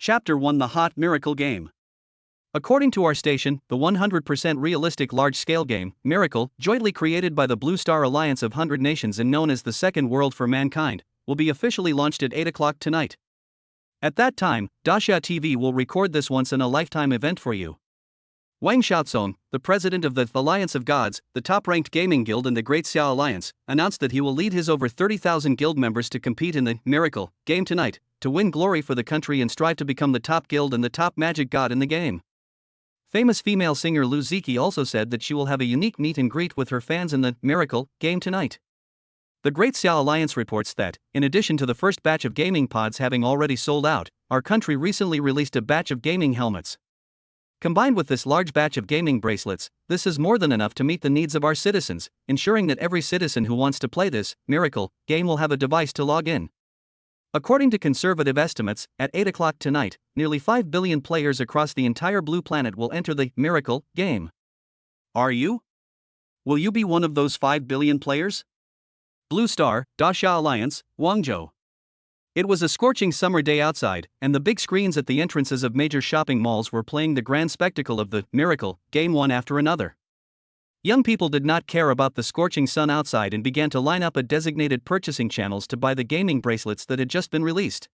Chapter 1: The Hot Miracle Game. According to our station, the 100% realistic large-scale game, Miracle, jointly created by the Blue Star Alliance of 100 Nations and known as the Second World for Mankind, will be officially launched at 8 o'clock tonight. At that time, Dasha TV will record this once-in-a-lifetime event for you. Wang Xiaozong, the president of the Alliance of Gods, the top-ranked gaming guild in the Great Xiao Alliance, announced that he will lead his over 30,000 guild members to compete in the Miracle game tonight, to win glory for the country and strive to become the top guild and the top magic god in the game. Famous female singer Lu Ziki also said that she will have a unique meet and greet with her fans in the Miracle game tonight. The Great Xiao Alliance reports that, in addition to the first batch of gaming pods having already sold out, our country recently released a batch of gaming helmets. Combined with this large batch of gaming bracelets, this is more than enough to meet the needs of our citizens, ensuring that every citizen who wants to play this Miracle game will have a device to log in. According to conservative estimates, at 8 o'clock tonight, nearly 5 billion players across the entire blue planet will enter the Miracle game. Are you? Will you be one of those 5 billion players? Blue Star, Dasha Alliance, Guangzhou. It was a scorching summer day outside, and the big screens at the entrances of major shopping malls were playing the grand spectacle of the Miracle game one after another. Young people did not care about the scorching sun outside and began to line up at designated purchasing channels to buy the gaming bracelets that had just been released.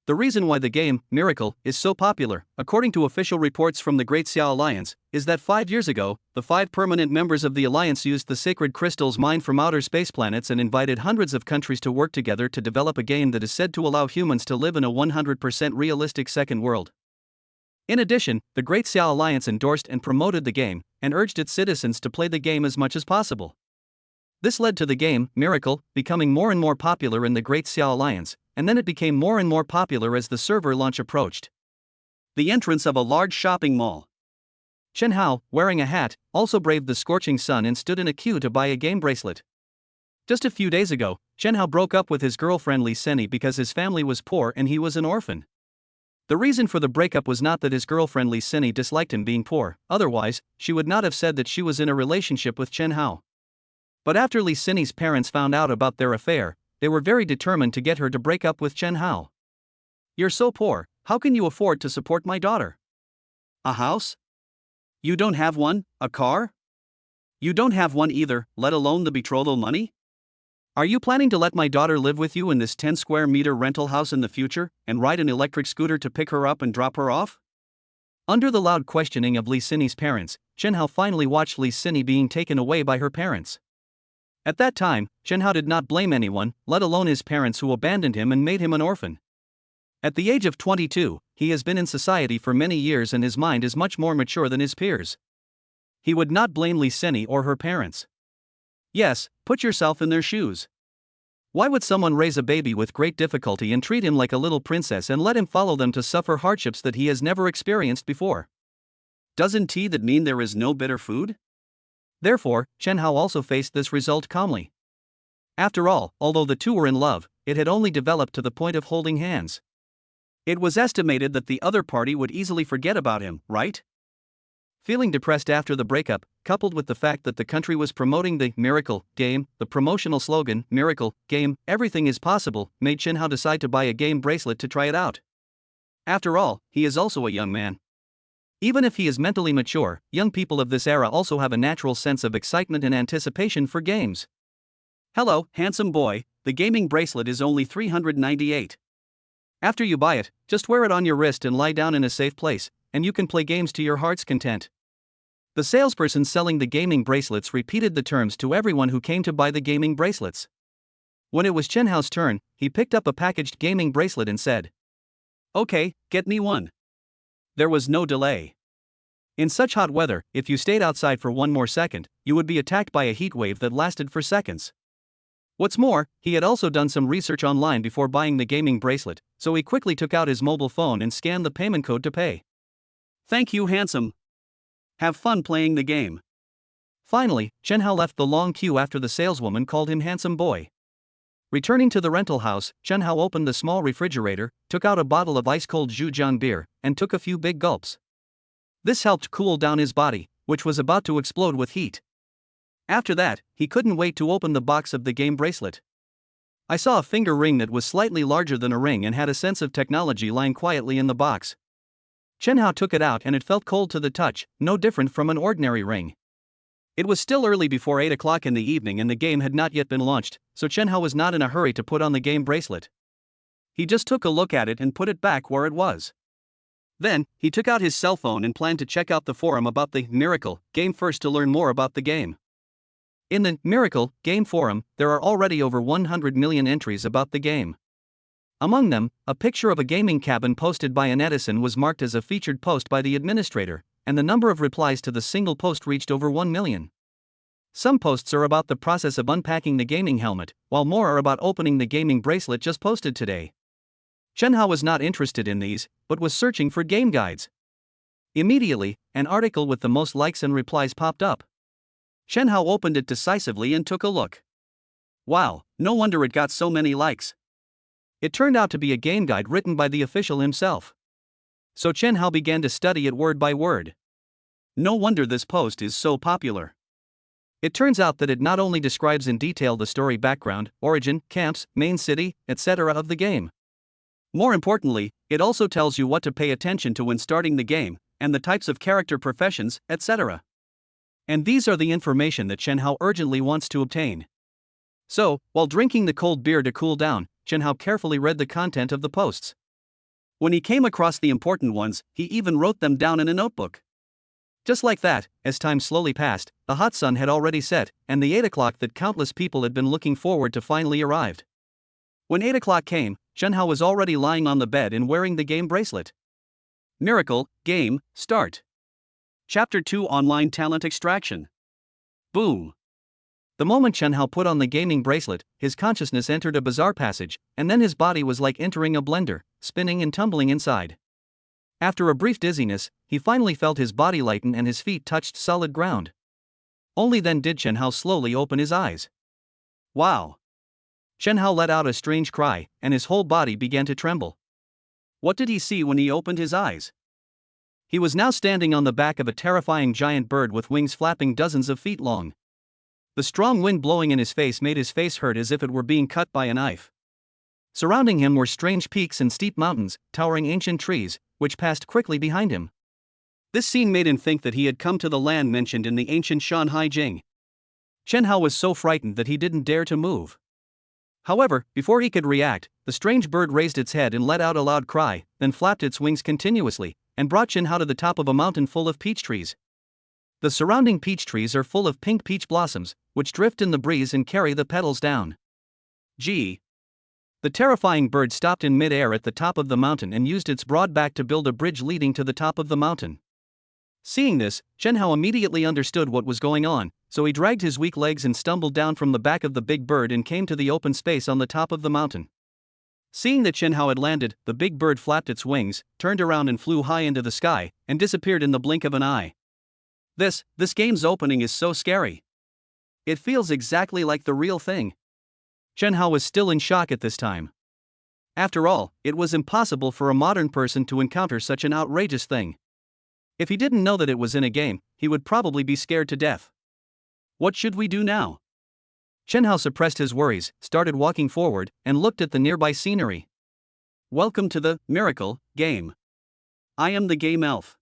The reason why the game, Miracle, is so popular, according to official reports from the Great Xiao Alliance, is that 5 years ago, the 5 permanent members of the alliance used the sacred crystals mined from outer space planets and invited hundreds of countries to work together to develop a game that is said to allow humans to live in a 100% realistic second world. In addition, the Great Xiao Alliance endorsed and promoted the game, and urged its citizens to play the game as much as possible. This led to the game, Miracle, becoming more and more popular in the Great Xiao Alliance, and then it became more and more popular as the server launch approached. The entrance of a large shopping mall. Chen Hao, wearing a hat, also braved the scorching sun and stood in a queue to buy a game bracelet. Just a few days ago, Chen Hao broke up with his girlfriend Li Seni because his family was poor and he was an orphan. The reason for the breakup was not that his girlfriend Li Seni disliked him being poor, otherwise, she would not have said that she was in a relationship with Chen Hao. But after Li Seni's parents found out about their affair, they were very determined to get her to break up with Chen Hao. "You're so poor, how can you afford to support my daughter? A house? You don't have one, a car? You don't have one either, let alone the betrothal money? Are you planning to let my daughter live with you in this 10 square meter rental house in the future, and ride an electric scooter to pick her up and drop her off?" Under the loud questioning of Li Seni's parents, Chen Hao finally watched Li Seni being taken away by her parents. At that time, Chen Hao did not blame anyone, let alone his parents who abandoned him and made him an orphan. At the age of 22, he has been in society for many years and his mind is much more mature than his peers. He would not blame Li Seni or her parents. Yes, put yourself in their shoes. Why would someone raise a baby with great difficulty and treat him like a little princess and let him follow them to suffer hardships that he has never experienced before? Doesn't that mean there is no bitter food? Therefore, Chen Hao also faced this result calmly. After all, although the two were in love, it had only developed to the point of holding hands. It was estimated that the other party would easily forget about him, right? Feeling depressed after the breakup, coupled with the fact that the country was promoting the Miracle game, the promotional slogan, Miracle game, everything is possible, made Chen Hao decide to buy a game bracelet to try it out. After all, he is also a young man. Even if he is mentally mature, young people of this era also have a natural sense of excitement and anticipation for games. "Hello, handsome boy, the gaming bracelet is only 398. After you buy it, just wear it on your wrist and lie down in a safe place, and you can play games to your heart's content." The salesperson selling the gaming bracelets repeated the terms to everyone who came to buy the gaming bracelets. When it was Chen Hao's turn, he picked up a packaged gaming bracelet and said, "Okay, get me one." There was no delay. In such hot weather, if you stayed outside for one more second, you would be attacked by a heat wave that lasted for seconds. What's more, he had also done some research online before buying the gaming bracelet, so he quickly took out his mobile phone and scanned the payment code to pay. "Thank you, handsome. Have fun playing the game." Finally, Chen Hao left the long queue after the saleswoman called him handsome boy. Returning to the rental house, Chen Hao opened the small refrigerator, took out a bottle of ice-cold Zhujiang beer, and took a few big gulps. This helped cool down his body, which was about to explode with heat. After that, he couldn't wait to open the box of the game bracelet. I saw a finger ring that was slightly larger than a ring and had a sense of technology lying quietly in the box. Chen Hao took it out and it felt cold to the touch, no different from an ordinary ring. It was still early before 8 o'clock in the evening and the game had not yet been launched, so Chen Hao was not in a hurry to put on the game bracelet. He just took a look at it and put it back where it was. Then, he took out his cell phone and planned to check out the forum about the Miracle game first to learn more about the game. In the Miracle game forum, there are already over 100 million entries about the game. Among them, a picture of a gaming cabin posted by an netizen was marked as a featured post by the administrator, and the number of replies to the single post reached over 1 million. Some posts are about the process of unpacking the gaming helmet, while more are about opening the gaming bracelet just posted today. Chen Hao was not interested in these, but was searching for game guides. Immediately, an article with the most likes and replies popped up. Chen Hao opened it decisively and took a look. Wow, no wonder it got so many likes. It turned out to be a game guide written by the official himself. So Chen Hao began to study it word by word. No wonder this post is so popular. It turns out that it not only describes in detail the story background, origin, camps, main city, etc. of the game. More importantly, it also tells you what to pay attention to when starting the game, and the types of character professions, etc. And these are the information that Chen Hao urgently wants to obtain. So, while drinking the cold beer to cool down, Chen Hao carefully read the content of the posts. When he came across the important ones, he even wrote them down in a notebook. Just like that, as time slowly passed, the hot sun had already set, and the 8 o'clock that countless people had been looking forward to finally arrived. When 8 o'clock came, Chen Hao was already lying on the bed and wearing the game bracelet. Miracle game start. Chapter 2 Online Talent Extraction. Boom. The moment Chen Hao put on the gaming bracelet, his consciousness entered a bizarre passage, and then his body was like entering a blender, spinning and tumbling inside. After a brief dizziness, he finally felt his body lighten and his feet touched solid ground. Only then did Chen Hao slowly open his eyes. Wow! Chen Hao let out a strange cry, and his whole body began to tremble. What did he see when he opened his eyes? He was now standing on the back of a terrifying giant bird with wings flapping dozens of feet long. The strong wind blowing in his face made his face hurt as if it were being cut by a knife. Surrounding him were strange peaks and steep mountains, towering ancient trees, which passed quickly behind him. This scene made him think that he had come to the land mentioned in the ancient Shanhai Jing. Chen Hao was so frightened that he didn't dare to move. However, before he could react, the strange bird raised its head and let out a loud cry, then flapped its wings continuously, and brought Chen Hao to the top of a mountain full of peach trees. The surrounding peach trees are full of pink peach blossoms, which drift in the breeze and carry the petals down. Gee! The terrifying bird stopped in mid-air at the top of the mountain and used its broad back to build a bridge leading to the top of the mountain. Seeing this, Chen Hao immediately understood what was going on, so he dragged his weak legs and stumbled down from the back of the big bird and came to the open space on the top of the mountain. Seeing that Chen Hao had landed, the big bird flapped its wings, turned around and flew high into the sky, and disappeared in the blink of an eye. This game's opening is so scary. It feels exactly like the real thing. Chen Hao was still in shock at this time. After all, it was impossible for a modern person to encounter such an outrageous thing. If he didn't know that it was in a game, he would probably be scared to death. What should we do now? Chen Hao suppressed his worries, started walking forward, and looked at the nearby scenery. Welcome to the Miracle game. I am the game elf.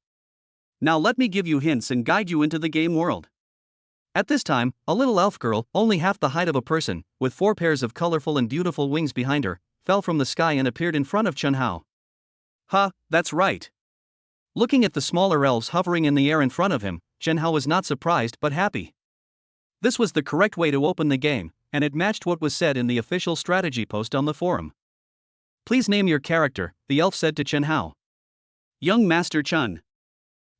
Now let me give you hints and guide you into the game world. At this time, a little elf girl, only half the height of a person, with 4 pairs of colorful and beautiful wings behind her, fell from the sky and appeared in front of Chen Hao. Ha, that's right. Looking at the smaller elves hovering in the air in front of him, Chen Hao was not surprised but happy. This was the correct way to open the game, and it matched what was said in the official strategy post on the forum. Please name your character, the elf said to Chen Hao. Young Master Chen.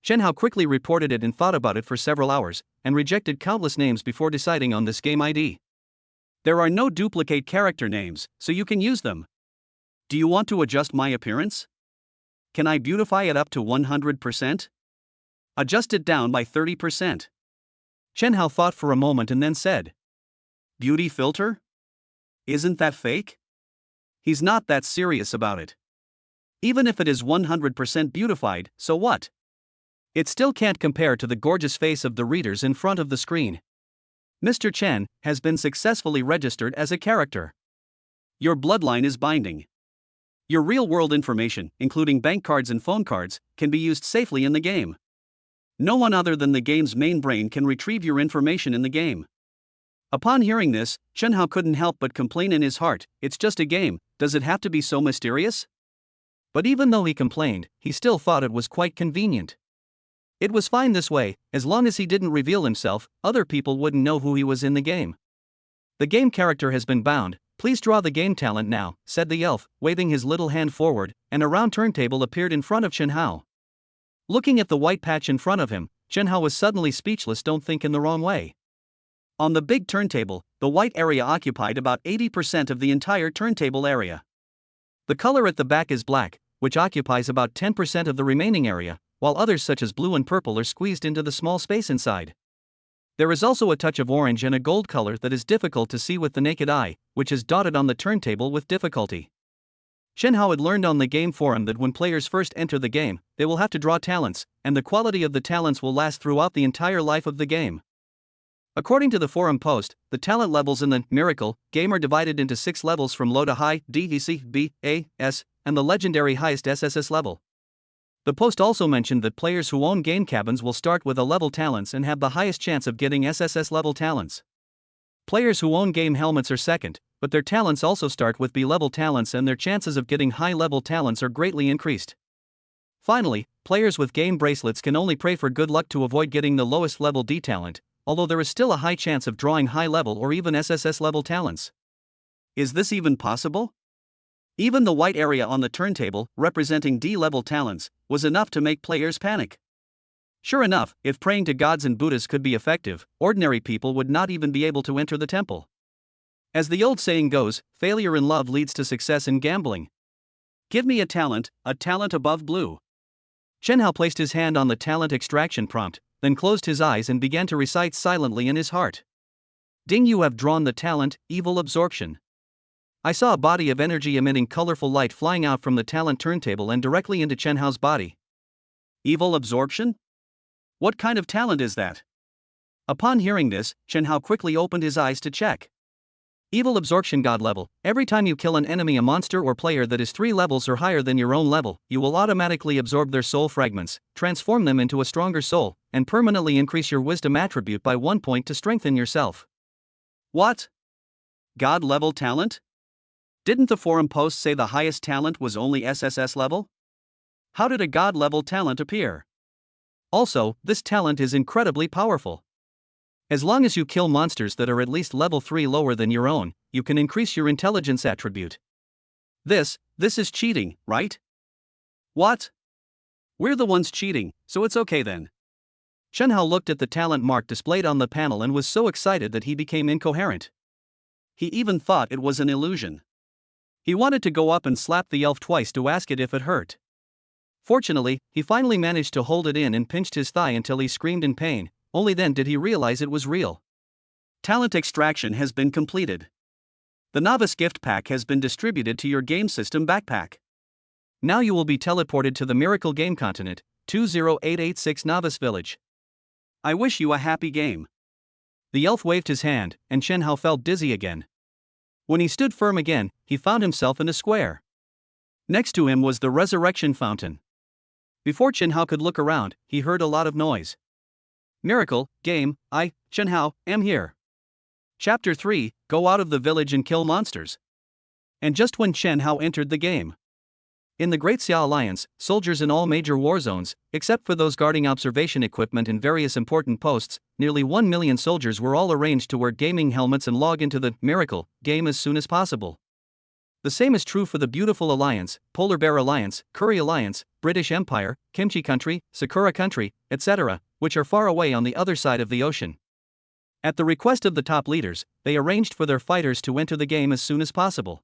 Chen Hao quickly reported it and thought about it for several hours, and rejected countless names before deciding on this game ID. There are no duplicate character names, so you can use them. Do you want to adjust my appearance? Can I beautify it up to 100%? Adjust it down by 30%. Chen Hao thought for a moment and then said, Beauty filter? Isn't that fake? He's not that serious about it. Even if it is 100% beautified, so what? It still can't compare to the gorgeous face of the readers in front of the screen. Mr. Chen has been successfully registered as a character. Your bloodline is binding. Your real-world information, including bank cards and phone cards, can be used safely in the game. No one other than the game's main brain can retrieve your information in the game. Upon hearing this, Chen Hao couldn't help but complain in his heart, "It's just a game, does it have to be so mysterious?" But even though he complained, he still thought it was quite convenient. It was fine this way, as long as he didn't reveal himself, other people wouldn't know who he was in the game. "The game character has been bound, please draw the game talent now," said the elf, waving his little hand forward, and a round turntable appeared in front of Chen Hao. Looking at the white patch in front of him, Chen Hao was suddenly speechless. Don't think in the wrong way. On the big turntable, the white area occupied about 80% of the entire turntable area. The color at the back is black, which occupies about 10% of the remaining area, while others such as blue and purple are squeezed into the small space inside. There is also a touch of orange and a gold color that is difficult to see with the naked eye, which is dotted on the turntable with difficulty. Chen Hao had learned on the game forum that when players first enter the game, they will have to draw talents, and the quality of the talents will last throughout the entire life of the game. According to the forum post, the talent levels in the Miracle game are divided into 6 levels from low to high, D, C, B, A, S, and the legendary highest SSS level. The post also mentioned that players who own game cabins will start with a level talents and have the highest chance of getting SSS level talents. Players who own game helmets are second, but their talents also start with B level talents and their chances of getting high level talents are greatly increased. Finally, players with game bracelets can only pray for good luck to avoid getting the lowest level D talent, although there is still a high chance of drawing high level or even SSS level talents. Is this even possible? Even the white area on the turntable, representing D level talents, was enough to make players panic. Sure enough, if praying to gods and Buddhas could be effective, ordinary people would not even be able to enter the temple. As the old saying goes, failure in love leads to success in gambling. Give me a talent above blue. Chen Hao placed his hand on the talent extraction prompt, then closed his eyes and began to recite silently in his heart. Ding, you have drawn the talent, evil absorption. I saw a body of energy emitting colorful light flying out from the talent turntable and directly into Chen Hao's body. Evil absorption? What kind of talent is that? Upon hearing this, Chen Hao quickly opened his eyes to check. Evil absorption god level. Every time you kill an enemy, a monster or player that is 3 levels or higher than your own level, you will automatically absorb their soul fragments, transform them into a stronger soul, and permanently increase your wisdom attribute by 1 point to strengthen yourself. What? God level talent? Didn't the forum post say the highest talent was only SSS level? How did a god level talent appear? Also, this talent is incredibly powerful. As long as you kill monsters that are at least level 3 lower than your own, you can increase your intelligence attribute. This is cheating, right? What? We're the ones cheating, so it's okay then. Chen Hao looked at the talent mark displayed on the panel and was so excited that he became incoherent. He even thought it was an illusion. He wanted to go up and slap the elf twice to ask it if it hurt. Fortunately, he finally managed to hold it in and pinched his thigh until he screamed in pain. Only then did he realize it was real. Talent extraction has been completed. The novice gift pack has been distributed to your game system backpack. Now you will be teleported to the Miracle Game Continent, 20886 Novice Village. I wish you a happy game. The elf waved his hand, and Chen Hao felt dizzy again. When he stood firm again, he found himself in a square. Next to him was the resurrection fountain. Before Chen Hao could look around, he heard a lot of noise. Miracle game, I, Chen Hao, am here. Chapter 3, Go out of the village and kill monsters. And just when Chen Hao entered the game. In the Great Xia Alliance, soldiers in all major war zones, except for those guarding observation equipment in various important posts, nearly 1 million soldiers were all arranged to wear gaming helmets and log into the Miracle game as soon as possible. The same is true for the Beautiful Alliance, Polar Bear Alliance, Curry Alliance, British Empire, Kimchi Country, Sakura Country, etc., which are far away on the other side of the ocean. At the request of the top leaders, they arranged for their fighters to enter the game as soon as possible.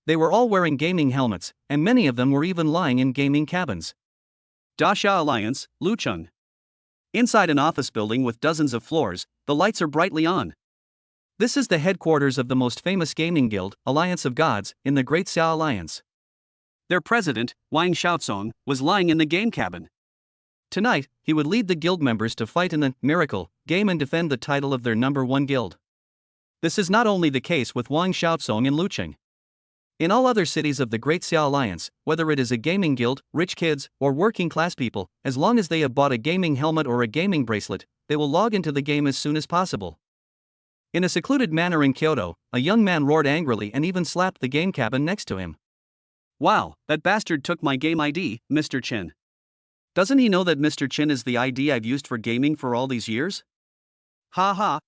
They were all wearing gaming helmets, and many of them were even lying in gaming cabins. Dasha Alliance, Lucheng. Inside an office building with dozens of floors, the lights are brightly on. This is the headquarters of the most famous gaming guild, Alliance of Gods, in the Great Xia Alliance. Their president, Wang Xiaozong, was lying in the game cabin. Tonight, he would lead the guild members to fight in the Miracle game and defend the title of their #1 guild. This is not only the case with Wang Xiaozong and Lucheng. In all other cities of the Great Xia Alliance, whether it is a gaming guild, rich kids, or working class people, as long as they have bought a gaming helmet or a gaming bracelet, they will log into the game as soon as possible. In a secluded manor in Kyoto, a young man roared angrily and even slapped the game cabin next to him. "Wow, that bastard took my game ID, Mr. Chin. Doesn't he know that Mr. Chin is the ID I've used for gaming for all these years? Ha ha."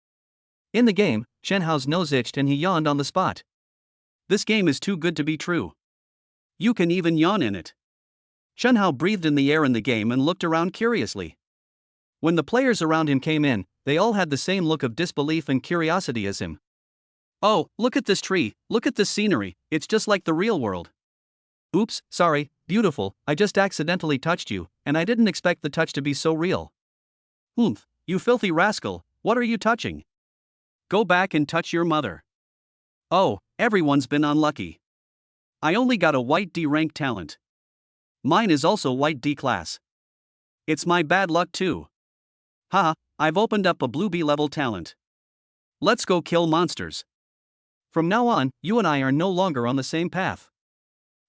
In the game, Chen Hao's nose itched and he yawned on the spot. This game is too good to be true. You can even yawn in it. Chen Hao breathed in the air in the game and looked around curiously. When the players around him came in, they all had the same look of disbelief and curiosity as him. "Oh, look at this tree, look at this scenery, it's just like the real world." "Oops, sorry, beautiful, I just accidentally touched you, and I didn't expect the touch to be so real." "Oomph, you filthy rascal, what are you touching? Go back and touch your mother." "Oh, everyone's been unlucky. I only got a white D rank talent. Mine is also white D class. It's my bad luck too. Haha, I've opened up a blue B level talent. Let's go kill monsters. From now on, you and I are no longer on the same path."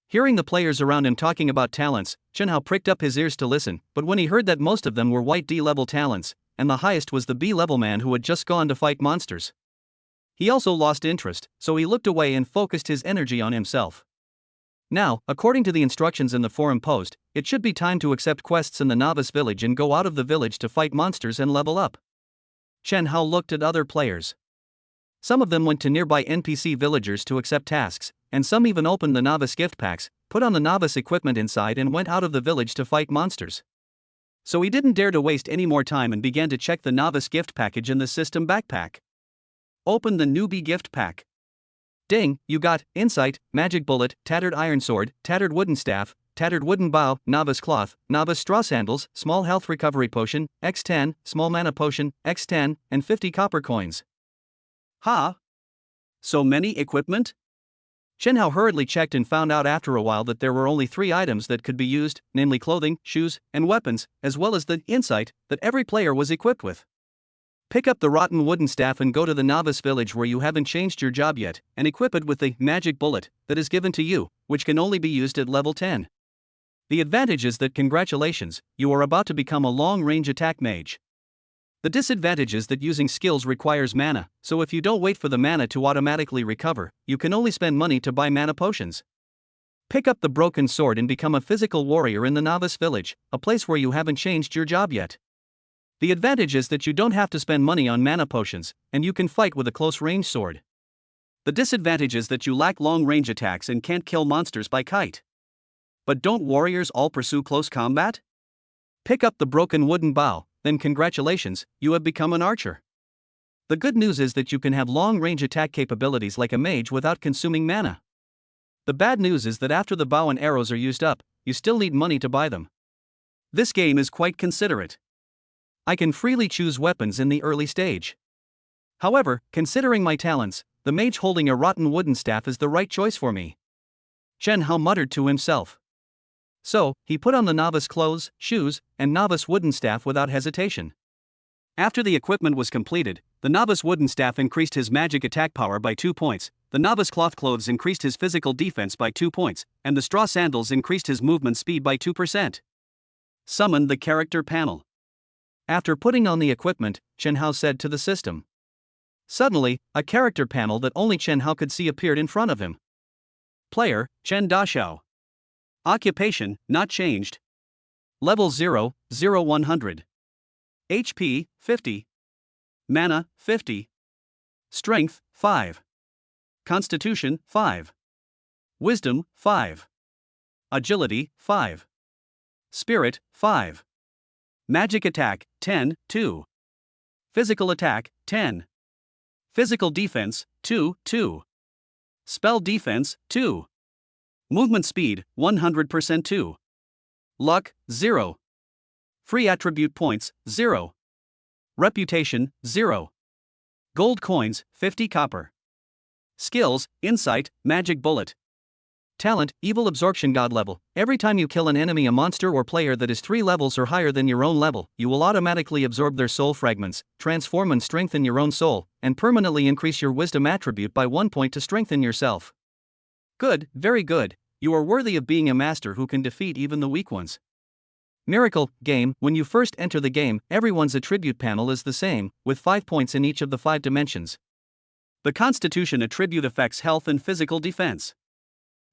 Hearing the players around him talking about talents, Chen Hao pricked up his ears to listen, but when he heard that most of them were white D level talents, and the highest was the B level man who had just gone to fight monsters, he also lost interest, so he looked away and focused his energy on himself. Now, according to the instructions in the forum post, it should be time to accept quests in the novice village and go out of the village to fight monsters and level up. Chen Hao looked at other players. Some of them went to nearby NPC villagers to accept tasks, and some even opened the novice gift packs, put on the novice equipment inside and went out of the village to fight monsters. So he didn't dare to waste any more time and began to check the novice gift package in the system backpack. Open the newbie gift pack. Ding, you got Insight, Magic Bullet, Tattered Iron Sword, Tattered Wooden Staff, Tattered Wooden Bow, Novice Cloth, Novice Straw Sandals, Small Health Recovery Potion, X10, Small Mana Potion, X10, and 50 copper coins. Ha! So many equipment? Chen Hao hurriedly checked and found out after a while that there were only 3 items that could be used, namely clothing, shoes, and weapons, as well as the Insight that every player was equipped with. Pick up the rotten wooden staff and go to the novice village where you haven't changed your job yet, and equip it with the magic bullet that is given to you, which can only be used at level 10. The advantage is that congratulations, you are about to become a long-range attack mage. The disadvantage is that using skills requires mana, so if you don't wait for the mana to automatically recover, you can only spend money to buy mana potions. Pick up the broken sword and become a physical warrior in the novice village, a place where you haven't changed your job yet. The advantage is that you don't have to spend money on mana potions, and you can fight with a close-range sword. The disadvantage is that you lack long-range attacks and can't kill monsters by kite. But don't warriors all pursue close combat? Pick up the broken wooden bow, then congratulations, you have become an archer. The good news is that you can have long-range attack capabilities like a mage without consuming mana. The bad news is that after the bow and arrows are used up, you still need money to buy them. This game is quite considerate. I can freely choose weapons in the early stage. However, considering my talents, the mage holding a rotten wooden staff is the right choice for me. Chen Hao muttered to himself. So, he put on the novice clothes, shoes, and novice wooden staff without hesitation. After the equipment was completed, the novice wooden staff increased his magic attack power by 2 points, the novice cloth clothes increased his physical defense by 2 points, and the straw sandals increased his movement speed by 2%. Summon the character panel. After putting on the equipment, Chen Hao said to the system. Suddenly, a character panel that only Chen Hao could see appeared in front of him. Player, Chen Daxiao. Occupation, not changed. Level 0, 100. HP, 50. Mana, 50. Strength, 5. Constitution, 5. Wisdom, 5. Agility, 5. Spirit, 5. Magic attack, 10, 2. Physical attack, 10. Physical defense, 2, 2. Spell defense, 2. Movement speed, 100% 2. Luck, 0. Free attribute points, 0. Reputation, 0. Gold coins, 50 copper. Skills, Insight, Magic Bullet. Talent, Evil Absorption God level. Every time you kill an enemy, a monster or player that is 3 levels or higher than your own level, you will automatically absorb their soul fragments, transform and strengthen your own soul, and permanently increase your wisdom attribute by 1 point to strengthen yourself. Good, very good. You are worthy of being a master who can defeat even the weak ones. Miracle game. When you first enter the game, everyone's attribute panel is the same, with 5 points in each of the 5 dimensions. The Constitution attribute affects health and physical defense.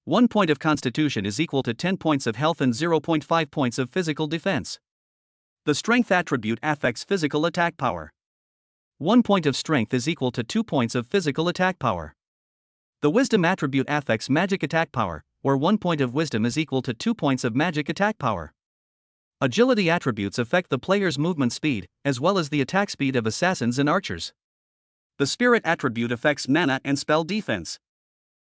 1 point of Constitution is equal to 10 points of health and 0.5 points of physical defense. The Strength attribute affects physical attack power. 1 point of Strength is equal to 2 points of physical attack power. The Wisdom attribute affects magic attack power, where 1 point of Wisdom is equal to 2 points of magic attack power. Agility attributes affect the player's movement speed, as well as the attack speed of assassins and archers. The Spirit attribute affects mana and spell defense.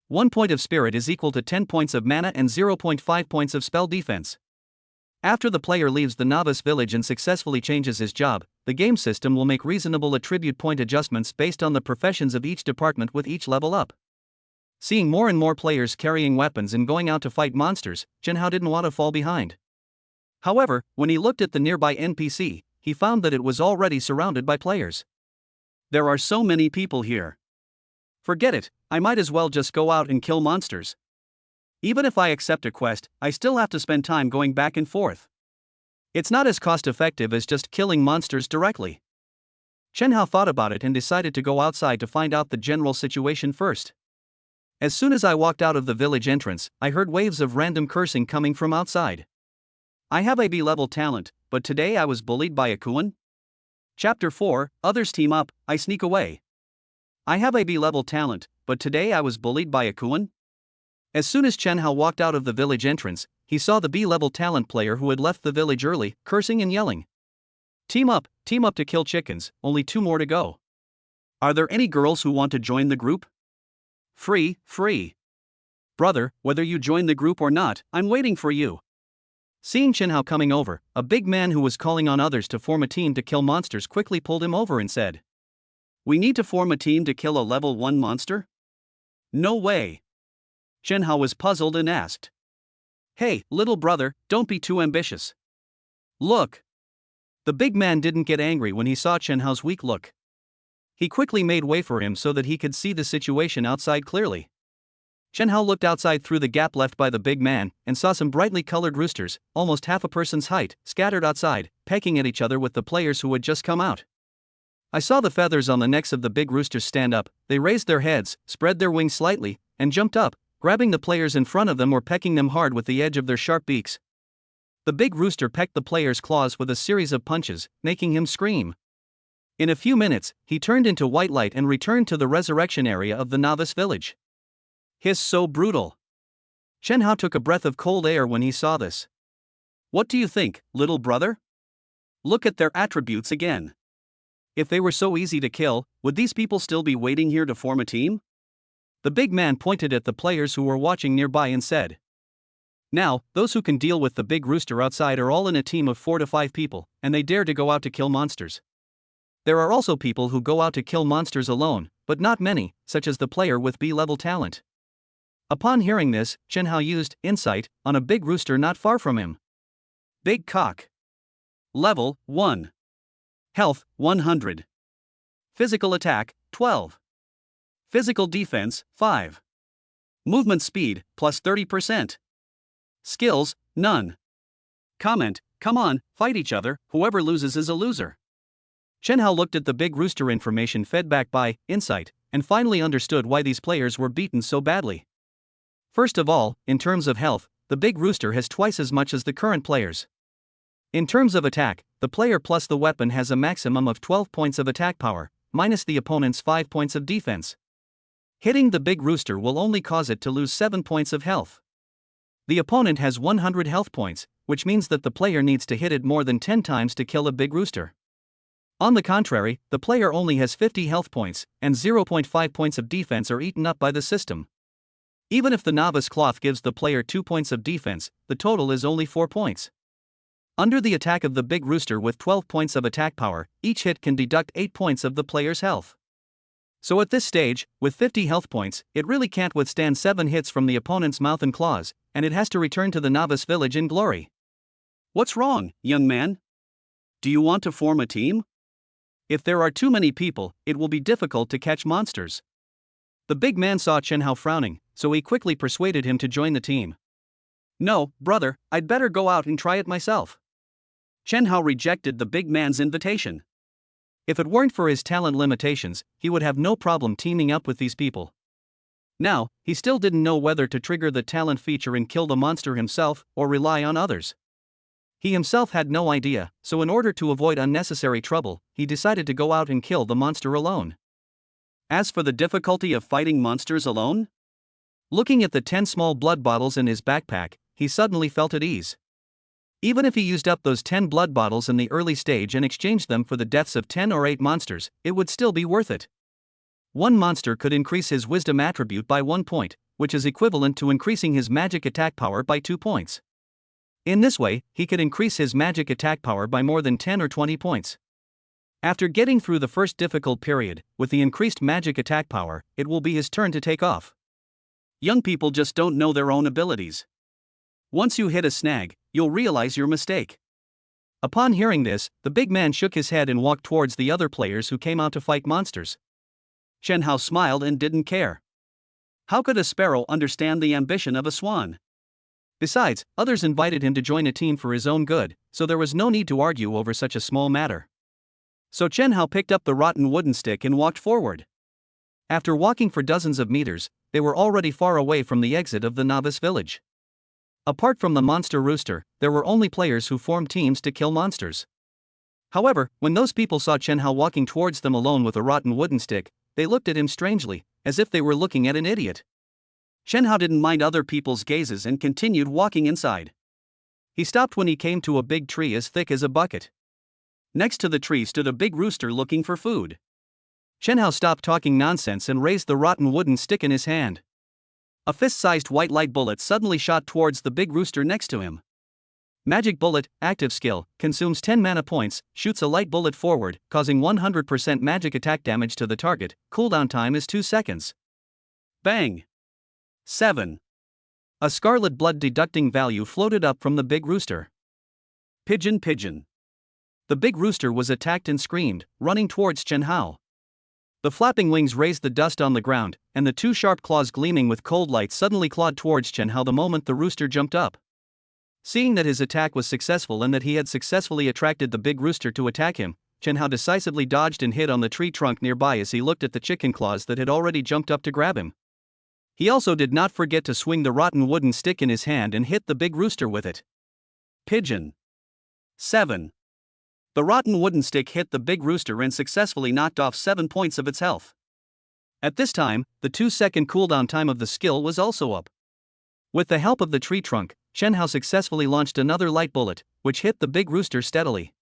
1 point of Spirit is equal to 10 points of mana and 0.5 points of spell defense. After the player leaves the novice village and successfully changes his job, the game system will make reasonable attribute point adjustments based on the professions of each department with each level up. Seeing more and more players carrying weapons and going out to fight monsters, Jinhao didn't want to fall behind. However, when he looked at the nearby NPC, he found that it was already surrounded by players. There are so many people here. Forget it, I might as well just go out and kill monsters. Even if I accept a quest, I still have to spend time going back and forth. It's not as cost-effective as just killing monsters directly. Jinhao thought about it and decided to go outside to find out the general situation first. As soon as I walked out of the village entrance, I heard waves of random cursing coming from outside. I have a B-level talent, but today I was bullied by a Kuan? Chapter 4, Others team up, I sneak away. I have a B-level talent, but today I was bullied by a Kuan? As soon as Jinhao walked out of the village entrance, he saw the B-level talent player who had left the village early, cursing and yelling. Team up to kill chickens, only 2 more to go. Are there any girls who want to join the group? Free. Brother, whether you join the group or not, I'm waiting for you. Seeing Jinhao coming over, a big man who was calling on others to form a team to kill monsters quickly pulled him over and said, "We need to form a team to kill a level 1 monster?" No way. Jinhao was puzzled and asked, "Hey, little brother, don't be too ambitious. Look." The big man didn't get angry when he saw Jinhao's weak look. He quickly made way for him so that he could see the situation outside clearly. Jinhao looked outside through the gap left by the big man and saw some brightly colored roosters, almost half a person's height, scattered outside, pecking at each other with the players who had just come out. I saw the feathers on the necks of the big roosters stand up. They raised their heads, spread their wings slightly, and jumped up, grabbing the players in front of them or pecking them hard with the edge of their sharp beaks. The big rooster pecked the player's claws with a series of punches, making him scream. In a few minutes, he turned into white light and returned to the resurrection area of the novice village. Hiss, so brutal. Jinhao took a breath of cold air when he saw this. What do you think, little brother? Look at their attributes again. If they were so easy to kill, would these people still be waiting here to form a team? The big man pointed at the players who were watching nearby and said, "Now, those who can deal with the big rooster outside are all in a team of 4 to 5 people, and they dare to go out to kill monsters. There are also people who go out to kill monsters alone, but not many, such as the player with B-level talent." Upon hearing this, Jinhao used insight on a big rooster not far from him. Big cock. Level 1. Health 100. Physical attack 12. Physical defense 5. Movement speed plus 30%. Skills none. Comment, come on, fight each other, whoever loses is a loser. Jinhao looked at the big rooster information fed back by insight and finally understood why these players were beaten so badly. First of all, in terms of health, the big rooster has twice as much as the current players. In terms of attack, the player plus the weapon has a maximum of 12 points of attack power, minus the opponent's 5 points of defense. Hitting the big rooster will only cause it to lose 7 points of health. The opponent has 100 health points, which means that the player needs to hit it more than 10 times to kill a big rooster. On the contrary, the player only has 50 health points, and 0.5 points of defense are eaten up by the system. Even if the novice cloth gives the player 2 points of defense, the total is only 4 points. Under the attack of the big rooster with 12 points of attack power, each hit can deduct 8 points of the player's health. So at this stage, with 50 health points, it really can't withstand 7 hits from the opponent's mouth and claws, and it has to return to the novice village in glory. What's wrong, young man? Do you want to form a team? If there are too many people, it will be difficult to catch monsters. The big man saw Jinhao frowning, so he quickly persuaded him to join the team. "No, brother, I'd better go out and try it myself." Chen Hao rejected the big man's invitation. If it weren't for his talent limitations, he would have no problem teaming up with these people. Now, he still didn't know whether to trigger the talent feature and kill the monster himself, or rely on others. He himself had no idea, so in order to avoid unnecessary trouble, he decided to go out and kill the monster alone. As for the difficulty of fighting monsters alone? Looking at the 10 small blood bottles in his backpack, he suddenly felt at ease. Even if he used up those 10 blood bottles in the early stage and exchanged them for the deaths of 10 or 8 monsters, it would still be worth it. One monster could increase his wisdom attribute by 1 point, which is equivalent to increasing his magic attack power by 2 points. In this way, he could increase his magic attack power by more than 10 or 20 points. After getting through the first difficult period, with the increased magic attack power, it will be his turn to take off. Young people just don't know their own abilities. Once you hit a snag, you'll realize your mistake. Upon hearing this, the big man shook his head and walked towards the other players who came out to fight monsters. Chen Hao smiled and didn't care. How could a sparrow understand the ambition of a swan? Besides, others invited him to join a team for his own good, so there was no need to argue over such a small matter. So Chen Hao picked up the rotten wooden stick and walked forward. After walking for dozens of meters, they were already far away from the exit of the novice village. Apart from the monster rooster, there were only players who formed teams to kill monsters. However, when those people saw Chen Hao walking towards them alone with a rotten wooden stick, they looked at him strangely, as if they were looking at an idiot. Chen Hao didn't mind other people's gazes and continued walking inside. He stopped when he came to a big tree as thick as a bucket. Next to the tree stood a big rooster looking for food. Chen Hao stopped talking nonsense and raised the rotten wooden stick in his hand. A fist-sized white light bullet suddenly shot towards the big rooster next to him. Magic Bullet, active skill, consumes 10 mana points, shoots a light bullet forward, causing 100% magic attack damage to the target, cooldown time is 2 seconds. Bang! 7. A scarlet blood deducting value floated up from the big rooster. Pigeon pigeon. The big rooster was attacked and screamed, running towards Chen Hao. The flapping wings raised the dust on the ground, and the 2 sharp claws gleaming with cold light suddenly clawed towards Chen Hao the moment the rooster jumped up. Seeing that his attack was successful and that he had successfully attracted the big rooster to attack him, Chen Hao decisively dodged and hid on the tree trunk nearby as he looked at the chicken claws that had already jumped up to grab him. He also did not forget to swing the rotten wooden stick in his hand and hit the big rooster with it. Pigeon. 7. The rotten wooden stick hit the big rooster and successfully knocked off 7 points of its health. At this time, the 2-second cooldown time of the skill was also up. With the help of the tree trunk, Chen Hao successfully launched another light bullet, which hit the big rooster steadily.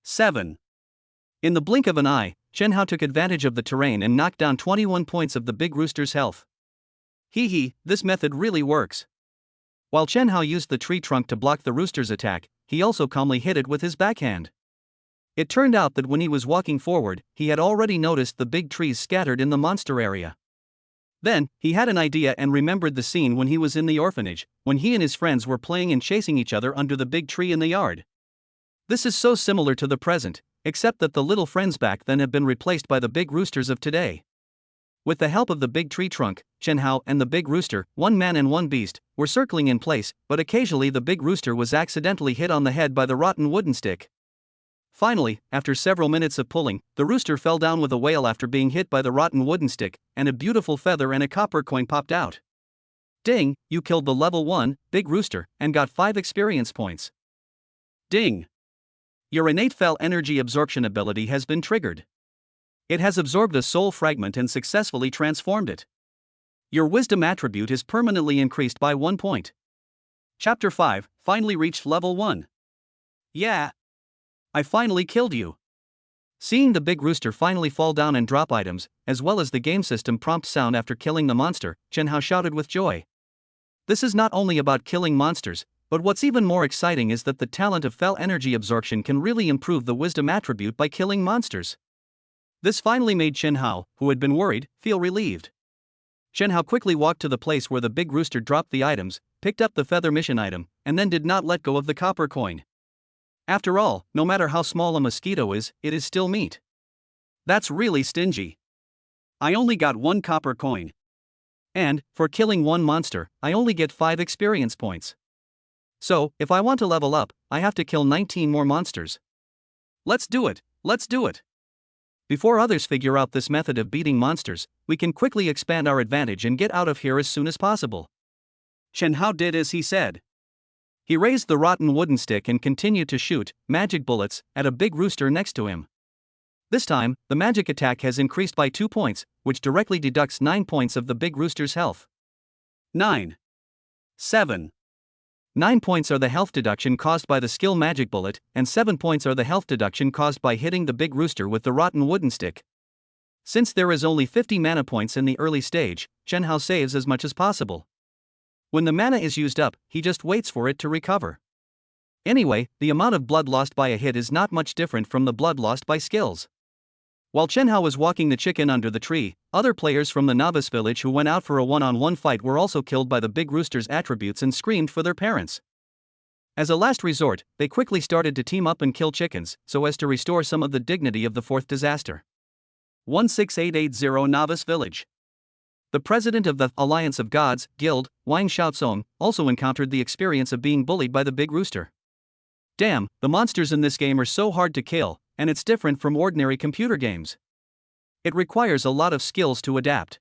7. In the blink of an eye, Chen Hao took advantage of the terrain and knocked down 21 points of the big rooster's health. Hee, this method really works. While Chen Hao used the tree trunk to block the rooster's attack, he also calmly hit it with his backhand. It turned out that when he was walking forward, he had already noticed the big trees scattered in the monster area. Then, he had an idea and remembered the scene when he was in the orphanage, when he and his friends were playing and chasing each other under the big tree in the yard. This is so similar to the present, except that the little friends back then have been replaced by the big roosters of today. With the help of the big tree trunk, Chen Hao and the big rooster, one man and one beast, were circling in place, but occasionally the big rooster was accidentally hit on the head by the rotten wooden stick. Finally, after several minutes of pulling, the rooster fell down with a wail after being hit by the rotten wooden stick, and a beautiful feather and a copper coin popped out. Ding, you killed the level 1, big rooster, and got 5 experience points. Ding. Your innate fell energy absorption ability has been triggered. It has absorbed a soul fragment and successfully transformed it. Your wisdom attribute is permanently increased by 1 point. Chapter 5, finally reached level 1. Yeah. I finally killed you. Seeing the big rooster finally fall down and drop items, as well as the game system prompt sound after killing the monster, Chen Hao shouted with joy. This is not only about killing monsters, but what's even more exciting is that the talent of fell energy absorption can really improve the wisdom attribute by killing monsters. This finally made Chen Hao, who had been worried, feel relieved. Chen Hao quickly walked to the place where the big rooster dropped the items, picked up the feather mission item, and then did not let go of the copper coin. After all, no matter how small a mosquito is, it is still meat. That's really stingy. I only got 1 copper coin. And, for killing one monster, I only get 5 experience points. So, if I want to level up, I have to kill 19 more monsters. Let's do it, let's do it. Before others figure out this method of beating monsters, we can quickly expand our advantage and get out of here as soon as possible. Chen Hao did as he said. He raised the rotten wooden stick and continued to shoot magic bullets at a big rooster next to him. This time, the magic attack has increased by 2 points, which directly deducts 9 points of the big rooster's health. 9. 7. 9 points are the health deduction caused by the skill magic bullet, and 7 points are the health deduction caused by hitting the big rooster with the rotten wooden stick. Since there is only 50 mana points in the early stage, Chen Hao saves as much as possible. When the mana is used up, he just waits for it to recover. Anyway, the amount of blood lost by a hit is not much different from the blood lost by skills. While Chen Hao was walking the chicken under the tree, other players from the novice village who went out for a one-on-one fight were also killed by the big rooster's attributes and screamed for their parents. As a last resort, they quickly started to team up and kill chickens, so as to restore some of the dignity of the fourth disaster. 16880 Novice Village. The president of the Alliance of Gods Guild, Wang Xiaozong, also encountered the experience of being bullied by the big rooster. Damn, the monsters in this game are so hard to kill, and it's different from ordinary computer games. It requires a lot of skills to adapt.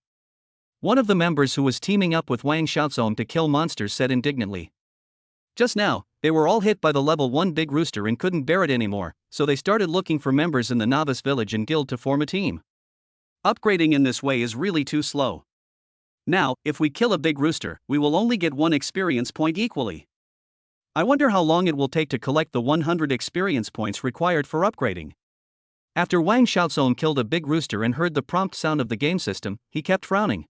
One of the members who was teaming up with Wang Xiaozong to kill monsters said indignantly. Just now, they were all hit by the level 1 big rooster and couldn't bear it anymore, so they started looking for members in the novice village and guild to form a team. Upgrading in this way is really too slow. Now, if we kill a big rooster, we will only get 1 experience point equally. I wonder how long it will take to collect the 100 experience points required for upgrading. After Wang Xiaozong killed a big rooster and heard the prompt sound of the game system, he kept frowning.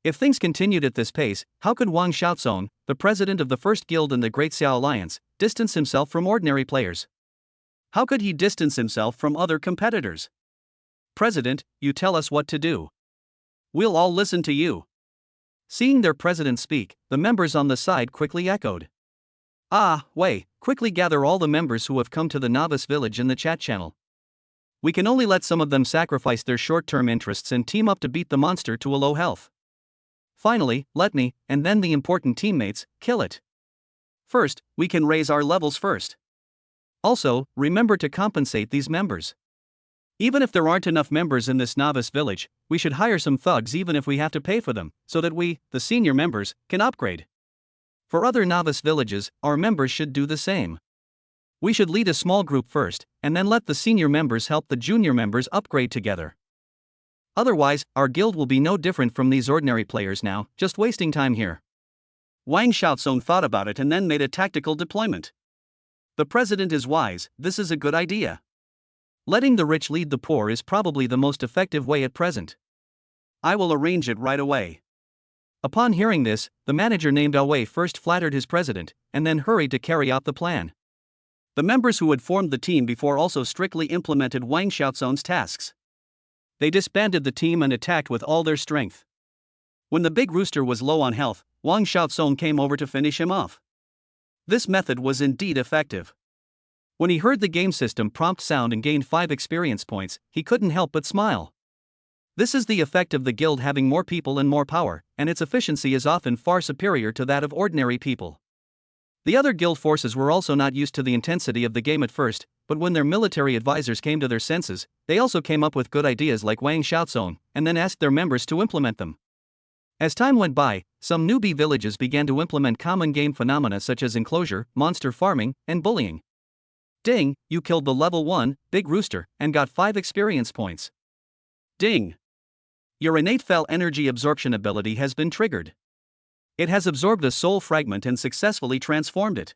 If things continued at this pace, how could Wang Xiaozong, the president of the first guild in the Great Xiao Alliance, distance himself from ordinary players? How could he distance himself from other competitors? President, you tell us what to do. We'll all listen to you. Seeing their president speak, the members on the side quickly echoed. Ah, Wei, quickly gather all the members who have come to the novice village in the chat channel. We can only let some of them sacrifice their short-term interests and team up to beat the monster to a low health. Finally, let me, and then the important teammates, kill it. First, we can raise our levels first. Also, remember to compensate these members. Even if there aren't enough members in this novice village, we should hire some thugs even if we have to pay for them, so that we, the senior members, can upgrade. For other novice villages, our members should do the same. We should lead a small group first, and then let the senior members help the junior members upgrade together. Otherwise, our guild will be no different from these ordinary players now, just wasting time here. Wang Xiaozong thought about it and then made a tactical deployment. The president is wise, this is a good idea. Letting the rich lead the poor is probably the most effective way at present. I will arrange it right away. Upon hearing this, the manager named Wei first flattered his president, and then hurried to carry out the plan. The members who had formed the team before also strictly implemented Wang Xiaozong's tasks. They disbanded the team and attacked with all their strength. When the big rooster was low on health, Wang Xiaozong came over to finish him off. This method was indeed effective. When he heard the game system prompt sound and gained 5 experience points, he couldn't help but smile. This is the effect of the guild having more people and more power, and its efficiency is often far superior to that of ordinary people. The other guild forces were also not used to the intensity of the game at first, but when their military advisors came to their senses, they also came up with good ideas like Wang Xiaozong, and then asked their members to implement them. As time went by, some newbie villages began to implement common game phenomena such as enclosure, monster farming, and bullying. Ding, you killed the level 1 big rooster and got 5 experience points. Ding. Your innate fell energy absorption ability has been triggered. It has absorbed a soul fragment and successfully transformed it.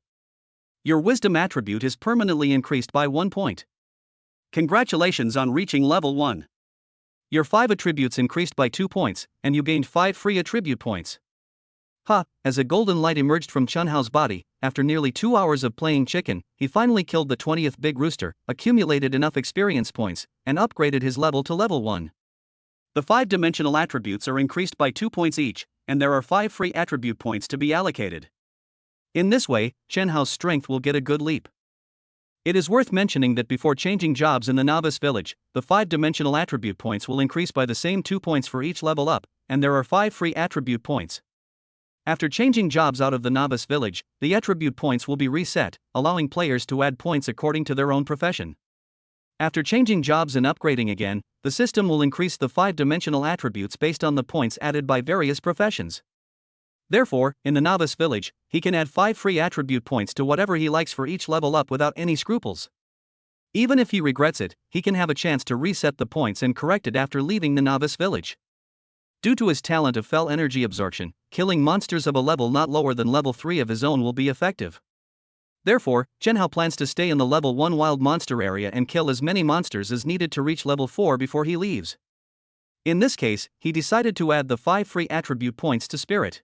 Your wisdom attribute is permanently increased by 1 point. Congratulations on reaching level 1. Your 5 attributes increased by 2 points, and you gained 5 free attribute points. Ha! As a golden light emerged from Chen Hao's body, after nearly 2 hours of playing chicken, he finally killed the 20th big rooster, accumulated enough experience points, and upgraded his level to level 1. The 5-dimensional attributes are increased by 2 points each, and there are 5 free attribute points to be allocated. In this way, Chen Hao's strength will get a good leap. It is worth mentioning that before changing jobs in the novice village, the 5-dimensional attribute points will increase by the same 2 points for each level up, and there are 5 free attribute points. After changing jobs out of the novice village, the attribute points will be reset, allowing players to add points according to their own profession. After changing jobs and upgrading again, the system will increase the 5-dimensional attributes based on the points added by various professions. Therefore, in the novice village, he can add 5 free attribute points to whatever he likes for each level up without any scruples. Even if he regrets it, he can have a chance to reset the points and correct it after leaving the novice village. Due to his talent of fell energy absorption, killing monsters of a level not lower than level 3 of his own will be effective. Therefore, Chenhao plans to stay in the level 1 wild monster area and kill as many monsters as needed to reach level 4 before he leaves. In this case, he decided to add the 5 free attribute points to Spirit.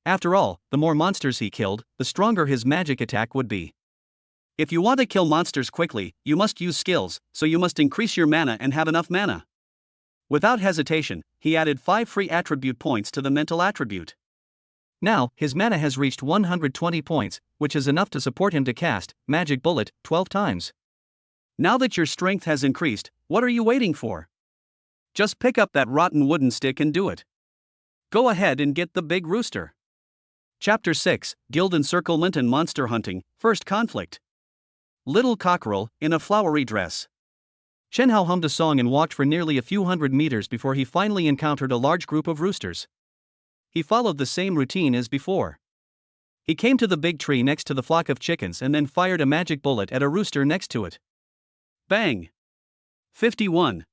After all, the more monsters he killed, the stronger his magic attack would be. If you want to kill monsters quickly, you must use skills, so you must increase your mana and have enough mana. Without hesitation, he added 5 free attribute points to the mental attribute. Now, his mana has reached 120 points, which is enough to support him to cast Magic Bullet 12 times. Now that your strength has increased, what are you waiting for? Just pick up that rotten wooden stick and do it. Go ahead and get the big rooster. Chapter 6, Guild Encirclement and Monster Hunting, First Conflict. Little Cockerel, in a flowery dress. Chenhao hummed a song and walked for nearly a few hundred meters before he finally encountered a large group of roosters. He followed the same routine as before. He came to the big tree next to the flock of chickens and then fired a magic bullet at a rooster next to it. Bang! 51.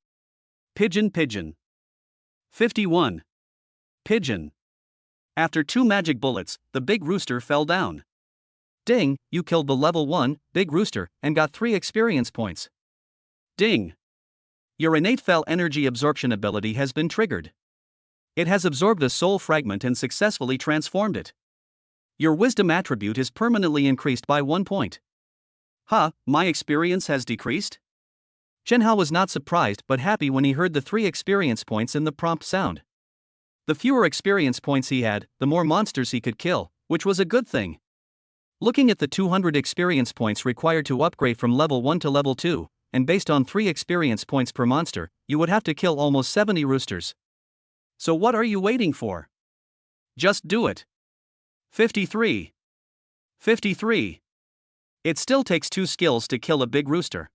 Pigeon pigeon. 51. Pigeon. After 2 magic bullets, the big rooster fell down. Ding, you killed the level 1 big rooster and got 3 experience points. Ding. Your innate fell energy absorption ability has been triggered. It has absorbed a soul fragment and successfully transformed it. Your wisdom attribute is permanently increased by 1 point. Huh, my experience has decreased? Chenhao was not surprised but happy when he heard the 3 experience points in the prompt sound. The fewer experience points he had, the more monsters he could kill, which was a good thing. Looking at the 200 experience points required to upgrade from level 1 to level 2, and based on 3 experience points per monster, you would have to kill almost 70 roosters. So what are you waiting for? Just do it. 53. 53. It still takes 2 skills to kill a big rooster.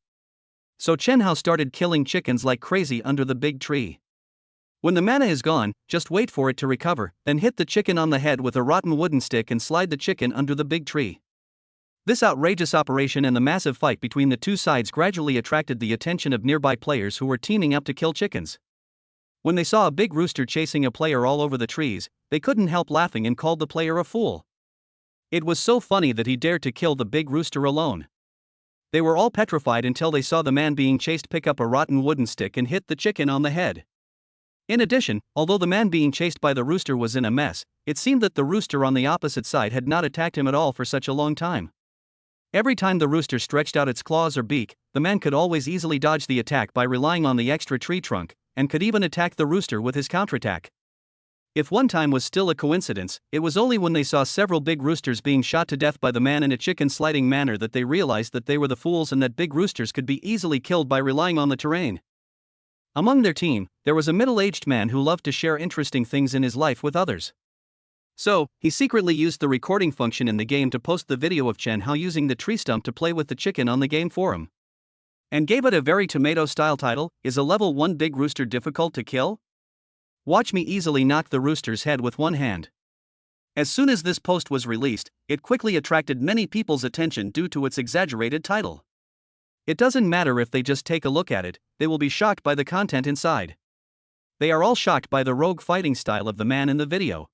So Chenhao started killing chickens like crazy under the big tree. When the mana is gone, just wait for it to recover, then hit the chicken on the head with a rotten wooden stick and slide the chicken under the big tree. This outrageous operation and the massive fight between the 2 sides gradually attracted the attention of nearby players who were teaming up to kill chickens. When they saw a big rooster chasing a player all over the trees, they couldn't help laughing and called the player a fool. It was so funny that he dared to kill the big rooster alone. They were all petrified until they saw the man being chased pick up a rotten wooden stick and hit the chicken on the head. In addition, although the man being chased by the rooster was in a mess, it seemed that the rooster on the opposite side had not attacked him at all for such a long time. Every time the rooster stretched out its claws or beak, the man could always easily dodge the attack by relying on the extra tree trunk, and could even attack the rooster with his counterattack. If one time was still a coincidence, it was only when they saw several big roosters being shot to death by the man in a chicken sliding manner that they realized that they were the fools and that big roosters could be easily killed by relying on the terrain. Among their team, there was a middle-aged man who loved to share interesting things in his life with others. So, he secretly used the recording function in the game to post the video of Chenhao using the tree stump to play with the chicken on the game forum. And gave it a very tomato-style title, Is a level 1 big rooster difficult to kill? Watch me easily knock the rooster's head with 1 hand. As soon as this post was released, it quickly attracted many people's attention due to its exaggerated title. It doesn't matter if they just take a look at it, they will be shocked by the content inside. They are all shocked by the rogue fighting style of the man in the video.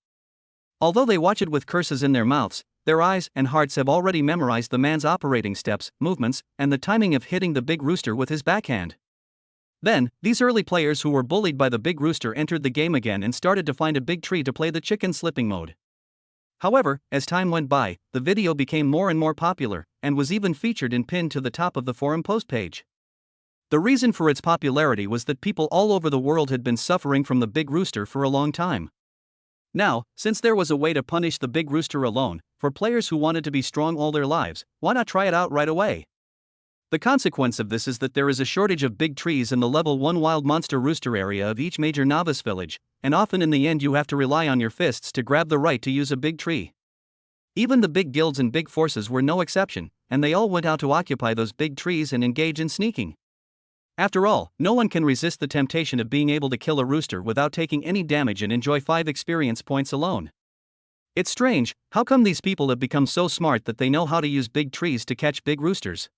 Although they watch it with curses in their mouths, their eyes and hearts have already memorized the man's operating steps, movements, and the timing of hitting the big rooster with his backhand. Then, these early players who were bullied by the big rooster entered the game again and started to find a big tree to play the chicken slipping mode. However, as time went by, the video became more and more popular, and was even featured and pinned to the top of the forum post page. The reason for its popularity was that people all over the world had been suffering from the big rooster for a long time. Now, since there was a way to punish the big rooster alone, for players who wanted to be strong all their lives, why not try it out right away? The consequence of this is that there is a shortage of big trees in the level 1 wild monster rooster area of each major novice village, and often in the end you have to rely on your fists to grab the right to use a big tree. Even the big guilds and big forces were no exception, and they all went out to occupy those big trees and engage in sneaking. After all, no one can resist the temptation of being able to kill a rooster without taking any damage and enjoy 5 experience points alone. It's strange, how come these people have become so smart that they know how to use big trees to catch big roosters?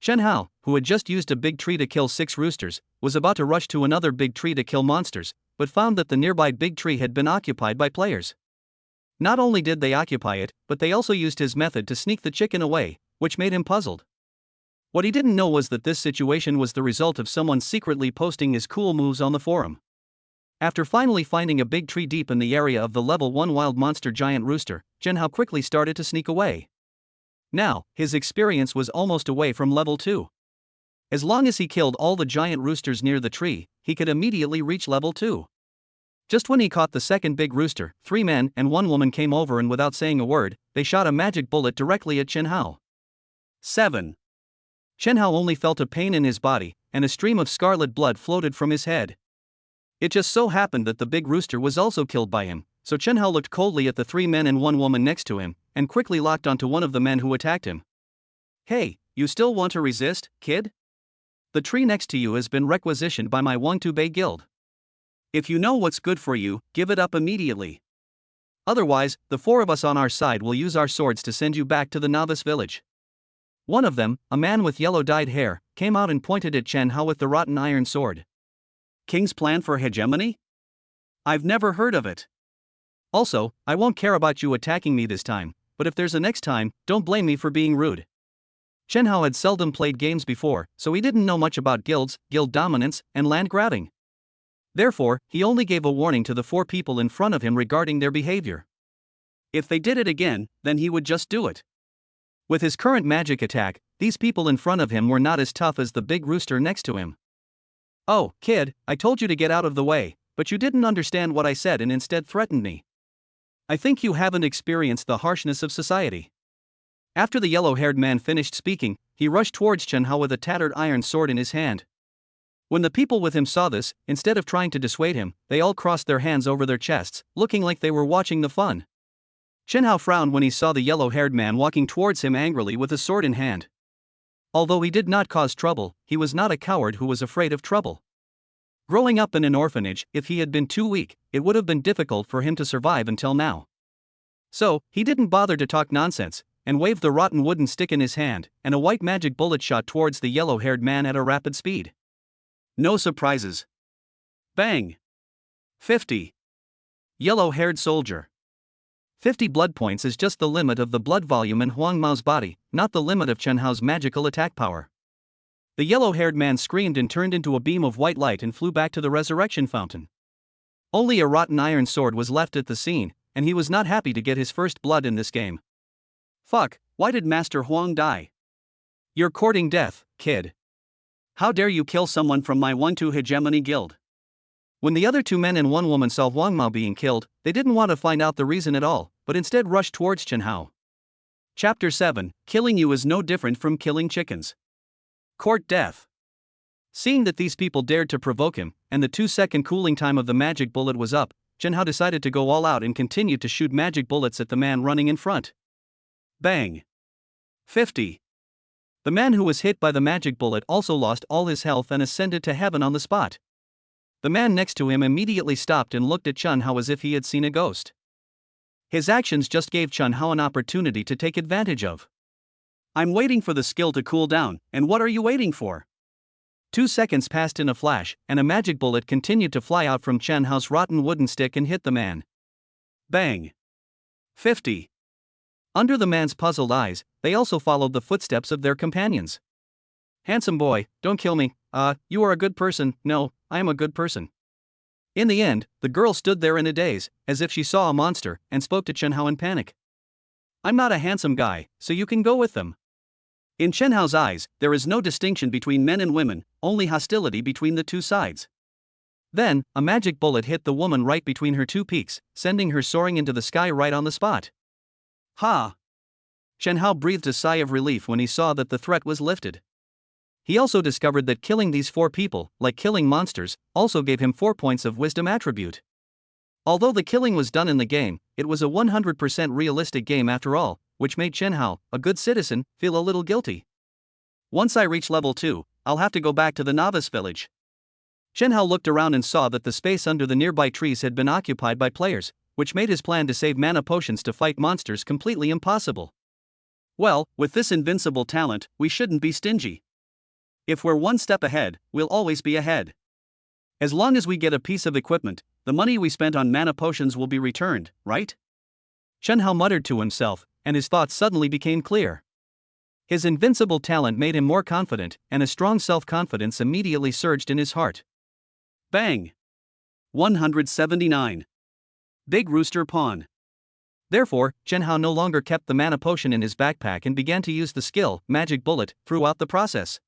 Chen Hao, who had just used a big tree to kill 6 roosters, was about to rush to another big tree to kill monsters, but found that the nearby big tree had been occupied by players. Not only did they occupy it, but they also used his method to sneak the chicken away, which made him puzzled. What he didn't know was that this situation was the result of someone secretly posting his cool moves on the forum. After finally finding a big tree deep in the area of the level 1 wild monster giant rooster, Chen Hao quickly started to sneak away. Now, his experience was almost away from level 2. As long as he killed all the giant roosters near the tree, he could immediately reach level 2. Just when he caught the second big rooster, 3 men and 1 woman came over and without saying a word, they shot a magic bullet directly at Chen Hao. 7. Chen Hao only felt a pain in his body, and a stream of scarlet blood floated from his head. It just so happened that the big rooster was also killed by him, so Chen Hao looked coldly at the 3 men and 1 woman next to him, and quickly locked onto one of the men who attacked him. Hey, you still want to resist, kid? The tree next to you has been requisitioned by my Wangtubei guild. If you know what's good for you, give it up immediately. Otherwise, the 4 of us on our side will use our swords to send you back to the novice village. One of them, a man with yellow-dyed hair, came out and pointed at Chen Hao with the rotten iron sword. King's plan for hegemony? I've never heard of it. Also, I won't care about you attacking me this time, but if there's a next time, don't blame me for being rude. Chen Hao had seldom played games before, so he didn't know much about guilds, guild dominance, and land grabbing. Therefore, he only gave a warning to the 4 people in front of him regarding their behavior. If they did it again, then he would just do it. With his current magic attack, these people in front of him were not as tough as the big rooster next to him. Oh, kid, I told you to get out of the way, but you didn't understand what I said and instead threatened me. I think you haven't experienced the harshness of society. After the yellow-haired man finished speaking, he rushed towards Chen Hao with a tattered iron sword in his hand. When the people with him saw this, instead of trying to dissuade him, they all crossed their hands over their chests, looking like they were watching the fun. Chen Hao frowned when he saw the yellow-haired man walking towards him angrily with a sword in hand. Although he did not cause trouble, he was not a coward who was afraid of trouble. Growing up in an orphanage, if he had been too weak, it would have been difficult for him to survive until now. So, he didn't bother to talk nonsense, and waved the rotten wooden stick in his hand, and a white magic bullet shot towards the yellow-haired man at a rapid speed. No surprises. Bang! 50. Yellow-haired soldier. 50 blood points is just the limit of the blood volume in Huang Mao's body, not the limit of Chen Hao's magical attack power. The yellow-haired man screamed and turned into a beam of white light and flew back to the resurrection fountain. Only a rotten iron sword was left at the scene, and he was not happy to get his first blood in this game. Fuck, why did Master Huang die? You're courting death, kid. How dare you kill someone from my 1-2 hegemony guild? When the other 2 men and 1 woman saw Huang Mao being killed, they didn't want to find out the reason at all, but instead rushed towards Chen Hao. Chapter 7, Killing you is no different from killing chickens. Court death. Seeing that these people dared to provoke him, and the 2-second cooling time of the magic bullet was up, Chen Hao decided to go all out and continued to shoot magic bullets at the man running in front. Bang! 50. The man who was hit by the magic bullet also lost all his health and ascended to heaven on the spot. The man next to him immediately stopped and looked at Chen Hao as if he had seen a ghost. His actions just gave Chen Hao an opportunity to take advantage of. I'm waiting for the skill to cool down, and what are you waiting for? 2 seconds passed in a flash, and a magic bullet continued to fly out from Chen Hao's rotten wooden stick and hit the man. Bang! 50. Under the man's puzzled eyes, they also followed the footsteps of their companions. Handsome boy, don't kill me. You are a good person. No, I am a good person. In the end, the girl stood there in a daze, as if she saw a monster, and spoke to Chen Hao in panic. I'm not a handsome guy, so you can go with them. In Chen Hao's eyes, there is no distinction between men and women, only hostility between the 2 sides. Then, a magic bullet hit the woman right between her 2 peaks, sending her soaring into the sky right on the spot. Ha! Chen Hao breathed a sigh of relief when he saw that the threat was lifted. He also discovered that killing these 4 people, like killing monsters, also gave him 4 points of wisdom attribute. Although the killing was done in the game, it was a 100% realistic game after all, which made Chen Hao, a good citizen, feel a little guilty. Once I reach level 2, I'll have to go back to the novice village. Chen Hao looked around and saw that the space under the nearby trees had been occupied by players, which made his plan to save mana potions to fight monsters completely impossible. Well, with this invincible talent, we shouldn't be stingy. If we're one step ahead, we'll always be ahead. As long as we get a piece of equipment, the money we spent on mana potions will be returned, right? Chen Hao muttered to himself, and his thoughts suddenly became clear. His invincible talent made him more confident, and a strong self-confidence immediately surged in his heart. Bang! 179. Big Rooster Pawn. Therefore, Chen Hao no longer kept the mana potion in his backpack and began to use the skill, Magic Bullet, throughout the process.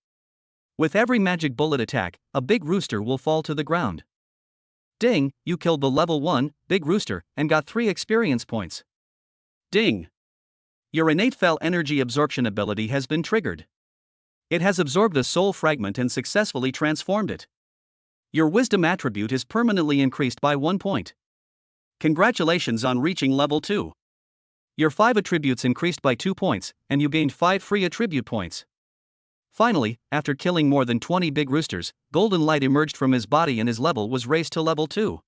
With every Magic Bullet attack, a big rooster will fall to the ground. Ding, you killed the level 1, Big Rooster, and got 3 experience points. Ding! Your innate fell energy absorption ability has been triggered. It has absorbed a soul fragment and successfully transformed it. Your wisdom attribute is permanently increased by 1 point. Congratulations on reaching level 2. Your 5 attributes increased by 2 points, and you gained 5 free attribute points. Finally, after killing more than 20 big roosters, golden light emerged from his body and his level was raised to level 2.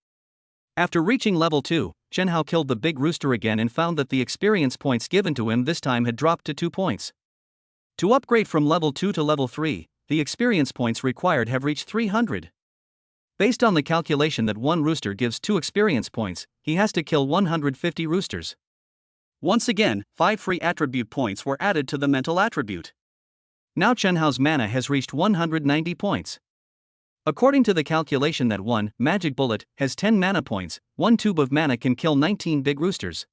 After reaching level 2, Chen Hao killed the big rooster again and found that the experience points given to him this time had dropped to 2 points. To upgrade from level 2 to level 3, the experience points required have reached 300. Based on the calculation that 1 rooster gives 2 experience points, he has to kill 150 roosters. Once again, 5 free attribute points were added to the mental attribute. Now Chen Hao's mana has reached 190 points. According to the calculation that 1 Magic Bullet has 10 mana points, 1 tube of mana can kill 19 big roosters.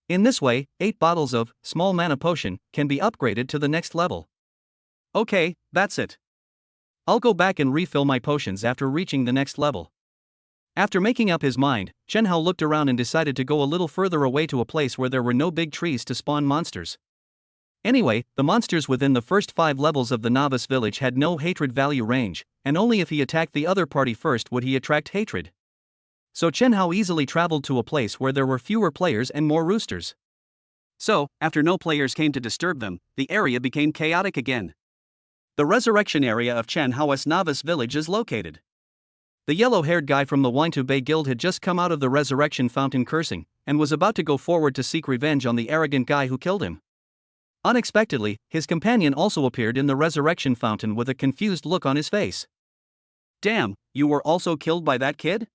In this way, 8 bottles of small mana potion can be upgraded to the next level. Okay, that's it. I'll go back and refill my potions after reaching the next level. After making up his mind, Chen Hao looked around and decided to go a little further away to a place where there were no big trees to spawn monsters. Anyway, the monsters within the first 5 levels of the novice village had no hatred value range, and only if he attacked the other party first would he attract hatred. So Chen Hao easily traveled to a place where there were fewer players and more roosters. So, after no players came to disturb them, the area became chaotic again. The resurrection area of Chen Hao's novice village is located. The yellow-haired guy from the Wine Bay Guild had just come out of the resurrection fountain cursing, and was about to go forward to seek revenge on the arrogant guy who killed him. Unexpectedly, his companion also appeared in the resurrection fountain with a confused look on his face. Damn, you were also killed by that kid?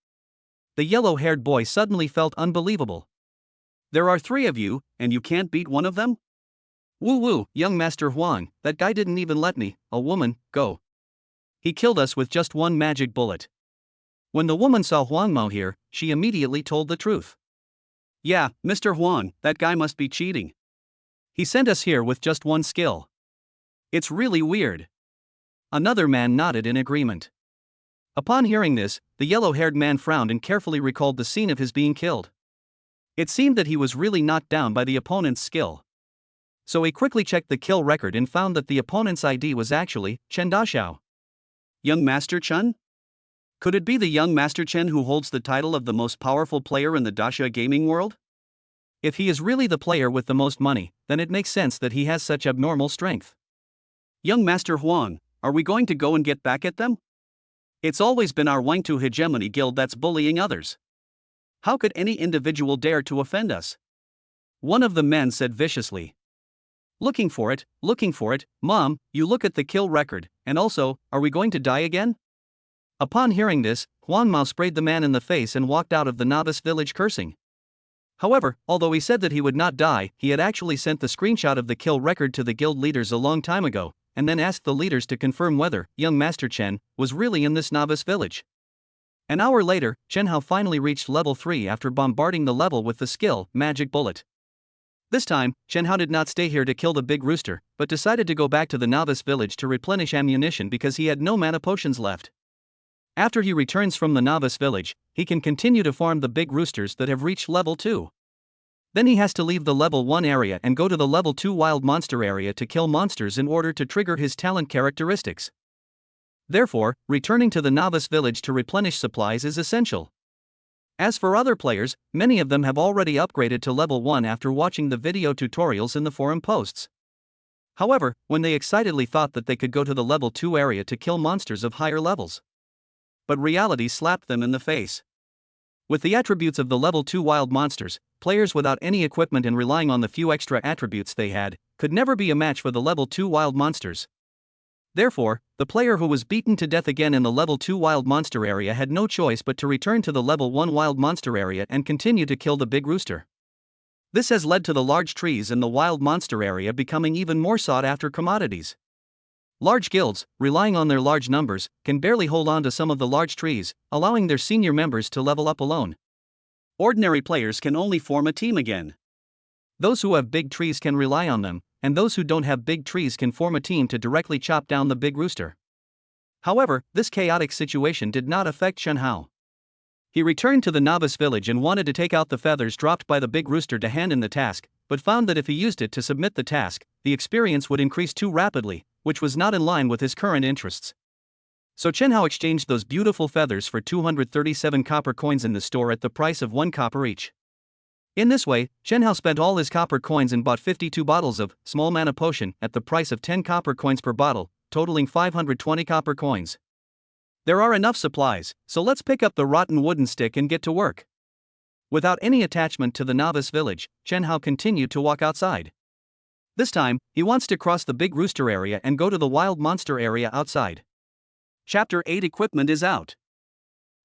The yellow-haired boy suddenly felt unbelievable. There are 3 of you, and you can't beat one of them? Woo-woo, young Master Huang, that guy didn't even let me, a woman, go. He killed us with just 1 magic bullet. When the woman saw Huang Mao here, she immediately told the truth. Yeah, Mr. Huang, that guy must be cheating. He sent us here with just 1 skill. It's really weird. Another man nodded in agreement. Upon hearing this, the yellow-haired man frowned and carefully recalled the scene of his being killed. It seemed that he was really knocked down by the opponent's skill. So he quickly checked the kill record and found that the opponent's ID was actually Chen Daxiao. Young Master Chen? Could it be the young Master Chen who holds the title of the most powerful player in the Daxia gaming world? If he is really the player with the most money, then it makes sense that he has such abnormal strength. Young Master Huang, are we going to go and get back at them? It's always been our Wangtu hegemony guild that's bullying others. How could any individual dare to offend us? One of the men said viciously. Looking for it, Mom, you look at the kill record, and also, are we going to die again? Upon hearing this, Huang Mao sprayed the man in the face and walked out of the novice village cursing. However, although he said that he would not die, he had actually sent the screenshot of the kill record to the guild leaders a long time ago, and then asked the leaders to confirm whether young Master Chen was really in this novice village. An hour later, Chen Hao finally reached level 3 after bombarding the level with the skill, Magic Bullet. This time, Chen Hao did not stay here to kill the big rooster, but decided to go back to the novice village to replenish ammunition because he had no mana potions left. After he returns from the novice village, he can continue to farm the big roosters that have reached level 2. Then he has to leave the level 1 area and go to the level 2 wild monster area to kill monsters in order to trigger his talent characteristics. Therefore, returning to the novice village to replenish supplies is essential. As for other players, many of them have already upgraded to level 1 after watching the video tutorials in the forum posts. However, when they excitedly thought that they could go to the level 2 area to kill monsters of higher levels. But reality slapped them in the face. With the attributes of the level 2 wild monsters, players without any equipment and relying on the few extra attributes they had, could never be a match for the level 2 wild monsters. Therefore, the player who was beaten to death again in the level 2 wild monster area had no choice but to return to the level 1 wild monster area and continue to kill the big rooster. This has led to the large trees in the wild monster area becoming even more sought after commodities. Large guilds, relying on their large numbers, can barely hold on to some of the large trees, allowing their senior members to level up alone. Ordinary players can only form a team again. Those who have big trees can rely on them, and those who don't have big trees can form a team to directly chop down the big rooster. However, this chaotic situation did not affect Chen Hao. He returned to the novice village and wanted to take out the feathers dropped by the big rooster to hand in the task, but found that if he used it to submit the task, the experience would increase too rapidly, which was not in line with his current interests. So Chen Hao exchanged those beautiful feathers for 237 copper coins in the store at the price of 1 copper each. In this way, Chen Hao spent all his copper coins and bought 52 bottles of small mana potion at the price of 10 copper coins per bottle, totaling 520 copper coins. There are enough supplies, so let's pick up the rotten wooden stick and get to work. Without any attachment to the novice village, Chen Hao continued to walk outside. This time, he wants to cross the big rooster area and go to the wild monster area outside. Chapter 8 Equipment is out.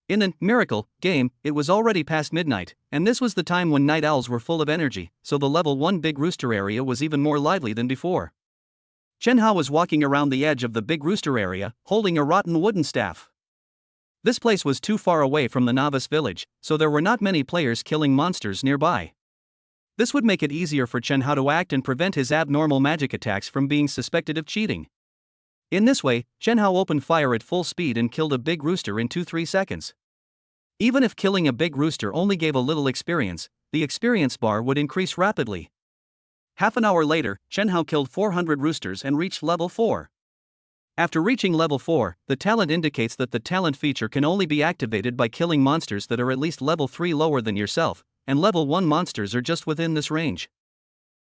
In the Miracle game, it was already past midnight, and this was the time when night owls were full of energy, so the level 1 big rooster area was even more lively than before. Chen Hao was walking around the edge of the big rooster area, holding a rotten wooden staff. This place was too far away from the novice village, so there were not many players killing monsters nearby. This would make it easier for Chen Hao to act and prevent his abnormal magic attacks from being suspected of cheating. In this way, Chen Hao opened fire at full speed and killed a big rooster in 2-3 seconds. Even if killing a big rooster only gave a little experience, the experience bar would increase rapidly. Half an hour later, Chen Hao killed 400 roosters and reached level 4. After reaching level 4, the talent indicates that the talent feature can only be activated by killing monsters that are at least level 3 lower than yourself, and level 1 monsters are just within this range.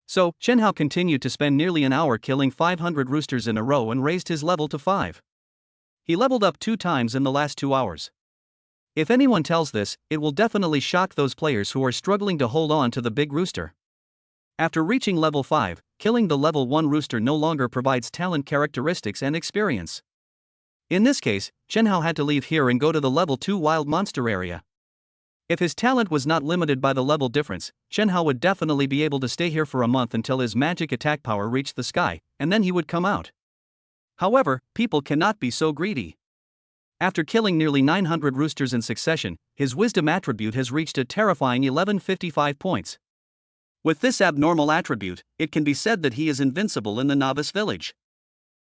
So, Chen Hao continued to spend nearly an hour killing 500 roosters in a row and raised his level to 5. He leveled up 2 times in the last 2 hours. If anyone tells this, it will definitely shock those players who are struggling to hold on to the big rooster. After reaching level 5, killing the level 1 rooster no longer provides talent characteristics and experience. In this case, Chen Hao had to leave here and go to the level 2 wild monster area. If his talent was not limited by the level difference, Chen Hao would definitely be able to stay here for a month until his magic attack power reached the sky, and then he would come out. However, people cannot be so greedy. After killing nearly 900 roosters in succession, his wisdom attribute has reached a terrifying 1155 points. With this abnormal attribute, it can be said that he is invincible in the novice village.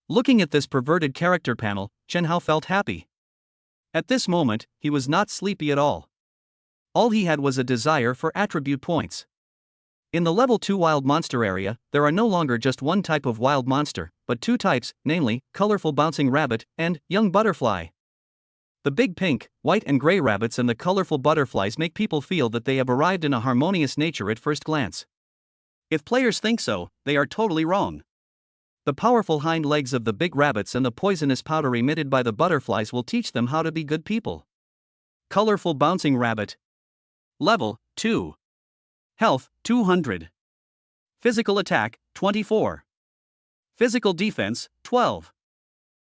Looking at this perverted character panel, Chen Hao felt happy. At this moment, he was not sleepy at all. All he had was a desire for attribute points. In the level 2 wild monster area, there are no longer just one type of wild monster, but 2 types, namely, colorful bouncing rabbit and young butterfly. The big pink, white and gray rabbits and the colorful butterflies make people feel that they have arrived in a harmonious nature at first glance. If players think so, they are totally wrong. The powerful hind legs of the big rabbits and the poisonous powder emitted by the butterflies will teach them how to be good people. Colorful bouncing rabbit. Level 2. Health 200. Physical attack 24. Physical defense 12.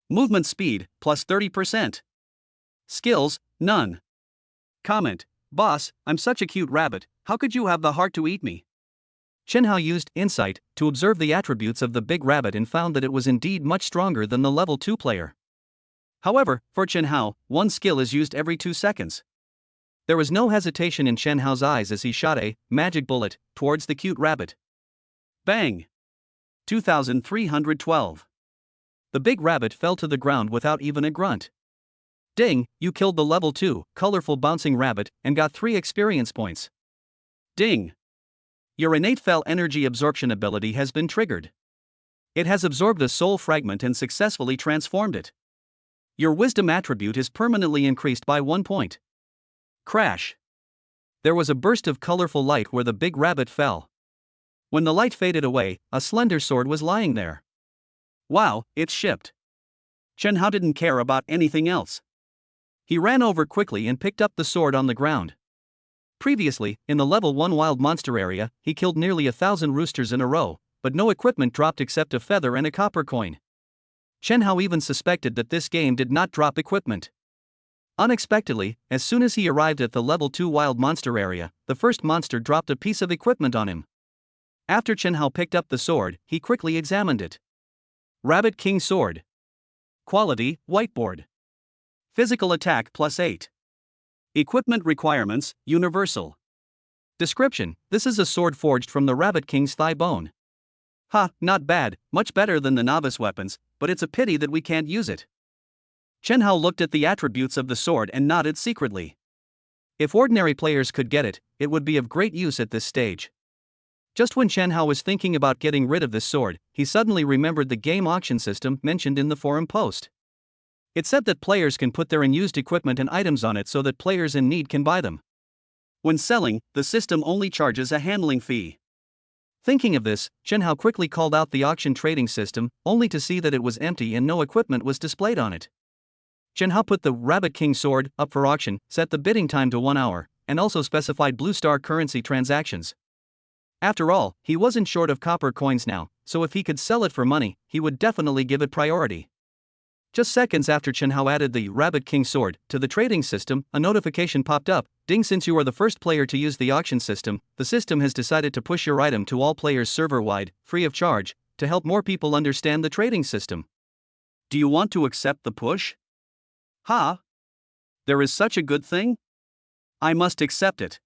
Movement speed plus 30%. Skills, none. Comment: Boss, I'm such a cute rabbit, how could you have the heart to eat me? Chen Hao used insight to observe the attributes of the big rabbit and found that it was indeed much stronger than the level 2 player. However, for Chen Hao, one skill is used every 2 seconds. There was no hesitation in Chen Hao's eyes as he shot a magic bullet towards the cute rabbit. Bang! 2312. The big rabbit fell to the ground without even a grunt. Ding, you killed the level 2, colorful bouncing rabbit, and got 3 experience points. Ding. Your innate fell energy absorption ability has been triggered. It has absorbed a soul fragment and successfully transformed it. Your wisdom attribute is permanently increased by 1 point. Crash. There was a burst of colorful light where the big rabbit fell. When the light faded away, a slender sword was lying there. Wow, it's shipped. Chen Hao didn't care about anything else. He ran over quickly and picked up the sword on the ground. Previously, in the level 1 wild monster area, he killed nearly 1,000 roosters in a row, but no equipment dropped except a feather and a copper coin. Chen Hao even suspected that this game did not drop equipment. Unexpectedly, as soon as he arrived at the level 2 wild monster area, the first monster dropped a piece of equipment on him. After Chen Hao picked up the sword, he quickly examined it. Rabbit King Sword. Quality, whiteboard. Physical attack +8. Equipment requirements, universal. Description: this is a sword forged from the Rabbit King's thigh bone. Ha, not bad, much better than the novice weapons, but it's a pity that we can't use it. Chen Hao looked at the attributes of the sword and nodded secretly. If ordinary players could get it, it would be of great use at this stage. Just when Chen Hao was thinking about getting rid of this sword, he suddenly remembered the game auction system mentioned in the forum post. It said that players can put their unused equipment and items on it so that players in need can buy them. When selling, the system only charges a handling fee. Thinking of this, Chen Hao quickly called out the auction trading system, only to see that it was empty and no equipment was displayed on it. Chen Hao put the Rabbit King sword up for auction, set the bidding time to 1 hour, and also specified Blue Star currency transactions. After all, he wasn't short of copper coins now, so if he could sell it for money, he would definitely give it priority. Just seconds after Chen Hao added the Rabbit King sword to the trading system, a notification popped up. Ding, since you are the first player to use the auction system, the system has decided to push your item to all players server-wide, free of charge, to help more people understand the trading system. Do you want to accept the push? Ha! There is such a good thing? I must accept it.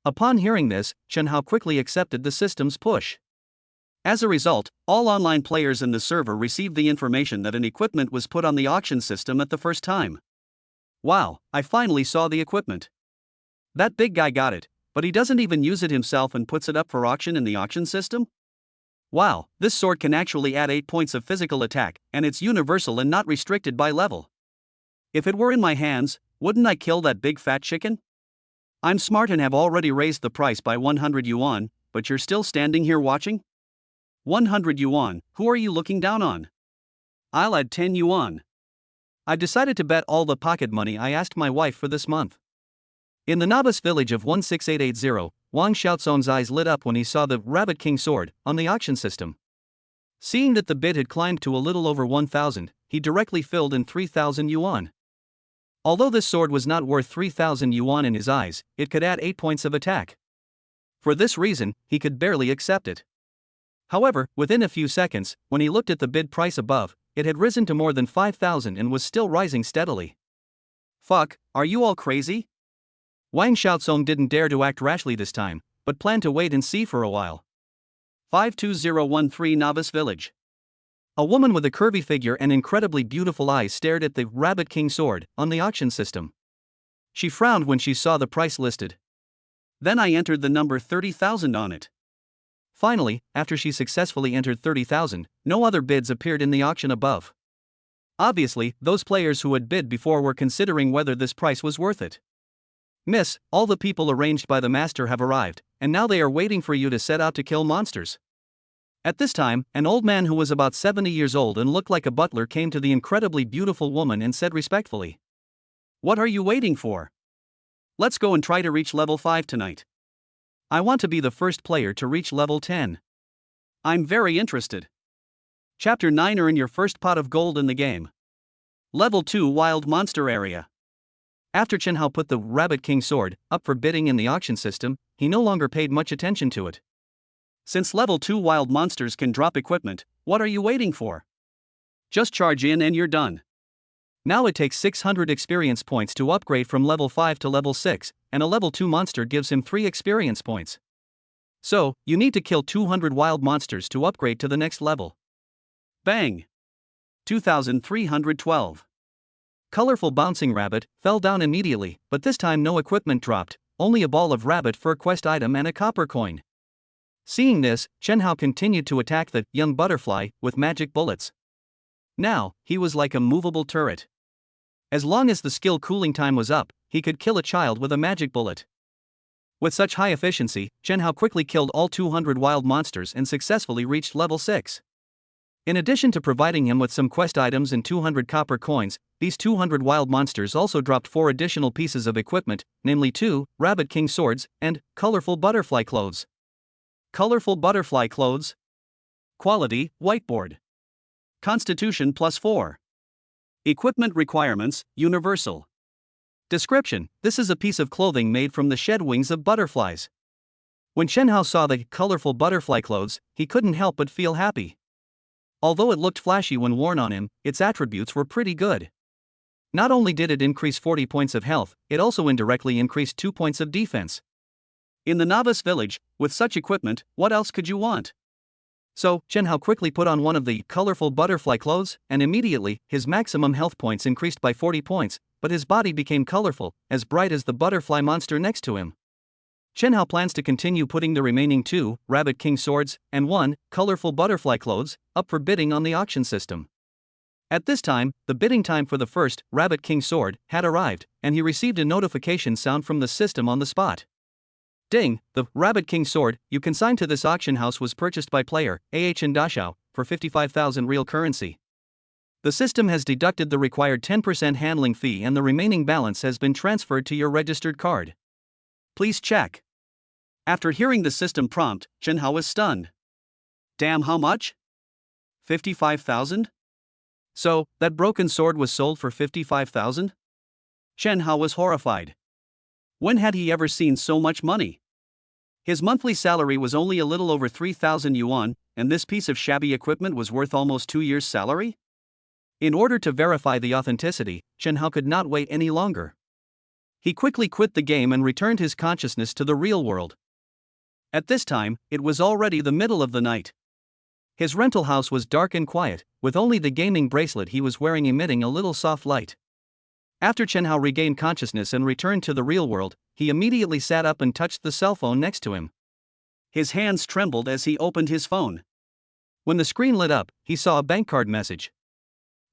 Upon hearing this, Chen Hao quickly accepted the system's push. As a result, all online players in the server received the information that an equipment was put on the auction system at the first time. Wow, I finally saw the equipment. That big guy got it, but he doesn't even use it himself and puts it up for auction in the auction system? Wow, this sword can actually add 8 points of physical attack, and it's universal and not restricted by level. If it were in my hands, wouldn't I kill that big fat chicken? I'm smart and have already raised the price by 100 yuan, but you're still standing here watching? 100 yuan, who are you looking down on? I'll add 10 yuan. I've decided to bet all the pocket money I asked my wife for this month. In the novice village of 16880, Wang Xiaozong's eyes lit up when he saw the Rabbit King sword on the auction system. Seeing that the bid had climbed to a little over 1,000, he directly filled in 3,000 yuan. Although this sword was not worth 3,000 yuan in his eyes, it could add 8 points of attack. For this reason, he could barely accept it. However, within a few seconds, when he looked at the bid price above, it had risen to more than 5,000 and was still rising steadily. Fuck, are you all crazy? Wang Xiaozong didn't dare to act rashly this time, but planned to wait and see for a while. 52013 Novice Village. A woman with a curvy figure and incredibly beautiful eyes stared at the Rabbit King sword on the auction system. She frowned when she saw the price listed. Then I entered the number 30,000 on it. Finally, after she successfully entered 30,000, no other bids appeared in the auction above. Obviously, those players who had bid before were considering whether this price was worth it. Miss, all the people arranged by the master have arrived, and now they are waiting for you to set out to kill monsters. At this time, an old man who was about 70 years old and looked like a butler came to the incredibly beautiful woman and said respectfully, "What are you waiting for? Let's go and try to reach level 5 tonight. I want to be the first player to reach level 10. I'm very interested. Chapter 9, earn your first pot of gold in the game. Level 2 Wild Monster Area. After Chen Hao put the Rabbit King sword up for bidding in the auction system, he no longer paid much attention to it. Since level 2 wild monsters can drop equipment, what are you waiting for? Just charge in and you're done. Now it takes 600 experience points to upgrade from level 5 to level 6, and a level 2 monster gives him 3 experience points. So, you need to kill 200 wild monsters to upgrade to the next level. Bang! 2312. Colorful bouncing rabbit fell down immediately, but this time no equipment dropped, only a ball of rabbit fur quest item and a copper coin. Seeing this, Chen Hao continued to attack the young butterfly with magic bullets. Now, he was like a movable turret. As long as the skill cooling time was up, he could kill a child with a magic bullet. With such high efficiency, Chen Hao quickly killed all 200 wild monsters and successfully reached level 6. In addition to providing him with some quest items and 200 copper coins, these 200 wild monsters also dropped 4 additional pieces of equipment, namely 2 Rabbit King swords and colorful butterfly clothes. Colorful butterfly clothes. Quality: whiteboard. Constitution +4. Equipment requirements: universal. Description: this is a piece of clothing made from the shed wings of butterflies. When Chen Hao saw the colorful butterfly clothes, he couldn't help but feel happy. Although it looked flashy when worn on him, its attributes were pretty good. Not only did it increase 40 points of health, it also indirectly increased 2 points of defense. In the novice village, with such equipment, what else could you want? So, Chen Hao quickly put on one of the colorful butterfly clothes, and immediately, his maximum health points increased by 40 points, but his body became colorful, as bright as the butterfly monster next to him. Chen Hao plans to continue putting the remaining 2 Rabbit King swords and 1 colorful butterfly clothes up for bidding on the auction system. At this time, the bidding time for the first Rabbit King sword had arrived, and he received a notification sound from the system on the spot. Ding, the Rabbit King sword you consigned to this auction house was purchased by player and Dashao for 55,000 real currency. The system has deducted the required 10% handling fee and the remaining balance has been transferred to your registered card. Please check. After hearing the system prompt, Chen Hao was stunned. Damn, how much? 55,000? So, that broken sword was sold for 55,000? Chen Hao was horrified. When had he ever seen so much money? His monthly salary was only a little over 3,000 yuan, and this piece of shabby equipment was worth almost 2 years' salary? In order to verify the authenticity, Chen Hao could not wait any longer. He quickly quit the game and returned his consciousness to the real world. At this time, it was already the middle of the night. His rental house was dark and quiet, with only the gaming bracelet he was wearing emitting a little soft light. After Chen Hao regained consciousness and returned to the real world, he immediately sat up and touched the cell phone next to him. His hands trembled as he opened his phone. When the screen lit up, he saw a bank card message.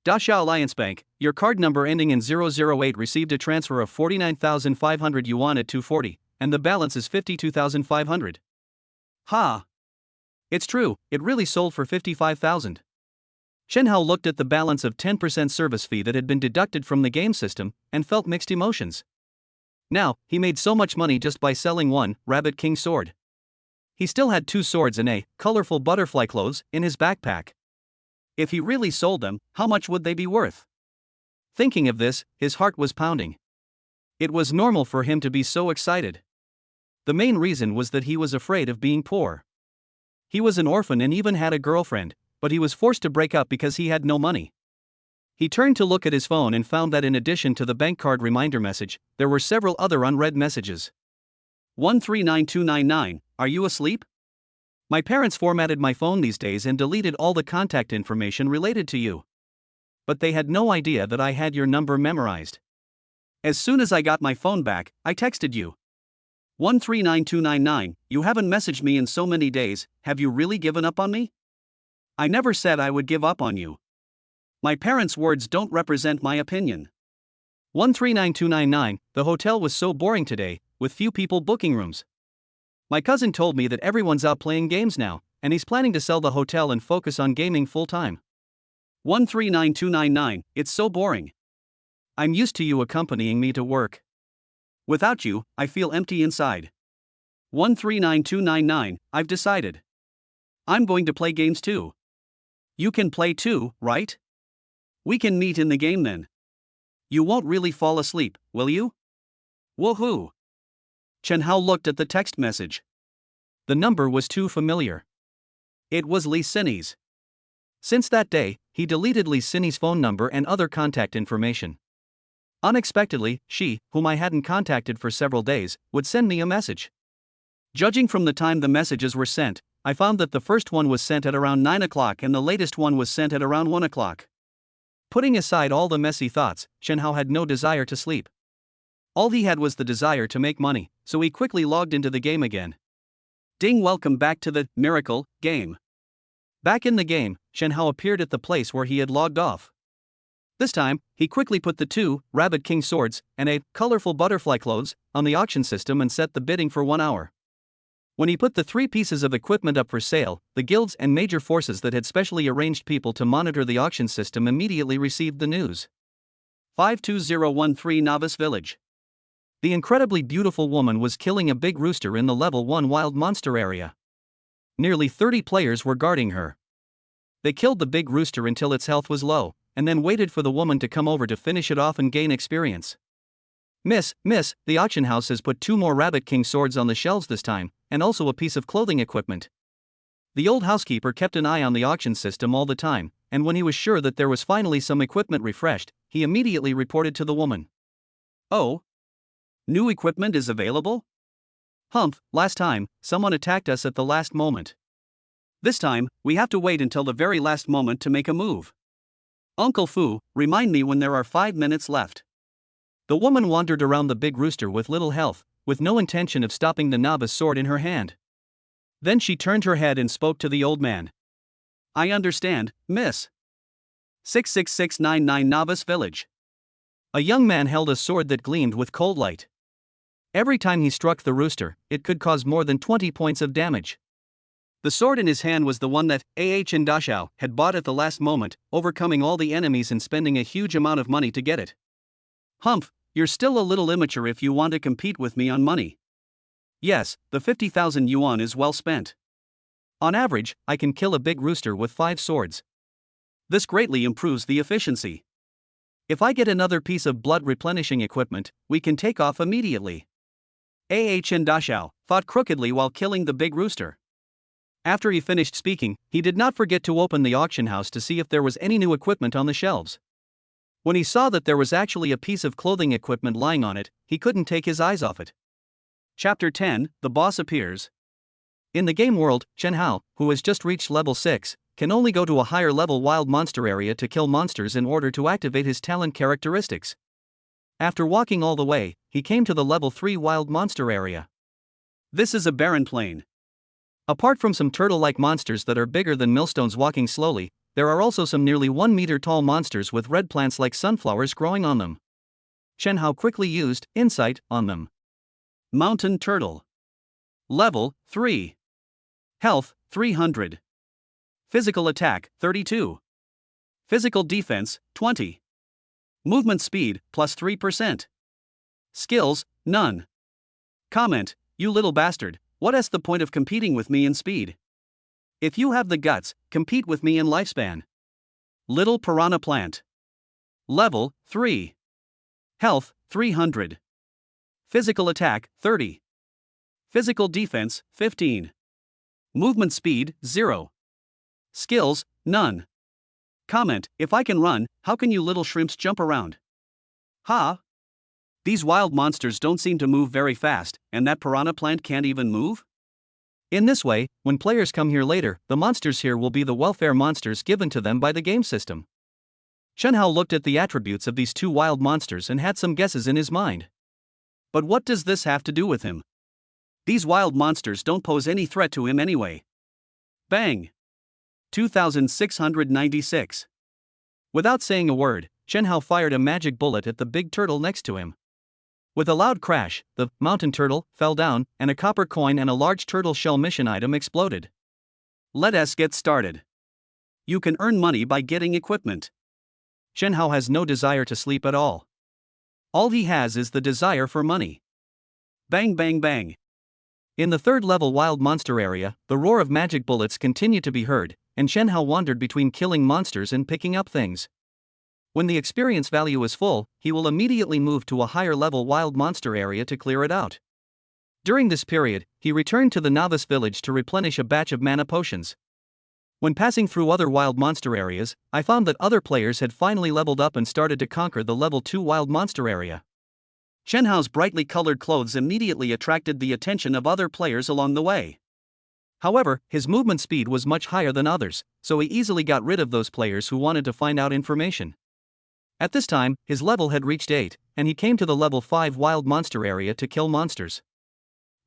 Dashao Alliance Bank, your card number ending in 008 received a transfer of 49,500 yuan at 240, and the balance is 52,500. Ha! It's true, it really sold for 55,000. Chen Hao looked at the balance of 10% service fee that had been deducted from the game system, and felt mixed emotions. Now, he made so much money just by selling 1 Rabbit King sword. He still had 2 swords and a colorful butterfly clothes in his backpack. If he really sold them, how much would they be worth? Thinking of this, his heart was pounding. It was normal for him to be so excited. The main reason was that he was afraid of being poor. He was an orphan and even had a girlfriend, but he was forced to break up because he had no money. He turned to look at his phone and found that in addition to the bank card reminder message, there were several other unread messages. 139299, are you asleep? My parents formatted my phone these days and deleted all the contact information related to you. But they had no idea that I had your number memorized. As soon as I got my phone back, I texted you. 139299, you haven't messaged me in so many days, have you really given up on me? I never said I would give up on you. My parents' words don't represent my opinion. 139299, the hotel was so boring today, with few people booking rooms. My cousin told me that everyone's out playing games now, and he's planning to sell the hotel and focus on gaming full time. 139299, it's so boring. I'm used to you accompanying me to work. Without you, I feel empty inside. 139299, I've decided. I'm going to play games too. You can play too, right? We can meet in the game then. You won't really fall asleep, will you? Woohoo! Chen Hao looked at the text message. The number was too familiar. It was Li Sini's. Since that day, he deleted Li Sini's phone number and other contact information. Unexpectedly, she, whom I hadn't contacted for several days, would send me a message. Judging from the time the messages were sent, I found that the first one was sent at around 9 o'clock and the latest one was sent at around 1 o'clock. Putting aside all the messy thoughts, Chen Hao had no desire to sleep. All he had was the desire to make money, so he quickly logged into the game again. Ding, welcome back to the Miracle game. Back in the game, Shen Hao appeared at the place where he had logged off. This time, he quickly put the 2 Rabbit King swords and a colorful butterfly clothes on the auction system and set the bidding for 1 hour. When he put the 3 pieces of equipment up for sale, the guilds and major forces that had specially arranged people to monitor the auction system immediately received the news. 52013 Novice Village. The incredibly beautiful woman was killing a big rooster in the level 1 wild monster area. Nearly 30 players were guarding her. They killed the big rooster until its health was low, and then waited for the woman to come over to finish it off and gain experience. Miss, the auction house has put 2 more Rabbit King swords on the shelves this time, and also a piece of clothing equipment. The old housekeeper kept an eye on the auction system all the time, and when he was sure that there was finally some equipment refreshed, he immediately reported to the woman. Oh? New equipment is available? Humph, last time, someone attacked us at the last moment. This time, we have to wait until the very last moment to make a move. Uncle Fu, remind me when there are 5 minutes left. The woman wandered around the big rooster with little health, with no intention of stopping the novice sword in her hand. Then she turned her head and spoke to the old man. I understand, miss. 66699 Novice Village. A young man held a sword that gleamed with cold light. Every time he struck the rooster, it could cause more than 20 points of damage. The sword in his hand was the one that Chen Dashao had bought at the last moment, overcoming all the enemies and spending a huge amount of money to get it. Humph, you're still a little immature if you want to compete with me on money. Yes, the 50,000 yuan is well spent. On average, I can kill a big rooster with 5 swords. This greatly improves the efficiency. If I get another piece of blood replenishing equipment, we can take off immediately. Chen Dashao fought crookedly while killing the big rooster. After he finished speaking, he did not forget to open the auction house to see if there was any new equipment on the shelves. When he saw that there was actually a piece of clothing equipment lying on it, he couldn't take his eyes off it. Chapter 10, The Boss Appears. In the game world, Shen Hao, who has just reached level 6, can only go to a higher level wild monster area to kill monsters in order to activate his talent characteristics. After walking all the way, he came to the level 3 wild monster area. This is a barren plain. Apart from some turtle-like monsters that are bigger than millstones walking slowly, there are also some nearly 1 meter tall monsters with red plants like sunflowers growing on them. Shen Hao quickly used Insight on them. Mountain Turtle. Level 3. Health 300. Physical Attack 32. Physical Defense 20. Movement Speed plus 3%. Skills, none. Comment, you little bastard, what's the point of competing with me in speed? If you have the guts, compete with me in lifespan. Little Piranha Plant. Level 3. Health 300. Physical Attack 30. Physical Defense 15. Movement Speed 0. Skills, none. Comment, if I can run, how can you little shrimps jump around? Ha! These wild monsters don't seem to move very fast, and that piranha plant can't even move? In this way, when players come here later, the monsters here will be the welfare monsters given to them by the game system. Shen Hao looked at the attributes of these 2 wild monsters and had some guesses in his mind. But what does this have to do with him? These wild monsters don't pose any threat to him anyway. Bang! 2696. Without saying a word, Shen Hao fired a magic bullet at the big turtle next to him. With a loud crash, the mountain turtle fell down, and a copper coin and a large turtle shell mission item exploded. Let us get started. You can earn money by getting equipment. Shen Hao has no desire to sleep at all. All he has is the desire for money. Bang bang bang. In the 3rd level wild monster area, the roar of magic bullets continued to be heard, and Shen Hao wandered between killing monsters and picking up things. When the experience value is full, he will immediately move to a higher level wild monster area to clear it out. During this period, he returned to the novice village to replenish a batch of mana potions. When passing through other wild monster areas, I found that other players had finally leveled up and started to conquer the level 2 wild monster area. Shen Hao's brightly colored clothes immediately attracted the attention of other players along the way. However, his movement speed was much higher than others, so he easily got rid of those players who wanted to find out information. At this time, his level had reached 8, and he came to the level 5 wild monster area to kill monsters.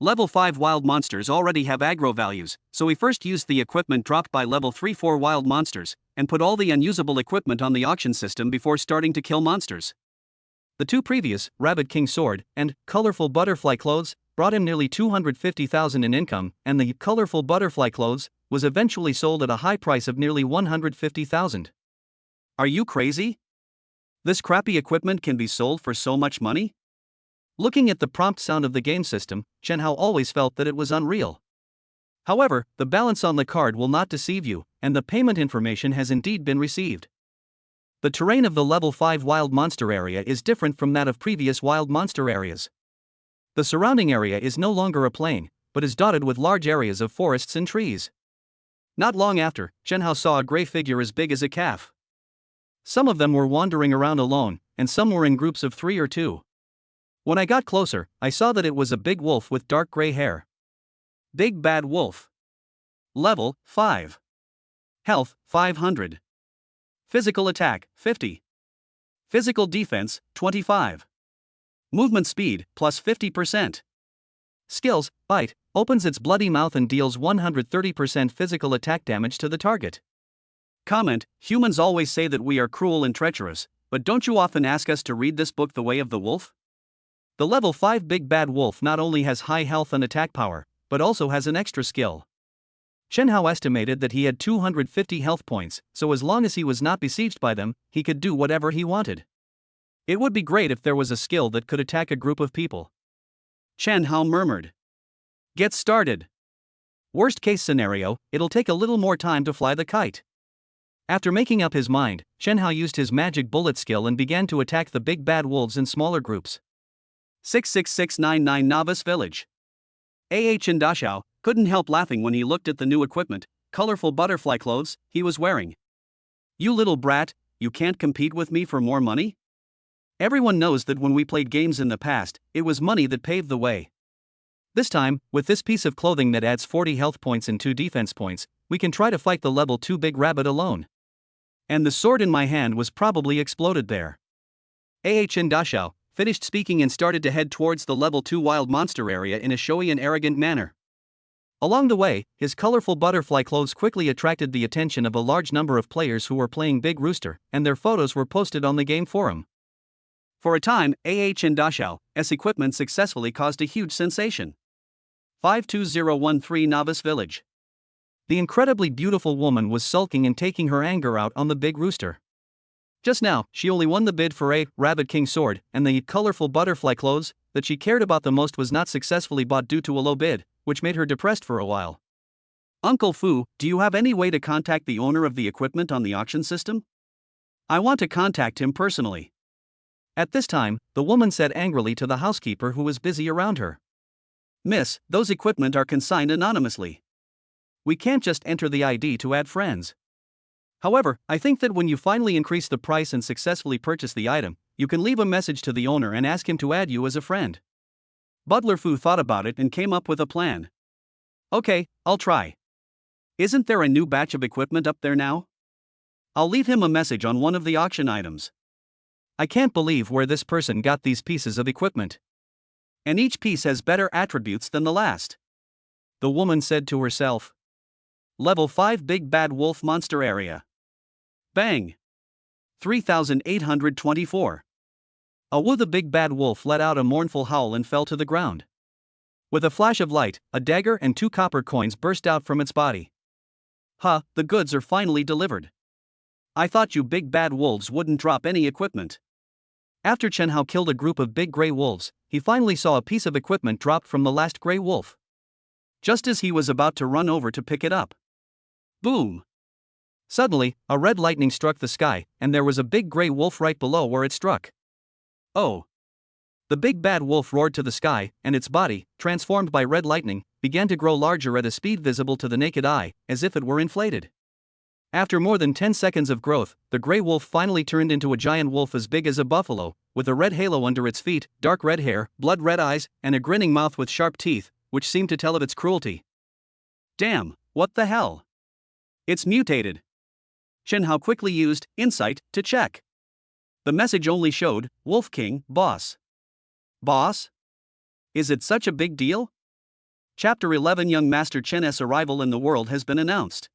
Level 5 wild monsters already have aggro values, so we first used the equipment dropped by level 3-4 wild monsters, and put all the unusable equipment on the auction system before starting to kill monsters. The two previous, Rabbit King Sword and Colorful Butterfly Clothes, brought him nearly 250,000 in income, and the Colorful Butterfly Clothes was eventually sold at a high price of nearly 150,000. Are you crazy? This crappy equipment can be sold for so much money? Looking at the prompt sound of the game system, Chen Hao always felt that it was unreal. However, the balance on the card will not deceive you, and the payment information has indeed been received. The terrain of the level 5 wild monster area is different from that of previous wild monster areas. The surrounding area is no longer a plain, but is dotted with large areas of forests and trees. Not long after, Chen Hao saw a gray figure as big as a calf. Some of them were wandering around alone, and some were in groups of 3 or 2. When I got closer, I saw that it was a big wolf with dark gray hair. Big Bad Wolf. Level 5. Health 500. Physical attack 50. Physical defense 25. Movement speed plus 50%. Skills: Bite, opens its bloody mouth and deals 130% physical attack damage to the target. Comment: Humans always say that we are cruel and treacherous, but don't you often ask us to read this book The Way of the Wolf? The level 5 Big Bad Wolf not only has high health and attack power, but also has an extra skill. Chen Hao estimated that he had 250 health points, so as long as he was not besieged by them, he could do whatever he wanted. It would be great if there was a skill that could attack a group of people. Chen Hao murmured. Get started. Worst case scenario, it'll take a little more time to fly the kite. After making up his mind, Chen Hao used his magic bullet skill and began to attack the big bad wolves in smaller groups. 66699 Novice Village. Chen Dashao couldn't help laughing when he looked at the new equipment, colorful butterfly clothes, he was wearing. You little brat, you can't compete with me for more money? Everyone knows that when we played games in the past, it was money that paved the way. This time, with this piece of clothing that adds 40 health points and 2 defense points, we can try to fight the level 2 big rabbit alone. And the sword in my hand was probably exploded there. Chen Dashao finished speaking and started to head towards the level 2 wild monster area in a showy and arrogant manner. Along the way, his colorful butterfly clothes quickly attracted the attention of a large number of players who were playing Big Rooster, and their photos were posted on the game forum. For a time, Chen Dashao's equipment successfully caused a huge sensation. 52013 Novice Village. The incredibly beautiful woman was sulking and taking her anger out on the Big Rooster. Just now, she only won the bid for a Rabbit King Sword, and the colorful butterfly clothes that she cared about the most was not successfully bought due to a low bid, which made her depressed for a while. Uncle Fu, do you have any way to contact the owner of the equipment on the auction system? I want to contact him personally. At this time, the woman said angrily to the housekeeper who was busy around her. Miss, those equipment are consigned anonymously. We can't just enter the ID to add friends. However, I think that when you finally increase the price and successfully purchase the item, you can leave a message to the owner and ask him to add you as a friend. Butler Fu thought about it and came up with a plan. Okay, I'll try. Isn't there a new batch of equipment up there now? I'll leave him a message on one of the auction items. I can't believe where this person got these pieces of equipment. And each piece has better attributes than the last. The woman said to herself. Level 5 Big Bad Wolf Monster Area. Bang! 3824. Awoo! The big bad wolf let out a mournful howl and fell to the ground. With a flash of light, a dagger and 2 copper coins burst out from its body. Huh, the goods are finally delivered. I thought you big bad wolves wouldn't drop any equipment. After Chen Hao killed a group of big gray wolves, he finally saw a piece of equipment drop from the last gray wolf. Just as he was about to run over to pick it up. Boom! Suddenly, a red lightning struck the sky, and there was a big gray wolf right below where it struck. Oh! The big bad wolf roared to the sky, and its body, transformed by red lightning, began to grow larger at a speed visible to the naked eye, as if it were inflated. After more than 10 seconds of growth, the gray wolf finally turned into a giant wolf as big as a buffalo, with a red halo under its feet, dark red hair, blood-red eyes, and a grinning mouth with sharp teeth, which seemed to tell of its cruelty. Damn, what the hell? It's mutated. Chen Hao quickly used Insight to check. The message only showed, Wolf King, Boss. Boss? Is it such a big deal? Chapter 11 Young Master Chen's arrival in the world has been announced.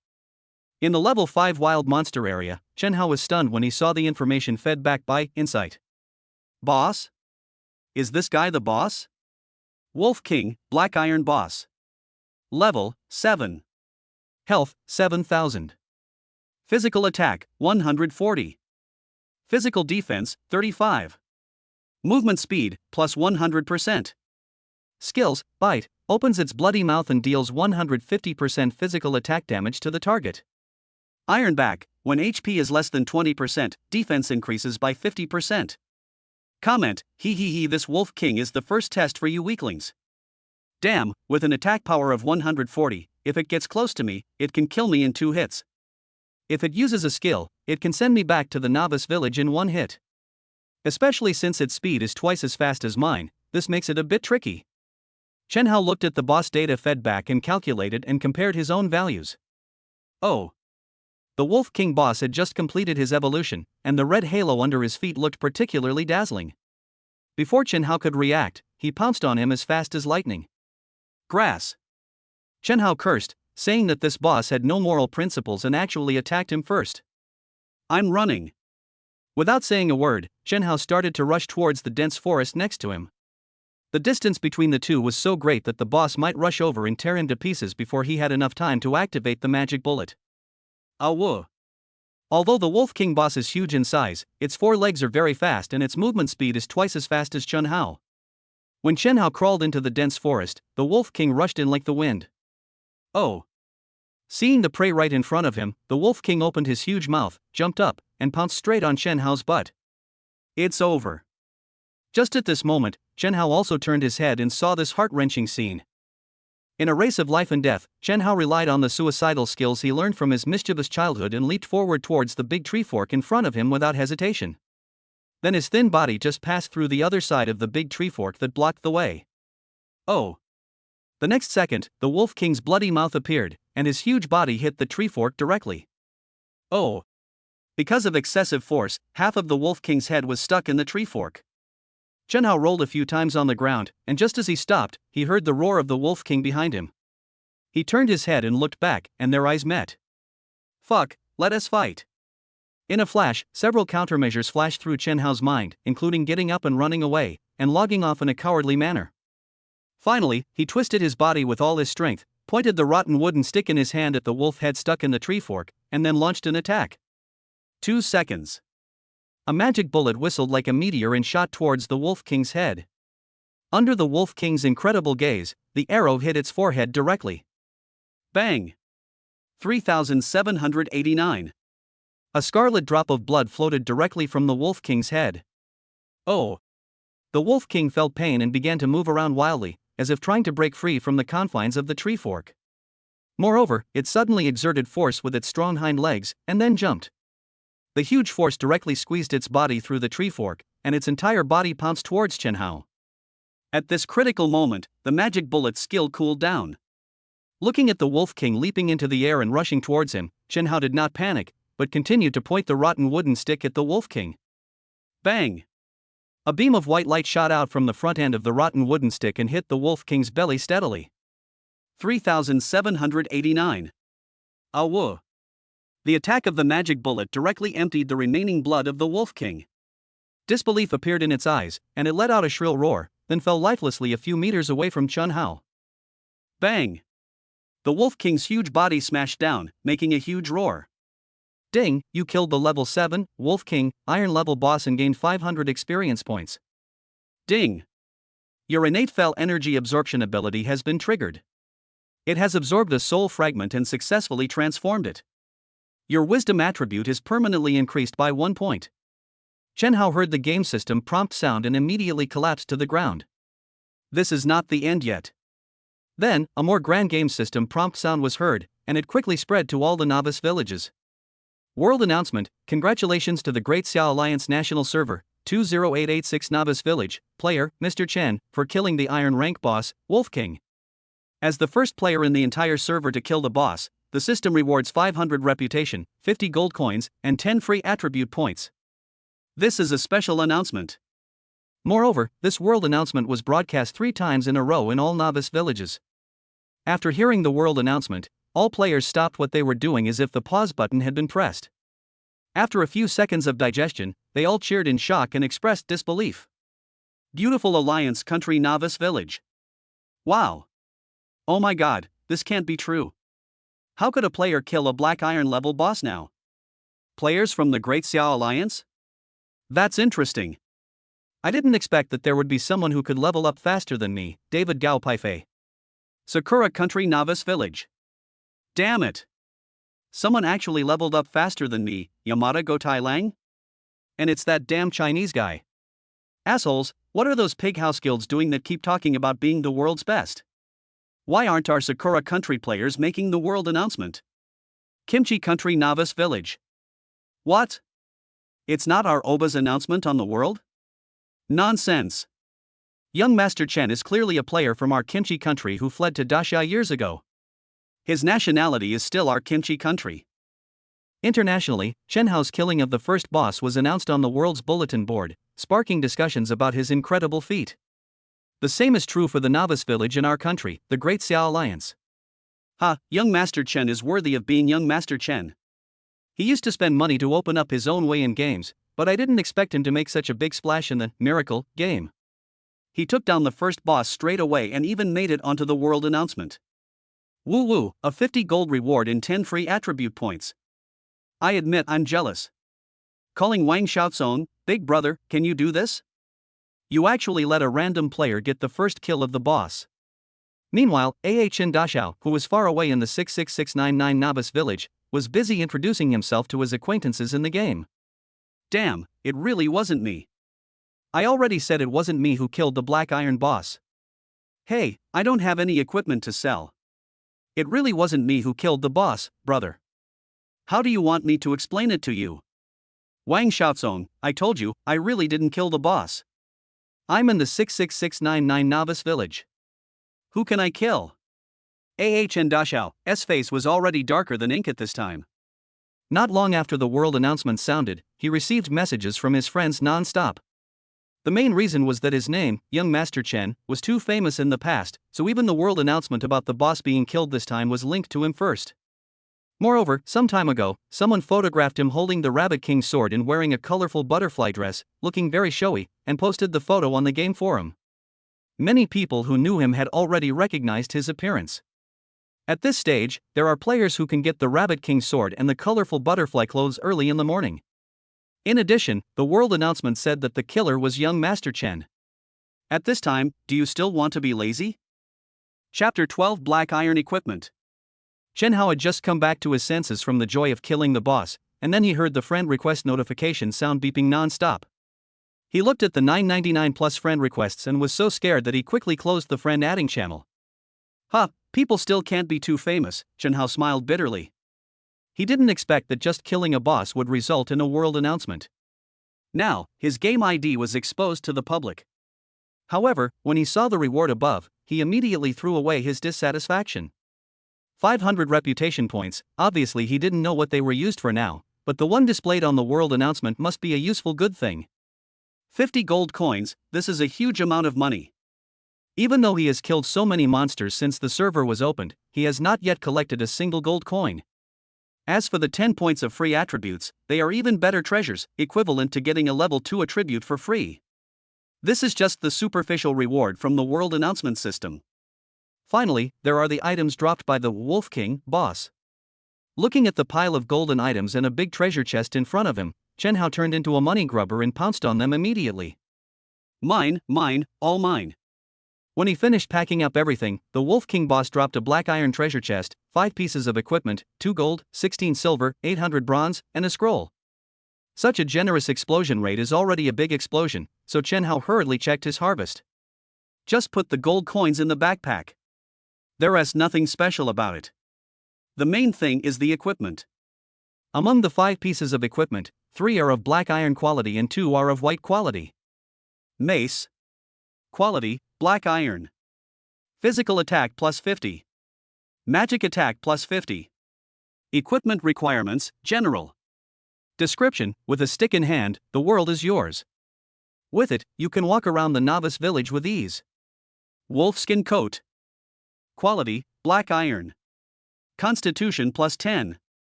In the level 5 wild monster area, Chen Hao was stunned when he saw the information fed back by Insight. Boss? Is this guy the boss? Wolf King, Black Iron Boss. Level 7. Health 7000. Physical attack 140. Physical defense 35. Movement speed plus 100%. Skills: Bite, opens its bloody mouth and deals 150% physical attack damage to the target. Iron Back, when HP is less than 20%, defense increases by 50%. Comment: Hee, this Wolf King is the first test for you weaklings. Damn, with an attack power of 140, if it gets close to me, it can kill me in 2 hits. If it uses a skill, it can send me back to the novice village in 1 hit. Especially since its speed is twice as fast as mine, this makes it a bit tricky. Chen Hao looked at the boss data fed back and calculated and compared his own values. Oh. The Wolf King boss had just completed his evolution, and the red halo under his feet looked particularly dazzling. Before Chen Hao could react, he pounced on him as fast as lightning. Grass. Chen Hao cursed, saying that this boss had no moral principles and actually attacked him first. I'm running. Without saying a word, Chen Hao started to rush towards the dense forest next to him. The distance between the two was so great that the boss might rush over and tear him to pieces before he had enough time to activate the magic bullet. Whoa. Although the Wolf King boss is huge in size, its 4 legs are very fast and its movement speed is twice as fast as Chen Hao. When Chen Hao crawled into the dense forest, the Wolf King rushed in like the wind. Oh. Seeing the prey right in front of him, the Wolf King opened his huge mouth, jumped up, and pounced straight on Chen Hao's butt. It's over. Just at this moment, Chen Hao also turned his head and saw this heart-wrenching scene. In a race of life and death, Chen Hao relied on the suicidal skills he learned from his mischievous childhood and leaped forward towards the big tree fork in front of him without hesitation. Then his thin body just passed through the other side of the big tree fork that blocked the way. Oh. The next second, the Wolf King's bloody mouth appeared, and his huge body hit the tree fork directly. Oh. Because of excessive force, half of the Wolf King's head was stuck in the tree fork. Chen Hao rolled a few times on the ground, and just as he stopped, he heard the roar of the Wolf King behind him. He turned his head and looked back, and their eyes met. Fuck, let us fight. In a flash, several countermeasures flashed through Chen Hao's mind, including getting up and running away, and logging off in a cowardly manner. Finally, he twisted his body with all his strength, pointed the rotten wooden stick in his hand at the wolf head stuck in the tree fork, and then launched an attack. 2 seconds. A magic bullet whistled like a meteor and shot towards the Wolf King's head. Under the Wolf King's incredible gaze, the arrow hit its forehead directly. Bang! 3789. A scarlet drop of blood floated directly from the Wolf King's head. Oh! The Wolf King felt pain and began to move around wildly, as if trying to break free from the confines of the tree fork. Moreover, it suddenly exerted force with its strong hind legs, and then jumped. The huge force directly squeezed its body through the tree fork, and its entire body pounced towards Chen Hao. At this critical moment, the magic bullet's skill cooled down. Looking at the Wolf King leaping into the air and rushing towards him, Chen Hao did not panic, but continued to point the rotten wooden stick at the Wolf King. Bang! A beam of white light shot out from the front end of the rotten wooden stick and hit the Wolf King's belly steadily. 3789. Whoa! The attack of the magic bullet directly emptied the remaining blood of the Wolf King. Disbelief appeared in its eyes, and it let out a shrill roar, then fell lifelessly a few meters away from Chen Hao. Bang! The Wolf King's huge body smashed down, making a huge roar. Ding, you killed the level 7, Wolf King, Iron level boss and gained 500 experience points. Ding! Your innate fell energy absorption ability has been triggered. It has absorbed a soul fragment and successfully transformed it. Your wisdom attribute is permanently increased by 1 point. Chen Hao heard the game system prompt sound and immediately collapsed to the ground. This is not the end yet. Then, a more grand game system prompt sound was heard, and it quickly spread to all the novice villages. World announcement: congratulations to the Great Xiao Alliance National Server, 20886 Novice Village, player, Mr. Chen, for killing the Iron Rank boss, Wolf King. As the first player in the entire server to kill the boss, the system rewards 500 reputation, 50 gold coins, and 10 free attribute points. This is a special announcement. Moreover, this world announcement was broadcast 3 times in a row in all novice villages. After hearing the world announcement, all players stopped what they were doing as if the pause button had been pressed. After a few seconds of digestion, they all cheered in shock and expressed disbelief. Beautiful Alliance Country Novice Village. Wow. Oh my god, this can't be true. How could a player kill a Black Iron level boss now? Players from the Great Xiao Alliance? That's interesting. I didn't expect that there would be someone who could level up faster than me, David Gao Paifei. Sakura Country Novice Village. Damn it. Someone actually leveled up faster than me, Yamada Gotai Lang? And it's that damn Chinese guy. Assholes, what are those pig house guilds doing that keep talking about being the world's best? Why aren't our Sakura Country players making the world announcement? Kimchi Country Novice Village. What? It's not our Oba's announcement on the world? Nonsense. Young Master Chen is clearly a player from our Kimchi Country who fled to Daxia years ago. His nationality is still our Kimchi Country. Internationally, Chen Hao's killing of the first boss was announced on the world's bulletin board, sparking discussions about his incredible feat. The same is true for the novice village in our country, the Great Xiao Alliance. Ha, young Master Chen is worthy of being young Master Chen. He used to spend money to open up his own way in games, but I didn't expect him to make such a big splash in the Miracle game. He took down the first boss straight away and even made it onto the world announcement. Woo woo, a 50 gold reward in 10 free attribute points. I admit I'm jealous. Calling Wang Xiaozong, big brother, can you do this? You actually let a random player get the first kill of the boss. Meanwhile, Chen Daxiao, who was far away in the 66699 novice village, was busy introducing himself to his acquaintances in the game. Damn, it really wasn't me. I already said it wasn't me who killed the Black Iron boss. Hey, I don't have any equipment to sell. It really wasn't me who killed the boss, brother. How do you want me to explain it to you? Wang Xiaozong, I told you, I really didn't kill the boss. I'm in the 66699 novice village. Who can I kill? Chen Daxiao's face was already darker than ink at this time. Not long after the world announcement sounded, he received messages from his friends non-stop. The main reason was that his name, Young Master Chen, was too famous in the past, so even the world announcement about the boss being killed this time was linked to him first. Moreover, some time ago, someone photographed him holding the Rabbit King's sword and wearing a colorful butterfly dress, looking very showy, and posted the photo on the game forum. Many people who knew him had already recognized his appearance. At this stage, there are players who can get the Rabbit King's sword and the colorful butterfly clothes early in the morning. In addition, the world announcement said that the killer was young Master Chen. At this time, do you still want to be lazy? Chapter 12 Black Iron Equipment. Chen Hao had just come back to his senses from the joy of killing the boss, and then he heard the friend request notification sound beeping non-stop. He looked at the 999 plus friend requests and was so scared that he quickly closed the friend adding channel. Huh, people still can't be too famous, Chen Hao smiled bitterly. He didn't expect that just killing a boss would result in a world announcement. Now, his game ID was exposed to the public. However, when he saw the reward above, he immediately threw away his dissatisfaction. 500 reputation points, obviously he didn't know what they were used for now, but the one displayed on the world announcement must be a useful good thing. 50 gold coins, this is a huge amount of money. Even though he has killed so many monsters since the server was opened, he has not yet collected a single gold coin. As for the 10 points of free attributes, they are even better treasures, equivalent to getting a level 2 attribute for free. This is just the superficial reward from the world announcement system. Finally, there are the items dropped by the Wolf King boss. Looking at the pile of golden items and a big treasure chest in front of him, Chen Hao turned into a money grubber and pounced on them immediately. Mine, all mine. When he finished packing up everything, the Wolf King boss dropped a black iron treasure chest, 5 pieces of equipment, 2 gold, 16 silver, 800 bronze, and a scroll. Such a generous explosion rate is already a big explosion, so Chen Hao hurriedly checked his harvest. Just put the gold coins in the backpack. There's nothing special about it. The main thing is the equipment. Among the 5 pieces of equipment, 3 are of black iron quality and 2 are of white quality. Mace. Quality, black iron. Physical attack plus 50. Magic attack plus 50. Equipment requirements, general. Description, with a stick in hand, the world is yours. With it, you can walk around the novice village with ease. Wolfskin coat. Quality, Black Iron. Constitution plus 10.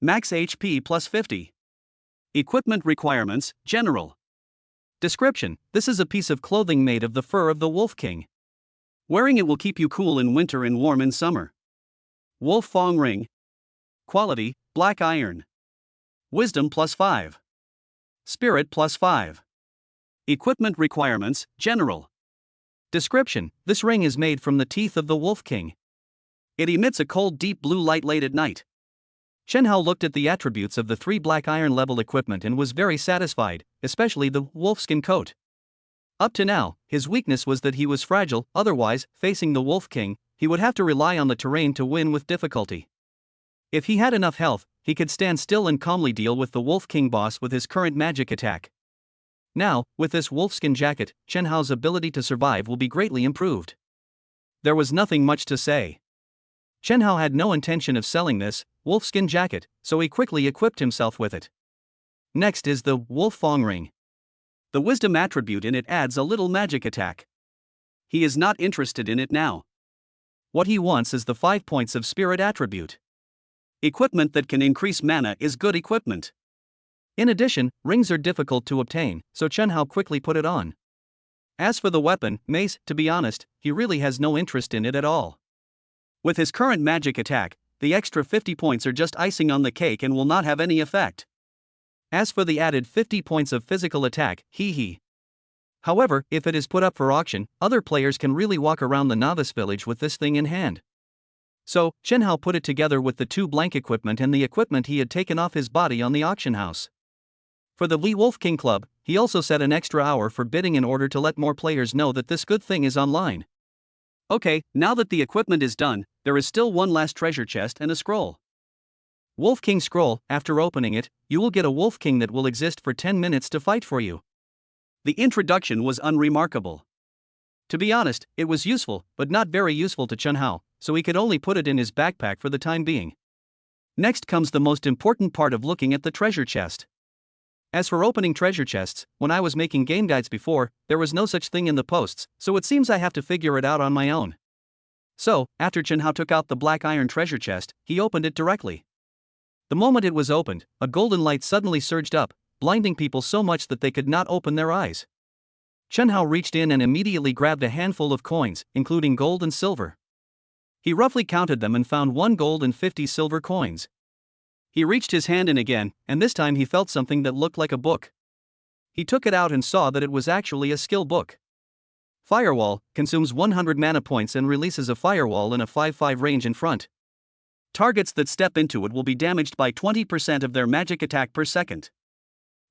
Max HP plus 50. Equipment requirements, General. Description: this is a piece of clothing made of the fur of the Wolf King. Wearing it will keep you cool in winter and warm in summer. Wolf Fong Ring. Quality: Black Iron. Wisdom plus 5. Spirit plus 5. Equipment requirements, General. Description: this ring is made from the teeth of the Wolf King. It emits a cold deep blue light late at night. Chen Hao looked at the attributes of the 3 Black Iron level equipment and was very satisfied, especially the wolfskin coat. Up to now, his weakness was that he was fragile, otherwise, facing the Wolf King, he would have to rely on the terrain to win with difficulty. If he had enough health, he could stand still and calmly deal with the Wolf King boss with his current magic attack. Now, with this wolfskin jacket, Chen Hao's ability to survive will be greatly improved. There was nothing much to say. Chen Hao had no intention of selling this wolfskin jacket, so he quickly equipped himself with it. Next is the Wolf Fong Ring. The wisdom attribute in it adds a little magic attack. He is not interested in it now. What he wants is the 5 points of spirit attribute. Equipment that can increase mana is good equipment. In addition, rings are difficult to obtain, so Chen Hao quickly put it on. As for the weapon, mace, to be honest, he really has no interest in it at all. With his current magic attack, the extra 50 points are just icing on the cake and will not have any effect. As for the added 50 points of physical attack, hee. However, if it is put up for auction, other players can really walk around the novice village with this thing in hand. So, Chen Hao put it together with the 2 blank equipment and the equipment he had taken off his body on the auction house. For the Li Wolf King Club, he also set an extra hour for bidding in order to let more players know that this good thing is online. Okay, now that the equipment is done, there is still one last treasure chest and a scroll. Wolf King Scroll. After opening it, you will get a Wolf King that will exist for 10 minutes to fight for you. The introduction was unremarkable. To be honest, it was useful, but not very useful to Chen Hao, so he could only put it in his backpack for the time being. Next comes the most important part of looking at the treasure chest. As for opening treasure chests, when I was making game guides before, there was no such thing in the posts, so it seems I have to figure it out on my own. So, after Chen Hao took out the Black Iron treasure chest, he opened it directly. The moment it was opened, a golden light suddenly surged up, blinding people so much that they could not open their eyes. Chen Hao reached in and immediately grabbed a handful of coins, including gold and silver. He roughly counted them and found 1 gold and 50 silver coins. He reached his hand in again, and this time he felt something that looked like a book. He took it out and saw that it was actually a skill book. Firewall consumes 100 mana points and releases a firewall in a 5/5 range in front. Targets that step into it will be damaged by 20% of their magic attack per second.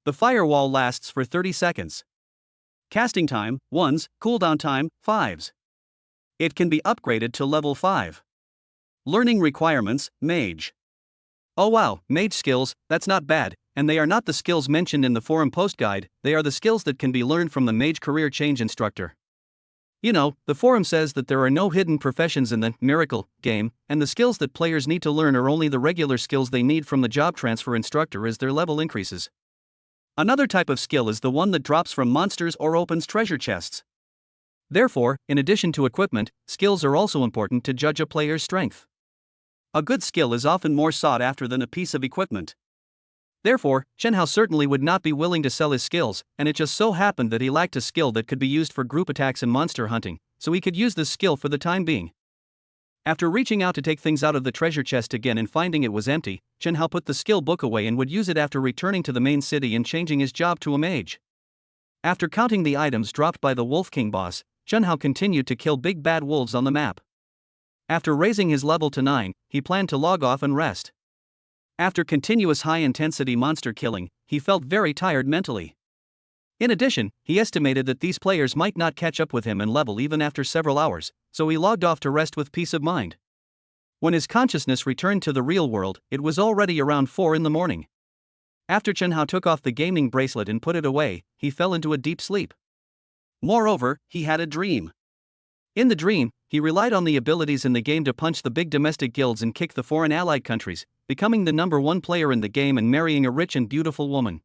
The firewall lasts for 30 seconds. Casting time, 1s, cooldown time, 5s. It can be upgraded to level 5. Learning requirements, Mage. Oh wow, Mage skills, that's not bad, and they are not the skills mentioned in the forum post guide, they are the skills that can be learned from the Mage Career Change Instructor. You know, the forum says that there are no hidden professions in the Miracle game, and the skills that players need to learn are only the regular skills they need from the job transfer instructor as their level increases. Another type of skill is the one that drops from monsters or opens treasure chests. Therefore, in addition to equipment, skills are also important to judge a player's strength. A good skill is often more sought after than a piece of equipment. Therefore, Chen Hao certainly would not be willing to sell his skills, and it just so happened that he lacked a skill that could be used for group attacks and monster hunting, so he could use this skill for the time being. After reaching out to take things out of the treasure chest again and finding it was empty, Chen Hao put the skill book away and would use it after returning to the main city and changing his job to a mage. After counting the items dropped by the Wolf King boss, Chen Hao continued to kill big bad wolves on the map. After raising his level to 9, he planned to log off and rest. After continuous high-intensity monster killing, he felt very tired mentally. In addition, he estimated that these players might not catch up with him in level even after several hours, so he logged off to rest with peace of mind. When his consciousness returned to the real world, it was already around 4 in the morning. After Chen Hao took off the gaming bracelet and put it away, he fell into a deep sleep. Moreover, he had a dream. In the dream, he relied on the abilities in the game to punch the big domestic guilds and kick the foreign allied countries, becoming the #1 player in the game and marrying a rich and beautiful woman.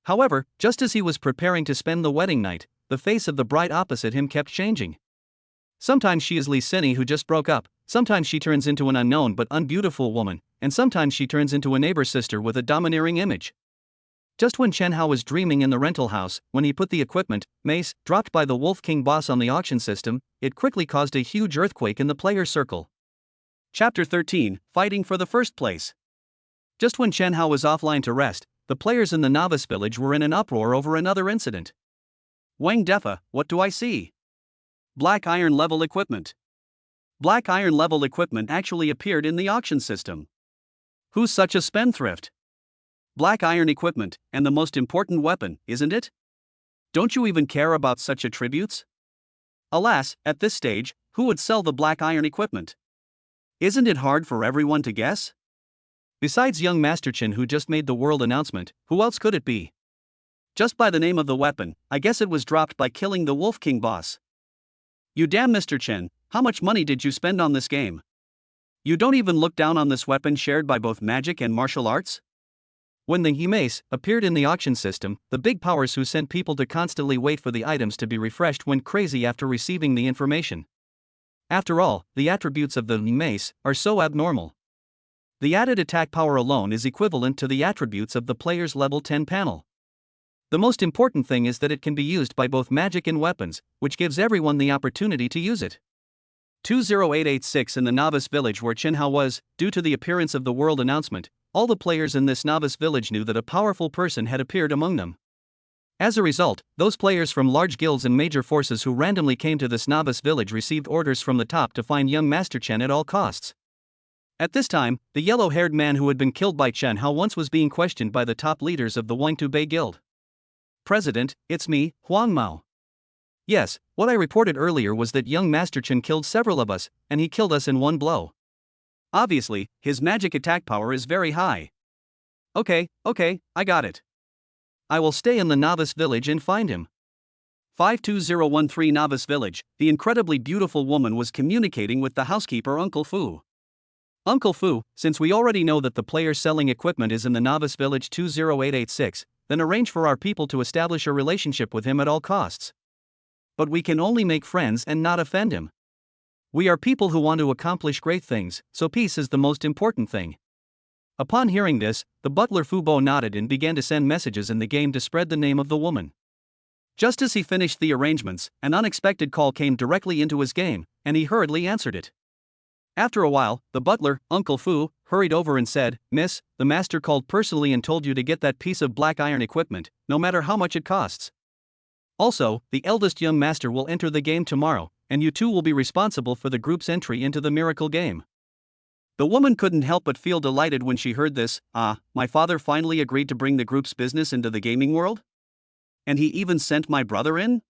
However, just as he was preparing to spend the wedding night, the face of the bride opposite him kept changing. Sometimes she is Lee Sinny who just broke up, Sometimes she turns into an unknown but unbeautiful woman, and sometimes she turns into a neighbor sister with a domineering image. Just when Chen Hao was dreaming in the rental house, when he put the equipment, mace, dropped by the Wolf King boss on the auction system, it quickly caused a huge earthquake in the player's circle. Chapter 13, Fighting for the First Place. Just when Chen Hao was offline to rest, the players in the novice village were in an uproar over another incident. Wang Defa, what do I see? Black iron level equipment. Black iron level equipment actually appeared in the auction system. Who's such a spendthrift? Black iron equipment, and the most important weapon, isn't it? Don't you even care about such attributes? Alas, at this stage, who would sell the black iron equipment? Isn't it hard for everyone to guess? Besides young Master Chen, who just made the world announcement, who else could it be? Just by the name of the weapon, I guess it was dropped by killing the Wolf King boss. You damn Mr. Chen, how much money did you spend on this game? You don't even look down on this weapon shared by both magic and martial arts? When the mace appeared in the auction system, the big powers who sent people to constantly wait for the items to be refreshed went crazy after receiving the information. After all, the attributes of the mace are so abnormal. The added attack power alone is equivalent to the attributes of the player's level 10 panel. The most important thing is that it can be used by both magic and weapons, which gives everyone the opportunity to use it. 20886 in the novice village where Chen Hao was, due to the appearance of the world announcement, all the players in this novice village knew that a powerful person had appeared among them. As a result, those players from large guilds and major forces who randomly came to this novice village received orders from the top to find young Master Chen at all costs. At this time, the yellow-haired man who had been killed by Chen Hao once was being questioned by the top leaders of the Wangtu Bei Guild. President, it's me, Huang Mao. Yes, what I reported earlier was that young Master Chen killed several of us, and he killed us in one blow. Obviously, his magic attack power is very high. Okay, I got it. I will stay in the novice village and find him. 52013 Novice Village, the incredibly beautiful woman was communicating with the housekeeper Uncle Fu. Uncle Fu, since we already know that the player selling equipment is in the novice village 20886, then arrange for our people to establish a relationship with him at all costs. But we can only make friends and not offend him. We are people who want to accomplish great things, so peace is the most important thing. Upon hearing this, the butler Fu Bo nodded and began to send messages in the game to spread the name of the woman. Just as he finished the arrangements, an unexpected call came directly into his game, and he hurriedly answered it. After a while, the butler, Uncle Fu, hurried over and said, "Miss, the master called personally and told you to get that piece of black iron equipment, no matter how much it costs. Also, the eldest young master will enter the game tomorrow, and you two will be responsible for the group's entry into the miracle game." The woman couldn't help but feel delighted when she heard this. My father finally agreed to bring the group's business into the gaming world? And he even sent my brother in?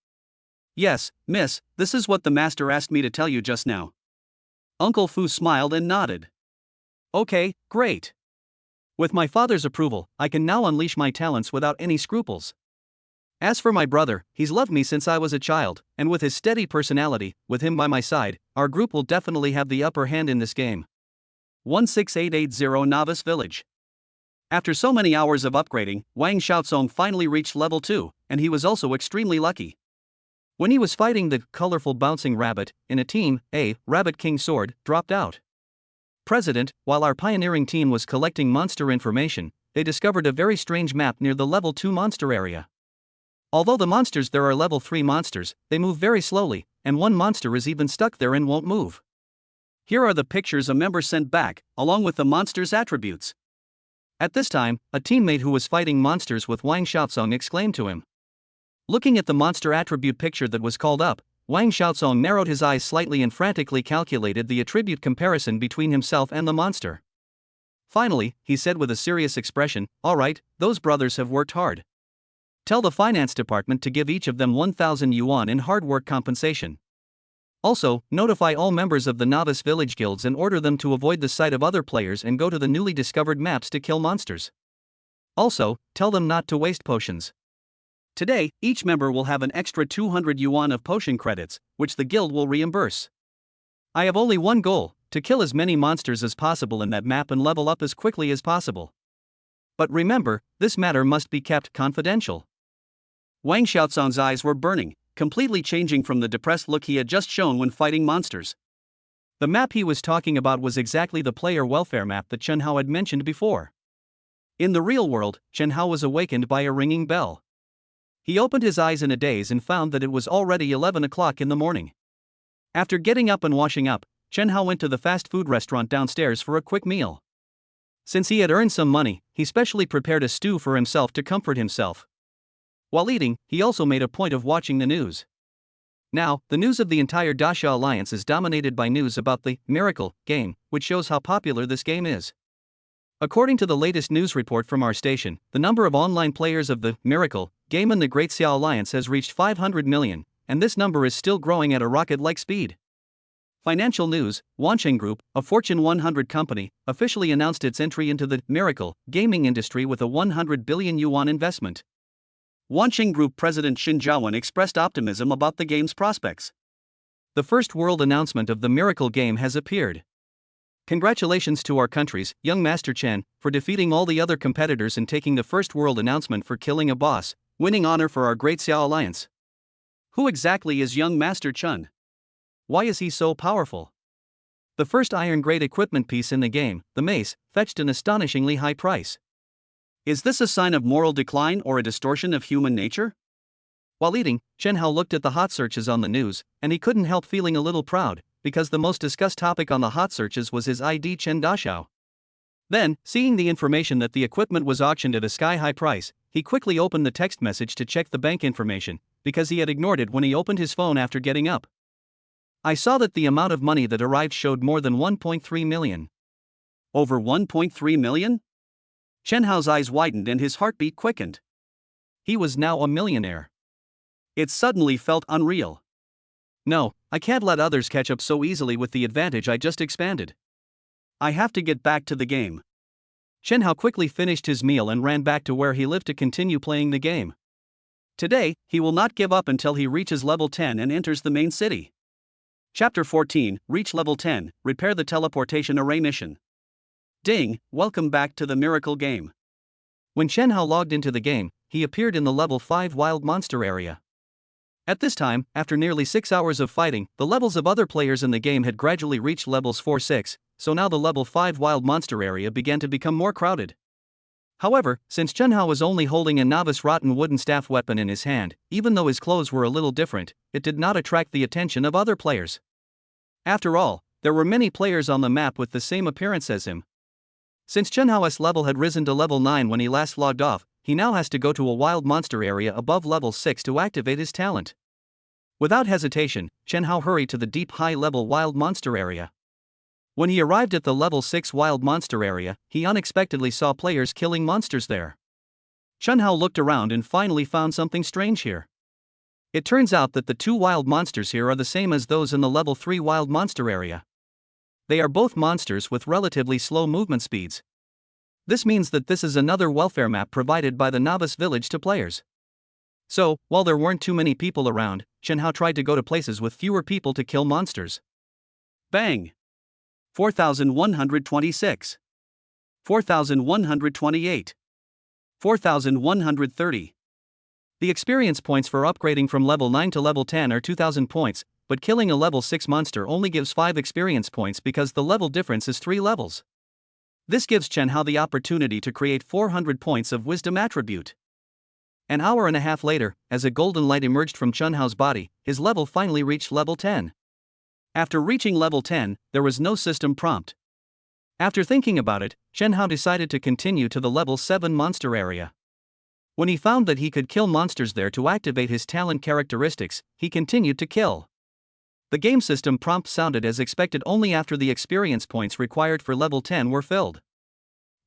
Yes, miss, this is what the master asked me to tell you just now. Uncle Fu smiled and nodded. Okay, great. With my father's approval, I can now unleash my talents without any scruples. As for my brother, he's loved me since I was a child, and with his steady personality, with him by my side, our group will definitely have the upper hand in this game. 16880 Novice Village. After so many hours of upgrading, Wang Xiaozong finally reached level 2, and he was also extremely lucky. When he was fighting the colorful bouncing rabbit, in a team, a Rabbit King Sword dropped out. President, while our pioneering team was collecting monster information, they discovered a very strange map near the level 2 monster area. Although the monsters there are level 3 monsters, they move very slowly, and one monster is even stuck there and won't move. Here are the pictures a member sent back, along with the monster's attributes. At this time, a teammate who was fighting monsters with Wang Xiaozong exclaimed to him. Looking at the monster attribute picture that was called up, Wang Xiaozong narrowed his eyes slightly and frantically calculated the attribute comparison between himself and the monster. Finally, he said with a serious expression, "All right, those brothers have worked hard. Tell the finance department to give each of them 1,000 yuan in hard work compensation. Also, notify all members of the novice village guilds and order them to avoid the sight of other players and go to the newly discovered maps to kill monsters. Also, tell them not to waste potions. Today, each member will have an extra 200 yuan of potion credits, which the guild will reimburse. I have only one goal, to kill as many monsters as possible in that map and level up as quickly as possible. But remember, this matter must be kept confidential." Wang Xiaozong's eyes were burning, completely changing from the depressed look he had just shown when fighting monsters. The map he was talking about was exactly the player welfare map that Chen Hao had mentioned before. In the real world, Chen Hao was awakened by a ringing bell. He opened his eyes in a daze and found that it was already 11 o'clock in the morning. After getting up and washing up, Chen Hao went to the fast food restaurant downstairs for a quick meal. Since he had earned some money, he specially prepared a stew for himself to comfort himself. While eating, he also made a point of watching the news. Now, the news of the entire Dasha Alliance is dominated by news about the Miracle game, which shows how popular this game is. According to the latest news report from our station, the number of online players of the Miracle game in the Great Xiao Alliance has reached 500 million, and this number is still growing at a rocket-like speed. Financial news: Wancheng Group, a Fortune 100 company, officially announced its entry into the Miracle gaming industry with a 100 billion yuan investment. Wancheng Group President Xin Zhaowen expressed optimism about the game's prospects. The first world announcement of the Miracle game has appeared. Congratulations to our country's young Master Chen for defeating all the other competitors and taking the first world announcement for killing a boss, winning honor for our Great Xiao Alliance. Who exactly is young Master Chen? Why is he so powerful? The first iron-grade equipment piece in the game, the mace, fetched an astonishingly high price. Is this a sign of moral decline or a distortion of human nature? While eating, Chen Hao looked at the hot searches on the news, and he couldn't help feeling a little proud, because the most discussed topic on the hot searches was his ID Chen Dashao. Then, seeing the information that the equipment was auctioned at a sky-high price, he quickly opened the text message to check the bank information, because he had ignored it when he opened his phone after getting up. I saw that the amount of money that arrived showed more than 1.3 million. Over 1.3 million? Chen Hao's eyes widened and his heartbeat quickened. He was now a millionaire. It suddenly felt unreal. No, I can't let others catch up so easily with the advantage I just expanded. I have to get back to the game. Chen Hao quickly finished his meal and ran back to where he lived to continue playing the game. Today, he will not give up until he reaches level 10 and enters the main city. Chapter 14, Reach Level 10, Repair the Teleportation Array Mission. Ding, welcome back to the Miracle game. When Chen Hao logged into the game, he appeared in the level 5 Wild Monster area. At this time, after nearly 6 hours of fighting, the levels of other players in the game had gradually reached levels 4-6, so now the level 5 Wild Monster area began to become more crowded. However, since Chen Hao was only holding a novice rotten wooden staff weapon in his hand, even though his clothes were a little different, it did not attract the attention of other players. After all, there were many players on the map with the same appearance as him. Since Chen Hao's level had risen to level 9 when he last logged off, he now has to go to a wild monster area above level 6 to activate his talent. Without hesitation, Chen Hao hurried to the deep high-level wild monster area. When he arrived at the level 6 wild monster area, he unexpectedly saw players killing monsters there. Chen Hao looked around and finally found something strange here. It turns out that the two wild monsters here are the same as those in the level 3 wild monster area. They are both monsters with relatively slow movement speeds. This means that this is another welfare map provided by the novice village to players. So, while there weren't too many people around, Chen Hao tried to go to places with fewer people to kill monsters. Bang! 4,126. 4,128. 4,130. The experience points for upgrading from level 9 to level 10 are 2,000 points, but killing a level 6 monster only gives 5 experience points because the level difference is 3 levels. This gives Chen Hao the opportunity to create 400 points of wisdom attribute. An hour and a half later, as a golden light emerged from Chen Hao's body, his level finally reached level 10. After reaching level 10, there was no system prompt. After thinking about it, Chen Hao decided to continue to the level 7 monster area. When he found that he could kill monsters there to activate his talent characteristics, he continued to kill. The game system prompt sounded as expected only after the experience points required for level 10 were filled.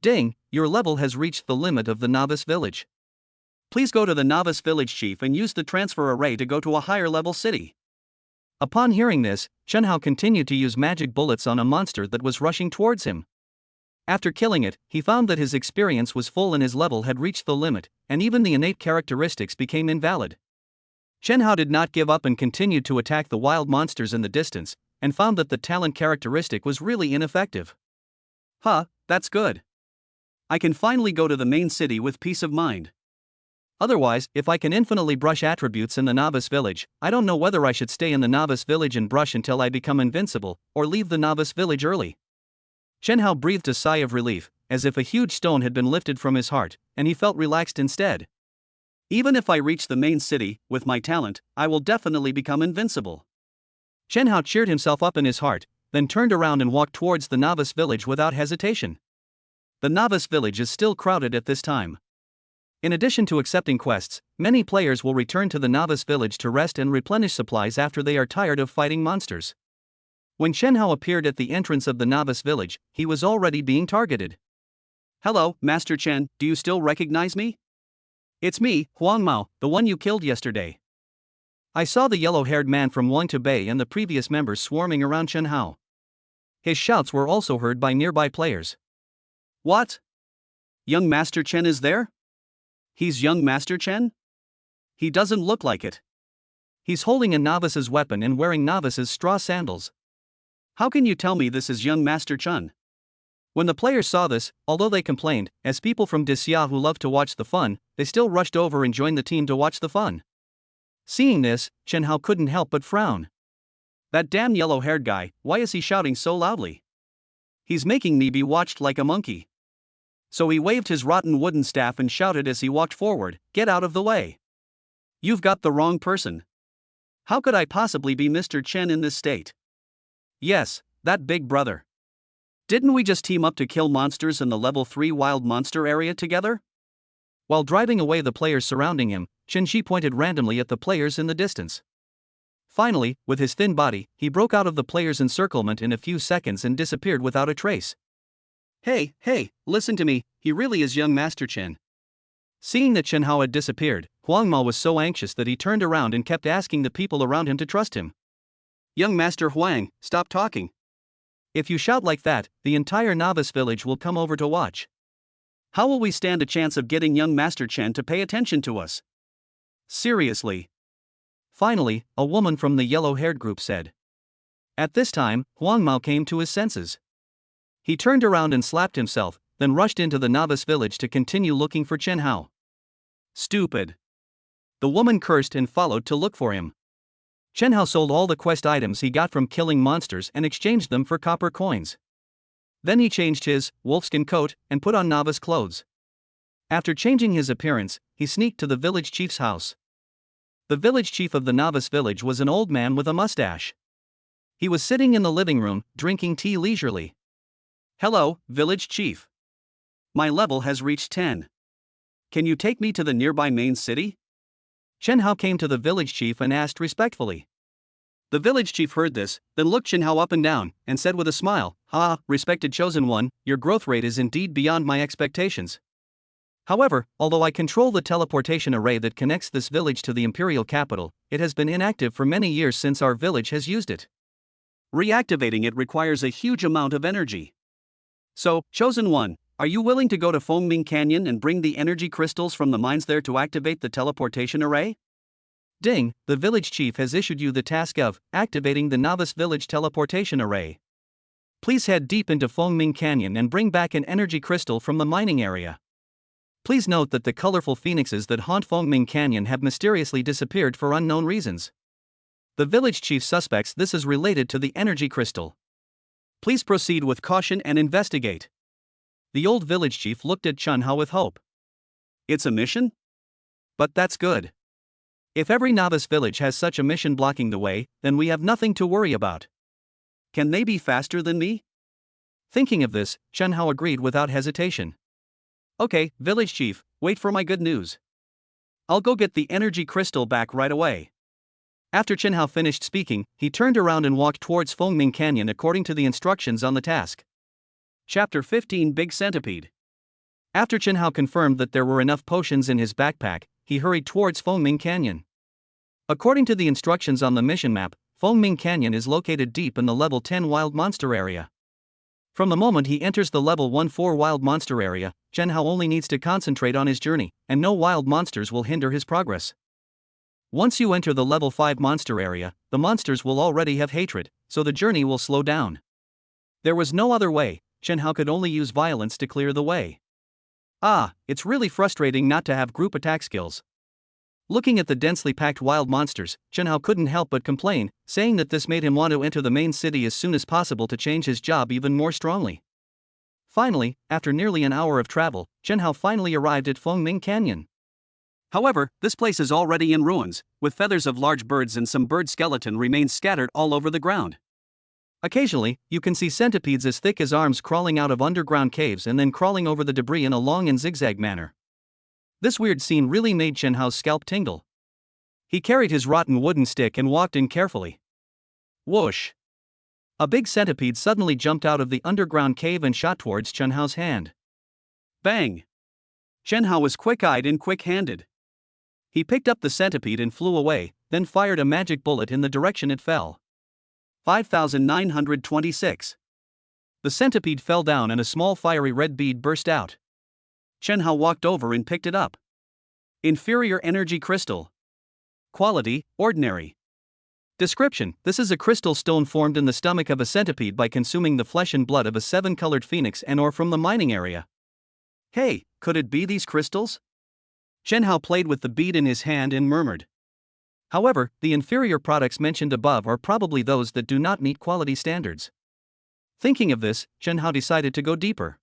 Ding, your level has reached the limit of the novice village. Please go to the novice village chief and use the transfer array to go to a higher level city. Upon hearing this, Chen Hao continued to use magic bullets on a monster that was rushing towards him. After killing it, he found that his experience was full and his level had reached the limit, and even the innate characteristics became invalid. Chen Hao did not give up and continued to attack the wild monsters in the distance, and found that the talent characteristic was really ineffective. Huh, that's good. I can finally go to the main city with peace of mind. Otherwise, if I can infinitely brush attributes in the novice village, I don't know whether I should stay in the novice village and brush until I become invincible, or leave the novice village early. Chen Hao breathed a sigh of relief, as if a huge stone had been lifted from his heart, and he felt relaxed instead. Even if I reach the main city, with my talent, I will definitely become invincible. Chen Hao cheered himself up in his heart, then turned around and walked towards the novice village without hesitation. The novice village is still crowded at this time. In addition to accepting quests, many players will return to the novice village to rest and replenish supplies after they are tired of fighting monsters. When Chen Hao appeared at the entrance of the novice village, he was already being targeted. "Hello, Master Chen, do you still recognize me? It's me, Huang Mao, the one you killed yesterday." I saw the yellow-haired man from Wangtu Bay and the previous members swarming around Chen Hao. His shouts were also heard by nearby players. "What? Young Master Chen is there? He's young Master Chen? He doesn't look like it. He's holding a novice's weapon and wearing novice's straw sandals. How can you tell me this is young Master Chen?" When the players saw this, although they complained, as people from Disya who love to watch the fun, they still rushed over and joined the team to watch the fun. Seeing this, Chen Hao couldn't help but frown. That damn yellow-haired guy, why is he shouting so loudly? He's making me be watched like a monkey. So he waved his rotten wooden staff and shouted as he walked forward, "Get out of the way. You've got the wrong person. How could I possibly be Mr. Chen in this state? Yes, that big brother. Didn't we just team up to kill monsters in the level 3 wild monster area together?" While driving away the players surrounding him, Chen Shi pointed randomly at the players in the distance. Finally, with his thin body, he broke out of the players' encirclement in a few seconds and disappeared without a trace. Hey, listen to me, he really is young Master Chen." Seeing that Chen Hao had disappeared, Huang Mao was so anxious that he turned around and kept asking the people around him to trust him. "Young Master Huang, stop talking. If you shout like that, the entire novice village will come over to watch. How will we stand a chance of getting young Master Chen to pay attention to us? Seriously." Finally, a woman from the yellow-haired group said. At this time, Huang Mao came to his senses. He turned around and slapped himself, then rushed into the novice village to continue looking for Chen Hao. "Stupid." The woman cursed and followed to look for him. Chen Hao sold all the quest items he got from killing monsters and exchanged them for copper coins. Then he changed his wolfskin coat and put on novice clothes. After changing his appearance, he sneaked to the village chief's house. The village chief of the novice village was an old man with a mustache. He was sitting in the living room, drinking tea leisurely. "Hello, village chief. My level has reached 10. Can you take me to the nearby main city?" Chen Hao came to the village chief and asked respectfully. The village chief heard this, then looked Chen Hao up and down, and said with a smile, "Ah, respected chosen one, your growth rate is indeed beyond my expectations. However, although I control the teleportation array that connects this village to the imperial capital, it has been inactive for many years since our village has used it. Reactivating it requires a huge amount of energy. So, chosen one, are you willing to go to Fengming Canyon and bring the energy crystals from the mines there to activate the teleportation array? Ding, the village chief has issued you the task of activating the novice village teleportation array. Please head deep into Fengming Canyon and bring back an energy crystal from the mining area. Please note that the colorful phoenixes that haunt Fengming Canyon have mysteriously disappeared for unknown reasons. The village chief suspects this is related to the energy crystal. Please proceed with caution and investigate." The old village chief looked at Chen Hao with hope. "It's a mission? But that's good. If every novice village has such a mission blocking the way, then we have nothing to worry about. Can they be faster than me?" Thinking of this, Chen Hao agreed without hesitation. "Okay, village chief, wait for my good news. I'll go get the energy crystal back right away." After Chen Hao finished speaking, he turned around and walked towards Fengming Canyon according to the instructions on the task. Chapter 15 Big Centipede. After Chen Hao confirmed that there were enough potions in his backpack, he hurried towards Fengming Canyon. According to the instructions on the mission map, Fengming Canyon is located deep in the level 10 wild monster area. From the moment he enters the level 14 wild monster area, Chen Hao only needs to concentrate on his journey, and no wild monsters will hinder his progress. Once you enter the level 5 monster area, the monsters will already have hatred, so the journey will slow down. There was no other way, Chen Hao could only use violence to clear the way. It's really frustrating not to have group attack skills. Looking at the densely packed wild monsters, Chen Hao couldn't help but complain, saying that this made him want to enter the main city as soon as possible to change his job even more strongly. Finally, after nearly an hour of travel, Chen Hao finally arrived at Fengming Canyon. However, this place is already in ruins, with feathers of large birds and some bird skeleton remains scattered all over the ground. Occasionally, you can see centipedes as thick as arms crawling out of underground caves and then crawling over the debris in a long and zigzag manner. This weird scene really made Chen Hao's scalp tingle. He carried his rotten wooden stick and walked in carefully. Whoosh! A big centipede suddenly jumped out of the underground cave and shot towards Chen Hao's hand. Bang! Chen Hao was quick-eyed and quick-handed. He picked up the centipede and flew away, then fired a magic bullet in the direction it fell. 5926. The centipede fell down and a small fiery red bead burst out. Chen Hao walked over and picked it up. Inferior energy crystal. Quality, ordinary. Description: this is a crystal stone formed in the stomach of a centipede by consuming the flesh and blood of a 7-colored phoenix and or from the mining area. Hey, could it be these crystals? Chen Hao played with the bead in his hand and murmured. However, the inferior products mentioned above are probably those that do not meet quality standards. Thinking of this, Chen Hao decided to go deeper.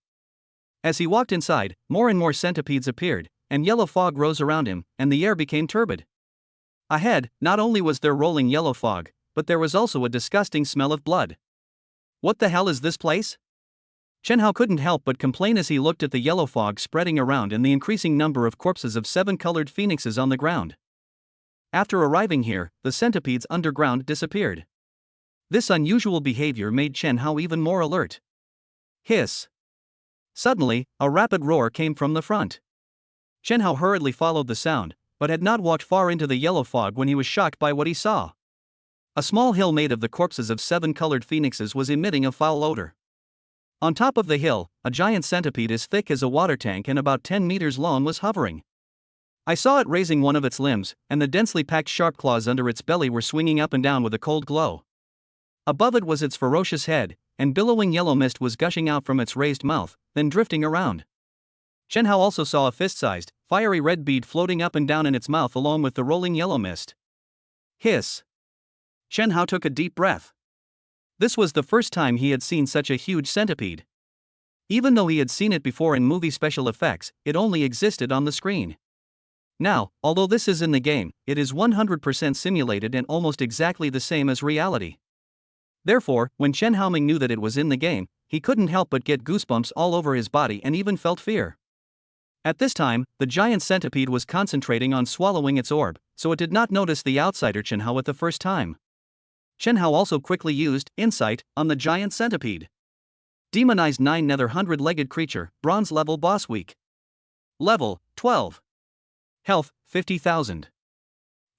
As he walked inside, more and more centipedes appeared, and yellow fog rose around him, and the air became turbid. Ahead, not only was there rolling yellow fog, but there was also a disgusting smell of blood. What the hell is this place? Chen Hao couldn't help but complain as he looked at the yellow fog spreading around and the increasing number of corpses of 7-colored phoenixes on the ground. After arriving here, the centipedes underground disappeared. This unusual behavior made Chen Hao even more alert. Hiss! Suddenly, a rapid roar came from the front. Chen Hao hurriedly followed the sound, but had not walked far into the yellow fog when he was shocked by what he saw. A small hill made of the corpses of 7-colored phoenixes was emitting a foul odor. On top of the hill, a giant centipede as thick as a water tank and about 10 meters long was hovering. I saw it raising one of its limbs, and the densely packed sharp claws under its belly were swinging up and down with a cold glow. Above it was its ferocious head, and billowing yellow mist was gushing out from its raised mouth, then drifting around. Chen Hao also saw a fist-sized, fiery red bead floating up and down in its mouth along with the rolling yellow mist. Hiss! Chen Hao took a deep breath. This was the first time he had seen such a huge centipede. Even though he had seen it before in movie special effects, it only existed on the screen. Now, although this is in the game, it is 100% simulated and almost exactly the same as reality. Therefore, when Chen Haoming knew that it was in the game, he couldn't help but get goosebumps all over his body and even felt fear. At this time, the giant centipede was concentrating on swallowing its orb, so it did not notice the outsider Chen Hao at the first time. Chen Hao also quickly used Insight on the giant centipede. Demonized 9 nether 100-legged creature, bronze level boss weak. Level 12. Health 50,000.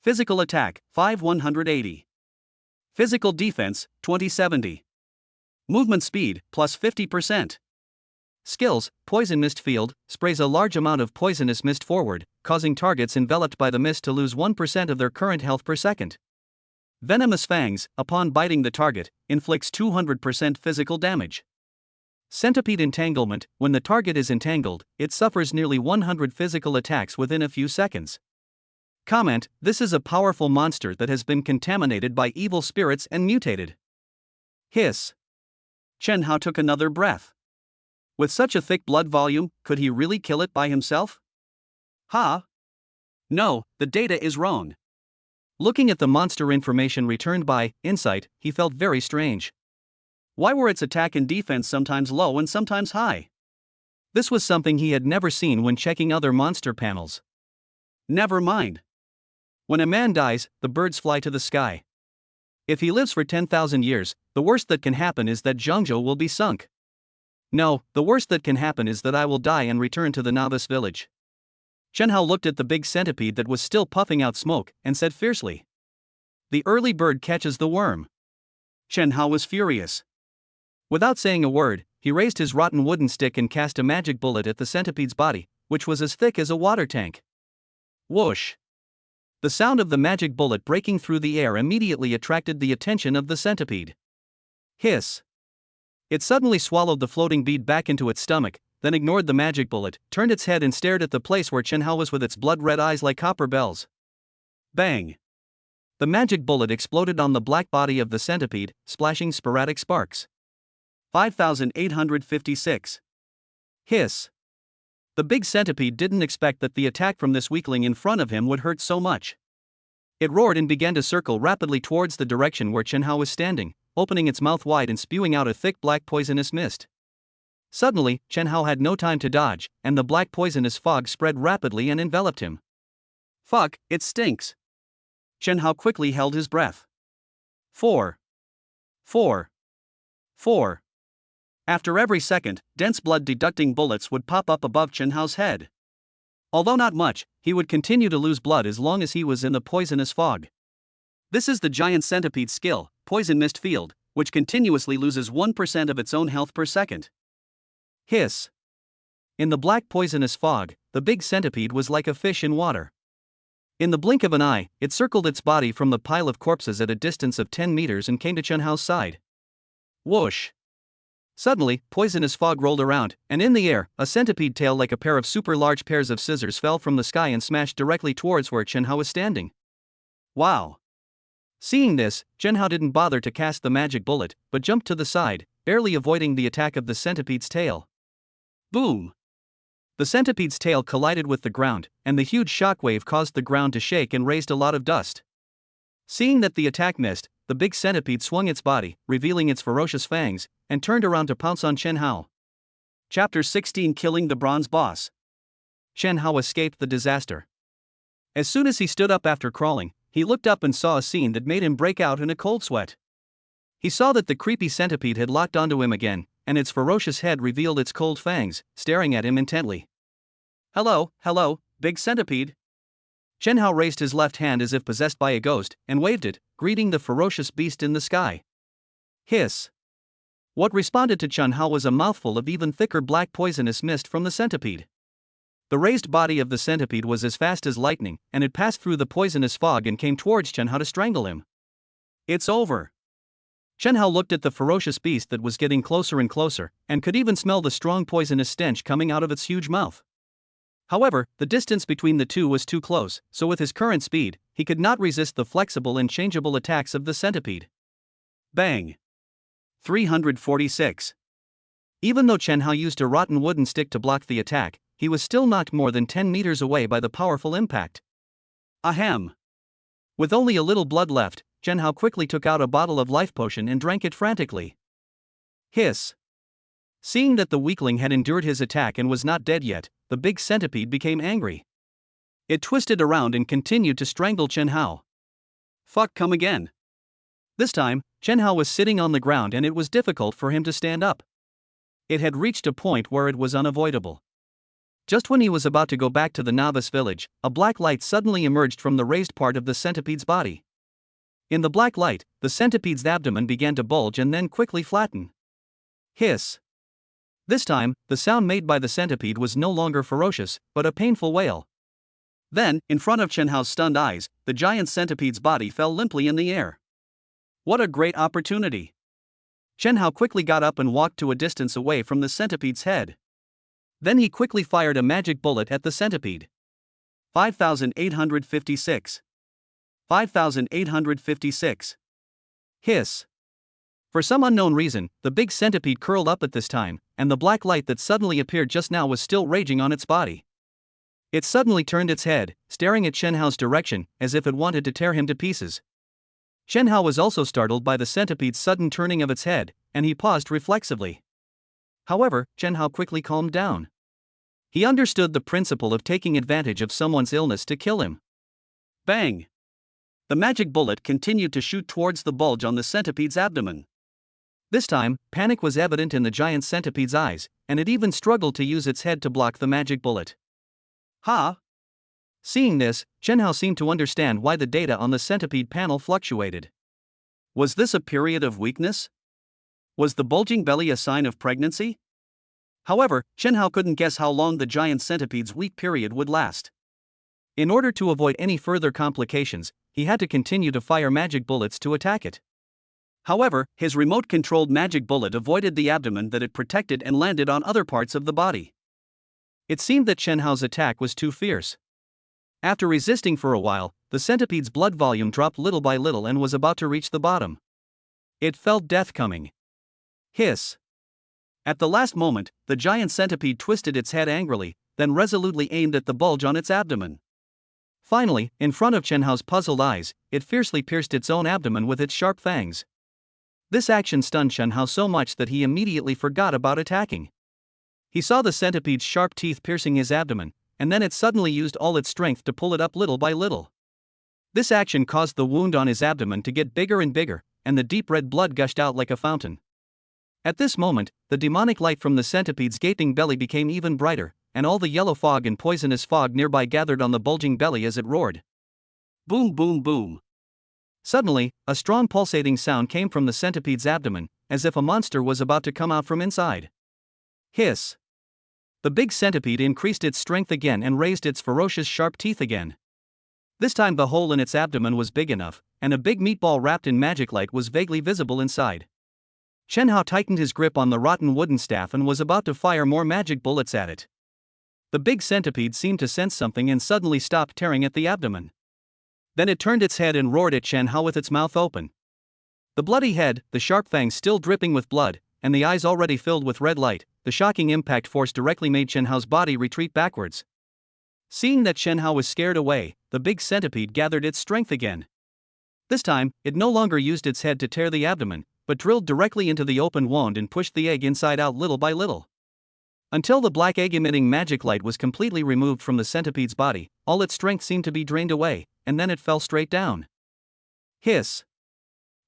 Physical attack 5180. Physical defense 2070. Movement speed plus 50%. Skills: Poison Mist Field sprays a large amount of poisonous mist forward, causing targets enveloped by the mist to lose 1% of their current health per second. Venomous Fangs, upon biting the target, inflicts 200% physical damage. Centipede Entanglement: when the target is entangled, it suffers nearly 100 physical attacks within a few seconds. Comment: this is a powerful monster that has been contaminated by evil spirits and mutated. Hiss! Chen Hao took another breath. With such a thick blood volume, could he really kill it by himself? No, the data is wrong. Looking at the monster information returned by Insight, he felt very strange. Why were its attack and defense sometimes low and sometimes high? This was something he had never seen when checking other monster panels. Never mind. When a man dies, the birds fly to the sky. If he lives for 10,000 years, the worst that can happen is that Zhengzhou will be sunk. No, the worst that can happen is that I will die and return to the novice village. Chen Hao looked at the big centipede that was still puffing out smoke, and said fiercely. The early bird catches the worm. Chen Hao was furious. Without saying a word, he raised his rotten wooden stick and cast a magic bullet at the centipede's body, which was as thick as a water tank. Whoosh! The sound of the magic bullet breaking through the air immediately attracted the attention of the centipede. Hiss! It suddenly swallowed the floating bead back into its stomach, then ignored the magic bullet, turned its head and stared at the place where Chen Hao was with its blood-red eyes like copper bells. Bang! The magic bullet exploded on the black body of the centipede, splashing sporadic sparks. 5856. Hiss. The big centipede didn't expect that the attack from this weakling in front of him would hurt so much. It roared and began to circle rapidly towards the direction where Chen Hao was standing, opening its mouth wide and spewing out a thick black poisonous mist. Suddenly, Chen Hao had no time to dodge, and the black poisonous fog spread rapidly and enveloped him. Fuck, it stinks. Chen Hao quickly held his breath. 4. After every second, dense blood-deducting bullets would pop up above Chen Hao's head. Although not much, he would continue to lose blood as long as he was in the poisonous fog. This is the giant centipede's skill, Poison Mist Field, which continuously loses 1% of its own health per second. Hiss. In the black poisonous fog, the big centipede was like a fish in water. In the blink of an eye, it circled its body from the pile of corpses at a distance of 10 meters and came to Chen Hao's side. Whoosh! Suddenly, poisonous fog rolled around, and in the air, a centipede tail like a pair of super large pairs of scissors fell from the sky and smashed directly towards where Chen Hao was standing. Wow! Seeing this, Chen Hao didn't bother to cast the magic bullet, but jumped to the side, barely avoiding the attack of the centipede's tail. Boom! The centipede's tail collided with the ground, and the huge shockwave caused the ground to shake and raised a lot of dust. Seeing that the attack missed, the big centipede swung its body, revealing its ferocious fangs, and turned around to pounce on Chen Hao. Chapter 16: Killing the Bronze Boss. Chen Hao escaped the disaster. As soon as he stood up after crawling, he looked up and saw a scene that made him break out in a cold sweat. He saw that the creepy centipede had locked onto him again, and its ferocious head revealed its cold fangs, staring at him intently. Hello, big centipede. Chen Hao raised his left hand as if possessed by a ghost, and waved it, greeting the ferocious beast in the sky. Hiss. What responded to Chen Hao was a mouthful of even thicker black poisonous mist from the centipede. The raised body of the centipede was as fast as lightning, and it passed through the poisonous fog and came towards Chen Hao to strangle him. It's over. Chen Hao looked at the ferocious beast that was getting closer and closer, and could even smell the strong poisonous stench coming out of its huge mouth. However, the distance between the two was too close, so with his current speed, he could not resist the flexible and changeable attacks of the centipede. Bang! 346. Even though Chen Hao used a rotten wooden stick to block the attack, he was still knocked more than 10 meters away by the powerful impact. Ahem! With only a little blood left, Chen Hao quickly took out a bottle of life potion and drank it frantically. Hiss! Seeing that the weakling had endured his attack and was not dead yet, the big centipede became angry. It twisted around and continued to strangle Chen Hao. Fuck, come again. This time, Chen Hao was sitting on the ground and it was difficult for him to stand up. It had reached a point where it was unavoidable. Just when he was about to go back to the novice village, a black light suddenly emerged from the raised part of the centipede's body. In the black light, the centipede's abdomen began to bulge and then quickly flatten. Hiss. This time, the sound made by the centipede was no longer ferocious, but a painful wail. Then, in front of Chen Hao's stunned eyes, the giant centipede's body fell limply in the air. What a great opportunity! Chen Hao quickly got up and walked to a distance away from the centipede's head. Then he quickly fired a magic bullet at the centipede. 5856. 5856. Hiss. For some unknown reason, the big centipede curled up at this time, and the black light that suddenly appeared just now was still raging on its body. It suddenly turned its head, staring at Chen Hao's direction, as if it wanted to tear him to pieces. Chen Hao was also startled by the centipede's sudden turning of its head, and he paused reflexively. However, Chen Hao quickly calmed down. He understood the principle of taking advantage of someone's illness to kill him. Bang! The magic bullet continued to shoot towards the bulge on the centipede's abdomen. This time, panic was evident in the giant centipede's eyes, and it even struggled to use its head to block the magic bullet. Ha! Seeing this, Chen Hao seemed to understand why the data on the centipede panel fluctuated. Was this a period of weakness? Was the bulging belly a sign of pregnancy? However, Chen Hao couldn't guess how long the giant centipede's weak period would last. In order to avoid any further complications, he had to continue to fire magic bullets to attack it. However, his remote-controlled magic bullet avoided the abdomen that it protected and landed on other parts of the body. It seemed that Chen Hao's attack was too fierce. After resisting for a while, the centipede's blood volume dropped little by little and was about to reach the bottom. It felt death coming. Hiss. At the last moment, the giant centipede twisted its head angrily, then resolutely aimed at the bulge on its abdomen. Finally, in front of Chen Hao's puzzled eyes, it fiercely pierced its own abdomen with its sharp fangs. This action stunned Chen Hao so much that he immediately forgot about attacking. He saw the centipede's sharp teeth piercing his abdomen, and then it suddenly used all its strength to pull it up little by little. This action caused the wound on his abdomen to get bigger and bigger, and the deep red blood gushed out like a fountain. At this moment, the demonic light from the centipede's gaping belly became even brighter, and all the yellow fog and poisonous fog nearby gathered on the bulging belly as it roared. Boom, boom, boom. Suddenly, a strong pulsating sound came from the centipede's abdomen, as if a monster was about to come out from inside. Hiss. The big centipede increased its strength again and raised its ferocious sharp teeth again. This time the hole in its abdomen was big enough, and a big meatball wrapped in magic light was vaguely visible inside. Chen Hao tightened his grip on the rotten wooden staff and was about to fire more magic bullets at it. The big centipede seemed to sense something and suddenly stopped tearing at the abdomen. Then it turned its head and roared at Chen Hao with its mouth open. The bloody head, the sharp fangs still dripping with blood, and the eyes already filled with red light, the shocking impact force directly made Chen Hao's body retreat backwards. Seeing that Chen Hao was scared away, the big centipede gathered its strength again. This time, it no longer used its head to tear the abdomen, but drilled directly into the open wound and pushed the egg inside out little by little. Until the black egg-emitting magic light was completely removed from the centipede's body, all its strength seemed to be drained away, and then it fell straight down. Hiss.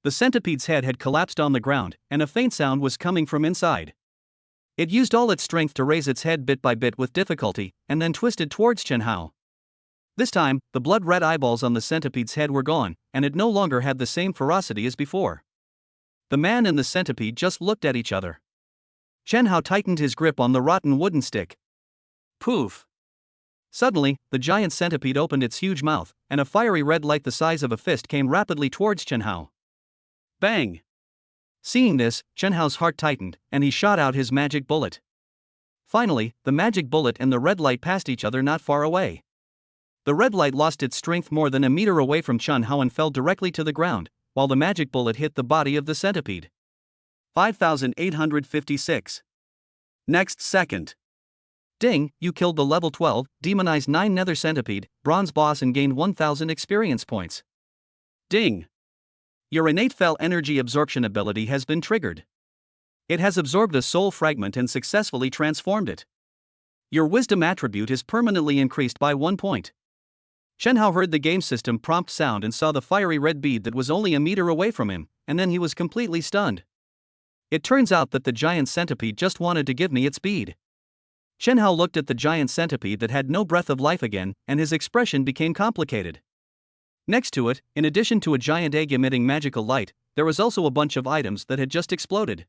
The centipede's head had collapsed on the ground, and a faint sound was coming from inside. It used all its strength to raise its head bit by bit with difficulty, and then twisted towards Chen Hao. This time, the blood-red eyeballs on the centipede's head were gone, and it no longer had the same ferocity as before. The man and the centipede just looked at each other. Chen Hao tightened his grip on the rotten wooden stick. Poof! Suddenly, the giant centipede opened its huge mouth, and a fiery red light the size of a fist came rapidly towards Chen Hao. Bang! Seeing this, Chen Hao's heart tightened, and he shot out his magic bullet. Finally, the magic bullet and the red light passed each other not far away. The red light lost its strength more than a meter away from Chen Hao and fell directly to the ground, while the magic bullet hit the body of the centipede. 5856. Next second. Ding, you killed the level 12, demonized 9 nether centipede, bronze boss and gained 1000 experience points. Ding. Your innate fell energy absorption ability has been triggered. It has absorbed a soul fragment and successfully transformed it. Your wisdom attribute is permanently increased by 1 point. Chen Hao heard the game system prompt sound and saw the fiery red bead that was only a meter away from him, and then he was completely stunned. It turns out that the giant centipede just wanted to give me its bead. Chen Hao looked at the giant centipede that had no breath of life again, and his expression became complicated. Next to it, in addition to a giant egg emitting magical light, there was also a bunch of items that had just exploded.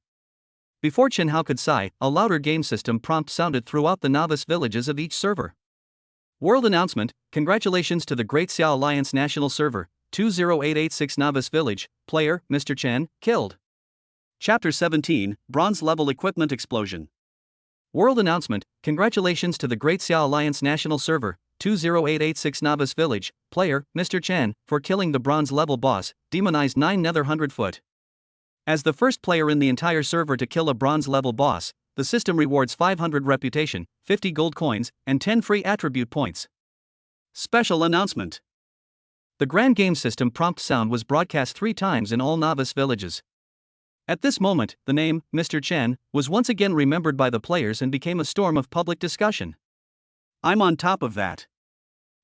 Before Chen Hao could sigh, a louder game system prompt sounded throughout the novice villages of each server. World announcement: congratulations to the Great Xiao Alliance National Server, 20886 Novice Village, player, Mr. Chen, killed. Chapter 17, Bronze Level Equipment Explosion. World announcement: congratulations to the Great Xiao Alliance National Server, 20886 Novice Village, player, Mr. Chen, for killing the bronze level boss, demonized 9 nether 100-foot. As the first player in the entire server to kill a bronze level boss, the system rewards 500 reputation, 50 gold coins, and 10 free attribute points. Special announcement. The Grand Game System prompt sound was broadcast 3 times in all novice villages. At this moment, the name, Mr. Chen, was once again remembered by the players and became a storm of public discussion. I'm on top of that.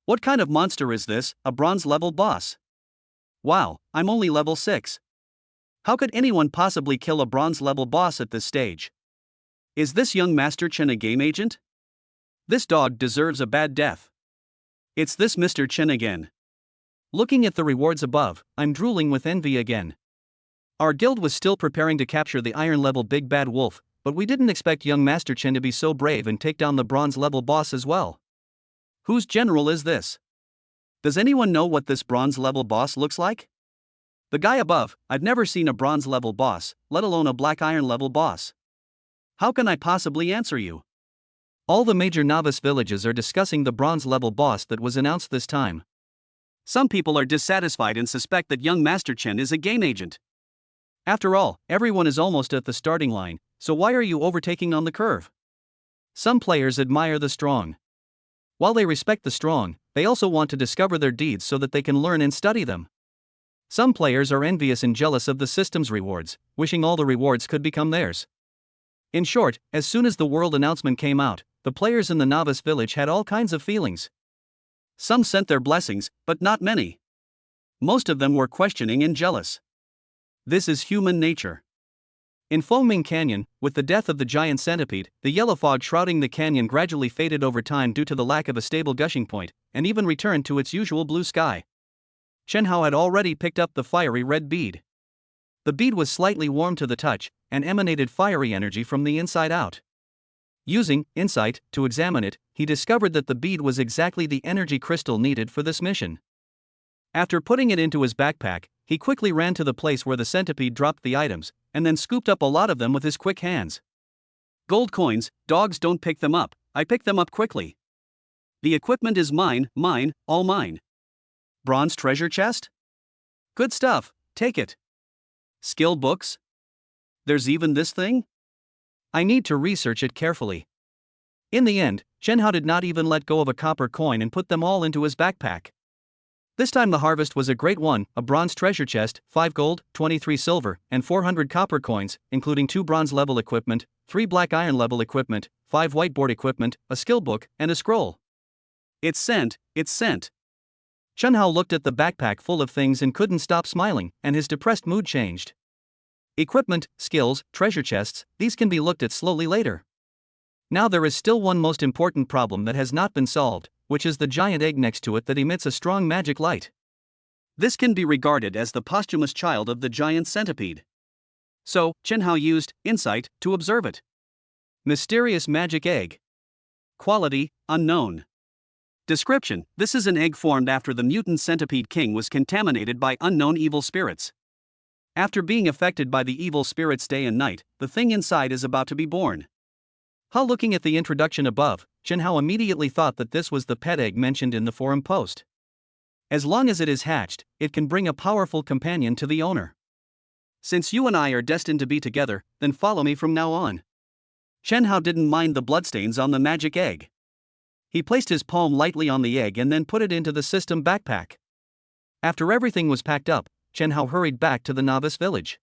What kind of monster is this, a bronze level boss? Wow, I'm only level 6. How could anyone possibly kill a bronze level boss at this stage? Is this young Master Chen a game agent? This dog deserves a bad death. It's this Mr. Chen again. Looking at the rewards above, I'm drooling with envy again. Our guild was still preparing to capture the iron level big bad wolf, but we didn't expect young Master Chen to be so brave and take down the bronze level boss as well. Whose general is this? Does anyone know what this bronze level boss looks like? The guy above, I've never seen a bronze level boss, let alone a black iron level boss. How can I possibly answer you? All the major novice villages are discussing the bronze level boss that was announced this time. Some people are dissatisfied and suspect that young Master Chen is a game agent. After all, everyone is almost at the starting line, so why are you overtaking on the curve? Some players admire the strong. While they respect the strong, they also want to discover their deeds so that they can learn and study them. Some players are envious and jealous of the system's rewards, wishing all the rewards could become theirs. In short, as soon as the world announcement came out, the players in the novice village had all kinds of feelings. Some sent their blessings, but not many. Most of them were questioning and jealous. This is human nature. In Foaming Canyon, with the death of the giant centipede, the yellow fog shrouding the canyon gradually faded over time due to the lack of a stable gushing point, and even returned to its usual blue sky. Chen Hao had already picked up the fiery red bead. The bead was slightly warm to the touch, and emanated fiery energy from the inside out. Using insight to examine it, he discovered that the bead was exactly the energy crystal needed for this mission. After putting it into his backpack, he quickly ran to the place where the centipede dropped the items, and then scooped up a lot of them with his quick hands. Gold coins, dogs don't pick them up, I pick them up quickly. The equipment is mine, all mine. Bronze treasure chest? Good stuff, take it. Skill books? There's even this thing? I need to research it carefully. In the end, Chen Hao did not even let go of a copper coin and put them all into his backpack. This time the harvest was a great one, a bronze treasure chest, 5 gold, 23 silver, and 400 copper coins, including 2 bronze level equipment, 3 black iron level equipment, 5 whiteboard equipment, a skill book, and a scroll. It's sent. Chen Hao looked at the backpack full of things and couldn't stop smiling, and his depressed mood changed. Equipment, skills, treasure chests, these can be looked at slowly later. Now there is still one most important problem that has not been solved, which is the giant egg next to it that emits a strong magic light. This can be regarded as the posthumous child of the giant centipede. So, Chen Hao used insight to observe it. Mysterious magic egg. Quality, unknown. Description: this is an egg formed after the mutant centipede king was contaminated by unknown evil spirits. After being affected by the evil spirits day and night, the thing inside is about to be born. Looking at the introduction above, Chen Hao immediately thought that this was the pet egg mentioned in the forum post. As long as it is hatched, it can bring a powerful companion to the owner. Since you and I are destined to be together, then follow me from now on. Chen Hao didn't mind the bloodstains on the magic egg. He placed his palm lightly on the egg and then put it into the system backpack. After everything was packed up, Chen Hao hurried back to the novice village.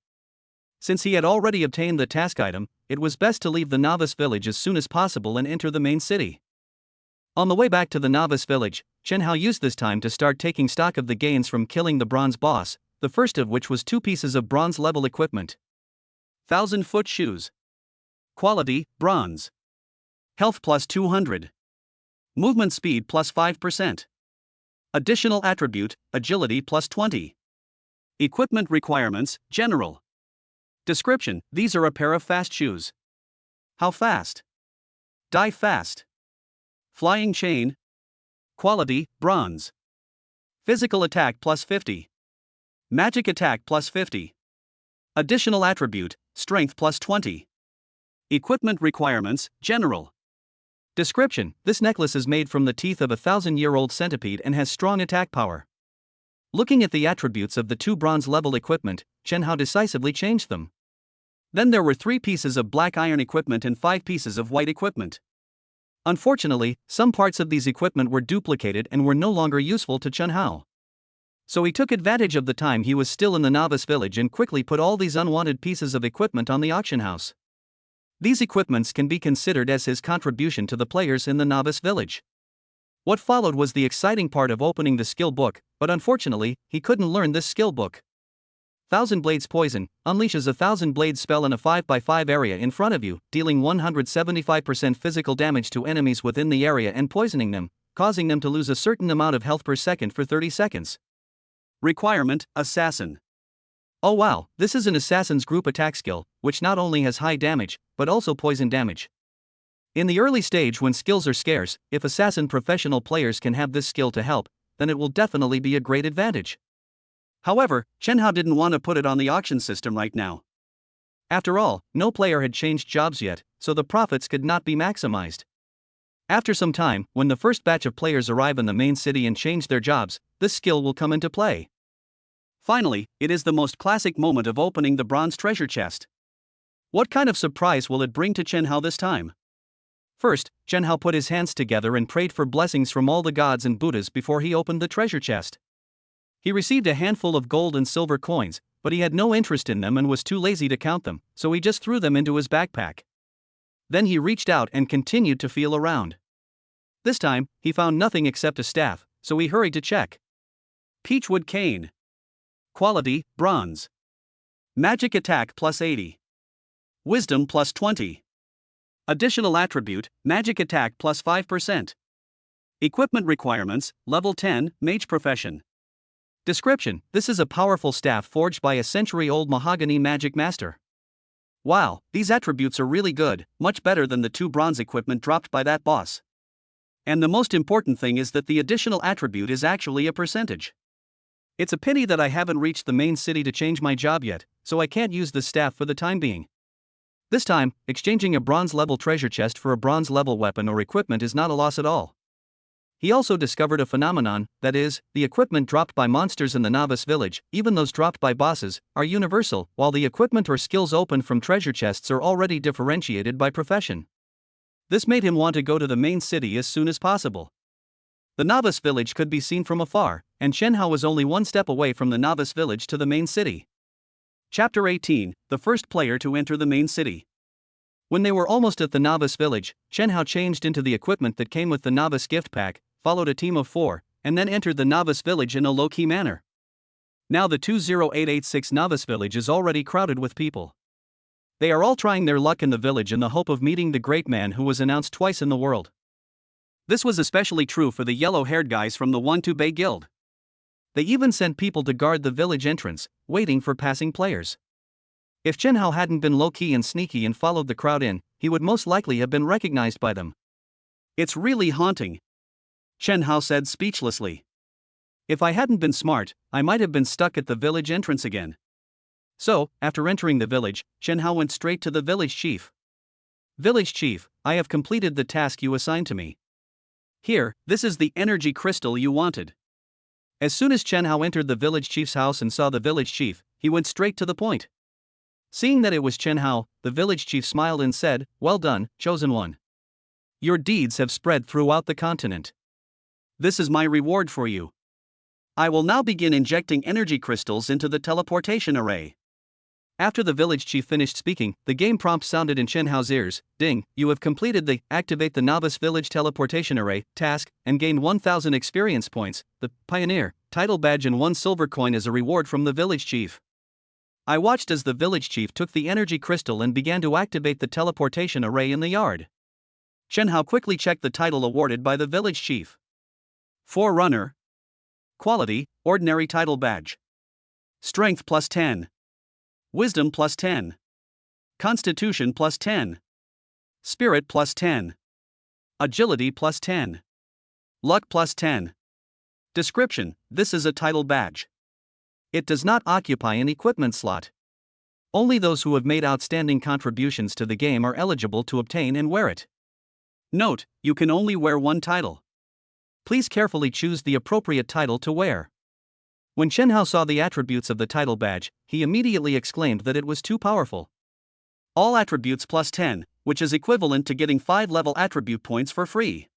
Since he had already obtained the task item, it was best to leave the novice village as soon as possible and enter the main city. On the way back to the novice village, Chen Hao used this time to start taking stock of the gains from killing the bronze boss, the first of which was 2 pieces of bronze level equipment. 1,000-foot shoes. Quality, bronze. Health plus 200. Movement speed plus 5%. Additional attribute, agility plus 20. Equipment requirements, general. Description: these are a pair of fast shoes. How fast? Die fast. Flying chain. Quality, bronze. Physical attack plus 50. Magic attack plus 50. Additional attribute, strength plus 20. Equipment requirements, general. Description: this necklace is made from the teeth of a 1,000-year-old centipede and has strong attack power. Looking at the attributes of the 2 bronze level equipment, Chen Hao decisively changed them. Then there were 3 pieces of black iron equipment and 5 pieces of white equipment. Unfortunately, some parts of these equipment were duplicated and were no longer useful to Chen Hao. So he took advantage of the time he was still in the novice village and quickly put all these unwanted pieces of equipment on the auction house. These equipments can be considered as his contribution to the players in the novice village. What followed was the exciting part of opening the skill book, but unfortunately, he couldn't learn this skill book. 1,000 Blades Poison unleashes a 1,000 blade spell in a 5x5 area in front of you, dealing 175% physical damage to enemies within the area and poisoning them, causing them to lose a certain amount of health per second for 30 seconds. Requirement: Assassin. Oh wow, this is an assassin's group attack skill, which not only has high damage, but also poison damage. In the early stage when skills are scarce, if assassin professional players can have this skill to help, then it will definitely be a great advantage. However, Chen Hao didn't want to put it on the auction system right now. After all, no player had changed jobs yet, so the profits could not be maximized. After some time, when the first batch of players arrive in the main city and change their jobs, this skill will come into play. Finally, it is the most classic moment of opening the bronze treasure chest. What kind of surprise will it bring to Chen Hao this time? First, Chen Hao put his hands together and prayed for blessings from all the gods and Buddhas before he opened the treasure chest. He received a handful of gold and silver coins, but he had no interest in them and was too lazy to count them, so he just threw them into his backpack. Then he reached out and continued to feel around. This time, he found nothing except a staff, so he hurried to check. Peachwood cane. Quality, bronze. Magic attack plus 80. Wisdom plus 20. Additional attribute, magic attack plus 5%. Equipment requirements, level 10, mage profession. Description: this is a powerful staff forged by a century-old mahogany magic master. Wow, these attributes are really good, much better than the 2 bronze equipment dropped by that boss. And the most important thing is that the additional attribute is actually a percentage. It's a pity that I haven't reached the main city to change my job yet, so I can't use the staff for the time being. This time, exchanging a bronze-level treasure chest for a bronze-level weapon or equipment is not a loss at all. He also discovered a phenomenon, that is, the equipment dropped by monsters in the novice village, even those dropped by bosses, are universal, while the equipment or skills opened from treasure chests are already differentiated by profession. This made him want to go to the main city as soon as possible. The novice village could be seen from afar, and Chen Hao was only one step away from the novice village to the main city. Chapter 18, the first player to enter the main city. When they were almost at the novice village, Chen Hao changed into the equipment that came with the novice gift pack, followed a team of 4, and then entered the novice village in a low-key manner. Now the 20886 novice village is already crowded with people. They are all trying their luck in the village in the hope of meeting the great man who was announced twice in the world. This was especially true for the yellow-haired guys from the 1-2 Bay Guild. They even sent people to guard the village entrance, waiting for passing players. If Chen Hao hadn't been low-key and sneaky and followed the crowd in, he would most likely have been recognized by them. It's really haunting, Chen Hao said speechlessly. If I hadn't been smart, I might have been stuck at the village entrance again. So, after entering the village, Chen Hao went straight to the village chief. Village chief, I have completed the task you assigned to me. Here, this is the energy crystal you wanted. As soon as Chen Hao entered the village chief's house and saw the village chief, he went straight to the point. Seeing that it was Chen Hao, the village chief smiled and said, "Well done, chosen one. Your deeds have spread throughout the continent. This is my reward for you. I will now begin injecting energy crystals into the teleportation array." After the village chief finished speaking, the game prompt sounded in Chen Hao's ears. Ding, you have completed the Activate the Novice Village Teleportation Array task and gained 1000 experience points, the Pioneer title badge and 1 silver coin as a reward from the village chief. I watched as the village chief took the energy crystal and began to activate the teleportation array in the yard. Chen Hao quickly checked the title awarded by the village chief. Forerunner. Quality, ordinary title badge. Strength plus 10. Wisdom plus 10. Constitution plus 10. Spirit plus 10. Agility plus 10. Luck plus 10. Description: this is a title badge. It does not occupy an equipment slot. Only those who have made outstanding contributions to the game are eligible to obtain and wear it. Note, you can only wear one title. Please carefully choose the appropriate title to wear. When Chen Hao saw the attributes of the title badge, he immediately exclaimed that it was too powerful. All attributes plus 10, which is equivalent to getting 5 level attribute points for free.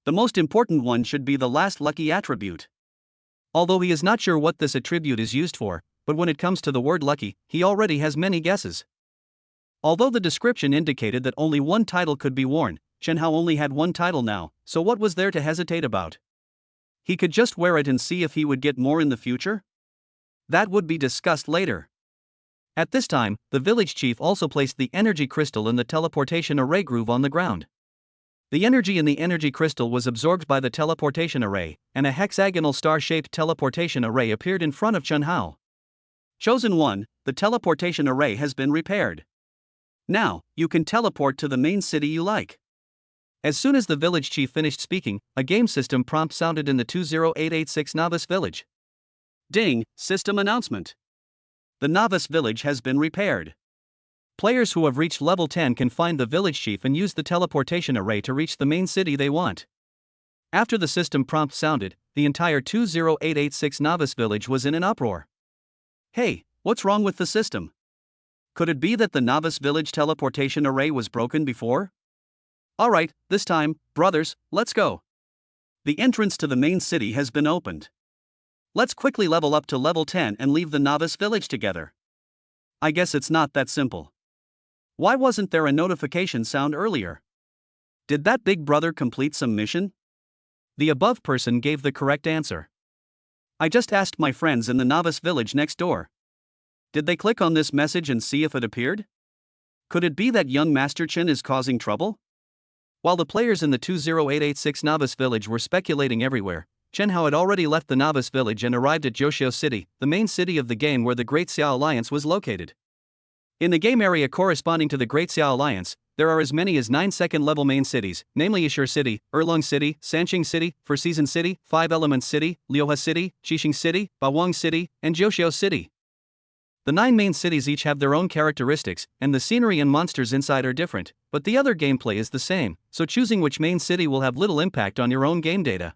The most important one should be the last lucky attribute. Although he is not sure what this attribute is used for, but when it comes to the word lucky, he already has many guesses. Although the description indicated that only one title could be worn, Chen Hao only had one title now, so what was there to hesitate about? He could just wear it and see if he would get more in the future? That would be discussed later. At this time, the village chief also placed the energy crystal in the teleportation array groove on the ground. The energy in the energy crystal was absorbed by the teleportation array, and a hexagonal star-shaped teleportation array appeared in front of Chen Hao. Chosen one, the teleportation array has been repaired. Now, you can teleport to the main city you like. As soon as the village chief finished speaking, a game system prompt sounded in the 20886 novice village. Ding, system announcement. The novice village has been repaired. Players who have reached level 10 can find the village chief and use the teleportation array to reach the main city they want. After the system prompt sounded, the entire 20886 novice village was in an uproar. Hey, what's wrong with the system? Could it be that the novice village teleportation array was broken before? Alright, this time, brothers, let's go. The entrance to the main city has been opened. Let's quickly level up to level 10 and leave the novice village together. I guess it's not that simple. Why wasn't there a notification sound earlier? Did that big brother complete some mission? The above person gave the correct answer. I just asked my friends in the novice village next door. Did they click on this message and see if it appeared? Could it be that young Master Chen is causing trouble? While the players in the 20886 novice village were speculating everywhere, Chen Hao had already left the novice village and arrived at Joshio City, the main city of the game where the Great Xiao Alliance was located. In the game area corresponding to the Great Xiao Alliance, there are as many as 9 second-level main cities, namely Yishur City, Erlong City, Sanqing City, Four Seasons City, Five Elements City, Liuhe City, Qixing City, Bawang City, and Joshio City. The 9 main cities each have their own characteristics, and the scenery and monsters inside are different, but the other gameplay is the same, so choosing which main city will have little impact on your own game data.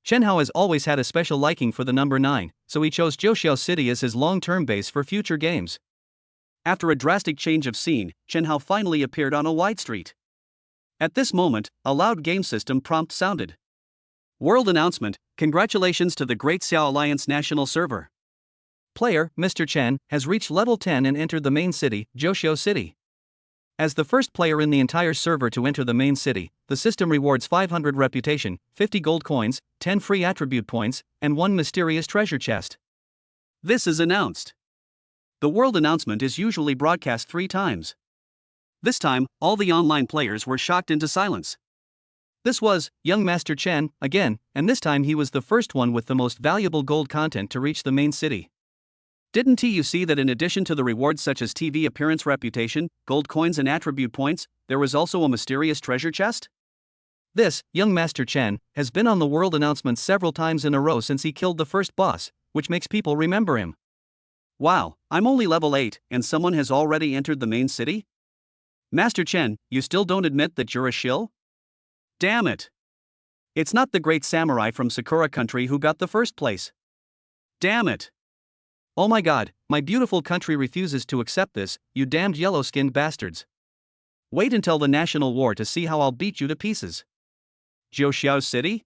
Chen Hao has always had a special liking for the number 9, so he chose Joshio City as his long-term base for future games. After a drastic change of scene, Chen Hao finally appeared on a wide street. At this moment, a loud game system prompt sounded. World announcement: congratulations to the Great Xiao Alliance national server. Player, Mr. Chen, has reached level 10 and entered the main city, Joshio City. As the first player in the entire server to enter the main city, the system rewards 500 reputation, 50 gold coins, 10 free attribute points, and 1 mysterious treasure chest. This is announced. The world announcement is usually broadcast 3 times. This time, all the online players were shocked into silence. This was young Master Chen again, and this time he was the first one with the most valuable gold content to reach the main city. Didn't you see that in addition to the rewards such as TV appearance reputation, gold coins and attribute points, there was also a mysterious treasure chest? This, young Master Chen, has been on the world announcement several times in a row since he killed the first boss, which makes people remember him. Wow, I'm only level 8, and someone has already entered the main city? Master Chen, you still don't admit that you're a shill? Damn it! It's not the great samurai from Sakura country who got the first place. Damn it! Oh my god, my beautiful country refuses to accept this, you damned yellow-skinned bastards. Wait until the national war to see how I'll beat you to pieces. Joshio City?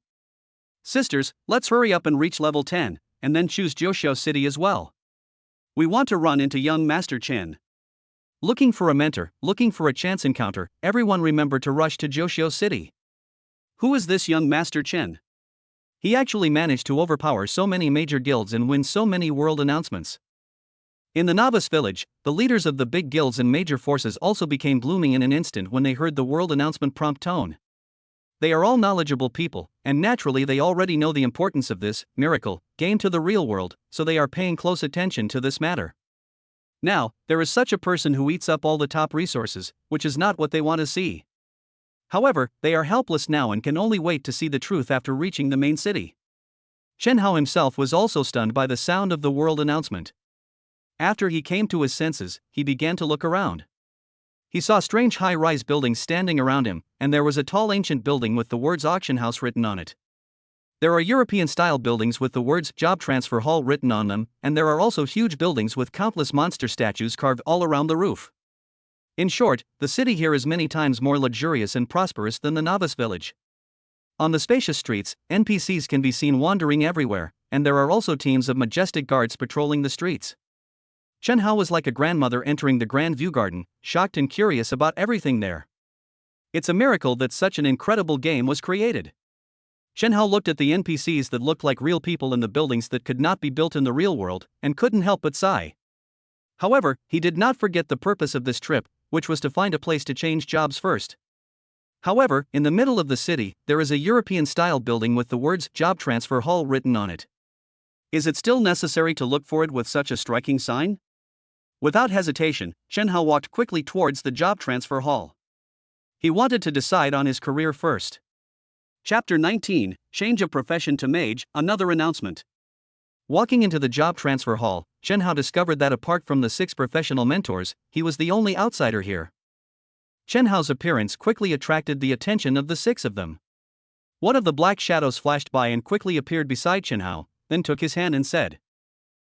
Sisters, let's hurry up and reach level 10, and then choose Joshio City as well. We want to run into young Master Chen. Looking for a mentor, looking for a chance encounter, everyone remember to rush to Joshio City. Who is this young Master Chen? He actually managed to overpower so many major guilds and win so many world announcements. In the novice village, the leaders of the big guilds and major forces also became blooming in an instant when they heard the world announcement prompt tone. They are all knowledgeable people, and naturally they already know the importance of this miracle game to the real world, so they are paying close attention to this matter. Now, there is such a person who eats up all the top resources, which is not what they want to see. However, they are helpless now and can only wait to see the truth after reaching the main city. Chen Hao himself was also stunned by the sound of the world announcement. After he came to his senses, he began to look around. He saw strange high-rise buildings standing around him, and there was a tall ancient building with the words auction house written on it. There are European-style buildings with the words job transfer hall written on them, and there are also huge buildings with countless monster statues carved all around the roof. In short, the city here is many times more luxurious and prosperous than the novice village. On the spacious streets, NPCs can be seen wandering everywhere, and there are also teams of majestic guards patrolling the streets. Chen Hao was like a grandmother entering the Grand View Garden, shocked and curious about everything there. It's a miracle that such an incredible game was created. Chen Hao looked at the NPCs that looked like real people in the buildings that could not be built in the real world, and couldn't help but sigh. However, he did not forget the purpose of this trip, which was to find a place to change jobs first. However, in the middle of the city, there is a European-style building with the words job transfer hall written on it. Is it still necessary to look for it with such a striking sign? Without hesitation, Chen Hao walked quickly towards the job transfer hall. He wanted to decide on his career first. Chapter 19, Change of Profession to Mage, another announcement. Walking into the job transfer hall, Chen Hao discovered that apart from the 6 professional mentors, he was the only outsider here. Chen Hao's appearance quickly attracted the attention of the 6 of them. One of the black shadows flashed by and quickly appeared beside Chen Hao, then took his hand and said,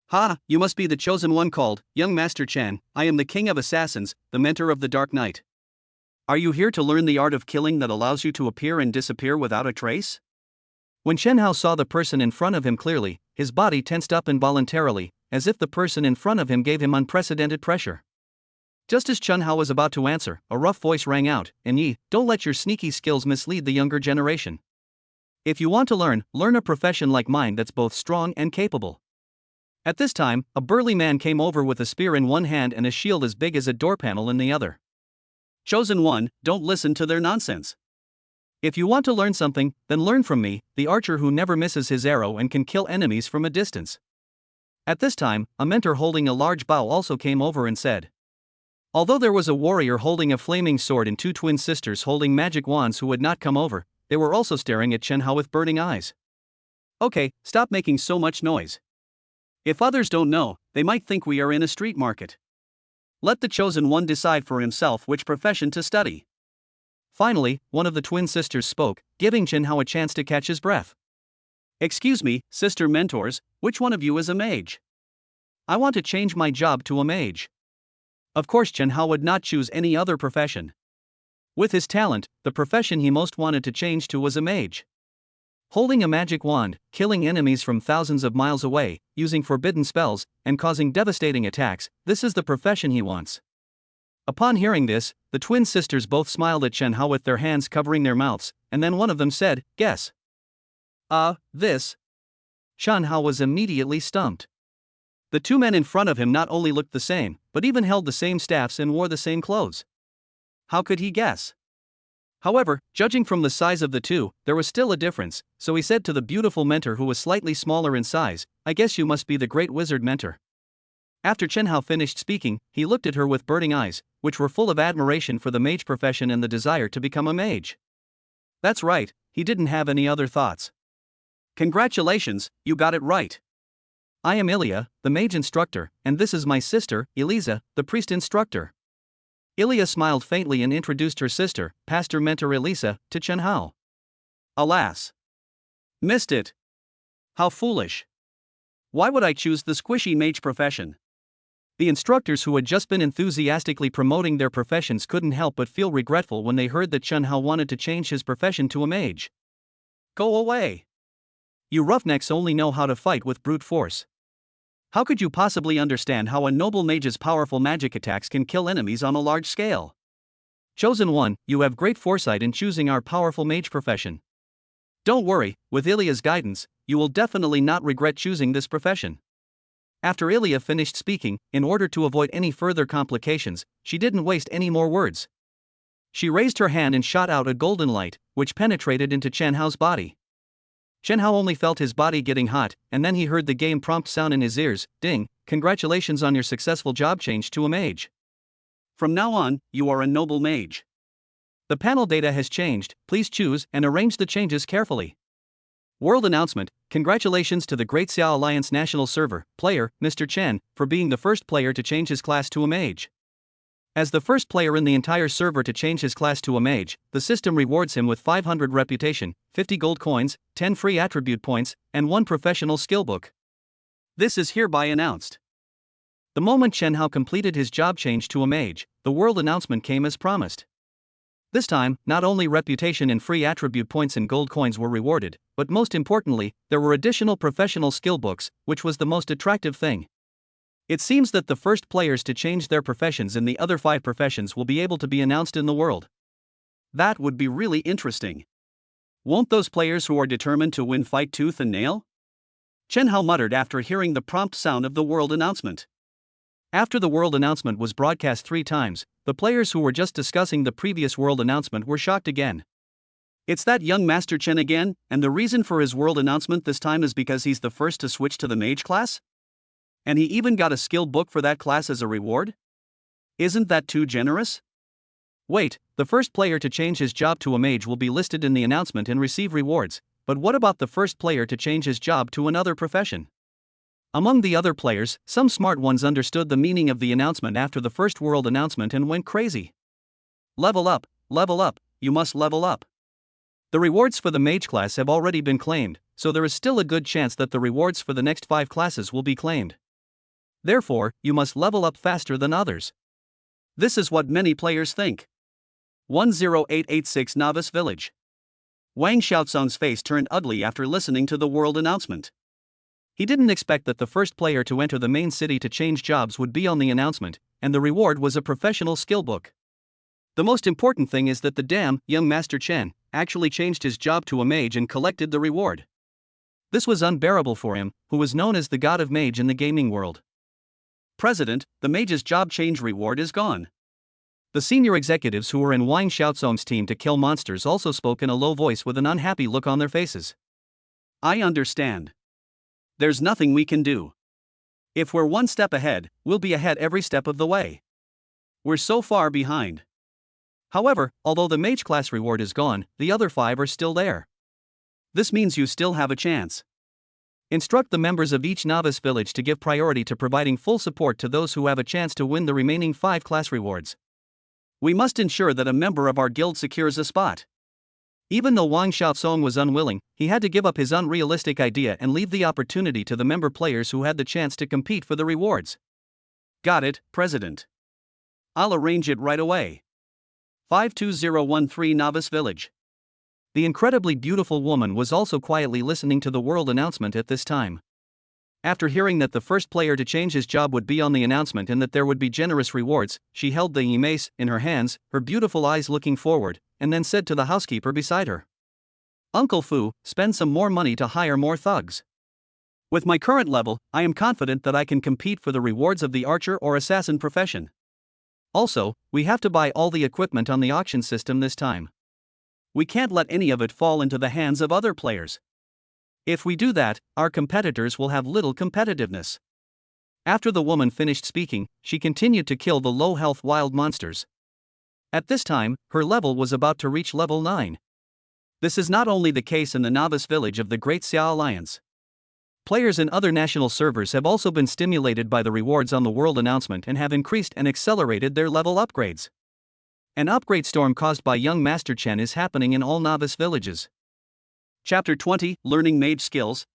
"Ha, you must be the chosen one called, young Master Chen. I am the king of assassins, the mentor of the Dark Knight. Are you here to learn the art of killing that allows you to appear and disappear without a trace?" When Chen Hao saw the person in front of him clearly, his body tensed up involuntarily, as if the person in front of him gave him unprecedented pressure. Just as Chen Hao was about to answer, a rough voice rang out, "And ye, don't let your sneaky skills mislead the younger generation. If you want to learn a profession like mine that's both strong and capable." At this time, a burly man came over with a spear in one hand and a shield as big as a door panel in the other. "Chosen one, don't listen to their nonsense. If you want to learn something, then learn from me, the archer who never misses his arrow and can kill enemies from a distance." At this time, a mentor holding a large bow also came over and said. Although there was a warrior holding a flaming sword and 2 twin sisters holding magic wands who had not come over, they were also staring at Chen Hao with burning eyes. "Okay, stop making so much noise. If others don't know, they might think we are in a street market. Let the chosen one decide for himself which profession to study." Finally, one of the twin sisters spoke, giving Chen Hao a chance to catch his breath. "Excuse me, sister mentors, which one of you is a mage? I want to change my job to a mage." Of course, Chen Hao would not choose any other profession. With his talent, the profession he most wanted to change to was a mage. Holding a magic wand, killing enemies from thousands of miles away, using forbidden spells, and causing devastating attacks, this is the profession he wants. Upon hearing this, the twin sisters both smiled at Chen Hao with their hands covering their mouths, and then one of them said, "Guess." This. Chen Hao was immediately stumped. The 2 men in front of him not only looked the same, but even held the same staffs and wore the same clothes. How could he guess? However, judging from the size of the 2, there was still a difference, so he said to the beautiful mentor who was slightly smaller in size, "I guess you must be the great wizard mentor." After Chen Hao finished speaking, he looked at her with burning eyes, which were full of admiration for the mage profession and the desire to become a mage. That's right, he didn't have any other thoughts. "Congratulations, you got it right. I am Ilya, the mage instructor, and this is my sister, Elisa, the priest instructor." Ilya smiled faintly and introduced her sister, Pastor Mentor Elisa, to Chen Hao. Alas! Missed it. How foolish. Why would I choose the squishy mage profession? The instructors who had just been enthusiastically promoting their professions couldn't help but feel regretful when they heard that Chen Hao wanted to change his profession to a mage. "Go away. You roughnecks only know how to fight with brute force. How could you possibly understand how a noble mage's powerful magic attacks can kill enemies on a large scale? Chosen one, you have great foresight in choosing our powerful mage profession. Don't worry, with Ilya's guidance, you will definitely not regret choosing this profession." After Ilya finished speaking, in order to avoid any further complications, she didn't waste any more words. She raised her hand and shot out a golden light, which penetrated into Chen Hao's body. Chen Hao only felt his body getting hot, and then he heard the game prompt sound in his ears, "Ding, congratulations on your successful job change to a mage. From now on, you are a noble mage. The panel data has changed, please choose and arrange the changes carefully." World announcement: congratulations to the Great Xiao Alliance National Server player, Mr. Chen, for being the first player to change his class to a mage. As the first player in the entire server to change his class to a mage, the system rewards him with 500 reputation, 50 gold coins, 10 free attribute points, and 1 professional skill book. This is hereby announced. The moment Chen Hao completed his job change to a mage, the world announcement came as promised. This time, not only reputation and free attribute points and gold coins were rewarded, but most importantly, there were additional professional skill books, which was the most attractive thing. It seems that the first players to change their professions in the other 5 professions will be able to be announced in the world. That would be really interesting. Won't those players who are determined to win fight tooth and nail? Chen Hao muttered after hearing the prompt sound of the world announcement. After the world announcement was broadcast 3 times, the players who were just discussing the previous world announcement were shocked again. It's that young Master Chen again, and the reason for his world announcement this time is because he's the first to switch to the mage class? And he even got a skill book for that class as a reward? Isn't that too generous? Wait, the first player to change his job to a mage will be listed in the announcement and receive rewards, but what about the first player to change his job to another profession? Among the other players, some smart ones understood the meaning of the announcement after the first world announcement and went crazy. Level up, you must level up. The rewards for the mage class have already been claimed, so there is still a good chance that the rewards for the next 5 classes will be claimed. Therefore, you must level up faster than others. This is what many players think. 10886 Novice Village. Wang Xiaozong's face turned ugly after listening to the world announcement. He didn't expect that the first player to enter the main city to change jobs would be on the announcement, and the reward was a professional skill book. The most important thing is that the damn young Master Chen actually changed his job to a mage and collected the reward. This was unbearable for him, who was known as the god of mage in the gaming world. President, the mage's job change reward is gone. The senior executives who were in Wang Xiaozong's team to kill monsters also spoke in a low voice with an unhappy look on their faces. I understand. There's nothing we can do. If we're one step ahead, we'll be ahead every step of the way. We're so far behind. However, although the mage class reward is gone, the other 5 are still there. This means you still have a chance. Instruct the members of each novice village to give priority to providing full support to those who have a chance to win the remaining 5 class rewards. We must ensure that a member of our guild secures a spot. Even though Wang Xiaozong was unwilling, he had to give up his unrealistic idea and leave the opportunity to the member players who had the chance to compete for the rewards. Got it, President. I'll arrange it right away. 52013 Novice Village. The incredibly beautiful woman was also quietly listening to the world announcement at this time. After hearing that the first player to change his job would be on the announcement and that there would be generous rewards, she held the mace in her hands, her beautiful eyes looking forward, and then said to the housekeeper beside her, Uncle Fu, spend some more money to hire more thugs. With my current level, I am confident that I can compete for the rewards of the archer or assassin profession. Also, we have to buy all the equipment on the auction system this time. We can't let any of it fall into the hands of other players. If we do that, our competitors will have little competitiveness. After the woman finished speaking, she continued to kill the low-health wild monsters. At this time, her level was about to reach level 9. This is not only the case in the novice village of the Great Xia Alliance. Players in other national servers have also been stimulated by the rewards on the world announcement and have increased and accelerated their level upgrades. An upgrade storm caused by young Master Chen is happening in all novice villages. Chapter 20, Learning Mage Skills.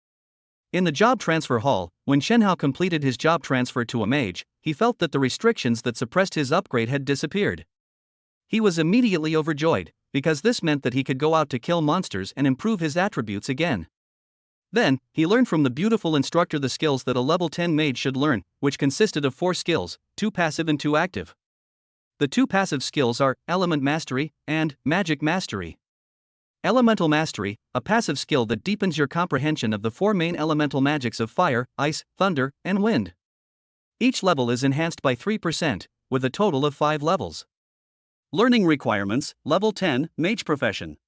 In the job transfer hall, when Chen Hao completed his job transfer to a mage, he felt that the restrictions that suppressed his upgrade had disappeared. He was immediately overjoyed, because this meant that he could go out to kill monsters and improve his attributes again. Then, he learned from the beautiful instructor the skills that a level 10 mage should learn, which consisted of 4 skills, 2 passive and 2 active. The 2 passive skills are Element Mastery and Magic Mastery. Elemental Mastery, a passive skill that deepens your comprehension of the 4 main elemental magics of fire, ice, thunder, and wind. Each level is enhanced by 3%, with a total of 5 levels. Learning requirements, Level 10, Mage Profession.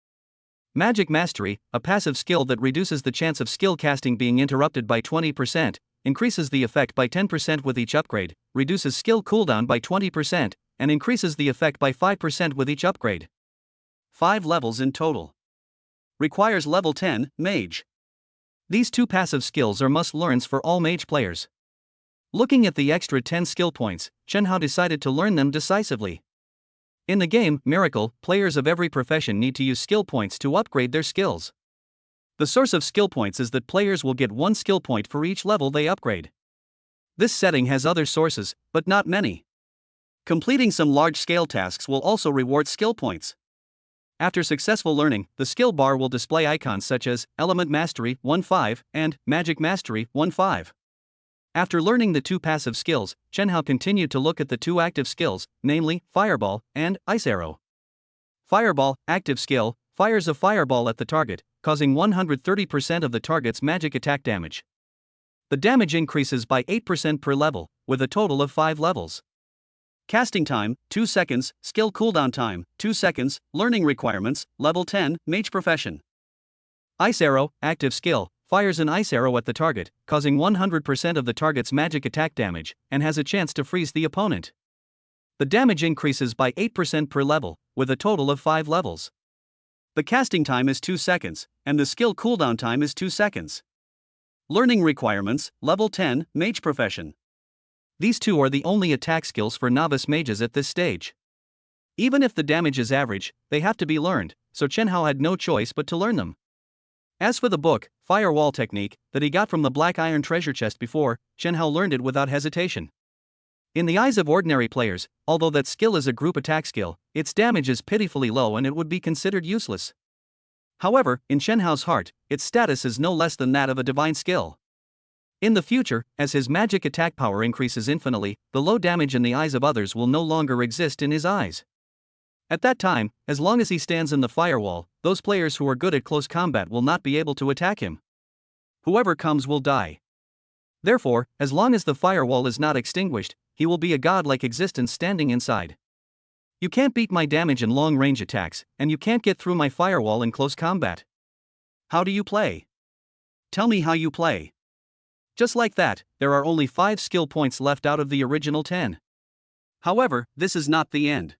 Magic Mastery, a passive skill that reduces the chance of skill casting being interrupted by 20%, increases the effect by 10% with each upgrade, reduces skill cooldown by 20%, and increases the effect by 5% with each upgrade. 5 levels in total. Requires Level 10, Mage. These 2 passive skills are must-learns for all mage players. Looking at the extra 10 skill points, Chen Hao decided to learn them decisively. In the game Miracle, players of every profession need to use skill points to upgrade their skills. The source of skill points is that players will get 1 skill point for each level they upgrade. This setting has other sources, but not many. Completing some large-scale tasks will also reward skill points. After successful learning, the skill bar will display icons such as Element Mastery 1-5 and Magic Mastery 1-5. After learning the 2 passive skills, Chen Hao continued to look at the 2 active skills, namely Fireball and Ice Arrow. Fireball, active skill, fires a fireball at the target, causing 130% of the target's magic attack damage. The damage increases by 8% per level, with a total of 5 levels. Casting time, 2 seconds, skill cooldown time, 2 seconds, learning requirements, level 10, Mage Profession. Ice Arrow, active skill, fires an ice arrow at the target, causing 100% of the target's magic attack damage, and has a chance to freeze the opponent. The damage increases by 8% per level, with a total of 5 levels. The casting time is 2 seconds, and the skill cooldown time is 2 seconds. Learning requirements, Level 10, Mage Profession. These two are the only attack skills for novice mages at this stage. Even if the damage is average, they have to be learned, so Chen Hao had no choice but to learn them. As for the book, Firewall Technique, that he got from the Black Iron treasure chest before, Chen Hao learned it without hesitation. In the eyes of ordinary players, although that skill is a group attack skill, its damage is pitifully low and it would be considered useless. However, in Chen Hao's heart, its status is no less than that of a divine skill. In the future, as his magic attack power increases infinitely, the low damage in the eyes of others will no longer exist in his eyes. At that time, as long as he stands in the firewall, those players who are good at close combat will not be able to attack him. Whoever comes will die. Therefore, as long as the firewall is not extinguished, he will be a godlike existence standing inside. You can't beat my damage in long-range attacks, and you can't get through my firewall in close combat. How do you play? Tell me how you play. Just like that, there are only 5 skill points left out of the original 10. However, this is not the end.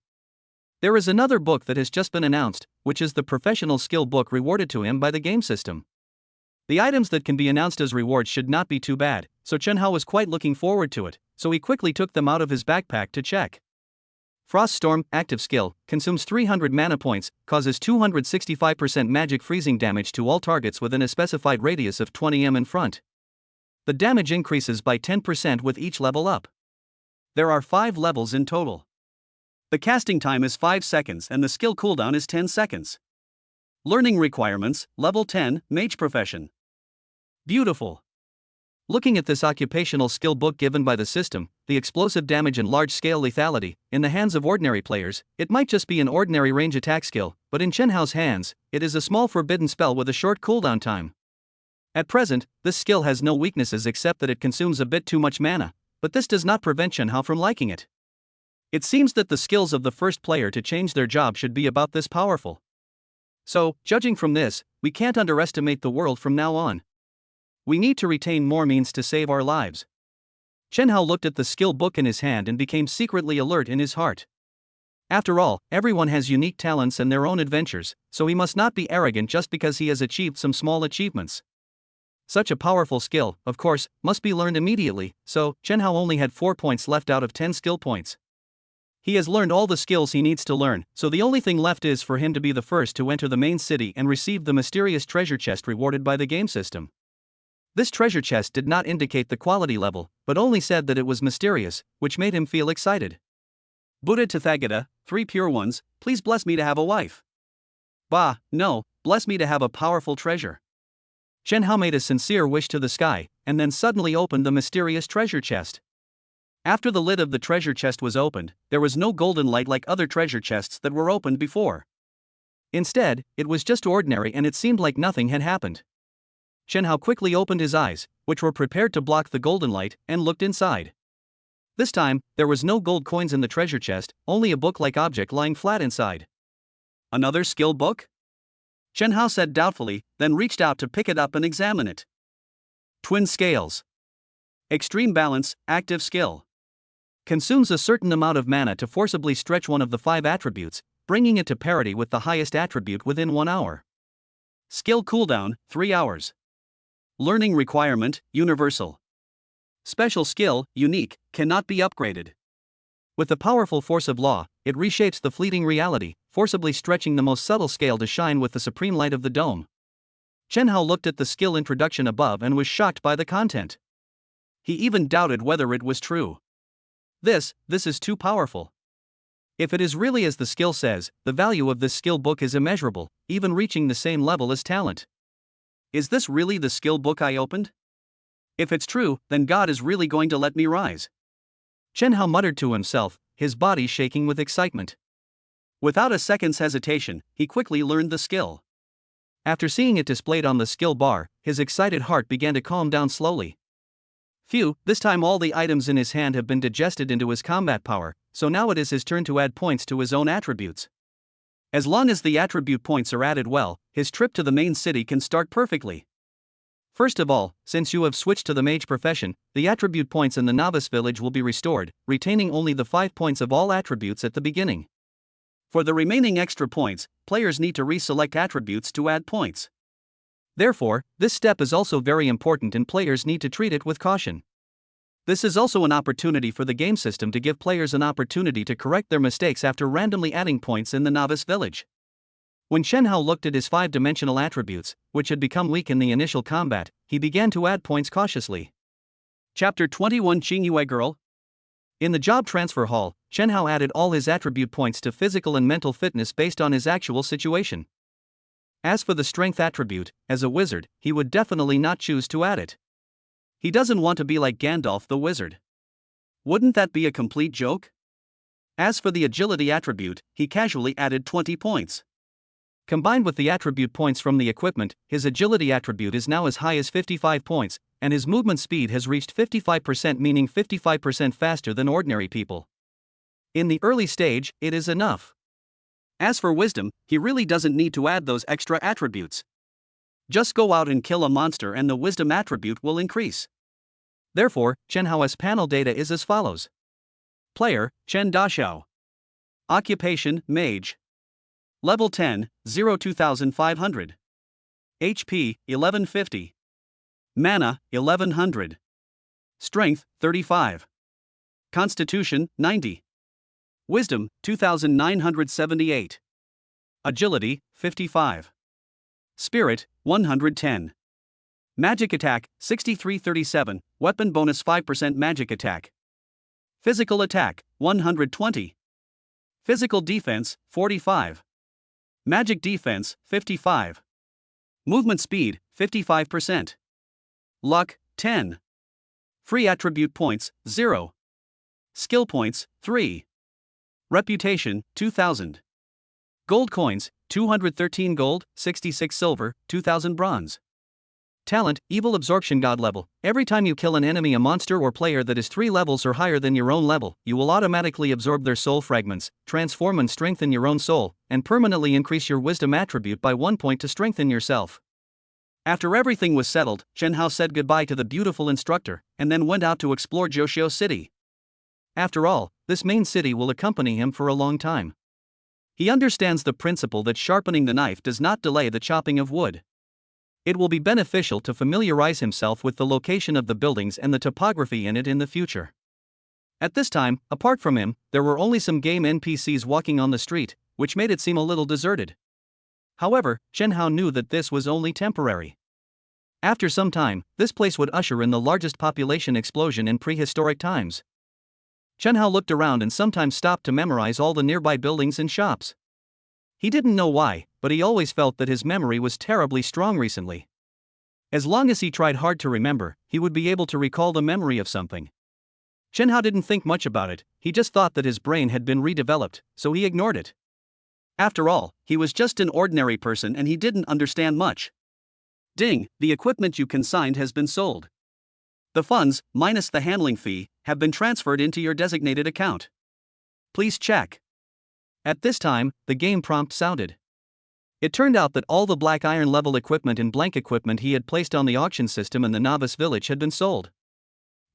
There is another book that has just been announced, which is the professional skill book rewarded to him by the game system. The items that can be announced as rewards should not be too bad, so Chen Hao was quite looking forward to it, so he quickly took them out of his backpack to check. Frost Storm, active skill, consumes 300 mana points, causes 265% magic freezing damage to all targets within a specified radius of 20 m in front. The damage increases by 10% with each level up. There are 5 levels in total. The casting time is 5 seconds and the skill cooldown is 10 seconds. Learning requirements, Level 10, Mage Profession. Beautiful. Looking at this occupational skill book given by the system, the explosive damage and large-scale lethality, in the hands of ordinary players, it might just be an ordinary range attack skill, but in Chen Hao's hands, it is a small forbidden spell with a short cooldown time. At present, this skill has no weaknesses except that it consumes a bit too much mana, but this does not prevent Chen Hao from liking it. It seems that the skills of the first player to change their job should be about this powerful. So, judging from this, we can't underestimate the world from now on. We need to retain more means to save our lives. Chen Hao looked at the skill book in his hand and became secretly alert in his heart. After all, everyone has unique talents and their own adventures, so he must not be arrogant just because he has achieved some small achievements. Such a powerful skill, of course, must be learned immediately, so Chen Hao only had 4 points left out of 10 skill points. He has learned all the skills he needs to learn, so the only thing left is for him to be the first to enter the main city and receive the mysterious treasure chest rewarded by the game system. This treasure chest did not indicate the quality level, but only said that it was mysterious, which made him feel excited. Buddha Tathagata, 3 pure ones, please bless me to have a wife. Bah, no, bless me to have a powerful treasure. Chen Hao made a sincere wish to the sky, and then suddenly opened the mysterious treasure chest. After the lid of the treasure chest was opened, there was no golden light like other treasure chests that were opened before. Instead, it was just ordinary and it seemed like nothing had happened. Chen Hao quickly opened his eyes, which were prepared to block the golden light, and looked inside. This time, there was no gold coins in the treasure chest, only a book-like object lying flat inside. Another skill book? Chen Hao said doubtfully, then reached out to pick it up and examine it. Twin Scales. Extreme Balance, active skill. Consumes a certain amount of mana to forcibly stretch one of the 5 attributes, bringing it to parity with the highest attribute within 1 hour. Skill cooldown, 3 hours. Learning requirement, universal. Special skill, unique, cannot be upgraded. With the powerful force of law, it reshapes the fleeting reality, forcibly stretching the most subtle scale to shine with the supreme light of the dome. Chen Hao looked at the skill introduction above and was shocked by the content. He even doubted whether it was true. This is too powerful. If it is really as the skill says, the value of this skill book is immeasurable, even reaching the same level as talent. Is this really the skill book I opened? If it's true, then God is really going to let me rise. Chen Hao muttered to himself, his body shaking with excitement. Without a second's hesitation, he quickly learned the skill. After seeing it displayed on the skill bar, his excited heart began to calm down slowly. Phew, this time all the items in his hand have been digested into his combat power, so now it is his turn to add points to his own attributes. As long as the attribute points are added well, his trip to the main city can start perfectly. First of all, since you have switched to the mage profession, the attribute points in the novice village will be restored, retaining only the 5 points of all attributes at the beginning. For the remaining extra points, players need to reselect attributes to add points. Therefore, this step is also very important and players need to treat it with caution. This is also an opportunity for the game system to give players an opportunity to correct their mistakes after randomly adding points in the novice village. When Shen Hao looked at his 5-dimensional attributes, which had become weak in the initial combat, he began to add points cautiously. Chapter 21 Qingyue Girl. In the job transfer hall, Shen Hao added all his attribute points to physical and mental fitness based on his actual situation. As for the strength attribute, as a wizard, he would definitely not choose to add it. He doesn't want to be like Gandalf the wizard. Wouldn't that be a complete joke? As for the agility attribute, he casually added 20 points. Combined with the attribute points from the equipment, his agility attribute is now as high as 55 points, and his movement speed has reached 55%, meaning 55% faster than ordinary people. In the early stage, it is enough. As for wisdom, he really doesn't need to add those extra attributes. Just go out and kill a monster and the wisdom attribute will increase. Therefore, Chen Hao's panel data is as follows. Player, Chen Daxiao. Occupation, Mage. Level 10, 02500. HP, 1150. Mana, 1100. Strength, 35. Constitution, 90. Wisdom, 2978. Agility, 55. Spirit, 110. Magic attack, 6337, weapon bonus 5% magic attack. Physical attack, 120. Physical defense, 45. Magic defense, 55. Movement speed, 55%. Luck, 10. Free attribute points, 0. Skill points, 3. Reputation, 2000. Gold coins, 213 gold, 66 silver, 2000 bronze. Talent, Evil Absorption God level. Every time you kill an enemy, a monster or player that is 3 levels or higher than your own level, you will automatically absorb their soul fragments, transform and strengthen your own soul, and permanently increase your wisdom attribute by 1 point to strengthen yourself. After everything was settled, Chen Hao said goodbye to the beautiful instructor, and then went out to explore Joshio City. After all, this main city will accompany him for a long time. He understands the principle that sharpening the knife does not delay the chopping of wood. It will be beneficial to familiarize himself with the location of the buildings and the topography in it in the future. At this time, apart from him, there were only some game NPCs walking on the street, which made it seem a little deserted. However, Chen Hao knew that this was only temporary. After some time, this place would usher in the largest population explosion in prehistoric times. Chen Hao looked around and sometimes stopped to memorize all the nearby buildings and shops. He didn't know why, but he always felt that his memory was terribly strong recently. As long as he tried hard to remember, he would be able to recall the memory of something. Chen Hao didn't think much about it, he just thought that his brain had been redeveloped, so he ignored it. After all, he was just an ordinary person and he didn't understand much. Ding, the equipment you consigned has been sold. The funds, minus the handling fee, have been transferred into your designated account. Please check. At this time, the game prompt sounded. It turned out that all the black iron level equipment and blank equipment he had placed on the auction system in the novice village had been sold.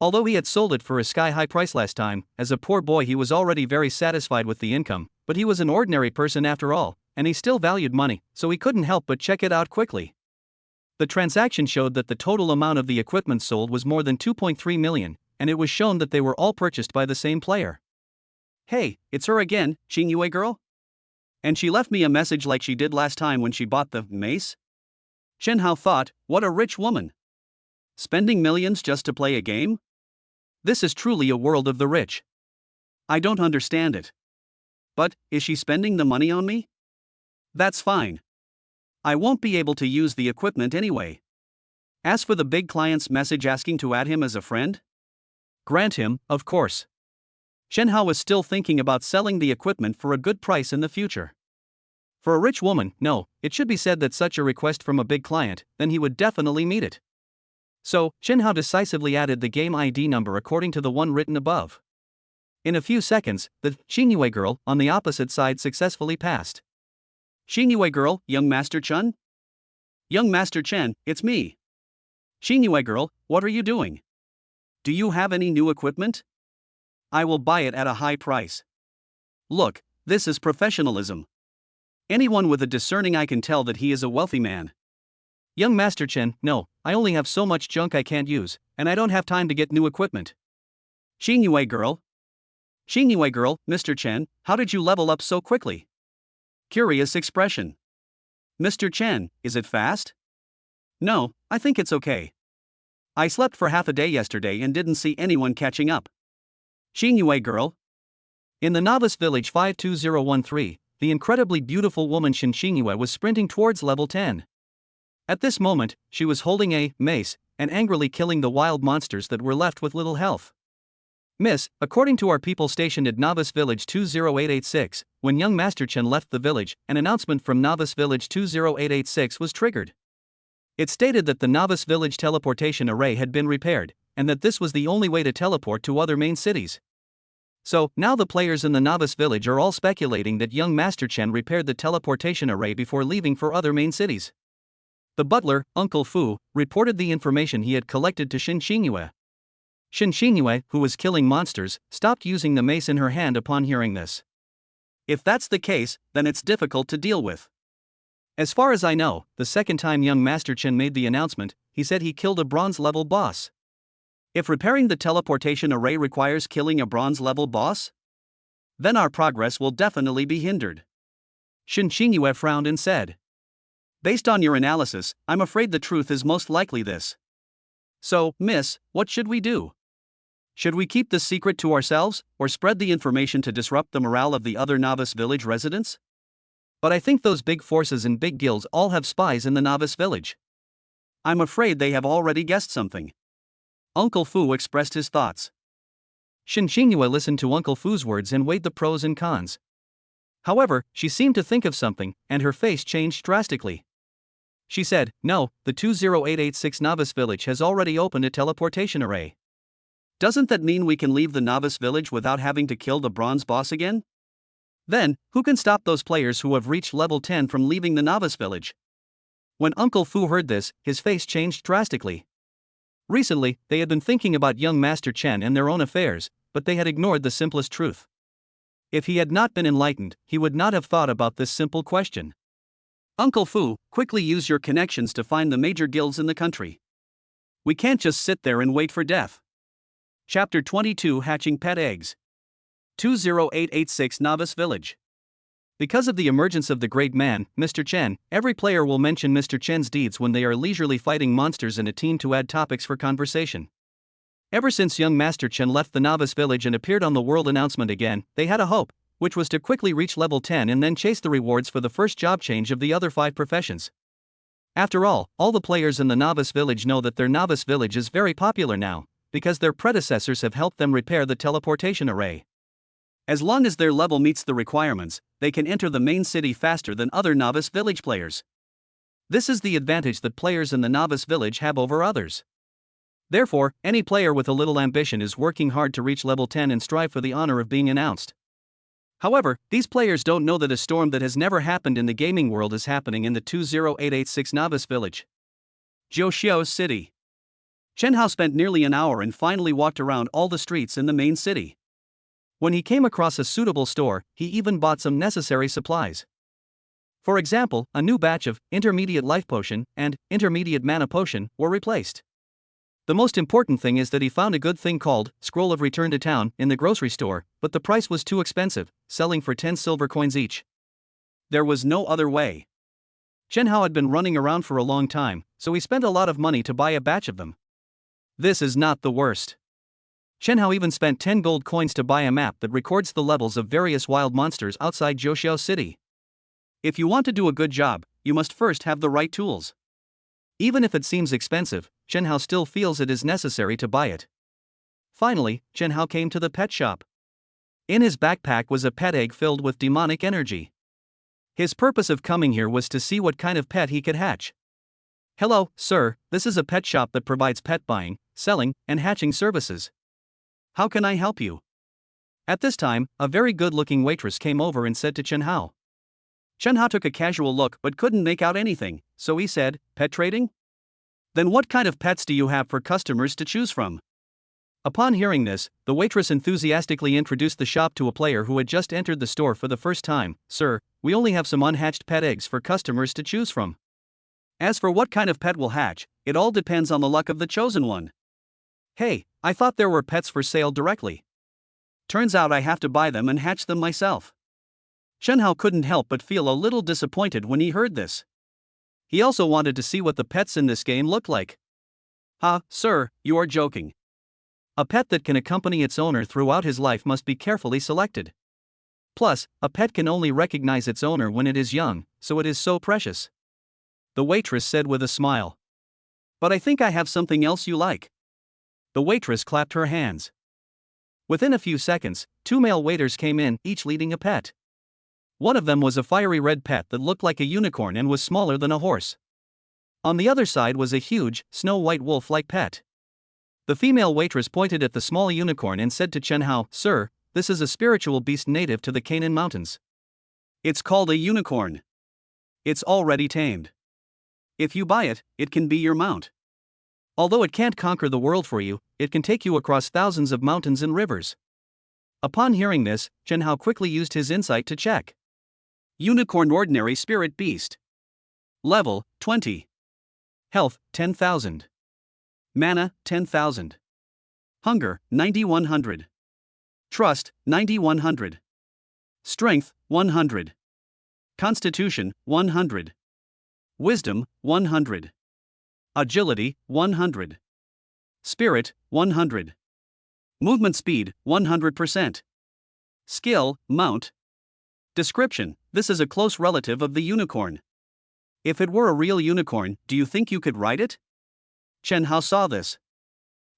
Although he had sold it for a sky-high price last time, as a poor boy he was already very satisfied with the income, but he was an ordinary person after all, and he still valued money, so he couldn't help but check it out quickly. The transaction showed that the total amount of the equipment sold was more than 2.3 million, and it was shown that they were all purchased by the same player. Hey, it's her again, Qingyue girl? And she left me a message like she did last time when she bought the mace? Chen Hao thought, what a rich woman. Spending millions just to play a game? This is truly a world of the rich. I don't understand it. But, is she spending the money on me? That's fine. I won't be able to use the equipment anyway. As for the big client's message asking to add him as a friend? Grant him, of course. Chen Hao was still thinking about selling the equipment for a good price in the future. For a rich woman, no, it should be said that such a request from a big client, then he would definitely meet it. So, Chen Hao decisively added the game ID number according to the one written above. In a few seconds, the Qingyue girl on the opposite side successfully passed. Qingyue girl, young Master Chen? Young Master Chen, it's me. Qingyue girl, what are you doing? Do you have any new equipment? I will buy it at a high price. Look, this is professionalism. Anyone with a discerning eye can tell that he is a wealthy man. Young Master Chen, no, I only have so much junk I can't use, and I don't have time to get new equipment. Xingyue girl? Xingyue girl, Mr. Chen, how did you level up so quickly? Curious expression. Mr. Chen, is it fast? No, I think it's okay. I slept for half a day yesterday and didn't see anyone catching up. Xingyue girl? In the novice village 52013, the incredibly beautiful woman Xingyue was sprinting towards level 10. At this moment, she was holding a mace and angrily killing the wild monsters that were left with little health. Miss, according to our people stationed at Novice Village 20886, when young Master Chen left the village, an announcement from Novice Village 20886 was triggered. It stated that the Novice Village teleportation array had been repaired, and that this was the only way to teleport to other main cities. So, now the players in the Novice Village are all speculating that young Master Chen repaired the teleportation array before leaving for other main cities. The butler, Uncle Fu, reported the information he had collected to Xingyue. Xingyue, who was killing monsters, stopped using the mace in her hand upon hearing this. If that's the case, then it's difficult to deal with. As far as I know, the second time young Master Chen made the announcement, he said he killed a bronze-level boss. If repairing the teleportation array requires killing a bronze-level boss, then our progress will definitely be hindered. Xingyue frowned and said, based on your analysis, I'm afraid the truth is most likely this. So, miss, what should we do? Should we keep this secret to ourselves, or spread the information to disrupt the morale of the other Novice Village residents? But I think those big forces and big guilds all have spies in the Novice Village. I'm afraid they have already guessed something. Uncle Fu expressed his thoughts. Xingyue listened to Uncle Fu's words and weighed the pros and cons. However, she seemed to think of something, and her face changed drastically. She said, no, the 20886 Novice Village has already opened a teleportation array. Doesn't that mean we can leave the Novice Village without having to kill the bronze boss again? Then, who can stop those players who have reached level 10 from leaving the Novice Village? When Uncle Fu heard this, his face changed drastically. Recently, they had been thinking about young Master Chen and their own affairs, but they had ignored the simplest truth. If he had not been enlightened, he would not have thought about this simple question. Uncle Fu, quickly use your connections to find the major guilds in the country. We can't just sit there and wait for death. Chapter 22 Hatching Pet Eggs. 20886 Novice Village. Because of the emergence of the great man, Mr. Chen, every player will mention Mr. Chen's deeds when they are leisurely fighting monsters in a team to add topics for conversation. Ever since young Master Chen left the Novice Village and appeared on the world announcement again, they had a hope, which was to quickly reach level 10 and then chase the rewards for the first job change of the other 5 professions. After all the players in the Novice Village know that their Novice Village is very popular now, because their predecessors have helped them repair the teleportation array. As long as their level meets the requirements, they can enter the main city faster than other Novice Village players. This is the advantage that players in the Novice Village have over others. Therefore, any player with a little ambition is working hard to reach level 10 and strive for the honor of being announced. However, these players don't know that a storm that has never happened in the gaming world is happening in the 20886 Novice Village. Jiuxiao City. Chen Hao spent nearly an hour and finally walked around all the streets in the main city. When he came across a suitable store, he even bought some necessary supplies. For example, a new batch of Intermediate Life Potion and Intermediate Mana Potion were replaced. The most important thing is that he found a good thing called Scroll of Return to Town in the grocery store, but the price was too expensive, selling for 10 silver coins each. There was no other way. Chen Hao had been running around for a long time, so he spent a lot of money to buy a batch of them. This is not the worst. Chen Hao even spent 10 gold coins to buy a map that records the levels of various wild monsters outside Jiuxiao City. If you want to do a good job, you must first have the right tools. Even if it seems expensive, Chen Hao still feels it is necessary to buy it. Finally, Chen Hao came to the pet shop. In his backpack was a pet egg filled with demonic energy. His purpose of coming here was to see what kind of pet he could hatch. Hello, sir, this is a pet shop that provides pet buying, selling, and hatching services. How can I help you? At this time, a very good-looking waitress came over and said to Chen Hao. Chen Hao took a casual look but couldn't make out anything, so he said, pet trading? Then what kind of pets do you have for customers to choose from? Upon hearing this, the waitress enthusiastically introduced the shop to a player who had just entered the store for the first time. Sir, we only have some unhatched pet eggs for customers to choose from. As for what kind of pet will hatch, it all depends on the luck of the chosen one. Hey, I thought there were pets for sale directly. Turns out I have to buy them and hatch them myself. Chen Hao couldn't help but feel a little disappointed when he heard this. He also wanted to see what the pets in this game looked like. Sir, you are joking. A pet that can accompany its owner throughout his life must be carefully selected. Plus, a pet can only recognize its owner when it is young, so it is so precious. The waitress said with a smile. But I think I have something else you like. The waitress clapped her hands. Within a few seconds, 2 male waiters came in, each leading a pet. One of them was a fiery red pet that looked like a unicorn and was smaller than a horse. On the other side was a huge, snow-white wolf-like pet. The female waitress pointed at the small unicorn and said to Chen Hao, "Sir, this is a spiritual beast native to the Canaan Mountains. It's called a unicorn. It's already tamed. If you buy it, it can be your mount. Although it can't conquer the world for you, it can take you across thousands of mountains and rivers." Upon hearing this, Chen Hao quickly used his insight to check. Unicorn Ordinary Spirit Beast. Level 20. Health 10,000. Mana 10,000. Hunger 9100. Trust 9100. Strength 100. Constitution 100. Wisdom 100. Agility 100. Spirit 100. Movement speed 100%. Skill Mount. Description: this is a close relative of the unicorn. If it were a real unicorn, do you think you could ride it? Chen Hao saw this.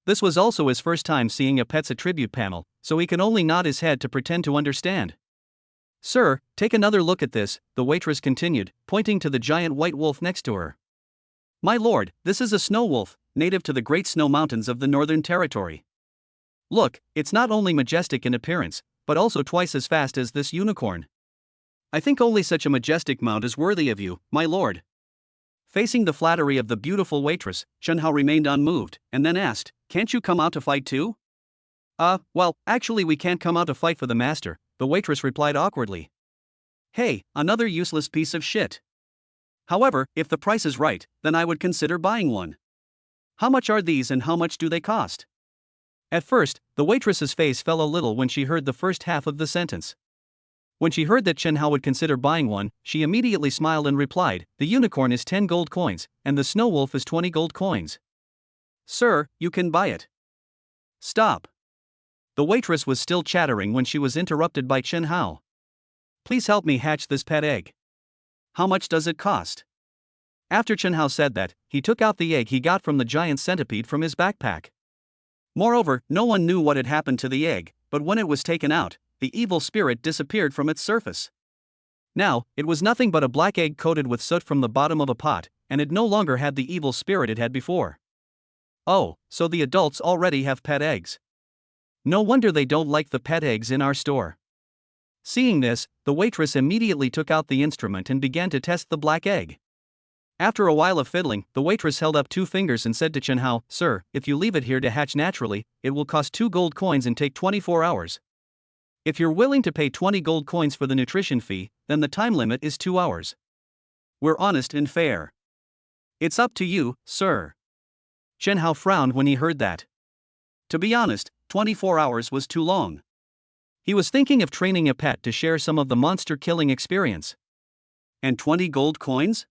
This was also his first time seeing a pet's attribute panel, so he can only nod his head to pretend to understand. "Sir, take another look at this," the waitress continued, pointing to the giant white wolf next to her. "My lord, this is a snow wolf, native to the Great Snow Mountains of the Northern Territory. Look, it's not only majestic in appearance, but also twice as fast as this unicorn. I think only such a majestic mount is worthy of you, my lord." Facing the flattery of the beautiful waitress, Chen Hao remained unmoved, and then asked, "Can't you come out to fight too?" Well, actually we can't come out to fight for the master," the waitress replied awkwardly. "Hey, another useless piece of shit. However, if the price is right, then I would consider buying one. How much are these and how much do they cost?" At first, the waitress's face fell a little when she heard the first half of the sentence. When she heard that Chen Hao would consider buying one, she immediately smiled and replied, "The unicorn is 10 gold coins, and the snow wolf is 20 gold coins. Sir, you can buy it." "Stop." The waitress was still chattering when she was interrupted by Chen Hao. "Please help me hatch this pet egg. How much does it cost?" After Chen Hao said that, he took out the egg he got from the giant centipede from his backpack. Moreover, no one knew what had happened to the egg, but when it was taken out, the evil spirit disappeared from its surface. Now, it was nothing but a black egg coated with soot from the bottom of a pot, and it no longer had the evil spirit it had before. Oh, so the adults already have pet eggs. No wonder they don't like the pet eggs in our store. Seeing this, the waitress immediately took out the instrument and began to test the black egg. After a while of fiddling, the waitress held up 2 fingers and said to Chen Hao, "Sir, if you leave it here to hatch naturally, it will cost 2 gold coins and take 24 hours. If you're willing to pay 20 gold coins for the nutrition fee, then the time limit is 2 hours. We're honest and fair. It's up to you, sir." Chen Hao frowned when he heard that. To be honest, 24 hours was too long. He was thinking of training a pet to share some of the monster-killing experience. And 20 gold coins?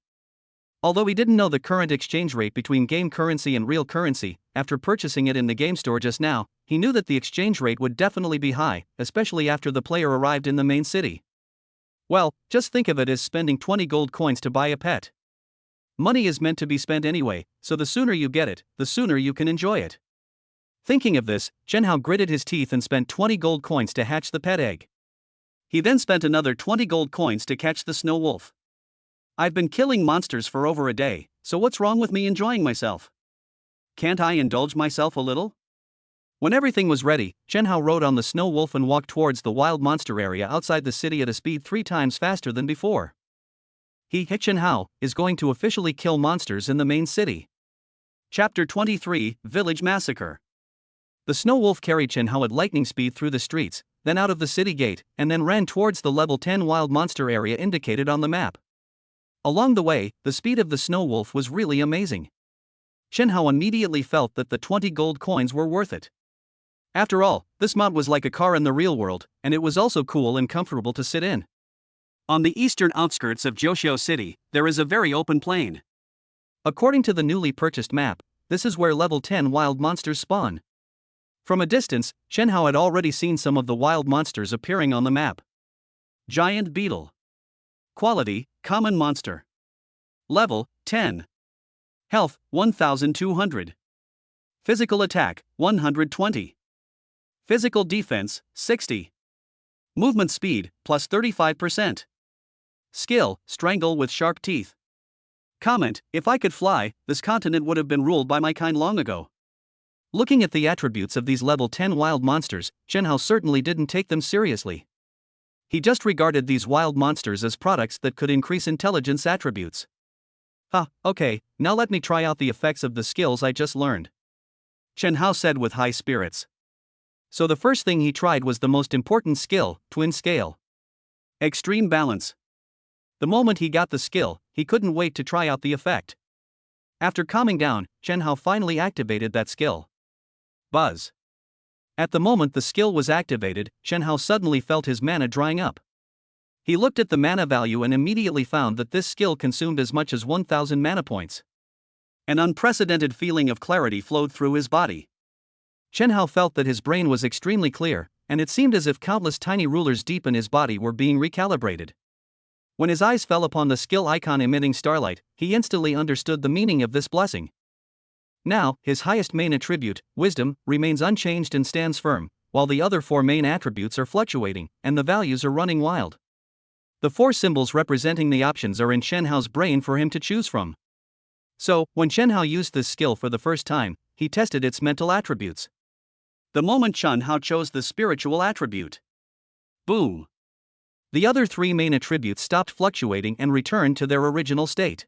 Although he didn't know the current exchange rate between game currency and real currency, after purchasing it in the game store just now, he knew that the exchange rate would definitely be high, especially after the player arrived in the main city. Well, just think of it as spending 20 gold coins to buy a pet. Money is meant to be spent anyway, so the sooner you get it, the sooner you can enjoy it. Thinking of this, Chen Hao gritted his teeth and spent 20 gold coins to hatch the pet egg. He then spent another 20 gold coins to catch the snow wolf. I've been killing monsters for over a day, so what's wrong with me enjoying myself? Can't I indulge myself a little? When everything was ready, Chen Hao rode on the snow wolf and walked towards the wild monster area outside the city at a speed 3 times faster than before. Chen Hao is going to officially kill monsters in the main city. Chapter 23, Village Massacre. The snow wolf carried Chen Hao at lightning speed through the streets, then out of the city gate, and then ran towards the level 10 wild monster area indicated on the map. Along the way, the speed of the snow wolf was really amazing. Chen Hao immediately felt that the 20 gold coins were worth it. After all, this mod was like a car in the real world, and it was also cool and comfortable to sit in. On the eastern outskirts of Joshio City, there is a very open plain. According to the newly purchased map, this is where level 10 wild monsters spawn. From a distance, Chen Hao had already seen some of the wild monsters appearing on the map. Giant beetle. Quality, common monster. Level, 10. Health, 1200. Physical attack, 120. Physical defense, 60. Movement speed, plus 35%. Skill, strangle with sharp teeth. Comment, if I could fly, this continent would have been ruled by my kind long ago. Looking at the attributes of these level 10 wild monsters, Chen Hao certainly didn't take them seriously. He just regarded these wild monsters as products that could increase intelligence attributes. Okay, now let me try out the effects of the skills I just learned, Chen Hao said with high spirits. So the first thing he tried was the most important skill, Twin Scale. Extreme Balance. The moment he got the skill, he couldn't wait to try out the effect. After calming down, Chen Hao finally activated that skill. Buzz. At the moment the skill was activated, Chen Hao suddenly felt his mana drying up. He looked at the mana value and immediately found that this skill consumed as much as 1000 mana points. An unprecedented feeling of clarity flowed through his body. Chen Hao felt that his brain was extremely clear, and it seemed as if countless tiny rulers deep in his body were being recalibrated. When his eyes fell upon the skill icon emitting starlight, he instantly understood the meaning of this blessing. Now, his highest main attribute, Wisdom, remains unchanged and stands firm, while the other 4 main attributes are fluctuating, and the values are running wild. The 4 symbols representing the options are in Chen Hao's brain for him to choose from. So, when Chen Hao used this skill for the first time, he tested its mental attributes. The moment Chen Hao chose the spiritual attribute, boom! The other 3 main attributes stopped fluctuating and returned to their original state.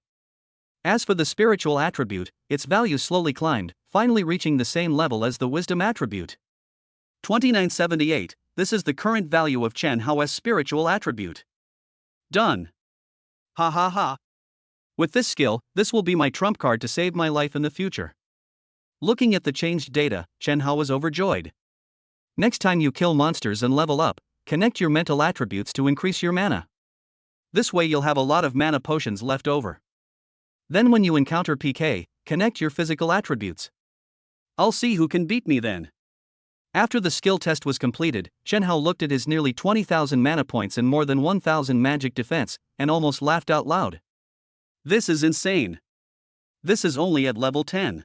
As for the spiritual attribute, its value slowly climbed, finally reaching the same level as the wisdom attribute. 2978, this is the current value of Chen Hao's spiritual attribute. Done. Ha ha ha. With this skill, this will be my trump card to save my life in the future. Looking at the changed data, Chen Hao was overjoyed. Next time you kill monsters and level up, connect your mental attributes to increase your mana. This way you'll have a lot of mana potions left over. Then when you encounter PK, connect your physical attributes. I'll see who can beat me then. After the skill test was completed, Chen Hao looked at his nearly 20,000 mana points and more than 1,000 magic defense, and almost laughed out loud. This is insane. This is only at level 10.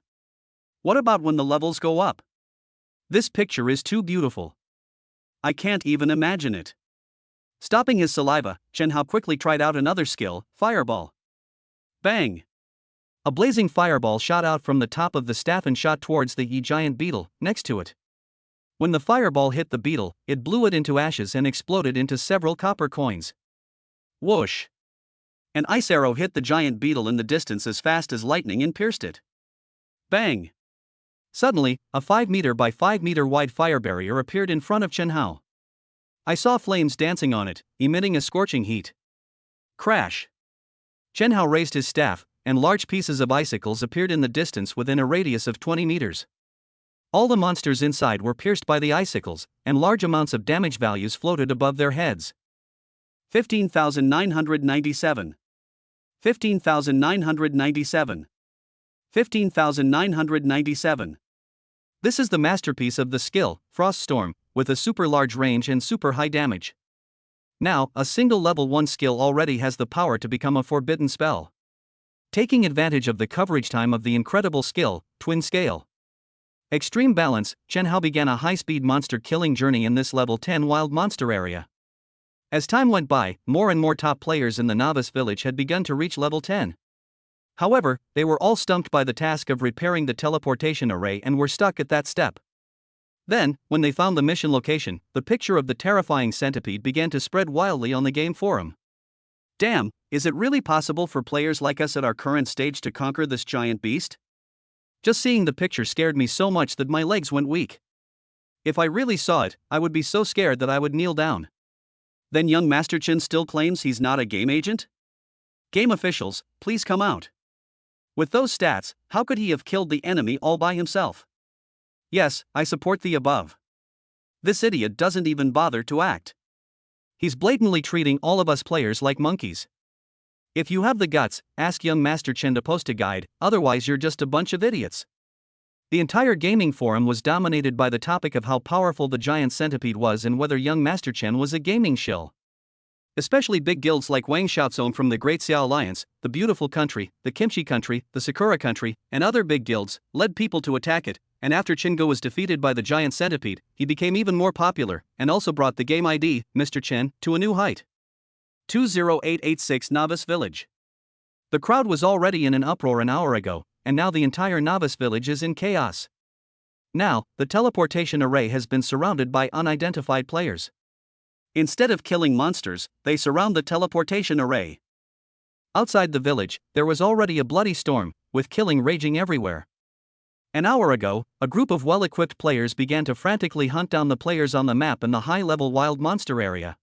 What about when the levels go up? This picture is too beautiful. I can't even imagine it. Stopping his saliva, Chen Hao quickly tried out another skill, Fireball. Bang! A blazing fireball shot out from the top of the staff and shot towards the giant beetle next to it. When the fireball hit the beetle, it blew it into ashes and exploded into several copper coins. Whoosh! An ice arrow hit the giant beetle in the distance as fast as lightning and pierced it. Bang! Suddenly, a 5 meter by 5 meter wide fire barrier appeared in front of Chen Hao. I saw flames dancing on it, emitting a scorching heat. Crash! Chen Hao raised his staff, and large pieces of icicles appeared in the distance within a radius of 20 meters. All the monsters inside were pierced by the icicles, and large amounts of damage values floated above their heads. 15,997. 15,997. 15,997. This is the masterpiece of the skill, Frost Storm, with a super large range and super high damage. Now, a single level 1 skill already has the power to become a forbidden spell. Taking advantage of the coverage time of the incredible skill, Twin Scale. Extreme Balance, Chen Hao began a high-speed monster killing journey in this level 10 wild monster area. As time went by, more and more top players in the novice village had begun to reach level 10. However, they were all stumped by the task of repairing the teleportation array and were stuck at that step. Then, when they found the mission location, the picture of the terrifying centipede began to spread wildly on the game forum. Damn, is it really possible for players like us at our current stage to conquer this giant beast? Just seeing the picture scared me so much that my legs went weak. If I really saw it, I would be so scared that I would kneel down. Then young Master Chen still claims he's not a game agent? Game officials, please come out. With those stats, how could he have killed the enemy all by himself? Yes, I support the above. This idiot doesn't even bother to act. He's blatantly treating all of us players like monkeys. If you have the guts, ask young Master Chen to post a guide, otherwise you're just a bunch of idiots. The entire gaming forum was dominated by the topic of how powerful the giant centipede was and whether young Master Chen was a gaming shill. Especially big guilds like Wang Xiaozong from the Great Xia Alliance, the Beautiful Country, the Kimchi Country, the Sakura Country, and other big guilds, led people to attack it, and after Chingo was defeated by the giant centipede, he became even more popular, and also brought the game ID, Mr. Chen, to a new height. 20886 Novice Village. The crowd was already in an uproar an hour ago, and now the entire Novice Village is in chaos. Now, the teleportation array has been surrounded by unidentified players. Instead of killing monsters, they surround the teleportation array. Outside the village, there was already a bloody storm, with killing raging everywhere. An hour ago, a group of well-equipped players began to frantically hunt down the players on the map in the high-level wild monster area.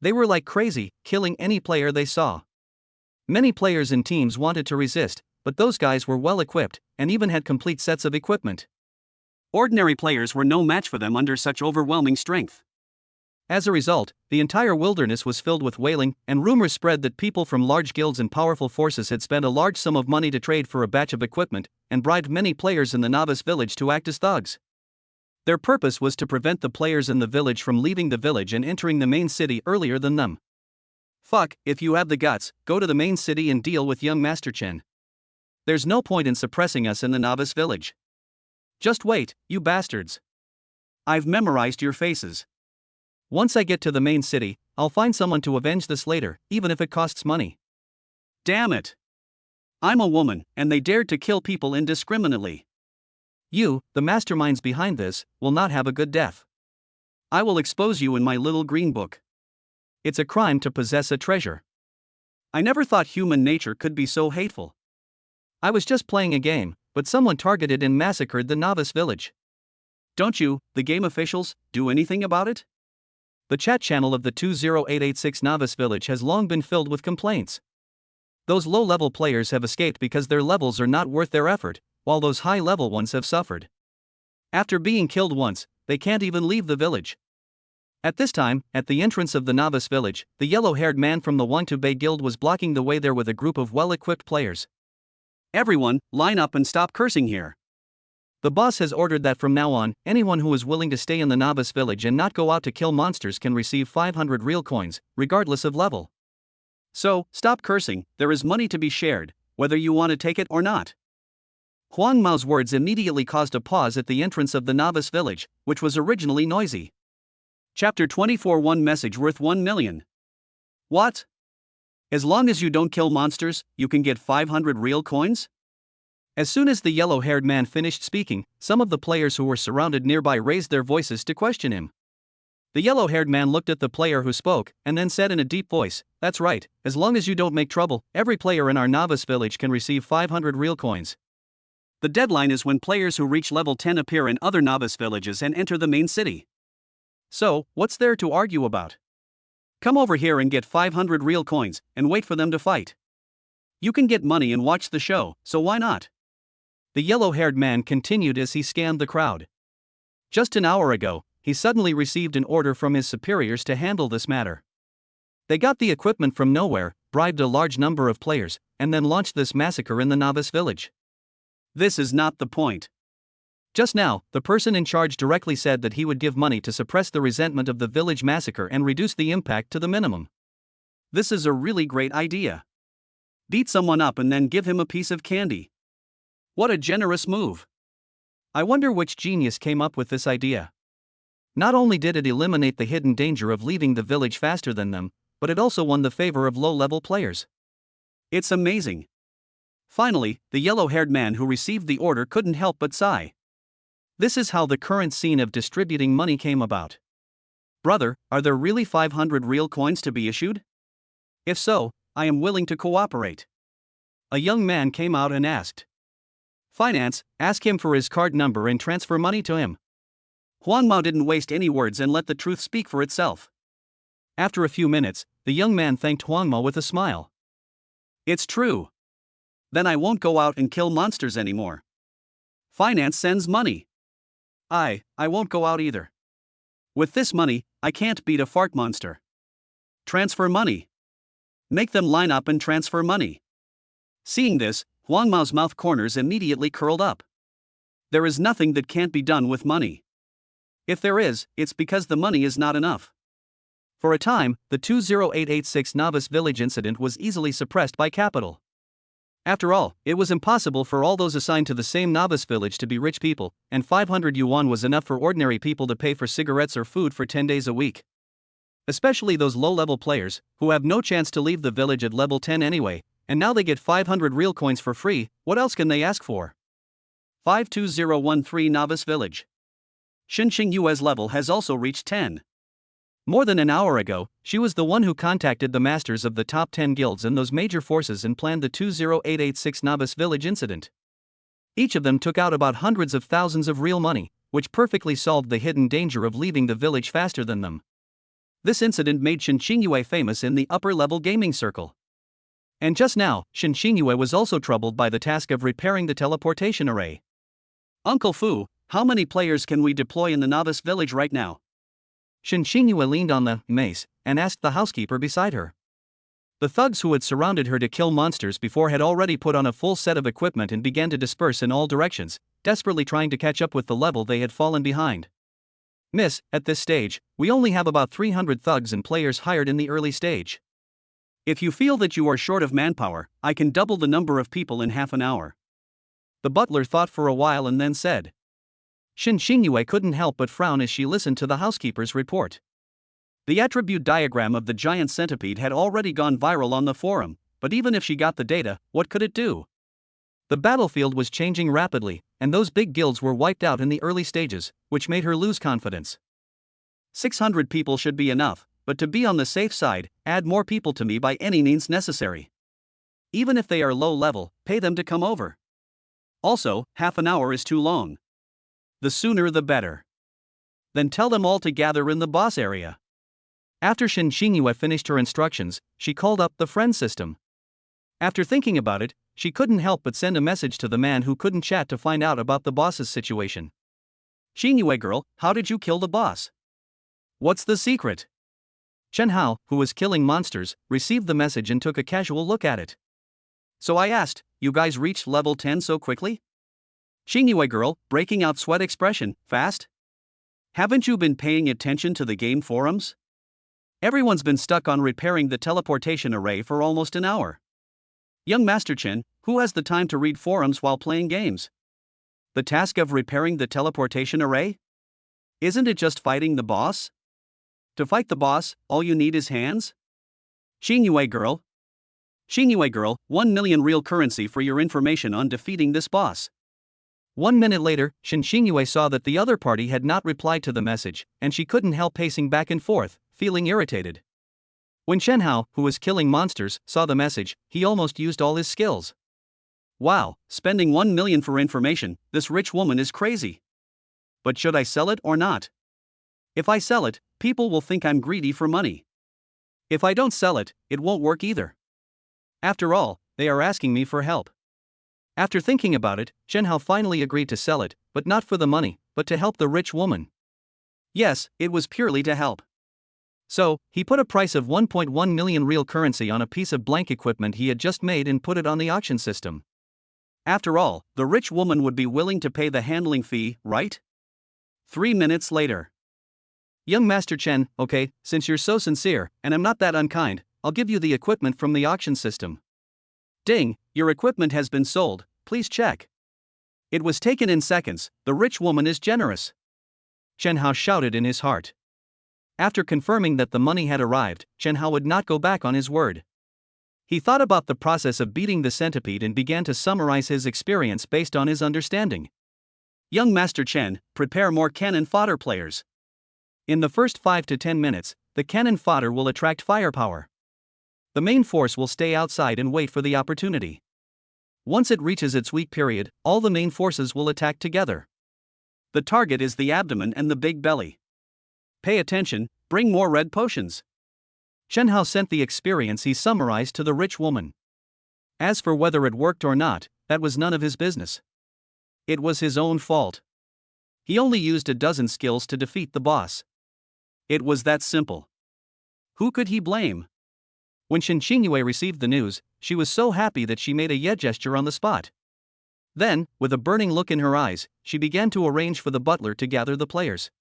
They were like crazy, killing any player they saw. Many players and teams wanted to resist, but those guys were well-equipped, and even had complete sets of equipment. Ordinary players were no match for them under such overwhelming strength. As a result, the entire wilderness was filled with wailing, and rumors spread that people from large guilds and powerful forces had spent a large sum of money to trade for a batch of equipment, and bribed many players in the novice village to act as thugs. Their purpose was to prevent the players in the village from leaving the village and entering the main city earlier than them. Fuck, if you have the guts, go to the main city and deal with young Master Chen. There's no point in suppressing us in the novice village. Just wait, you bastards. I've memorized your faces. Once I get to the main city, I'll find someone to avenge this later, even if it costs money. Damn it. I'm a woman, and they dared to kill people indiscriminately. You, the masterminds behind this, will not have a good death. I will expose you in my little green book. It's a crime to possess a treasure. I never thought human nature could be so hateful. I was just playing a game, but someone targeted and massacred the novice village. Don't you, the game officials, do anything about it? The chat channel of the 20886 Novice Village has long been filled with complaints. Those low-level players have escaped because their levels are not worth their effort, while those high-level ones have suffered. After being killed once, they can't even leave the village. At this time, at the entrance of the Novice Village, the yellow-haired man from the Wangtubei Guild was blocking the way there with a group of well-equipped players. Everyone, line up and stop cursing here. The boss has ordered that from now on, anyone who is willing to stay in the novice village and not go out to kill monsters can receive 500 real coins, regardless of level. So, stop cursing, there is money to be shared, whether you want to take it or not. Huang Mao's words immediately caused a pause at the entrance of the novice village, which was originally noisy. Chapter 24 One message worth 1 million. What? As long as you don't kill monsters, you can get 500 real coins? As soon as the yellow-haired man finished speaking, some of the players who were surrounded nearby raised their voices to question him. The yellow-haired man looked at the player who spoke, and then said in a deep voice, "That's right, as long as you don't make trouble, every player in our novice village can receive 500 real coins." The deadline is when players who reach level 10 appear in other novice villages and enter the main city. So, what's there to argue about? Come over here and get 500 real coins, and wait for them to fight. You can get money and watch the show, so why not? The yellow-haired man continued as he scanned the crowd. Just an hour ago, he suddenly received an order from his superiors to handle this matter. They got the equipment from nowhere, bribed a large number of players, and then launched this massacre in the novice village. This is not the point. Just now, the person in charge directly said that he would give money to suppress the resentment of the village massacre and reduce the impact to the minimum. This is a really great idea. Beat someone up and then give him a piece of candy. What a generous move. I wonder which genius came up with this idea. Not only did it eliminate the hidden danger of leaving the village faster than them, but it also won the favor of low-level players. It's amazing. Finally, the yellow-haired man who received the order couldn't help but sigh. This is how the current scene of distributing money came about. Brother, are there really 500 real coins to be issued? If so, I am willing to cooperate. A young man came out and asked. Finance, ask him for his card number and transfer money to him. Huang Mao didn't waste any words and let the truth speak for itself. After a few minutes, the young man thanked Huang Mao with a smile. It's true. Then I won't go out and kill monsters anymore. Finance sends money. I won't go out either. With this money, I can't beat a fart monster. Transfer money. Make them line up and transfer money. Seeing this, Huang Mao's mouth corners immediately curled up. There is nothing that can't be done with money. If there is, it's because the money is not enough. For a time, the 20886 Novice Village incident was easily suppressed by capital. After all, it was impossible for all those assigned to the same novice village to be rich people, and 500 yuan was enough for ordinary people to pay for cigarettes or food for 10 days a week. Especially those low-level players, who have no chance to leave the village at level 10 anyway, and now they get 500 real coins for free. What else can they ask for? 52013 Novice Village. Xinqing Yue's level has also reached 10. More than an hour ago, she was the one who contacted the masters of the top 10 guilds and those major forces and planned the 20886 Novice Village incident. Each of them took out about hundreds of thousands of real money, which perfectly solved the hidden danger of leaving the village faster than them. This incident made Xinqing Yue famous in the upper-level gaming circle. And just now, Xinqing Yue was also troubled by the task of repairing the teleportation array. Uncle Fu, how many players can we deploy in the novice village right now? Xinqing Yue leaned on the mace and asked the housekeeper beside her. The thugs who had surrounded her to kill monsters before had already put on a full set of equipment and began to disperse in all directions, desperately trying to catch up with the level they had fallen behind. Miss, at this stage, we only have about 300 thugs and players hired in the early stage. If you feel that you are short of manpower, I can double the number of people in half an hour. The butler thought for a while and then said. Xinqing Yue couldn't help but frown as she listened to the housekeeper's report. The attribute diagram of the giant centipede had already gone viral on the forum, but even if she got the data, what could it do? The battlefield was changing rapidly, and those big guilds were wiped out in the early stages, which made her lose confidence. 600 people should be enough, but to be on the safe side, add more people to me by any means necessary. Even if they are low level, pay them to come over. Also, half an hour is too long. The sooner the better. Then tell them all to gather in the boss area. After Xinqing Yue finished her instructions, she called up the friend system. After thinking about it, she couldn't help but send a message to the man who couldn't chat to find out about the boss's situation. Xing Yue girl, how did you kill the boss? What's the secret? Chen Hao, who was killing monsters, received the message and took a casual look at it. So I asked, you guys reached level 10 so quickly? Xing Yue girl, breaking out sweat expression, fast? Haven't you been paying attention to the game forums? Everyone's been stuck on repairing the teleportation array for almost an hour. Young Master Chen, who has the time to read forums while playing games? The task of repairing the teleportation array? Isn't it just fighting the boss? To fight the boss, all you need is hands? Xing Yue girl. Xing Yue girl, 1 million real currency for your information on defeating this boss. 1 minute later, Xinqing Yue saw that the other party had not replied to the message, and she couldn't help pacing back and forth, feeling irritated. When Chen Hao, who was killing monsters, saw the message, he almost used all his skills. Wow, spending 1 million for information, this rich woman is crazy. But should I sell it or not? If I sell it, people will think I'm greedy for money. If I don't sell it, it won't work either. After all, they are asking me for help. After thinking about it, Chen Hao finally agreed to sell it, but not for the money, but to help the rich woman. Yes, it was purely to help. So, he put a price of 1.1 million real currency on a piece of blank equipment he had just made and put it on the auction system. After all, the rich woman would be willing to pay the handling fee, right? 3 minutes later. Young Master Chen, okay, since you're so sincere, and I'm not that unkind, I'll give you the equipment from the auction system. Ding, your equipment has been sold, please check. It was taken in seconds, the rich woman is generous. Chen Hao shouted in his heart. After confirming that the money had arrived, Chen Hao would not go back on his word. He thought about the process of beating the centipede and began to summarize his experience based on his understanding. Young Master Chen, prepare more cannon fodder players. In the first 5 to 10 minutes, the cannon fodder will attract firepower. The main force will stay outside and wait for the opportunity. Once it reaches its weak period, all the main forces will attack together. The target is the abdomen and the big belly. Pay attention, bring more red potions. Chen Hao sent the experience he summarized to the rich woman. As for whether it worked or not, that was none of his business. It was his own fault. He only used a dozen skills to defeat the boss. It was that simple. Who could he blame? When Shinshinue received the news, she was so happy that she made a yeah gesture on the spot. Then, with a burning look in her eyes, she began to arrange for the butler to gather the players.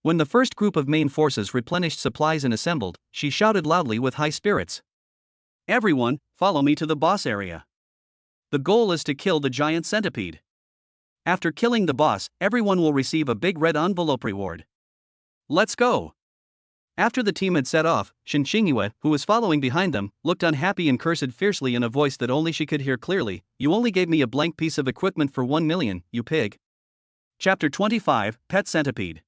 When the first group of main forces replenished supplies and assembled, she shouted loudly with high spirits. Everyone, follow me to the boss area. The goal is to kill the giant centipede. After killing the boss, everyone will receive a big red envelope reward. Let's go! After the team had set off, Shinshinue, who was following behind them, looked unhappy and cursed fiercely in a voice that only she could hear clearly. You only gave me a blank piece of equipment for 1 million, you pig. Chapter 25, Pet Centipede.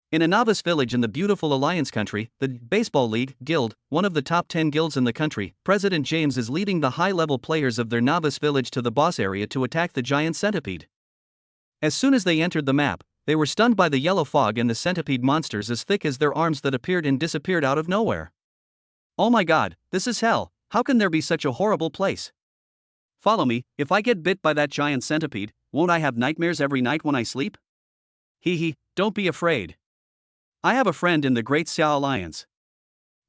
In a novice village in the beautiful Alliance country, the Baseball League Guild, one of the top 10 guilds in the country, President James is leading the high-level players of their novice village to the boss area to attack the giant centipede. As soon as they entered the map, they were stunned by the yellow fog and the centipede monsters as thick as their arms that appeared and disappeared out of nowhere. Oh my god, this is hell, how can there be such a horrible place? Follow me, if I get bit by that giant centipede, won't I have nightmares every night when I sleep? Hee, don't be afraid. I have a friend in the Great Xiao Alliance.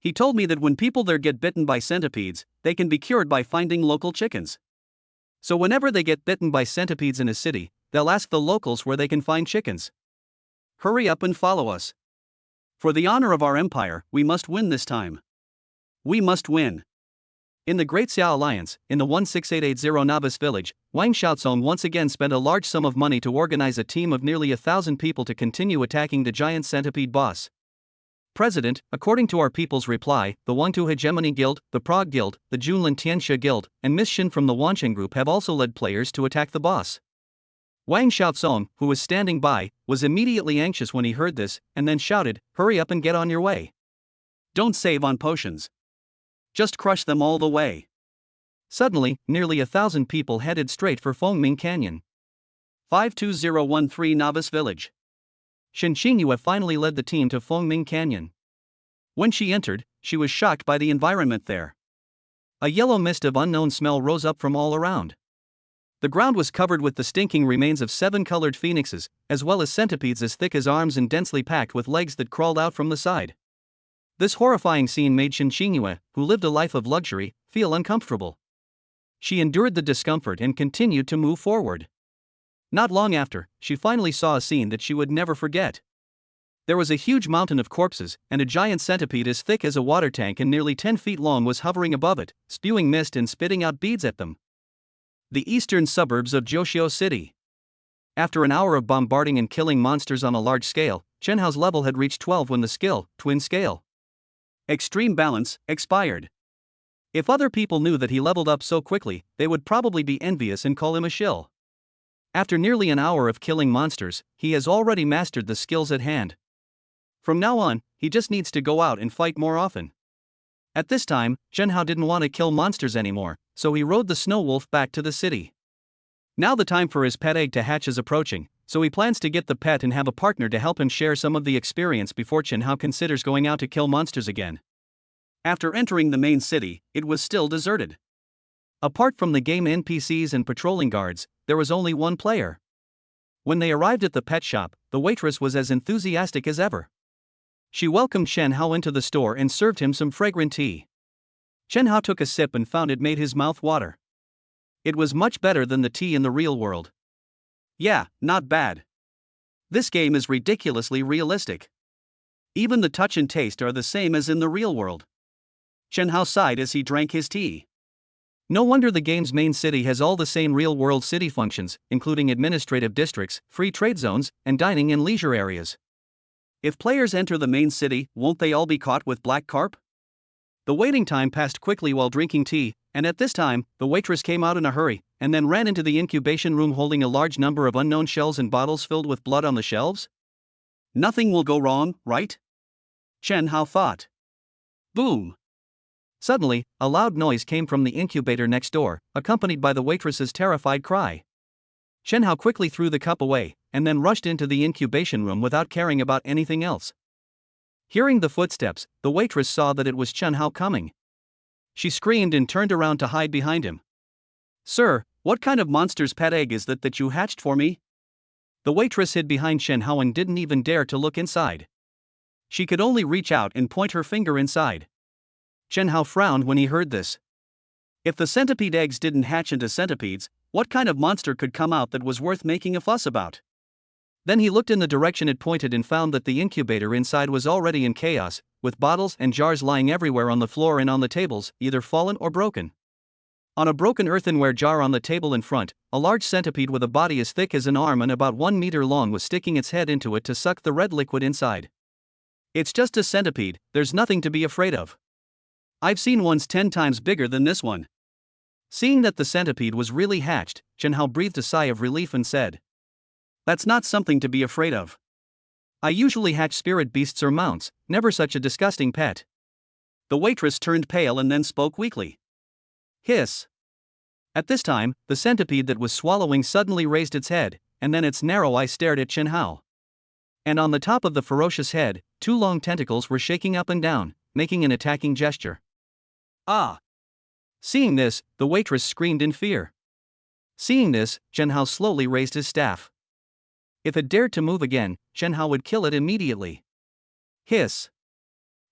He told me that when people there get bitten by centipedes, they can be cured by finding local chickens. So whenever they get bitten by centipedes in a city, they'll ask the locals where they can find chickens. Hurry up and follow us. For the honor of our empire, we must win this time. We must win. In the Great Xiao Alliance, in the 16880 novice village, Wang Xiaozong once again spent a large sum of money to organize a team of nearly 1,000 people to continue attacking the giant centipede boss. President, according to our people's reply, the Wangtu Hegemony Guild, the Prague Guild, the Junlin Tianxia Guild, and Miss Shin from the Wancheng Group have also led players to attack the boss. Wang Xiaozong, who was standing by, was immediately anxious when he heard this, and then shouted, "Hurry up and get on your way. Don't save on potions. Just crush them all the way." Suddenly, nearly 1,000 people headed straight for Fengming Canyon. 52013 Novice Village. Shinshinue finally led the team to Fengming Canyon. When she entered, she was shocked by the environment there. A yellow mist of unknown smell rose up from all around. The ground was covered with the stinking remains of 7 colored phoenixes, as well as centipedes as thick as arms and densely packed with legs that crawled out from the side. This horrifying scene made Shinshinue, who lived a life of luxury, feel uncomfortable. She endured the discomfort and continued to move forward. Not long after, she finally saw a scene that she would never forget. There was a huge mountain of corpses, and a giant centipede as thick as a water tank and nearly 10 feet long was hovering above it, spewing mist and spitting out beads at them. The eastern suburbs of Joshio City. After an hour of bombarding and killing monsters on a large scale, Chen Hao's level had reached 12 when the skill, Twin Scale Extreme Balance, expired. If other people knew that he leveled up so quickly, they would probably be envious and call him a shill. After nearly an hour of killing monsters, he has already mastered the skills at hand. From now on, he just needs to go out and fight more often. At this time, Chen Hao didn't want to kill monsters anymore, so he rode the snow wolf back to the city. Now the time for his pet egg to hatch is approaching, so he plans to get the pet and have a partner to help him share some of the experience before Chen Hao considers going out to kill monsters again. After entering the main city, it was still deserted. Apart from the game NPCs and patrolling guards, there was only one player. When they arrived at the pet shop, the waitress was as enthusiastic as ever. She welcomed Chen Hao into the store and served him some fragrant tea. Chen Hao took a sip and found it made his mouth water. It was much better than the tea in the real world. Yeah, not bad. This game is ridiculously realistic. Even the touch and taste are the same as in the real world. Chen Hao sighed as he drank his tea. No wonder the game's main city has all the same real-world city functions, including administrative districts, free trade zones, and dining and leisure areas. If players enter the main city, won't they all be caught with black carp? The waiting time passed quickly while drinking tea, and at this time, the waitress came out in a hurry, and then ran into the incubation room holding a large number of unknown shells and bottles filled with blood on the shelves. Nothing will go wrong, right? Chen Hao thought. Boom! Suddenly, a loud noise came from the incubator next door, accompanied by the waitress's terrified cry. Chen Hao quickly threw the cup away, and then rushed into the incubation room without caring about anything else. Hearing the footsteps, the waitress saw that it was Chen Hao coming. She screamed and turned around to hide behind him. Sir, what kind of monster's pet egg is that you hatched for me? The waitress hid behind Chen Hao and didn't even dare to look inside. She could only reach out and point her finger inside. Chen Hao frowned when he heard this. If the centipede eggs didn't hatch into centipedes, what kind of monster could come out that was worth making a fuss about? Then he looked in the direction it pointed and found that the incubator inside was already in chaos, with bottles and jars lying everywhere on the floor and on the tables, either fallen or broken. On a broken earthenware jar on the table in front, a large centipede with a body as thick as an arm and about 1 meter long was sticking its head into it to suck the red liquid inside. It's just a centipede, there's nothing to be afraid of. I've seen ones 10 times bigger than this one. Seeing that the centipede was really hatched, Chen Hao breathed a sigh of relief and said, "That's not something to be afraid of. I usually hatch spirit beasts or mounts, never such a disgusting pet." The waitress turned pale and then spoke weakly. Hiss. At this time, the centipede that was swallowing suddenly raised its head, and then its narrow eye stared at Chen Hao. And on the top of the ferocious head, 2 long tentacles were shaking up and down, making an attacking gesture. Ah! Seeing this, the waitress screamed in fear. Seeing this, Chen Hao slowly raised his staff. If it dared to move again, Chen Hao would kill it immediately. Hiss.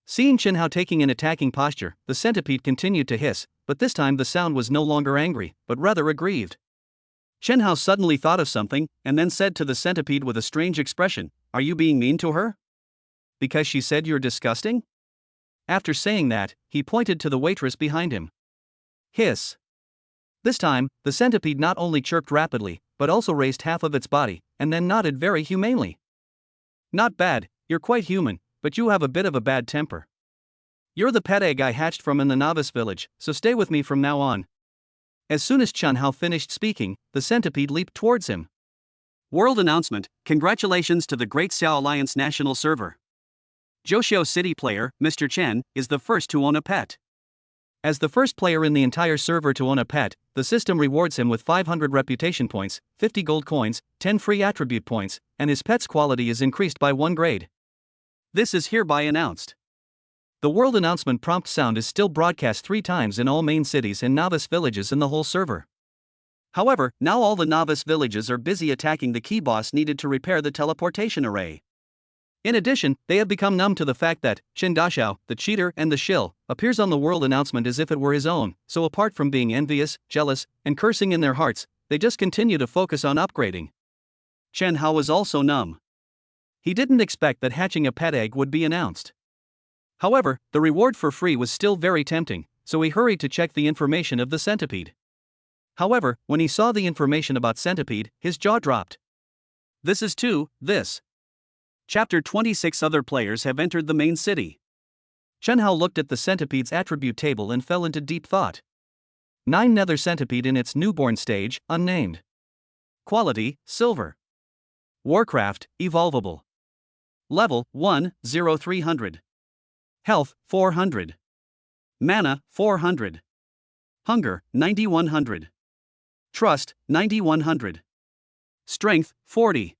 Seeing Chen Hao taking an attacking posture, the centipede continued to hiss, but this time the sound was no longer angry, but rather aggrieved. Chen Hao suddenly thought of something, and then said to the centipede with a strange expression, "Are you being mean to her? Because she said you're disgusting?" After saying that, he pointed to the waitress behind him. Hiss. This time, the centipede not only chirped rapidly, but also raised half of its body, and then nodded very humanely. "Not bad, you're quite human, but you have a bit of a bad temper. You're the pet egg I hatched from in the novice village, so stay with me from now on." As soon as Chen Hao finished speaking, the centipede leaped towards him. World announcement: congratulations to the Great Xiao Alliance national server. Zhoushiou City player, Mr. Chen, is the first to own a pet. As the first player in the entire server to own a pet, the system rewards him with 500 reputation points, 50 gold coins, 10 free attribute points, and his pet's quality is increased by 1 grade. This is hereby announced. The world announcement prompt sound is still broadcast 3 times in all main cities and novice villages in the whole server. However, now all the novice villages are busy attacking the key boss needed to repair the teleportation array. In addition, they have become numb to the fact that Chen Daxiao, the cheater and the shill, appears on the world announcement as if it were his own, so apart from being envious, jealous, and cursing in their hearts, they just continue to focus on upgrading. Chen Hao was also numb. He didn't expect that hatching a pet egg would be announced. However, the reward for free was still very tempting, so he hurried to check the information of the centipede. However, when he saw the information about centipede, his jaw dropped. This is this. Chapter 26. Other players have entered the main city. Chen Hao looked at the centipede's attribute table and fell into deep thought. 9 nether centipede in its newborn stage, unnamed. Quality, silver. Warcraft, evolvable. Level, 10300. Health, 400. Mana, 400. Hunger, 9100. Trust, 9100. Strength, 40.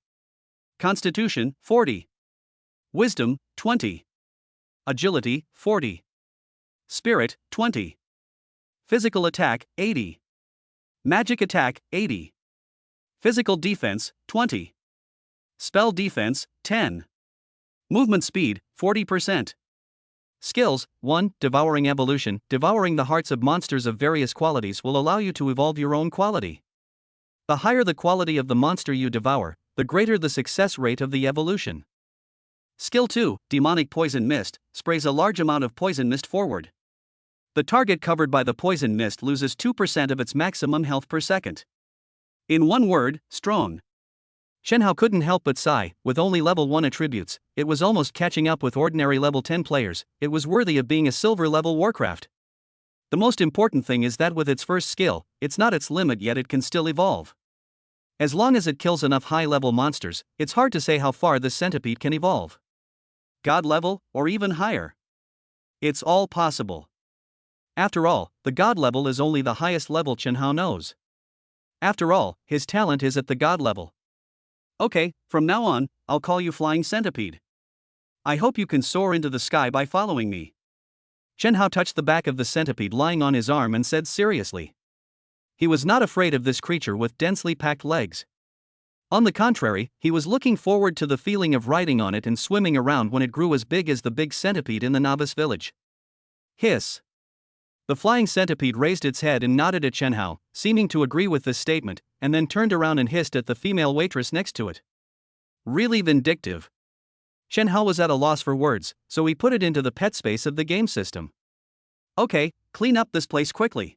Constitution, 40. Wisdom, 20. Agility, 40. Spirit, 20. Physical attack, 80. Magic attack, 80. Physical defense, 20. Spell defense, 10. Movement speed, 40%. Skills, 1. Devouring evolution. Devouring the hearts of monsters of various qualities will allow you to evolve your own quality. The higher the quality of the monster you devour, the greater the success rate of the evolution. Skill 2. Demonic poison mist, sprays a large amount of poison mist forward. The target covered by the poison mist loses 2% of its maximum health per second. In one word, strong. Chen Hao couldn't help but sigh. With only level 1 attributes, it was almost catching up with ordinary level 10 players. It was worthy of being a silver level Warcraft. The most important thing is that with its first skill, it's not its limit yet, it can still evolve. As long as it kills enough high-level monsters, it's hard to say how far this centipede can evolve. God level, or even higher. It's all possible. After all, the God level is only the highest level Chen Hao knows. After all, his talent is at the God level. Okay, from now on, I'll call you Flying Centipede. I hope you can soar into the sky by following me. Chen Hao touched the back of the centipede lying on his arm and said seriously. He was not afraid of this creature with densely packed legs. On the contrary, he was looking forward to the feeling of riding on it and swimming around when it grew as big as the big centipede in the novice village. Hiss. The flying centipede raised its head and nodded at Chen Hao, seeming to agree with this statement, and then turned around and hissed at the female waitress next to it. Really vindictive. Chen Hao was at a loss for words, so he put it into the pet space of the game system. Okay, clean up this place quickly.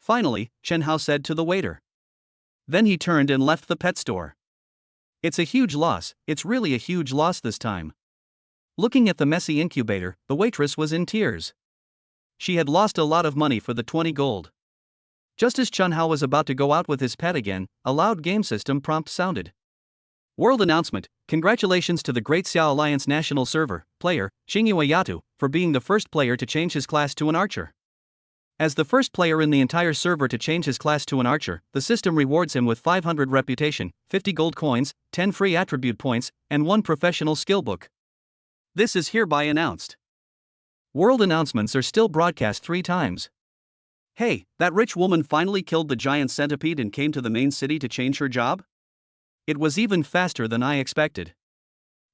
Finally, Chen Hao said to the waiter. Then he turned and left the pet store. It's a huge loss, it's really a huge loss this time. Looking at the messy incubator, the waitress was in tears. She had lost a lot of money for the 20 gold. Just as Chen Hao was about to go out with his pet again, a loud game system prompt sounded. World announcement: congratulations to the Great Xiao Alliance National Server player, Xingyue Yatu, for being the first player to change his class to an archer. As the first player in the entire server to change his class to an archer, the system rewards him with 500 reputation, 50 gold coins, 10 free attribute points, and 1 professional skill book. This is hereby announced. World announcements are still broadcast 3 times. Hey, that rich woman finally killed the giant centipede and came to the main city to change her job? It was even faster than I expected.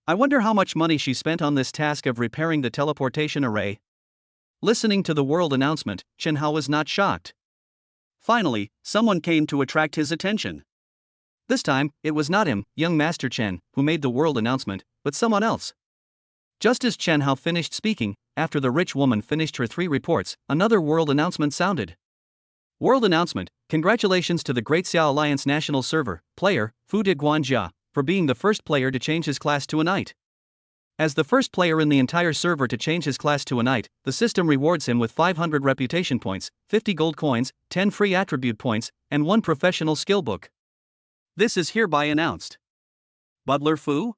I wonder how much money she spent on this task of repairing the teleportation array. Listening to the world announcement, Chen Hao was not shocked. Finally, someone came to attract his attention. This time, it was not him, young Master Chen, who made the world announcement, but someone else. Just as Chen Hao finished speaking, after the rich woman finished her 3 reports, another world announcement sounded. World announcement: congratulations to the Great Xiao Alliance National Server player, Fu De Guanjia, for being the first player to change his class to a knight. As the first player in the entire server to change his class to a knight, the system rewards him with 500 reputation points, 50 gold coins, 10 free attribute points, and 1 professional skill book. This is hereby announced. Butler Fu?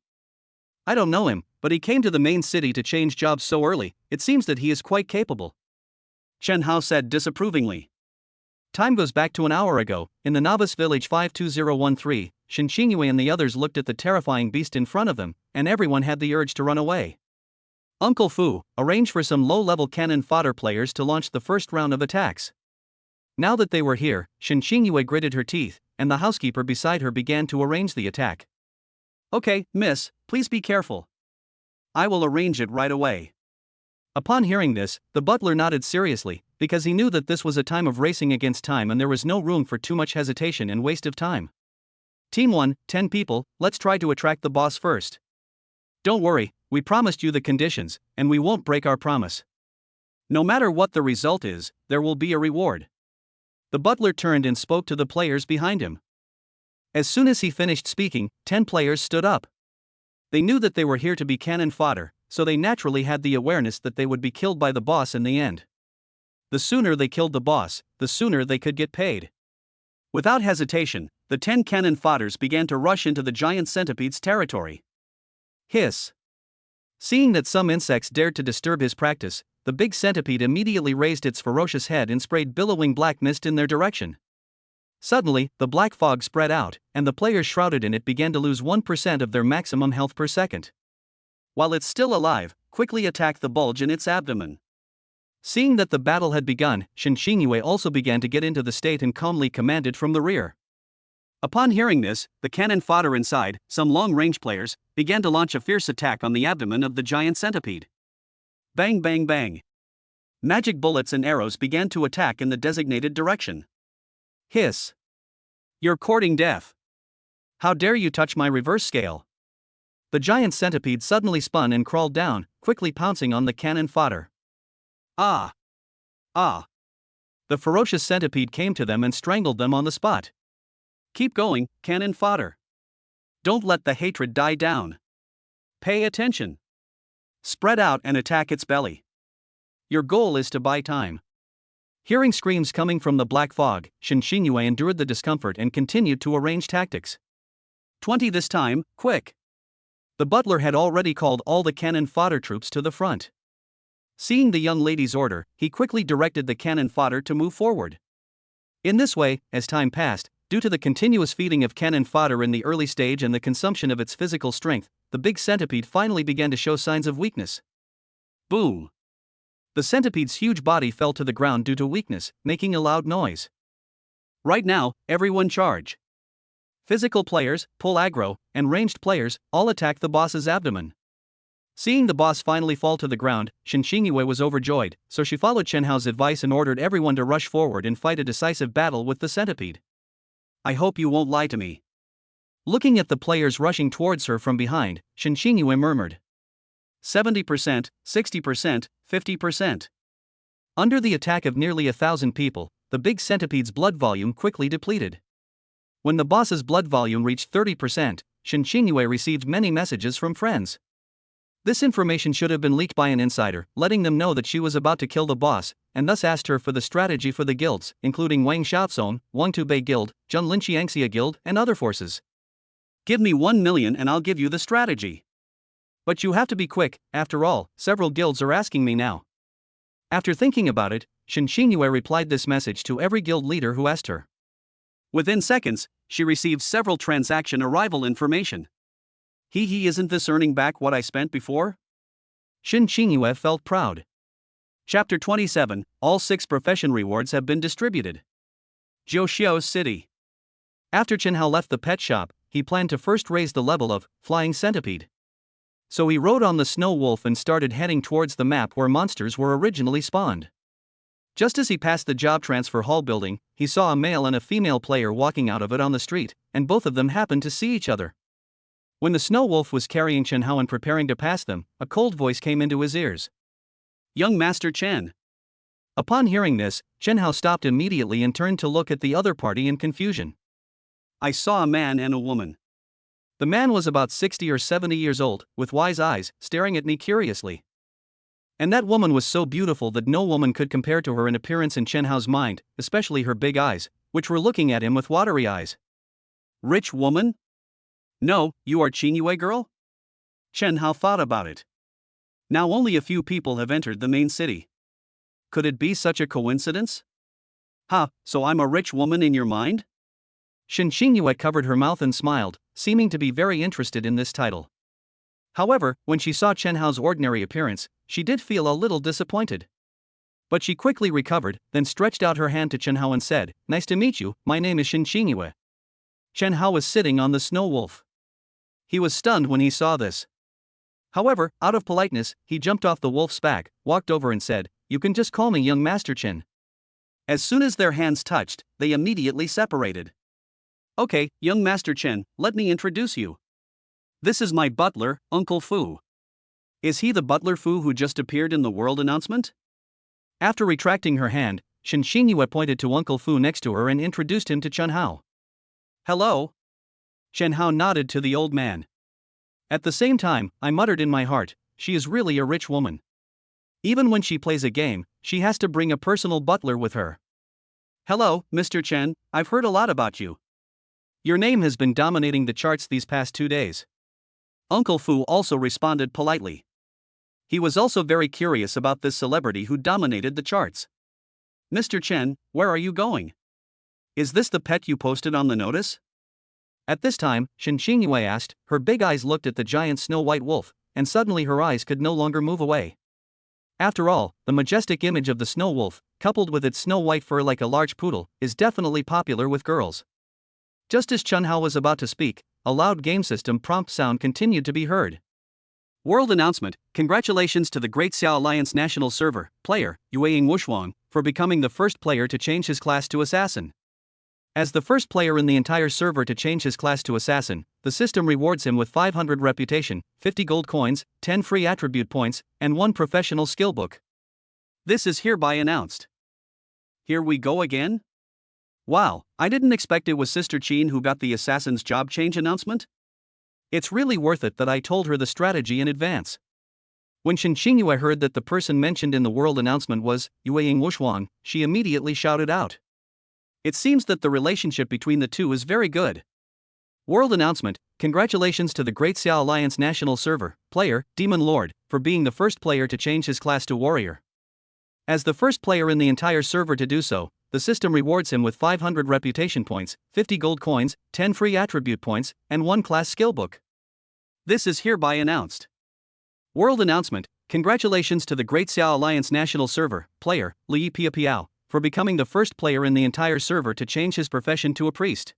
I don't know him, but he came to the main city to change jobs so early, it seems that he is quite capable. Chen Hao said disapprovingly. Time goes back to an hour ago, in the novice village 52013, Shen Xingyue and the others looked at the terrifying beast in front of them, and everyone had the urge to run away. Uncle Fu, arrange for some low-level cannon fodder players to launch the first round of attacks. Now that they were here, Shen Xingyue gritted her teeth, and the housekeeper beside her began to arrange the attack. Okay, miss, please be careful. I will arrange it right away. Upon hearing this, the butler nodded seriously, because he knew that this was a time of racing against time and there was no room for too much hesitation and waste of time. Team 1, 10 people, let's try to attract the boss first. Don't worry, we promised you the conditions, and we won't break our promise. No matter what the result is, there will be a reward. The butler turned and spoke to the players behind him. As soon as he finished speaking, 10 players stood up. They knew that they were here to be cannon fodder, so they naturally had the awareness that they would be killed by the boss in the end. The sooner they killed the boss, the sooner they could get paid. Without hesitation, the 10 cannon fodders began to rush into the giant centipede's territory. Hiss. Seeing that some insects dared to disturb his practice, the big centipede immediately raised its ferocious head and sprayed billowing black mist in their direction. Suddenly, the black fog spread out, and the players shrouded in it began to lose 1% of their maximum health per second. While it's still alive, quickly attack the bulge in its abdomen. Seeing that the battle had begun, Shen Xingyue also began to get into the state and calmly commanded from the rear. Upon hearing this, the cannon fodder inside, some long-range players, began to launch a fierce attack on the abdomen of the giant centipede. Bang bang bang. Magic bullets and arrows began to attack in the designated direction. Hiss. You're courting death. How dare you touch my reverse scale? The giant centipede suddenly spun and crawled down, quickly pouncing on the cannon fodder. Ah! Ah! The ferocious centipede came to them and strangled them on the spot. Keep going, cannon fodder. Don't let the hatred die down. Pay attention. Spread out and attack its belly. Your goal is to buy time. Hearing screams coming from the black fog, Shen Xingyue endured the discomfort and continued to arrange tactics. 20 this time, quick! The butler had already called all the cannon fodder troops to the front. Seeing the young lady's order, he quickly directed the cannon fodder to move forward. In this way, as time passed, due to the continuous feeding of cannon fodder in the early stage and the consumption of its physical strength, the big centipede finally began to show signs of weakness. Boom! The centipede's huge body fell to the ground due to weakness, making a loud noise. Right now, everyone charge. Physical players, pull aggro, and ranged players all attack the boss's abdomen. Seeing the boss finally fall to the ground, Shinshiniwe was overjoyed, so she followed Chenhao's advice and ordered everyone to rush forward and fight a decisive battle with the centipede. I hope you won't lie to me. Looking at the players rushing towards her from behind, Shinshiniwe murmured. 70%, 60%, 50%. Under the attack of nearly 1,000 people, the big centipede's blood volume quickly depleted. When the boss's blood volume reached 30%, Shinshiniwe received many messages from friends. This information should have been leaked by an insider, letting them know that she was about to kill the boss, and thus asked her for the strategy for the guilds, including Wang Xiaozong, Wang Tubei Guild, Jun Linxiangxia Guild, and other forces. Give me 1 million and I'll give you the strategy. But you have to be quick, after all, several guilds are asking me now. After thinking about it, Shinshiniwe replied this message to every guild leader who asked her. Within seconds, she received several transaction arrival information. Isn't this earning back what I spent before? Shinshiniwe felt proud. Chapter 27, all 6 profession rewards have been distributed. Jiuxiao's city. After Chenhao left the pet shop, he planned to first raise the level of flying centipede. So he rode on the snow wolf and started heading towards the map where monsters were originally spawned. Just as he passed the job transfer hall building, he saw a male and a female player walking out of it on the street, and both of them happened to see each other. When the snow wolf was carrying Chenhao and preparing to pass them, a cold voice came into his ears. Young Master Chen. Upon hearing this, Chenhao stopped immediately and turned to look at the other party in confusion. I saw a man and a woman. The man was about 60 or 70 years old, with wise eyes, staring at me curiously. And that woman was so beautiful that no woman could compare to her in appearance in Chenhao's mind, especially her big eyes, which were looking at him with watery eyes. Rich woman? No, you are Qingyue girl? Chenhao thought about it. Now only a few people have entered the main city. Could it be such a coincidence? So I'm a rich woman in your mind? Shinshiniwe covered her mouth and smiled, seeming to be very interested in this title. However, when she saw Chenhao's ordinary appearance, she did feel a little disappointed. But she quickly recovered, then stretched out her hand to Chenhao and said, Nice to meet you, my name is Shinshiniwe. Chenhao was sitting on the snow wolf. He was stunned when he saw this. However, out of politeness, he jumped off the wolf's back, walked over and said, You can just call me young Master Chen. As soon as their hands touched, they immediately separated. Okay, young Master Chen, let me introduce you. This is my butler, Uncle Fu. Is he the butler Fu who just appeared in the world announcement? After retracting her hand, Shinshiniwe pointed to Uncle Fu next to her and introduced him to Chenhao. Hello? Chenhao nodded to the old man. At the same time, I muttered in my heart, she is really a rich woman. Even when she plays a game, she has to bring a personal butler with her. Hello, Mr. Chen, I've heard a lot about you. Your name has been dominating the charts these past 2 days. Uncle Fu also responded politely. He was also very curious about this celebrity who dominated the charts. Mr. Chen, where are you going? Is this the pet you posted on the notice? At this time, Shinshiniwe asked, her big eyes looked at the giant snow-white wolf, and suddenly her eyes could no longer move away. After all, the majestic image of the snow wolf, coupled with its snow-white fur like a large poodle, is definitely popular with girls. Just as Chenhao was about to speak, a loud game system prompt sound continued to be heard. World announcement, congratulations to the Great Xiao Alliance National Server, player, Yueying Wushuang, for becoming the first player to change his class to Assassin. As the first player in the entire server to change his class to Assassin, the system rewards him with 500 reputation, 50 gold coins, 10 free attribute points, and 1 professional skill book. This is hereby announced. Here we go again? Wow, I didn't expect it was Sister Qin who got the Assassin's job change announcement. It's really worth it that I told her the strategy in advance. When Shinshiniwe heard that the person mentioned in the world announcement was Yueying Wushuang, she immediately shouted out. It seems that the relationship between the two is very good. World announcement, congratulations to the Great Xiao Alliance National Server, player, Demon Lord, for being the first player to change his class to Warrior. As the first player in the entire server to do so, the system rewards him with 500 reputation points, 50 gold coins, 10 free attribute points, and 1 class skill book. This is hereby announced. World announcement, congratulations to the Great Xiao Alliance National Server, player, Li Piapiao, for becoming the first player in the entire server to change his profession to a priest.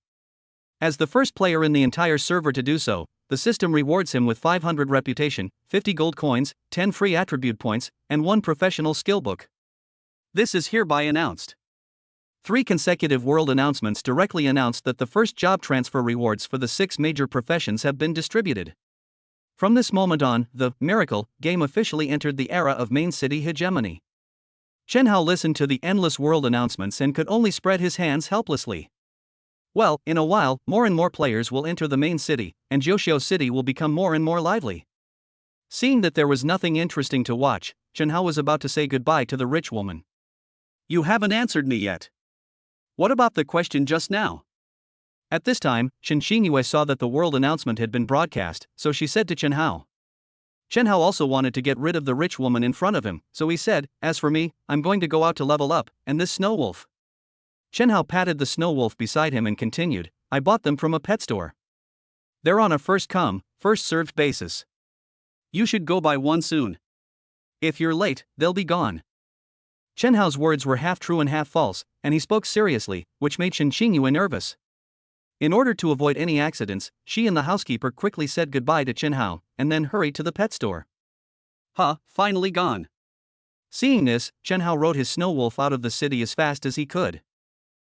As the first player in the entire server to do so, the system rewards him with 500 reputation, 50 gold coins, 10 free attribute points, and 1 professional skill book. This is hereby announced. 3 consecutive world announcements directly announced that the first job transfer rewards for the 6 major professions have been distributed. From this moment on, the Miracle game officially entered the era of main city hegemony. Chen Hao listened to the endless world announcements and could only spread his hands helplessly. Well, in a while, more and more players will enter the main city, and Joshio City will become more and more lively. Seeing that there was nothing interesting to watch, Chen Hao was about to say goodbye to the rich woman. "You haven't answered me yet. What about the question just now?" At this time, Chen Xingyue saw that the world announcement had been broadcast, so she said to Chen Hao. Chen Hao also wanted to get rid of the rich woman in front of him, so he said, "As for me, I'm going to go out to level up, and this snow wolf." Chen Hao patted the snow wolf beside him and continued, "I bought them from a pet store. They're on a first come, first served basis. You should go buy one soon. If you're late, they'll be gone." Chen Hao's words were half true and half false, and he spoke seriously, which made Chen Xingyue nervous. In order to avoid any accidents, she and the housekeeper quickly said goodbye to Chen Hao, and then hurried to the pet store. Finally gone. Seeing this, Chen Hao rode his snow wolf out of the city as fast as he could.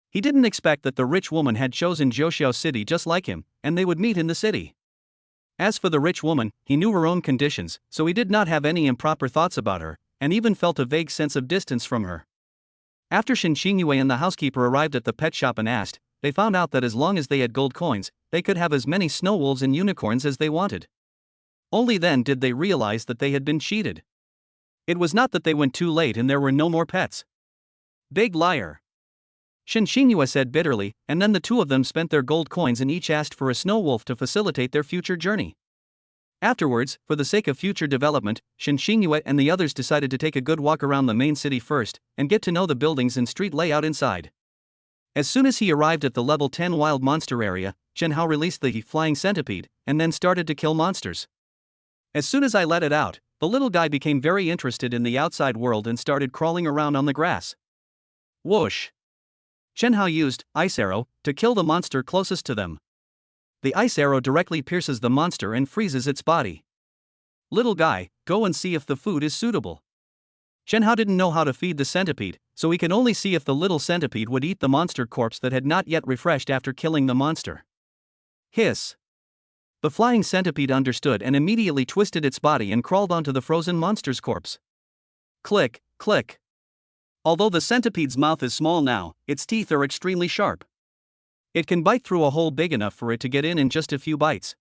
He didn't expect that the rich woman had chosen Joshio City just like him, and they would meet in the city. As for the rich woman, he knew her own conditions, so he did not have any improper thoughts about her, and even felt a vague sense of distance from her. After Shin Xingyue and the housekeeper arrived at the pet shop and asked, they found out that as long as they had gold coins, they could have as many snow wolves and unicorns as they wanted. Only then did they realize that they had been cheated. It was not that they went too late and there were no more pets. Big liar. Shin Xingyue said bitterly, and then the two of them spent their gold coins and each asked for a snow wolf to facilitate their future journey. Afterwards, for the sake of future development, Shin Xingyue and the others decided to take a good walk around the main city first, and get to know the buildings and street layout inside. As soon as he arrived at the level 10 wild monster area, Chen Hao released the flying centipede, and then started to kill monsters. As soon as I let it out, the little guy became very interested in the outside world and started crawling around on the grass. Whoosh! Chen Hao used ice arrow to kill the monster closest to them. The ice arrow directly pierces the monster and freezes its body. Little guy, go and see if the food is suitable. Chen Hao didn't know how to feed the centipede, so he could only see if the little centipede would eat the monster corpse that had not yet refreshed after killing the monster. Hiss! The flying centipede understood and immediately twisted its body and crawled onto the frozen monster's corpse. Click, click. Although the centipede's mouth is small now, its teeth are extremely sharp. It can bite through a hole big enough for it to get in just a few bites.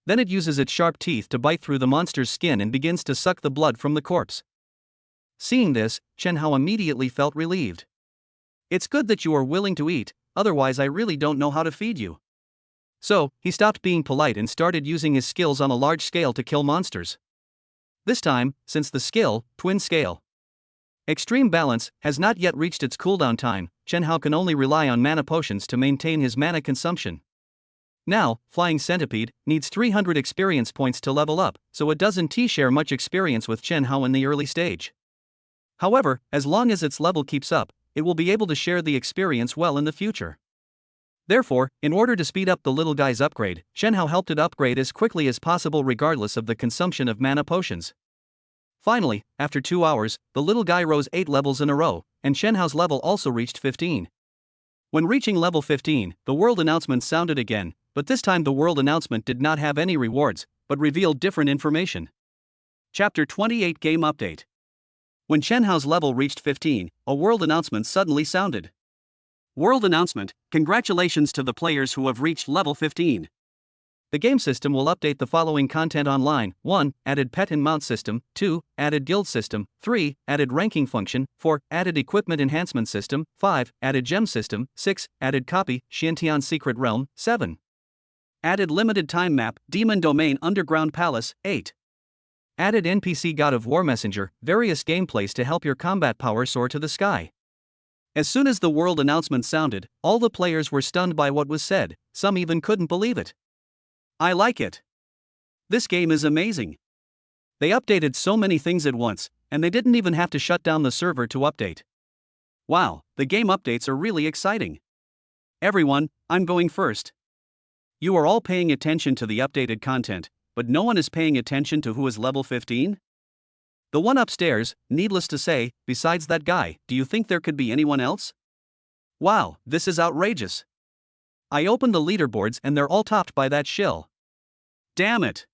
Then it uses its sharp teeth to bite through the monster's skin and begins to suck the blood from the corpse. Seeing this, Chen Hao immediately felt relieved. It's good that you are willing to eat, otherwise I really don't know how to feed you. So, he stopped being polite and started using his skills on a large scale to kill monsters. This time, since the skill, Twin Scale Extreme Balance, has not yet reached its cooldown time, Chen Hao can only rely on mana potions to maintain his mana consumption. Now, Flying Centipede needs 300 experience points to level up, so it doesn't share much experience with Chen Hao in the early stage. However, as long as its level keeps up, it will be able to share the experience well in the future. Therefore, in order to speed up the little guy's upgrade, Chen Hao helped it upgrade as quickly as possible regardless of the consumption of mana potions. Finally, after 2 hours, the little guy rose 8 levels in a row, and Chen Hao's level also reached 15. When reaching level 15, the world announcement sounded again, but this time the world announcement did not have any rewards, but revealed different information. Chapter 28 Game Update. When Chen Hao's level reached 15, a world announcement suddenly sounded. World announcement: congratulations to the players who have reached level 15. The game system will update the following content online: 1. Added pet and mount system. 2. Added guild system. 3. Added ranking function. 4. Added equipment enhancement system. 5. Added gem system. 6. Added copy, Xiantian Secret Realm. 7. Added limited time map, Demon Domain Underground Palace. 8. Added NPC God of War Messenger, various gameplays to help your combat power soar to the sky. As soon as the world announcement sounded, all the players were stunned by what was said, some even couldn't believe it. I like it. This game is amazing. They updated so many things at once, and they didn't even have to shut down the server to update. Wow, the game updates are really exciting. Everyone, I'm going first. You are all paying attention to the updated content, but no one is paying attention to who is level 15? The one upstairs, needless to say, besides that guy. Do you think there could be anyone else? Wow, this is outrageous. I opened the leaderboards and they're all topped by that shill. Damn it.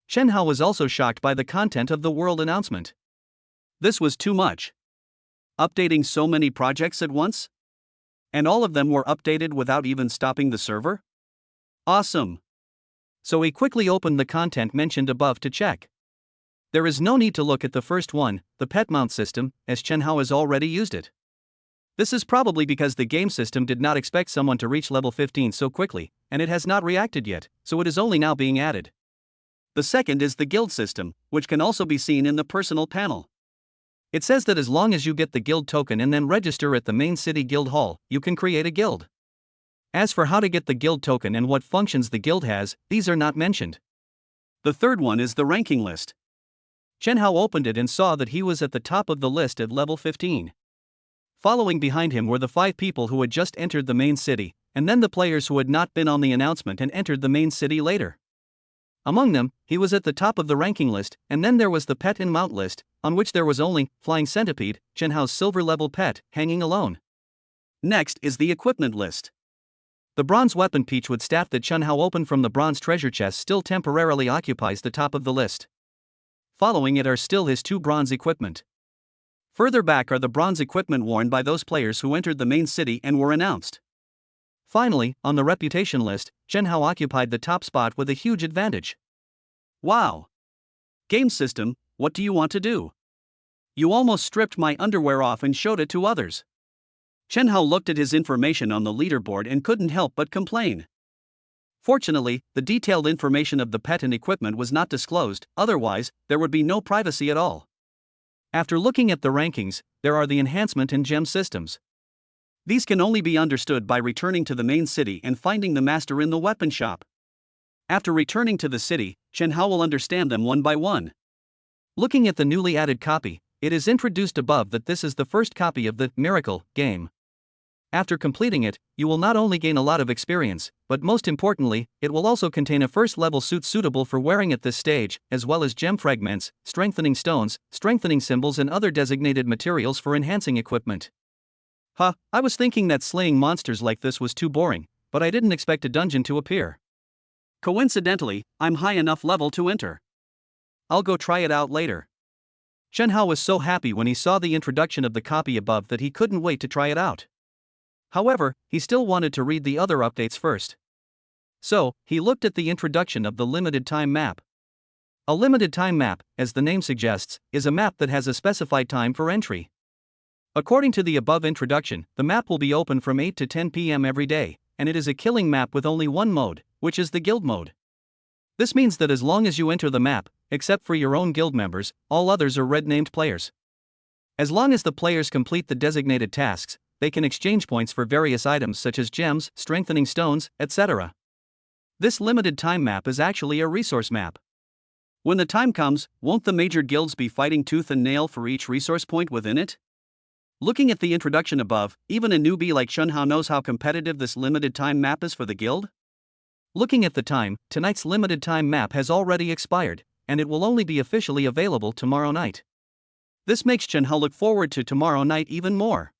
Shenhao was also shocked by the content of the world announcement. This was too much. Updating so many projects at once? And all of them were updated without even stopping the server? Awesome. So he quickly opened the content mentioned above to check. There is no need to look at the first one, the pet mount system, as Shenhao has already used it. This is probably because the game system did not expect someone to reach level 15 so quickly, and it has not reacted yet, so it is only now being added. The second is the guild system, which can also be seen in the personal panel. It says that as long as you get the guild token and then register at the main city guild hall, you can create a guild. As for how to get the guild token and what functions the guild has, these are not mentioned. The third one is the ranking list. Shenhao opened it and saw that he was at the top of the list at level 15. Following behind him were the 5 people who had just entered the main city, and then the players who had not been on the announcement and entered the main city later. Among them, he was at the top of the ranking list, and then there was the pet and mount list, on which there was only Flying Centipede, Shenhao's silver level pet, hanging alone. Next is the equipment list. The bronze weapon Peachwood staff that Shenhao opened from the bronze treasure chest still temporarily occupies the top of the list. Following it are still his 2 bronze equipment. Further back are the bronze equipment worn by those players who entered the main city and were announced. Finally, on the reputation list, Shenhao occupied the top spot with a huge advantage. Wow! Game system, what do you want to do? You almost stripped my underwear off and showed it to others. Shenhao looked at his information on the leaderboard and couldn't help but complain. Fortunately, the detailed information of the pet and equipment was not disclosed, otherwise, there would be no privacy at all. After looking at the rankings, there are the enhancement and gem systems. These can only be understood by returning to the main city and finding the master in the weapon shop. After returning to the city, Shenhao will understand them one by one. Looking at the newly added copy, it is introduced above that this is the first copy of the Miracle game. After completing it, you will not only gain a lot of experience, but most importantly, it will also contain a first-level suit suitable for wearing at this stage, as well as gem fragments, strengthening stones, strengthening symbols and other designated materials for enhancing equipment. I was thinking that slaying monsters like this was too boring, but I didn't expect a dungeon to appear. Coincidentally, I'm high enough level to enter. I'll go try it out later. Shenhao was so happy when he saw the introduction of the copy above that he couldn't wait to try it out. However, he still wanted to read the other updates first. So, he looked at the introduction of the limited time map. A limited time map, as the name suggests, is a map that has a specified time for entry. According to the above introduction, the map will be open from 8 to 10 p.m. every day, and it is a killing map with only one mode, which is the guild mode. This means that as long as you enter the map, except for your own guild members, all others are red-named players. As long as the players complete the designated tasks, they can exchange points for various items such as gems, strengthening stones, etc. This limited time map is actually a resource map. When the time comes, won't the major guilds be fighting tooth and nail for each resource point within it? Looking at the introduction above, even a newbie like Shenhao knows how competitive this limited time map is for the guild. Looking at the time, tonight's limited time map has already expired, and it will only be officially available tomorrow night. This makes Shenhao look forward to tomorrow night even more.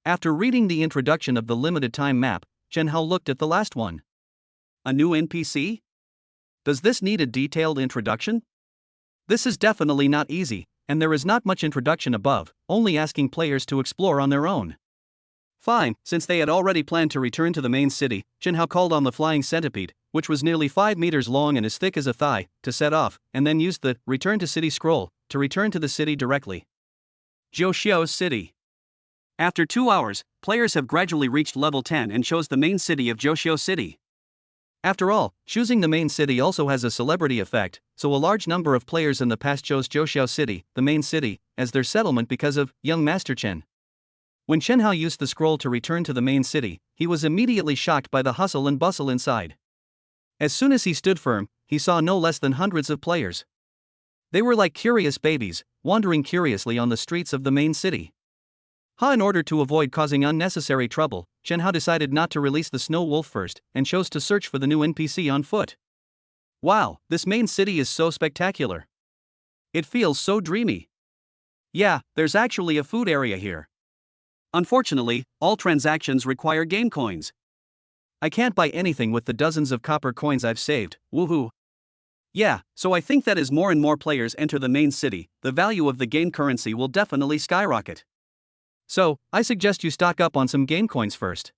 After reading the introduction of the limited time map, Shenhao looked at the last one. A new NPC? Does this need a detailed introduction? This is definitely not easy, and there is not much introduction above, only asking players to explore on their own. Fine, since they had already planned to return to the main city, Shenhao called on the Flying Centipede, which was nearly 5 meters long and as thick as a thigh, to set off, and then used the Return to City scroll to return to the city directly. Joshio City. After 2 hours, players have gradually reached level 10 and chose the main city of Joshio City. After all, choosing the main city also has a celebrity effect, so a large number of players in the past chose Joshio City, the main city, as their settlement because of young Master Chen. When Shenhao used the scroll to return to the main city, he was immediately shocked by the hustle and bustle inside. As soon as he stood firm, he saw no less than hundreds of players. They were like curious babies, wandering curiously on the streets of the main city. In order to avoid causing unnecessary trouble, Chen Hao decided not to release the snow wolf first and chose to search for the new NPC on foot. Wow, this main city is so spectacular. It feels so dreamy. Yeah, there's actually a food area here. Unfortunately, all transactions require game coins. I can't buy anything with the dozens of copper coins I've saved, woohoo. Yeah, so I think that as more and more players enter the main city, the value of the game currency will definitely skyrocket. So, I suggest you stock up on some game coins first.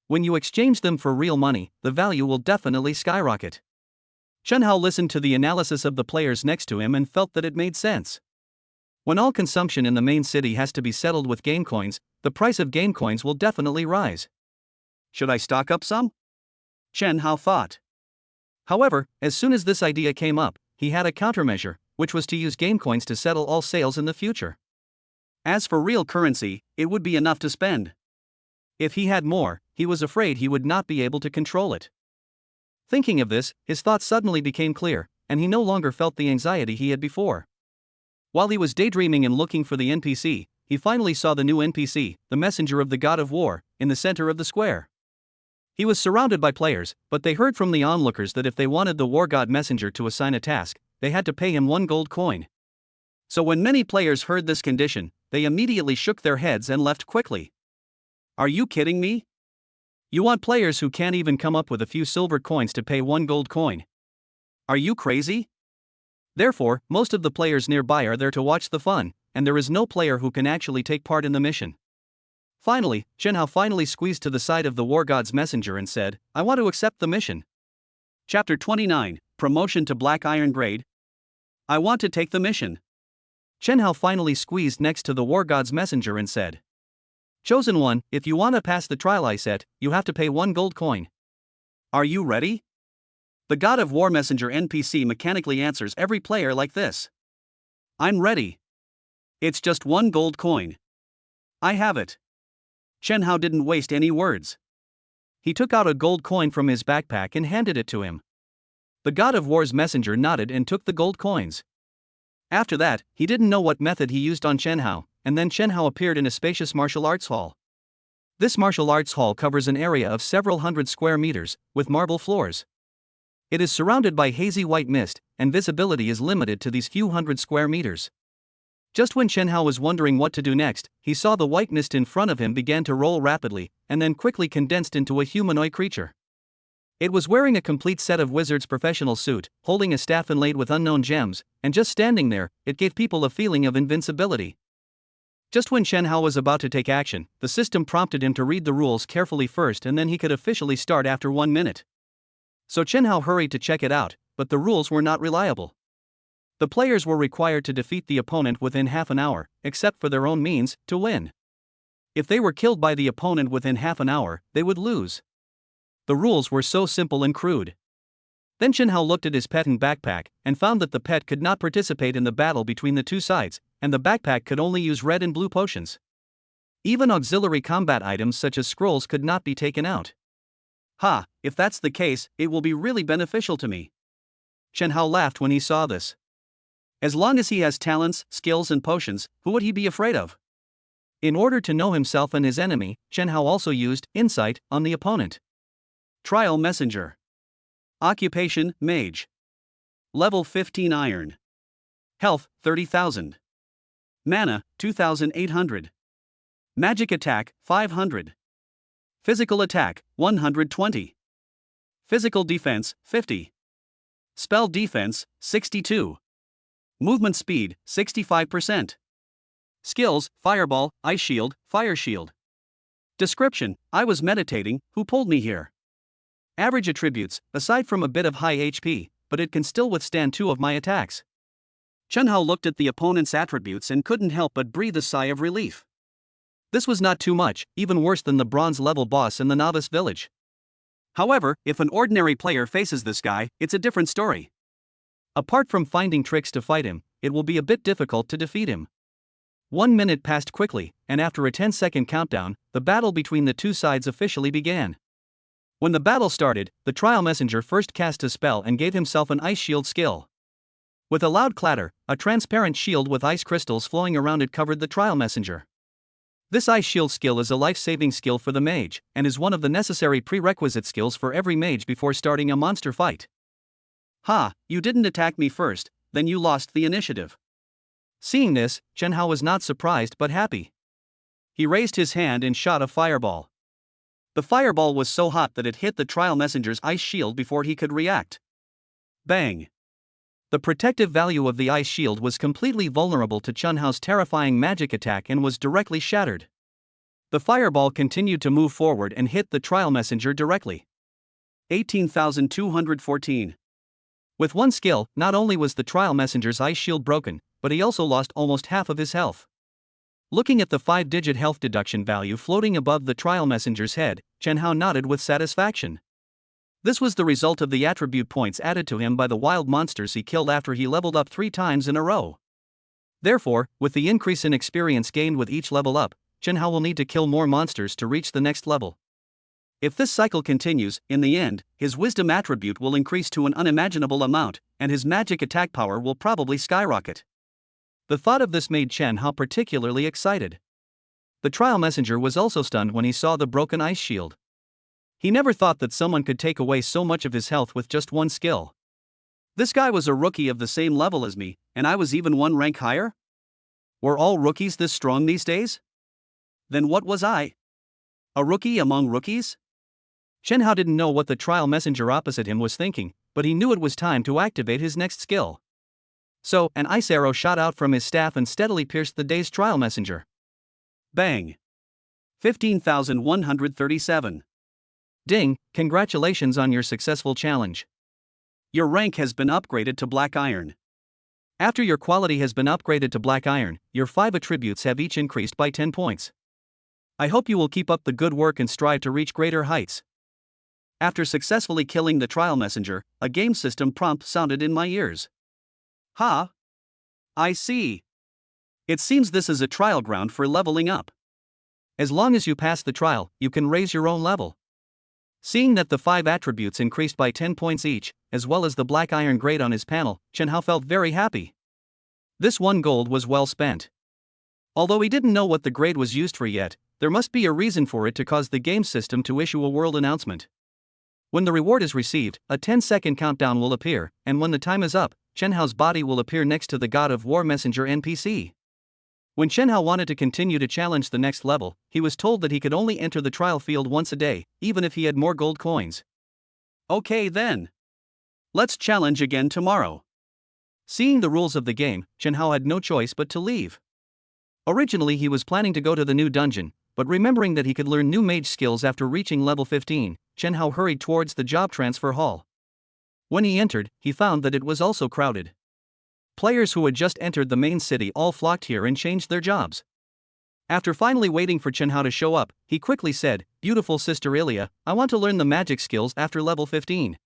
When you exchange them for real money, the value will definitely skyrocket. Chen Hao listened to the analysis of the players next to him and felt that it made sense. When all consumption in the main city has to be settled with game coins, the price of game coins will definitely rise. Should I stock up some? Chen Hao thought. However, as soon as this idea came up, he had a countermeasure, which was to use game coins to settle all sales in the future. As for real currency, it would be enough to spend. If he had more, he was afraid he would not be able to control it. Thinking of this, his thoughts suddenly became clear, and he no longer felt the anxiety he had before. While he was daydreaming and looking for the NPC, he finally saw the new NPC, the messenger of the god of war, in the center of the square. He was surrounded by players, but they heard from the onlookers that if they wanted the war god messenger to assign a task, they had to pay him 1 gold coin. So when many players heard this condition, they immediately shook their heads and left quickly. Are you kidding me? You want players who can't even come up with a few silver coins to pay 1 gold coin? Are you crazy? Therefore, most of the players nearby are there to watch the fun, and there is no player who can actually take part in the mission. Finally, Chen Hao finally squeezed to the side of the war god's messenger and said, I want to accept the mission. Chapter 29, Promotion to Black Iron Grade. I want to take the mission. Chen Hao finally squeezed next to the war god's messenger and said, Chosen one, if you want to pass the trial I set, you have to pay 1 gold coin. Are you ready? The god of war messenger NPC mechanically answers every player like this. I'm ready. It's just 1 gold coin. I have it. Chen Hao didn't waste any words. He took out a gold coin from his backpack and handed it to him. The god of war's messenger nodded and took the gold coins. After that, he didn't know what method he used on Chen Hao, and then Chen Hao appeared in a spacious martial arts hall. This martial arts hall covers an area of several hundred square meters, with marble floors. It is surrounded by hazy white mist, and visibility is limited to these few hundred square meters. Just when Chen Hao was wondering what to do next, he saw the white mist in front of him began to roll rapidly, and then quickly condensed into a humanoid creature. It was wearing a complete set of wizard's professional suit, holding a staff inlaid with unknown gems, and just standing there, it gave people a feeling of invincibility. Just when Chen Hao was about to take action, the system prompted him to read the rules carefully first and then he could officially start after 1 minute. So Chen Hao hurried to check it out, but the rules were not reliable. The players were required to defeat the opponent within half an hour, except for their own means, to win. If they were killed by the opponent within half an hour, they would lose. The rules were so simple and crude. Then Chen Hao looked at his pet and backpack, and found that the pet could not participate in the battle between the two sides, and the backpack could only use red and blue potions. Even auxiliary combat items such as scrolls could not be taken out. If that's the case, it will be really beneficial to me. Chen Hao laughed when he saw this. As long as he has talents, skills and potions, who would he be afraid of? In order to know himself and his enemy, Chen Hao also used insight on the opponent. Trial Messenger. Occupation, Mage. Level 15 Iron. Health, 30,000. Mana, 2,800. Magic Attack, 500. Physical Attack, 120. Physical Defense, 50. Spell Defense, 62. Movement Speed, 65%. Skills, Fireball, Ice Shield, Fire Shield. Description: I was meditating, who pulled me here? Average attributes, aside from a bit of high HP, but it can still withstand 2 of my attacks. Chen Hao looked at the opponent's attributes and couldn't help but breathe a sigh of relief. This was not too much, even worse than the bronze level boss in the novice village. However, if an ordinary player faces this guy, it's a different story. Apart from finding tricks to fight him, it will be a bit difficult to defeat him. 1 minute passed quickly, and after a 10-second countdown, the battle between the two sides officially began. When the battle started, the trial messenger first cast a spell and gave himself an ice shield skill. With a loud clatter, a transparent shield with ice crystals flowing around it covered the trial messenger. This ice shield skill is a life-saving skill for the mage, and is one of the necessary prerequisite skills for every mage before starting a monster fight. Ha, you didn't attack me first, then you lost the initiative. Seeing this, Chen Hao was not surprised but happy. He raised his hand and shot a fireball. The fireball was so hot that it hit the trial messenger's ice shield before he could react. Bang! The protective value of the ice shield was completely vulnerable to Chen Hao's terrifying magic attack and was directly shattered. The fireball continued to move forward and hit the trial messenger directly. 18,214. With one skill, not only was the trial messenger's ice shield broken, but he also lost almost half of his health. Looking at the 5-digit health deduction value floating above the trial messenger's head, Chen Hao nodded with satisfaction. This was the result of the attribute points added to him by the wild monsters he killed after he leveled up 3 times in a row. Therefore, with the increase in experience gained with each level up, Chen Hao will need to kill more monsters to reach the next level. If this cycle continues, in the end, his wisdom attribute will increase to an unimaginable amount, and his magic attack power will probably skyrocket. The thought of this made Chen Hao particularly excited. The trial messenger was also stunned when he saw the broken ice shield. He never thought that someone could take away so much of his health with just one skill. This guy was a rookie of the same level as me, and I was even one rank higher? Were all rookies this strong these days? Then what was I? A rookie among rookies? Chen Hao didn't know what the trial messenger opposite him was thinking, but he knew it was time to activate his next skill. So, an ice arrow shot out from his staff and steadily pierced the dazed trial messenger. Bang! 15,137. Ding, congratulations on your successful challenge. Your rank has been upgraded to Black Iron. After your quality has been upgraded to Black Iron, your 5 attributes have each increased by 10 points. I hope you will keep up the good work and strive to reach greater heights. After successfully killing the trial messenger, a game system prompt sounded in my ears. Ha! I see. It seems this is a trial ground for leveling up. As long as you pass the trial, you can raise your own level. Seeing that the 5 attributes increased by 10 points each, as well as the Black Iron grade on his panel, Chen Hao felt very happy. This 1 gold was well spent. Although he didn't know what the grade was used for yet, there must be a reason for it to cause the game system to issue a world announcement. When the reward is received, a 10-second countdown will appear, and when the time is up, Chen Hao's body will appear next to the God of War Messenger NPC. When Chen Hao wanted to continue to challenge the next level, he was told that he could only enter the trial field once a day, even if he had more gold coins. Okay then. Let's challenge again tomorrow. Seeing the rules of the game, Chen Hao had no choice but to leave. Originally he was planning to go to the new dungeon, but remembering that he could learn new mage skills after reaching level 15, Chen Hao hurried towards the job transfer hall. When he entered, he found that it was also crowded. Players who had just entered the main city all flocked here and changed their jobs. After finally waiting for Chen Hao to show up, he quickly said, "Beautiful sister Ilya, I want to learn the magic skills after level 15.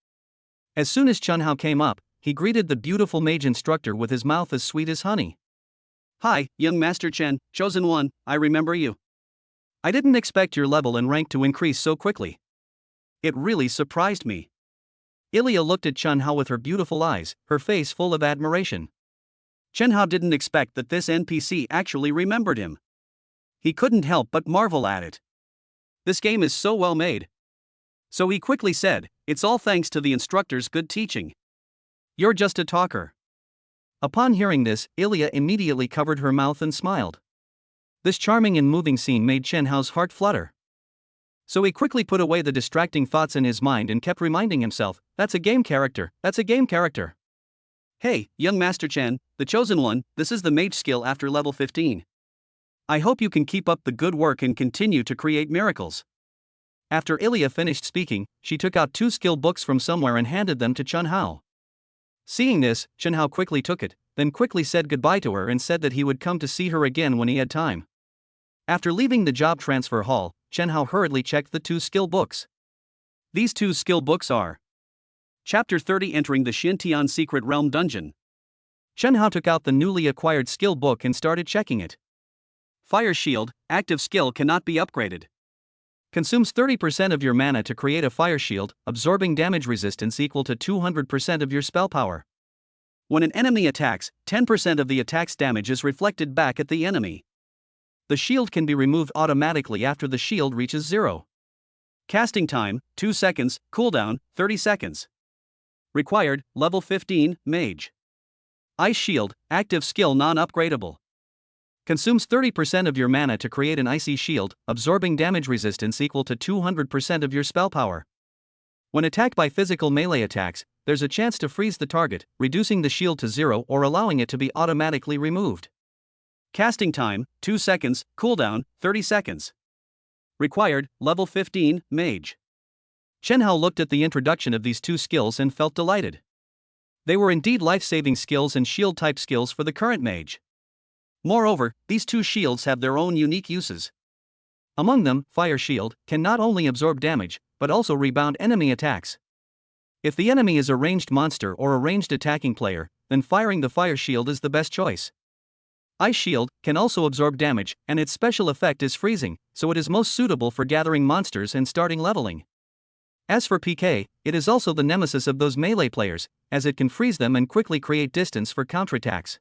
As soon as Chen Hao came up, he greeted the beautiful mage instructor with his mouth as sweet as honey. "Hi, young Master Chen, chosen one, I remember you. I didn't expect your level and rank to increase so quickly. It really surprised me." Ilya looked at Chen Hao with her beautiful eyes, her face full of admiration. Chen Hao didn't expect that this NPC actually remembered him. He couldn't help but marvel at it. This game is so well made. So he quickly said, "It's all thanks to the instructor's good teaching. You're just a talker." Upon hearing this, Ilya immediately covered her mouth and smiled. This charming and moving scene made Chen Hao's heart flutter. So he quickly put away the distracting thoughts in his mind and kept reminding himself, "That's a game character, that's a game character." "Hey, young Master Chen, the chosen one, this is the mage skill after level 15. I hope you can keep up the good work and continue to create miracles." After Ilya finished speaking, she took out 2 skill books from somewhere and handed them to Chen Hao. Seeing this, Chen Hao quickly took it, then quickly said goodbye to her and said that he would come to see her again when he had time. After leaving the job transfer hall, Chen Hao hurriedly checked the 2 skill books. These 2 skill books are Chapter 30, Entering the Xintian Secret Realm Dungeon. Chen Hao took out the newly acquired skill book and started checking it. Fire Shield, active skill cannot be upgraded. Consumes 30% of your mana to create a fire shield, absorbing damage resistance equal to 200% of your spell power. When an enemy attacks, 10% of the attack's damage is reflected back at the enemy. The shield can be removed automatically after the shield reaches 0. Casting time, 2 seconds, cooldown, 30 seconds. Required, level 15, Mage. Ice Shield, active skill non-upgradable. Consumes 30% of your mana to create an icy shield, absorbing damage resistance equal to 200% of your spell power. When attacked by physical melee attacks, there's a chance to freeze the target, reducing the shield to 0 or allowing it to be automatically removed. Casting time, 2 seconds, cooldown, 30 seconds. Required, level 15, Mage. Chen Hao looked at the introduction of these two skills and felt delighted. They were indeed life-saving skills and shield-type skills for the current mage. Moreover, these two shields have their own unique uses. Among them, Fire Shield can not only absorb damage, but also rebound enemy attacks. If the enemy is a ranged monster or a ranged attacking player, then firing the Fire Shield is the best choice. Ice Shield can also absorb damage, and its special effect is freezing, so it is most suitable for gathering monsters and starting leveling. As for PK, it is also the nemesis of those melee players, as it can freeze them and quickly create distance for counterattacks.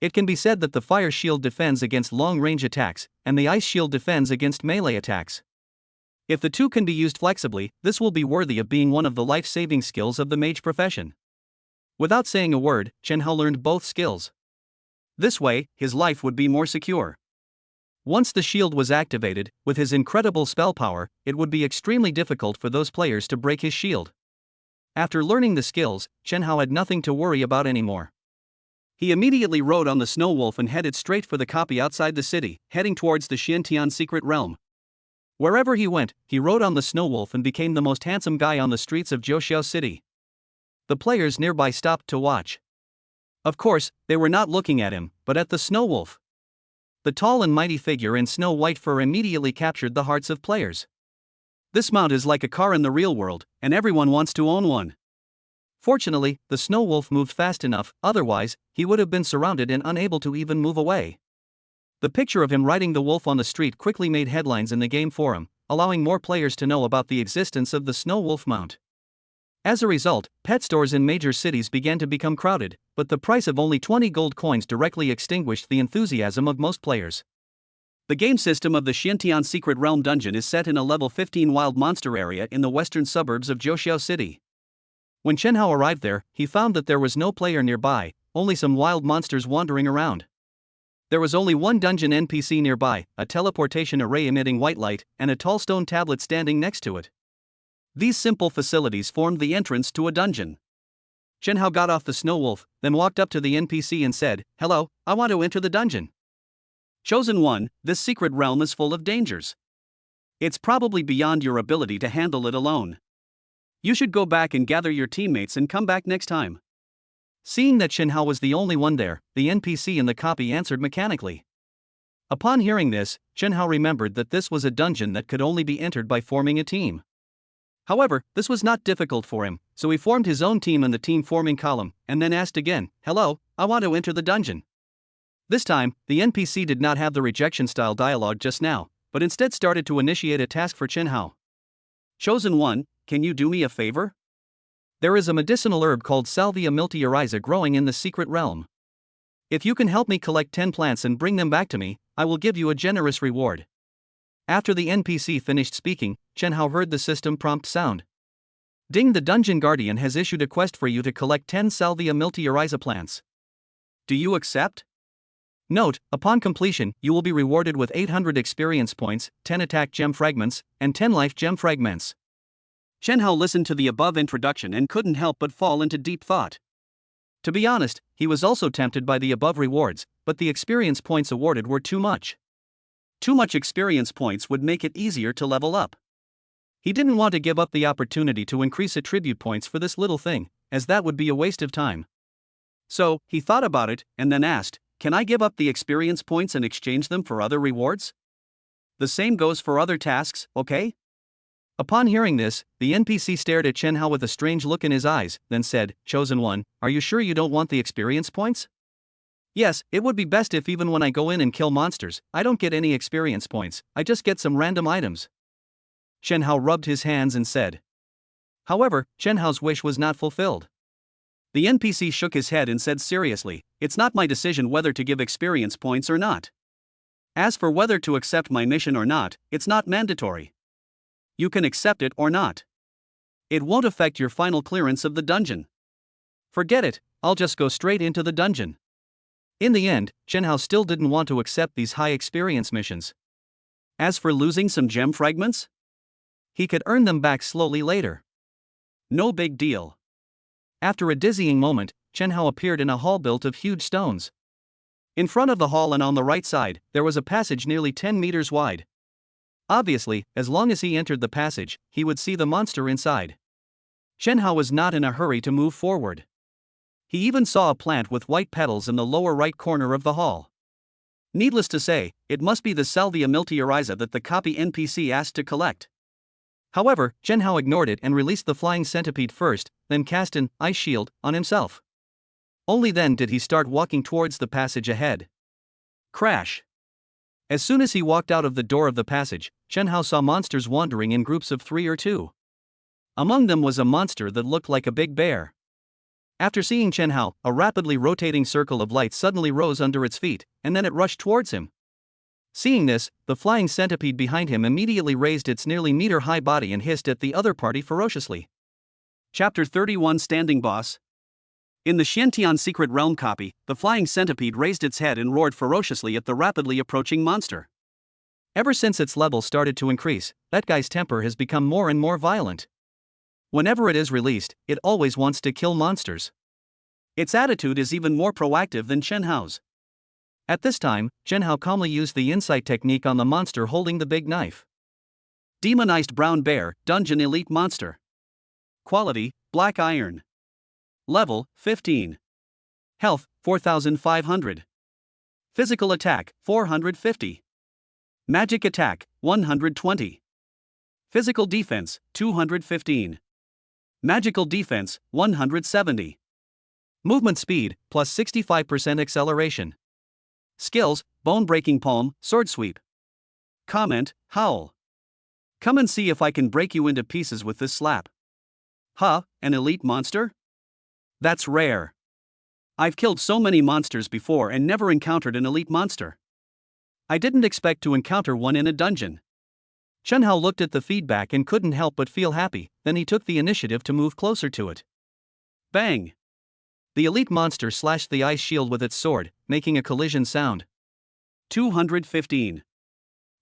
It can be said that the Fire Shield defends against long-range attacks, and the Ice Shield defends against melee attacks. If the two can be used flexibly, this will be worthy of being one of the life-saving skills of the mage profession. Without saying a word, Chen Hao learned both skills. This way, his life would be more secure. Once the shield was activated, with his incredible spell power, it would be extremely difficult for those players to break his shield. After learning the skills, Chen Hao had nothing to worry about anymore. He immediately rode on the Snow Wolf and headed straight for the copy outside the city, heading towards the Xiantian secret realm. Wherever he went, he rode on the Snow Wolf and became the most handsome guy on the streets of Jiuxiao City. The players nearby stopped to watch. Of course, they were not looking at him, but at the Snow Wolf. The tall and mighty figure in snow-white fur immediately captured the hearts of players. This mount is like a car in the real world, and everyone wants to own one. Fortunately, the Snow Wolf moved fast enough, otherwise, he would have been surrounded and unable to even move away. The picture of him riding the wolf on the street quickly made headlines in the game forum, allowing more players to know about the existence of the Snow Wolf mount. As a result, pet stores in major cities began to become crowded, but the price of only 20 gold coins directly extinguished the enthusiasm of most players. The game system of the Xiantian Secret Realm dungeon is set in a level 15 wild monster area in the western suburbs of Jiuxiao City. When Chen Hao arrived there, he found that there was no player nearby, only some wild monsters wandering around. There was only one dungeon NPC nearby, a teleportation array emitting white light, and a tall stone tablet standing next to it. These simple facilities formed the entrance to a dungeon. Chen Hao got off the Snow Wolf, then walked up to the NPC and said, "Hello, I want to enter the dungeon." Chosen one, this secret realm is full of dangers. It's probably beyond your ability to handle it alone. You should go back and gather your teammates and come back next time. Seeing that Chen Hao was the only one there, the NPC in the copy answered mechanically. Upon hearing this, Chen Hao remembered that this was a dungeon that could only be entered by forming a team. However, this was not difficult for him, so he formed his own team in the team forming column, and then asked again, "Hello, I want to enter the dungeon." This time, the NPC did not have the rejection-style dialogue just now, but instead started to initiate a task for Chen Hao. "Chosen one, can you do me a favor? There is a medicinal herb called Salvia miltioriza growing in the secret realm. If you can help me collect 10 plants and bring them back to me, I will give you a generous reward." After the NPC finished speaking, Chen Hao heard the system prompt sound. "Ding, the Dungeon Guardian has issued a quest for you to collect 10 Salvia miltioriza plants. Do you accept? Note, upon completion, you will be rewarded with 800 experience points, 10 attack gem fragments, and 10 life gem fragments." Chen Hao listened to the above introduction and couldn't help but fall into deep thought. To be honest, he was also tempted by the above rewards, but the experience points awarded were too much. Too much experience points would make it easier to level up. He didn't want to give up the opportunity to increase attribute points for this little thing, as that would be a waste of time. So, he thought about it, and then asked, "Can I give up the experience points and exchange them for other rewards? The same goes for other tasks, okay?" Upon hearing this, the NPC stared at Chen Hao with a strange look in his eyes, then said, "Chosen one, are you sure you don't want the experience points?" "Yes, it would be best if even when I go in and kill monsters, I don't get any experience points, I just get some random items." Chen Hao rubbed his hands and said. However, Chen Hao's wish was not fulfilled. The NPC shook his head and said seriously, "It's not my decision whether to give experience points or not. As for whether to accept my mission or not, it's not mandatory. You can accept it or not. It won't affect your final clearance of the dungeon. Forget it, I'll just go straight into the dungeon. In the end, Chen Hao still didn't want to accept these high experience missions. As for losing some gem fragments, he could earn them back slowly later. No big deal. After a dizzying moment, Chen Hao appeared in a hall built of huge stones. In front of the hall and on the right side, there was a passage nearly 10 meters wide. Obviously, as long as he entered the passage, he would see the monster inside. Chen Hao was not in a hurry to move forward. He even saw a plant with white petals in the lower right corner of the hall. Needless to say, it must be the Salvia miltioriza that the copy NPC asked to collect. However, Chen Hao ignored it and released the flying centipede first, then cast an ice shield on himself. Only then did he start walking towards the passage ahead. Crash! As soon as he walked out of the door of the passage, Chen Hao saw monsters wandering in groups of 3 or 2. Among them was a monster that looked like a big bear. After seeing Chen Hao, a rapidly rotating circle of light suddenly rose under its feet, and then it rushed towards him. Seeing this, the flying centipede behind him immediately raised its nearly meter-high body and hissed at the other party ferociously. Chapter 31 Standing Boss. In the Xiantian Secret Realm copy, the flying centipede raised its head and roared ferociously at the rapidly approaching monster. Ever since its level started to increase, that guy's temper has become more and more violent. Whenever it is released, it always wants to kill monsters. Its attitude is even more proactive than Chen Hao's. At this time, Chen Hao calmly used the insight technique on the monster holding the big knife. Demonized Brown Bear, Dungeon Elite Monster. Quality, Black Iron. Level, 15. Health, 4,500. Physical attack, 450. Magic attack, 120. Physical defense, 215. Magical defense, 170. Movement speed, plus 65% acceleration. Skills, Bone-Breaking Palm, Sword Sweep. Comment, Howl. Come and see if I can break you into pieces with this slap. Huh, an elite monster? That's rare. I've killed so many monsters before and never encountered an elite monster. I didn't expect to encounter one in a dungeon. Chen Hao looked at the feedback and couldn't help but feel happy, then he took the initiative to move closer to it. Bang! The elite monster slashed the ice shield with its sword, making a collision sound. 215.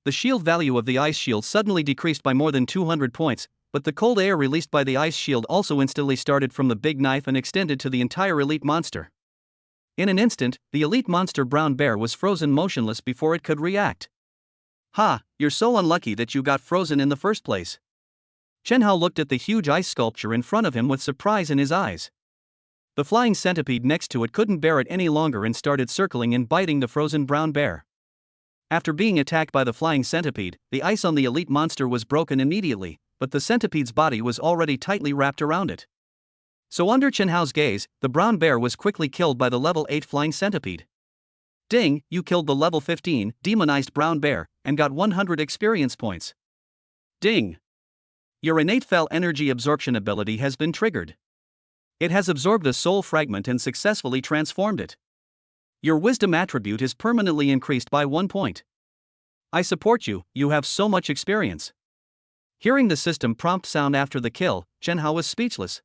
The shield value of the ice shield suddenly decreased by more than 200 points, but the cold air released by the ice shield also instantly started from the big knife and extended to the entire elite monster. In an instant, the elite monster Brown Bear was frozen motionless before it could react. Ha, you're so unlucky that you got frozen in the first place. Chen Hao looked at the huge ice sculpture in front of him with surprise in his eyes. The flying centipede next to it couldn't bear it any longer and started circling and biting the frozen brown bear. After being attacked by the flying centipede, the ice on the elite monster was broken immediately, but the centipede's body was already tightly wrapped around it. So under Chen Hao's gaze, the brown bear was quickly killed by the level 8 flying centipede. Ding, you killed the level 15, demonized brown bear, and got 100 experience points. Ding. Your innate fell energy absorption ability has been triggered. It has absorbed a soul fragment and successfully transformed it. Your wisdom attribute is permanently increased by 1 point. I support you, you have so much experience. Hearing the system prompt sound after the kill, Chen Hao was speechless.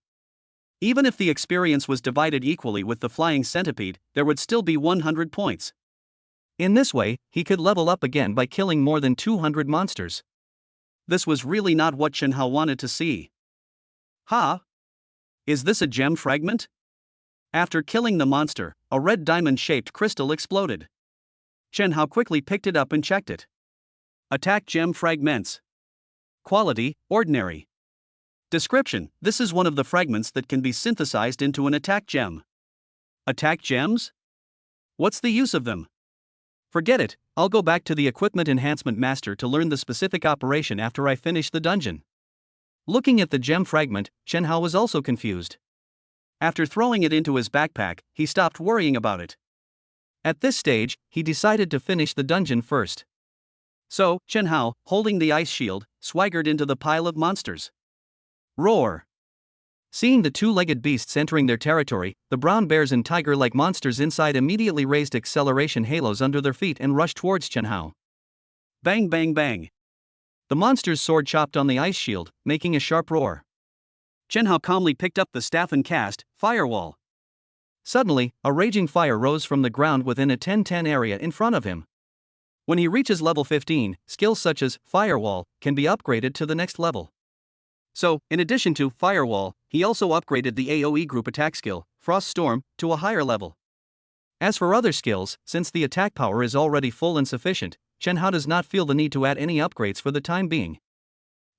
Even if the experience was divided equally with the flying centipede, there would still be 100 points. In this way, he could level up again by killing more than 200 monsters. This was really not what Chen Hao wanted to see. Ha! Is this a gem fragment? After killing the monster, a red diamond-shaped crystal exploded. Chen Hao quickly picked it up and checked it. Attack gem fragments. Quality, ordinary. Description: this is one of the fragments that can be synthesized into an attack gem. Attack gems? What's the use of them? Forget it, I'll go back to the Equipment Enhancement Master to learn the specific operation after I finish the dungeon. Looking at the gem fragment, Chen Hao was also confused. After throwing it into his backpack, he stopped worrying about it. At this stage, he decided to finish the dungeon first. So, Chen Hao, holding the ice shield, swaggered into the pile of monsters. Roar! Seeing the two-legged beasts entering their territory, the brown bears and tiger-like monsters inside immediately raised acceleration halos under their feet and rushed towards Chen Hao. Bang bang bang. The monster's sword chopped on the ice shield, making a sharp roar. Chen Hao calmly picked up the staff and cast Firewall. Suddenly, a raging fire rose from the ground within a 10-10 area in front of him. When he reaches level 15, skills such as Firewall can be upgraded to the next level. So, in addition to Firewall, he also upgraded the AoE group attack skill, Frost Storm, to a higher level. As for other skills, since the attack power is already full and sufficient, Chen Hao does not feel the need to add any upgrades for the time being.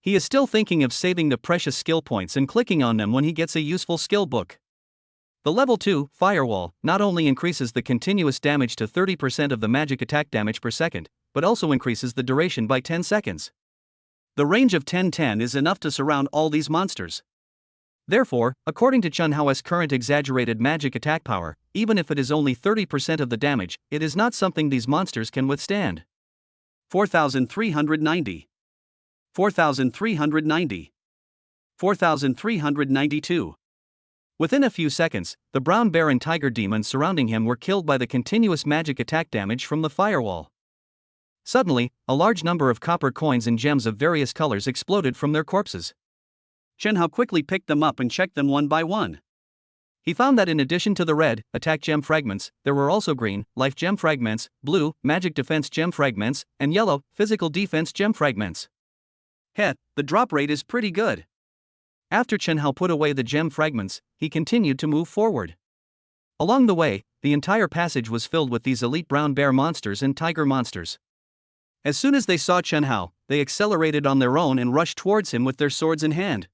He is still thinking of saving the precious skill points and clicking on them when he gets a useful skill book. The level 2 Firewall not only increases the continuous damage to 30% of the magic attack damage per second, but also increases the duration by 10 seconds. The range of 10-10 is enough to surround all these monsters. Therefore, according to Chen Hao's current exaggerated magic attack power, even if it is only 30% of the damage, it is not something these monsters can withstand. 4,390. 4,390. 4,392. Within a few seconds, the brown bear and tiger demons surrounding him were killed by the continuous magic attack damage from the firewall. Suddenly, a large number of copper coins and gems of various colors exploded from their corpses. Chen Hao quickly picked them up and checked them one by one. He found that in addition to the red, attack gem fragments, there were also green, life gem fragments, blue, magic defense gem fragments, and yellow, physical defense gem fragments. Heh, the drop rate is pretty good. After Chen Hao put away the gem fragments, he continued to move forward. Along the way, the entire passage was filled with these elite brown bear monsters and tiger monsters. As soon as they saw Chen Hao, they accelerated on their own and rushed towards him with their swords in hand.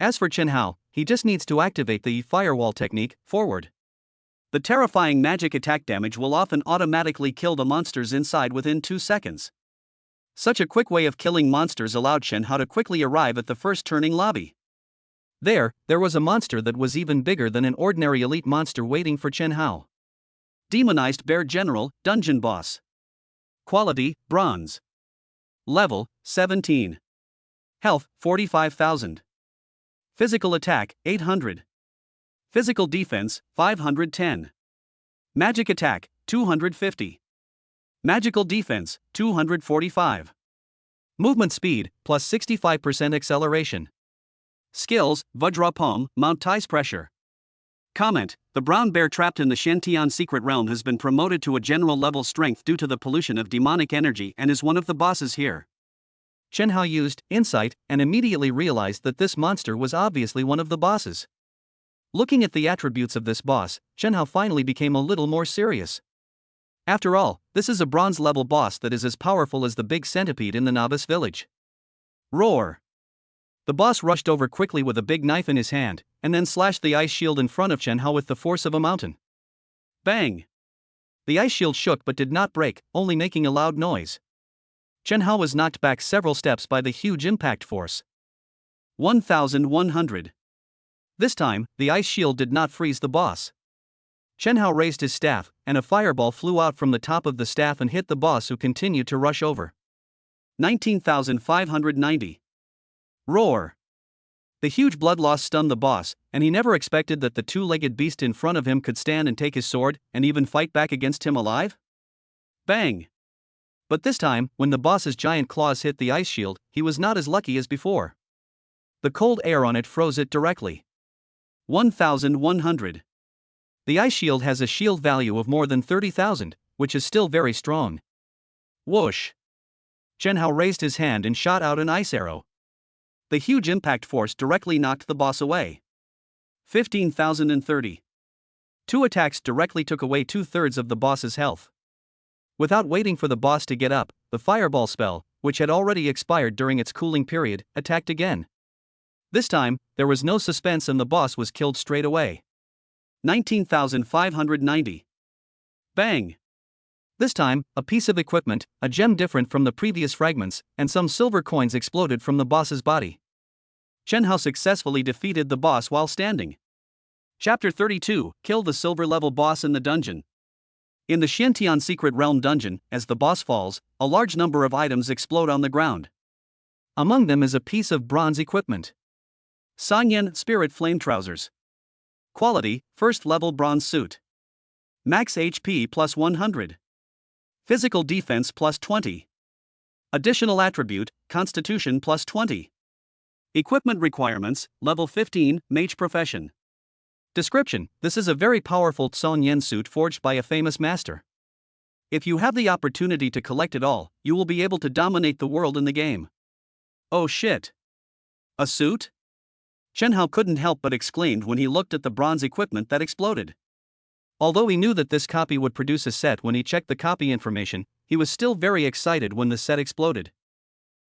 As for Chen Hao, he just needs to activate the firewall technique, forward. The terrifying magic attack damage will often automatically kill the monsters inside within 2 seconds. Such a quick way of killing monsters allowed Chen Hao to quickly arrive at the first turning lobby. There was a monster that was even bigger than an ordinary elite monster waiting for Chen Hao. Demonized Bear General, Dungeon Boss. Quality, Bronze. Level, 17. Health, 45,000. Physical attack, 800. Physical defense, 510. Magic attack, 250. Magical defense, 245. Movement speed, plus 65% acceleration. Skills, Vajrapalm, Mount Tai's Pressure. Comment: the brown bear trapped in the Shantian secret realm has been promoted to a general level strength due to the pollution of demonic energy and is one of the bosses here. Chen Hao used insight and immediately realized that this monster was obviously one of the bosses. Looking at the attributes of this boss, Chen Hao finally became a little more serious. After all, this is a bronze level boss that is as powerful as the big centipede in the novice village. Roar! The boss rushed over quickly with a big knife in his hand, and then slashed the ice shield in front of Chen Hao with the force of a mountain. Bang! The ice shield shook but did not break, only making a loud noise. Chen Hao was knocked back several steps by the huge impact force. 1,100. This time, the ice shield did not freeze the boss. Chen Hao raised his staff, and a fireball flew out from the top of the staff and hit the boss, who continued to rush over. 19,590. Roar! The huge blood loss stunned the boss, and he never expected that the two-legged beast in front of him could stand and take his sword, and even fight back against him alive? Bang! But this time, when the boss's giant claws hit the ice shield, he was not as lucky as before. The cold air on it froze it directly. 1,100. The ice shield has a shield value of more than 30,000, which is still very strong. Whoosh! Chen Hao raised his hand and shot out an ice arrow. The huge impact force directly knocked the boss away. 15,030. Two attacks directly took away 2/3 of the boss's health. Without waiting for the boss to get up, the fireball spell, which had already expired during its cooling period, attacked again. This time, there was no suspense and the boss was killed straight away. 19,590. Bang! This time, a piece of equipment, a gem different from the previous fragments, and some silver coins exploded from the boss's body. Chen Hao successfully defeated the boss while standing. Chapter 32, Kill the silver-level boss in the dungeon. In the Shantian secret realm dungeon, as the boss falls, a large number of items explode on the ground. Among them is a piece of bronze equipment. Sanyan Spirit Flame Trousers. Quality, first level bronze suit. Max HP plus 100. Physical defense plus 20. Additional attribute, Constitution plus 20. Equipment requirements, level 15, Mage Profession. Description: this is a very powerful Tsonyen suit forged by a famous master. If you have the opportunity to collect it all, you will be able to dominate the world in the game. Oh shit! A suit? Chen Hao couldn't help but exclaimed when he looked at the bronze equipment that exploded. Although he knew that this copy would produce a set when he checked the copy information, he was still very excited when the set exploded.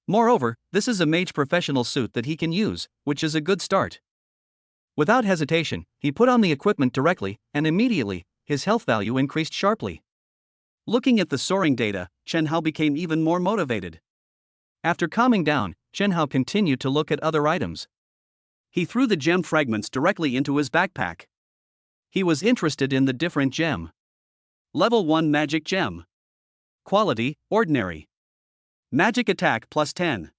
Moreover, this is a mage professional suit that he can use, which is a good start. Without hesitation, he put on the equipment directly, and immediately, his health value increased sharply. Looking at the soaring data, Chen Hao became even more motivated. After calming down, Chen Hao continued to look at other items. He threw the gem fragments directly into his backpack. He was interested in the different gem. Level 1 Magic Gem. Quality, ordinary. Magic attack plus 10.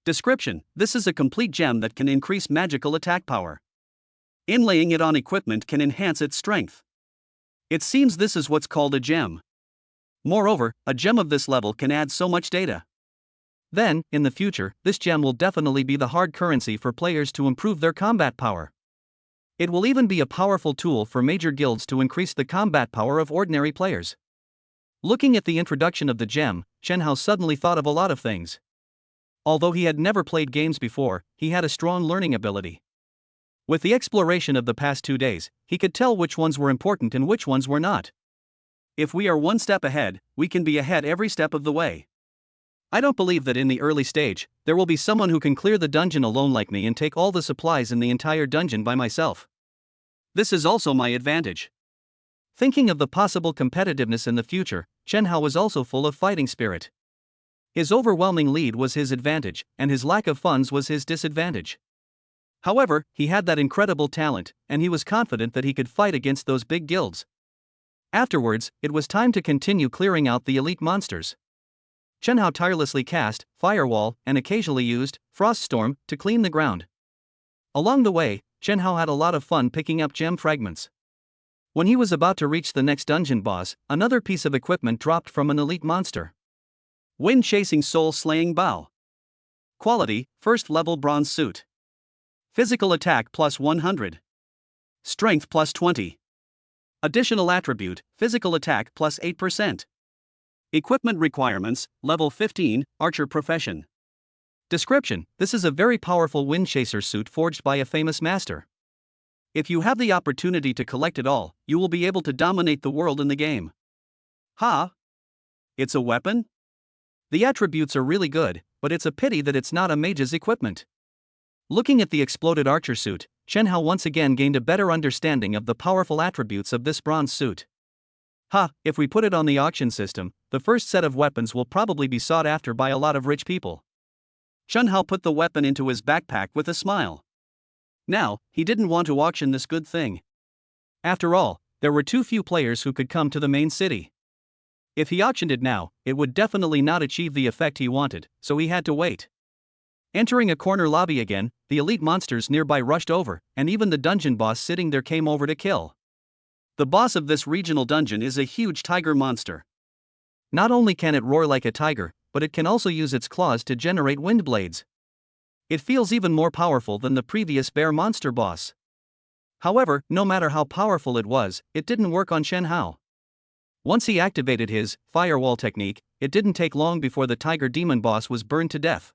Description: this is a complete gem that can increase magical attack power. Inlaying it on equipment can enhance its strength. It seems this is what's called a gem. Moreover, a gem of this level can add so much data. Then, in the future, this gem will definitely be the hard currency for players to improve their combat power. It will even be a powerful tool for major guilds to increase the combat power of ordinary players. Looking at the introduction of the gem, Chen Hao suddenly thought of a lot of things. Although he had never played games before, he had a strong learning ability. With the exploration of the past 2 days, he could tell which ones were important and which ones were not. If we are one step ahead, we can be ahead every step of the way. I don't believe that in the early stage, there will be someone who can clear the dungeon alone like me and take all the supplies in the entire dungeon by myself. This is also my advantage. Thinking of the possible competitiveness in the future, Chen Hao was also full of fighting spirit. His overwhelming lead was his advantage, and his lack of funds was his disadvantage. However, he had that incredible talent, and he was confident that he could fight against those big guilds. Afterwards, it was time to continue clearing out the elite monsters. Chen Hao tirelessly cast Firewall and occasionally used Froststorm to clean the ground. Along the way, Chen Hao had a lot of fun picking up gem fragments. When he was about to reach the next dungeon boss, another piece of equipment dropped from an elite monster. Wind-chasing soul-slaying bow. Quality, first level bronze suit. Physical attack plus 100. Strength plus 20. Additional attribute, physical attack plus 8%. Equipment requirements, level 15, Archer Profession. Description: this is a very powerful wind chaser suit forged by a famous master. If you have the opportunity to collect it all, you will be able to dominate the world in the game. Ha! It's a weapon? The attributes are really good, but it's a pity that it's not a mage's equipment. Looking at the exploded archer suit, Chen Hao once again gained a better understanding of the powerful attributes of this bronze suit. If we put it on the auction system, the first set of weapons will probably be sought after by a lot of rich people. Chen Hao put the weapon into his backpack with a smile. Now, he didn't want to auction this good thing. After all, there were too few players who could come to the main city. If he auctioned it now, it would definitely not achieve the effect he wanted, so he had to wait. Entering a corner lobby again, the elite monsters nearby rushed over, and even the dungeon boss sitting there came over to kill. The boss of this regional dungeon is a huge tiger monster. Not only can it roar like a tiger, but it can also use its claws to generate wind blades. It feels even more powerful than the previous bear monster boss. However, no matter how powerful it was, it didn't work on Chen Hao. Once he activated his firewall technique, it didn't take long before the tiger demon boss was burned to death.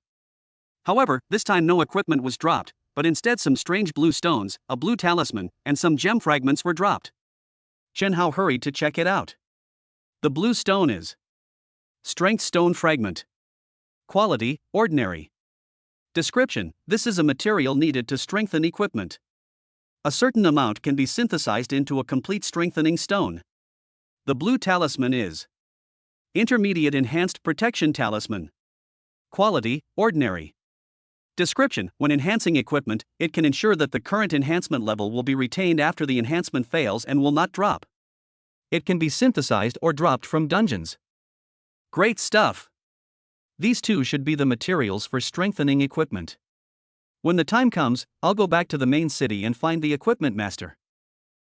However, this time no equipment was dropped, but instead some strange blue stones, a blue talisman, and some gem fragments were dropped. Chen Hao hurried to check it out. The blue stone is Strength Stone Fragment. Quality, ordinary. Description: this is a material needed to strengthen equipment. A certain amount can be synthesized into a complete strengthening stone. The blue talisman is Intermediate Enhanced Protection Talisman. Quality, ordinary. Description: when enhancing equipment, it can ensure that the current enhancement level will be retained after the enhancement fails and will not drop. It can be synthesized or dropped from dungeons. Great stuff! These two should be the materials for strengthening equipment. When the time comes, I'll go back to the main city and find the equipment master.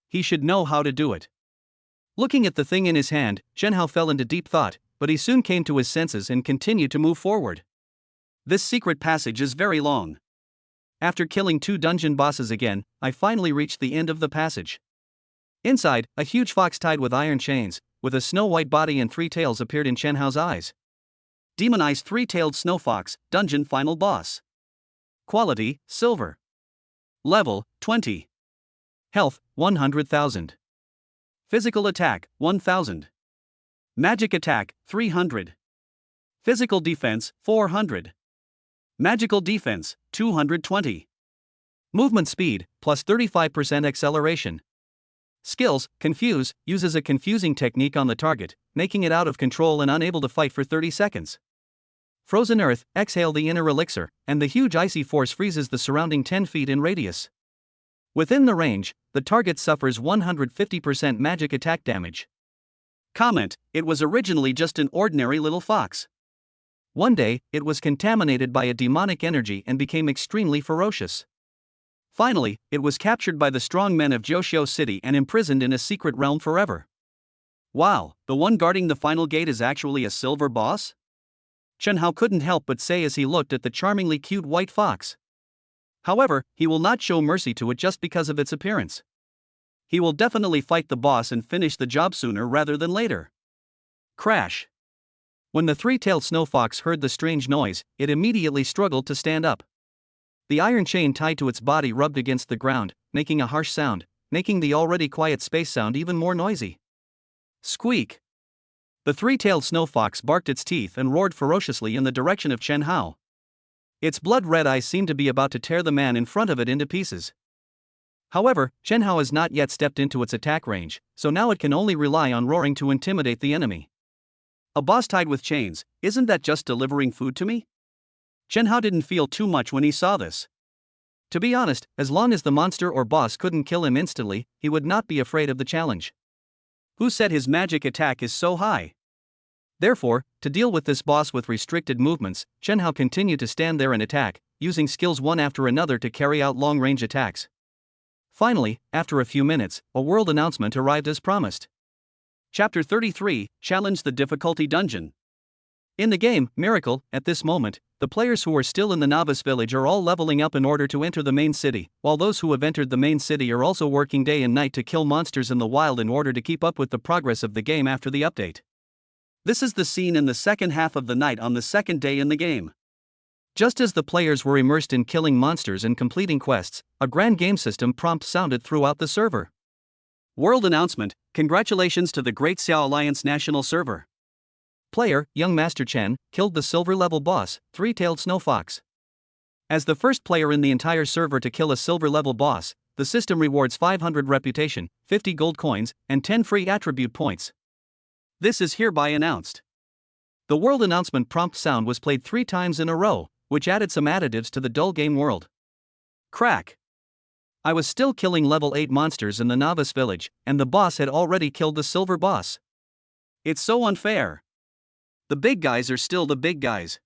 He should know how to do it. Looking at the thing in his hand, Chen Hao fell into deep thought, but he soon came to his senses and continued to move forward. This secret passage is very long. After killing 2 dungeon bosses again, I finally reached the end of the passage. Inside, a huge fox tied with iron chains, with a snow-white body and 3 tails appeared in Chen Hao's eyes. Demonized 3-tailed snow fox, dungeon final boss. Quality, silver. Level, 20. Health, 100,000. Physical attack, 1,000. Magic attack, 300. Physical defense, 400. Magical defense, 220. Movement speed, plus 35% acceleration. Skills, Confuse, uses a confusing technique on the target, making it out of control and unable to fight for 30 seconds. Frozen Earth, exhale the inner elixir, and the huge icy force freezes the surrounding 10 feet in radius. Within the range, the target suffers 150% magic attack damage. Comment: it was originally just an ordinary little fox. One day, it was contaminated by a demonic energy and became extremely ferocious. Finally, it was captured by the strong men of Jiuxiu City and imprisoned in a secret realm forever. Wow, the one guarding the final gate is actually a silver boss? Chen Hao couldn't help but say as he looked at the charmingly cute white fox. However, he will not show mercy to it just because of its appearance. He will definitely fight the boss and finish the job sooner rather than later. Crash. When the 3-tailed snow fox heard the strange noise, it immediately struggled to stand up. The iron chain tied to its body rubbed against the ground, making a harsh sound, making the already quiet space sound even more noisy. Squeak! The 3-tailed snow fox barked its teeth and roared ferociously in the direction of Chen Hao. Its blood-red eyes seemed to be about to tear the man in front of it into pieces. However, Chen Hao has not yet stepped into its attack range, so now it can only rely on roaring to intimidate the enemy. A boss tied with chains, isn't that just delivering food to me? Chen Hao didn't feel too much when he saw this. To be honest, as long as the monster or boss couldn't kill him instantly, he would not be afraid of the challenge. Who said his magic attack is so high? Therefore, to deal with this boss with restricted movements, Chen Hao continued to stand there and attack, using skills one after another to carry out long-range attacks. Finally, after a few minutes, a world announcement arrived as promised. Chapter 33, Challenge the Difficulty Dungeon. In the game, Miracle, at this moment, the players who are still in the novice village are all leveling up in order to enter the main city, while those who have entered the main city are also working day and night to kill monsters in the wild in order to keep up with the progress of the game after the update. This is the scene in the second half of the night on the second day in the game. Just as the players were immersed in killing monsters and completing quests, a grand game system prompt sounded throughout the server. World announcement: congratulations to the Great Xiao Alliance National Server. Player, Young Master Chen, killed the silver-level boss, 3-tailed snow fox. As the first player in the entire server to kill a silver-level boss, the system rewards 500 reputation, 50 gold coins, and 10 free attribute points. This is hereby announced. The world announcement prompt sound was played 3 times in a row, which added some additives to the dull game world. Crack! I was still killing level 8 monsters in the novice village, and the boss had already killed the silver boss. It's so unfair. The big guys are still the big guys.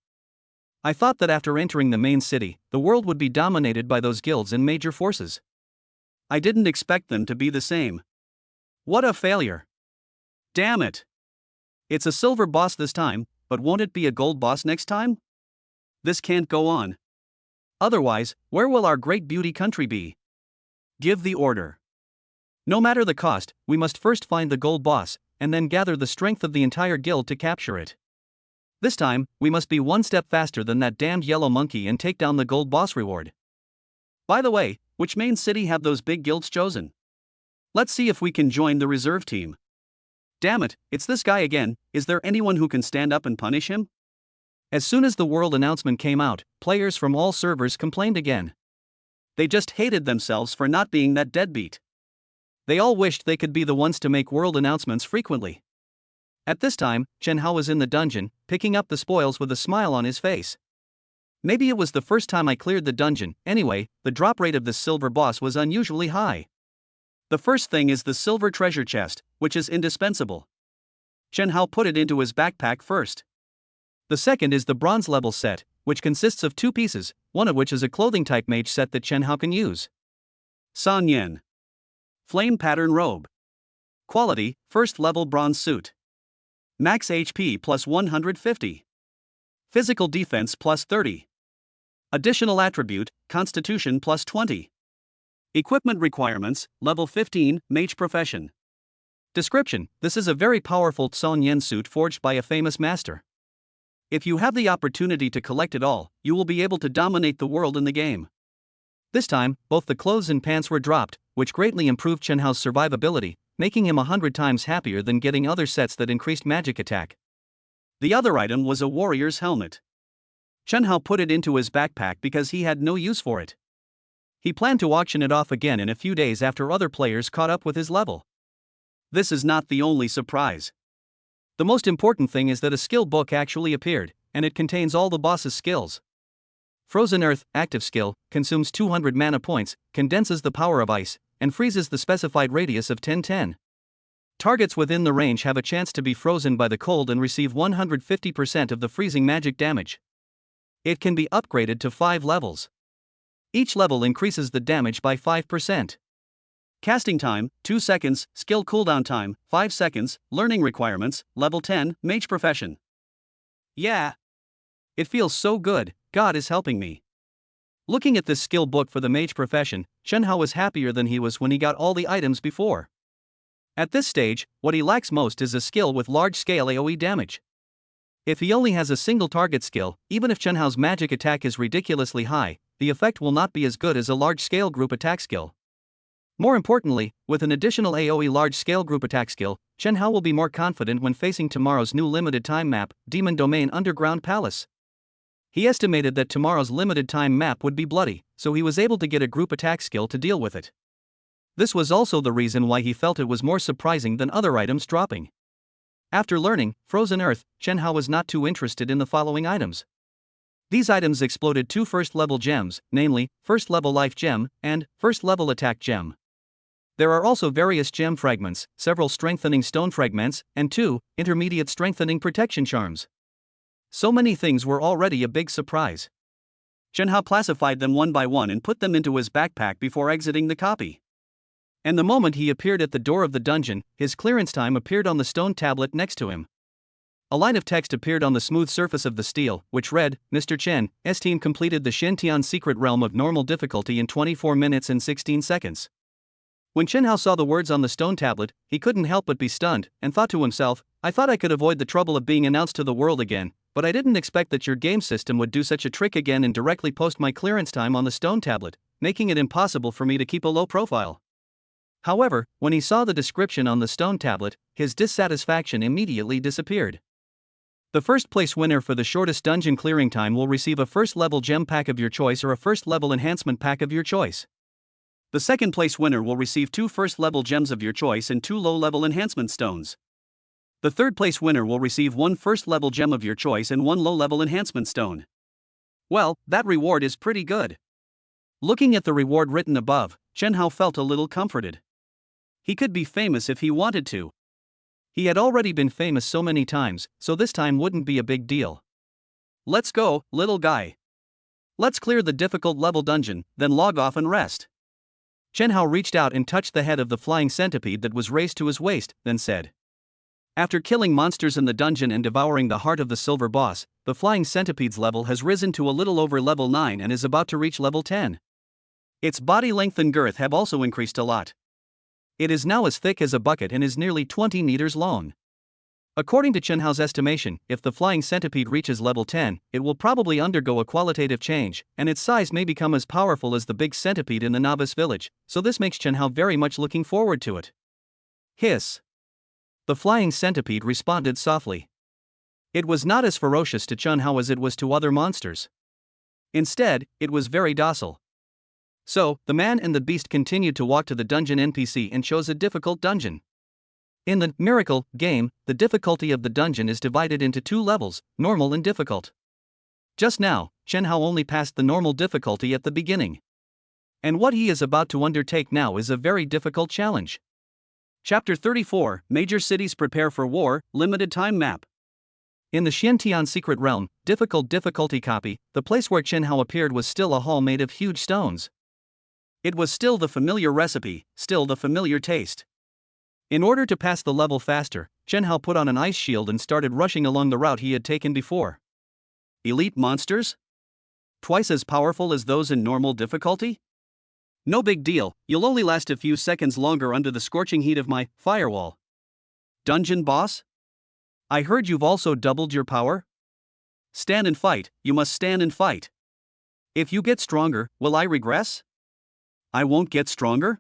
I thought that after entering the main city, the world would be dominated by those guilds and major forces. I didn't expect them to be the same. What a failure. Damn it. It's a silver boss this time, but won't it be a gold boss next time? This can't go on. Otherwise, where will our great beauty country be? Give the order. No matter the cost, we must first find the gold boss, and then gather the strength of the entire guild to capture it. This time, we must be one step faster than that damned yellow monkey and take down the gold boss reward. By the way, which main city have those big guilds chosen? Let's see if we can join the reserve team. Damn it, it's this guy again. Is there anyone who can stand up and punish him? As soon as the world announcement came out, players from all servers complained again. They just hated themselves for not being that deadbeat. They all wished they could be the ones to make world announcements frequently. At this time, Chen Hao was in the dungeon, picking up the spoils with a smile on his face. Maybe it was the first time I cleared the dungeon. Anyway, the drop rate of this silver boss was unusually high. The first thing is the silver treasure chest, which is indispensable. Chen Hao put it into his backpack first. The second is the bronze level set, which consists of 2 pieces, one of which is a clothing type mage set that Chen Hao can use. San Yen. Flame pattern robe. Quality, first level bronze suit. Max HP plus 150. Physical defense plus 30. Additional attribute, Constitution plus 20. Equipment requirements, level 15, mage profession. Description: this is a very powerful San Yen suit forged by a famous master. If you have the opportunity to collect it all, you will be able to dominate the world in the game. This time, both the clothes and pants were dropped, which greatly improved Chen Hao's survivability, making him 100 times happier than getting other sets that increased magic attack. The other item was a warrior's helmet. Chen Hao put it into his backpack because he had no use for it. He planned to auction it off again in a few days after other players caught up with his level. This is not the only surprise. The most important thing is that a skill book actually appeared, and it contains all the boss's skills. Frozen Earth, active skill, consumes 200 mana points, condenses the power of ice, and freezes the specified radius of 1010. Targets within the range have a chance to be frozen by the cold and receive 150% of the freezing magic damage. It can be upgraded to 5 levels. Each level increases the damage by 5%. Casting time, 2 seconds, skill cooldown time, 5 seconds, learning requirements, level 10, mage profession. Yeah. It feels so good, God is helping me. Looking at this skill book for the mage profession, Chen Hao was happier than he was when he got all the items before. At this stage, what he lacks most is a skill with large-scale AoE damage. If he only has a single target skill, even if Chen Hao's magic attack is ridiculously high, the effect will not be as good as a large-scale group attack skill. More importantly, with an additional AoE large-scale group attack skill, Chen Hao will be more confident when facing tomorrow's new limited time map, Demon Domain Underground Palace. He estimated that tomorrow's limited time map would be bloody, so he was able to get a group attack skill to deal with it. This was also the reason why he felt it was more surprising than other items dropping. After learning Frozen Earth, Chen Hao was not too interested in the following items. These items exploded 2 first-level gems, namely, first-level life gem, and first-level attack gem. There are also various gem fragments, several strengthening stone fragments, and 2 intermediate strengthening protection charms. So many things were already a big surprise. Chen Hao classified them one by one and put them into his backpack before exiting the copy. And the moment he appeared at the door of the dungeon, his clearance time appeared on the stone tablet next to him. A line of text appeared on the smooth surface of the steel, which read, Mr. Chen, S-Team completed the Shintian Secret Realm of normal difficulty in 24 minutes and 16 seconds. When Chen Hao saw the words on the stone tablet, he couldn't help but be stunned, and thought to himself, I thought I could avoid the trouble of being announced to the world again, but I didn't expect that your game system would do such a trick again and directly post my clearance time on the stone tablet, making it impossible for me to keep a low profile. However, when he saw the description on the stone tablet, his dissatisfaction immediately disappeared. The first place winner for the shortest dungeon clearing time will receive a first-level gem pack of your choice or a first-level enhancement pack of your choice. The second place winner will receive 2 first-level gems of your choice and 2 low-level enhancement stones. The third place winner will receive 1 first-level gem of your choice and 1 low-level enhancement stone. Well, that reward is pretty good. Looking at the reward written above, Chen Hao felt a little comforted. He could be famous if he wanted to. He had already been famous so many times, so this time wouldn't be a big deal. Let's go, little guy. Let's clear the difficult level dungeon, then log off and rest. Chen Hao reached out and touched the head of the flying centipede that was raised to his waist, then said. After killing monsters in the dungeon and devouring the heart of the silver boss, the flying centipede's level has risen to a little over level 9 and is about to reach level 10. Its body length and girth have also increased a lot. It is now as thick as a bucket and is nearly 20 meters long. According to Chen Hao's estimation, if the flying centipede reaches level 10, it will probably undergo a qualitative change, and its size may become as powerful as the big centipede in the novice village, so this makes Chen Hao very much looking forward to it. Hiss. The flying centipede responded softly. It was not as ferocious to Chen Hao as it was to other monsters. Instead, it was very docile. So, the man and the beast continued to walk to the dungeon NPC and chose a difficult dungeon. In the Miracle game, the difficulty of the dungeon is divided into 2 levels, normal and difficult. Just now, Chen Hao only passed the normal difficulty at the beginning. And what he is about to undertake now is a very difficult challenge. Chapter 34, Major Cities Prepare for War, Limited Time Map. In the Xiantian secret realm, difficulty copy, the place where Chen Hao appeared was still a hall made of huge stones. It was still the familiar recipe, still the familiar taste. In order to pass the level faster, Chen Hao put on an ice shield and started rushing along the route he had taken before. Elite monsters? Twice as powerful as those in normal difficulty? No big deal, you'll only last a few seconds longer under the scorching heat of my firewall. Dungeon boss? I heard you've also doubled your power? Stand and fight, you must stand and fight. If you get stronger, will I regress? I won't get stronger?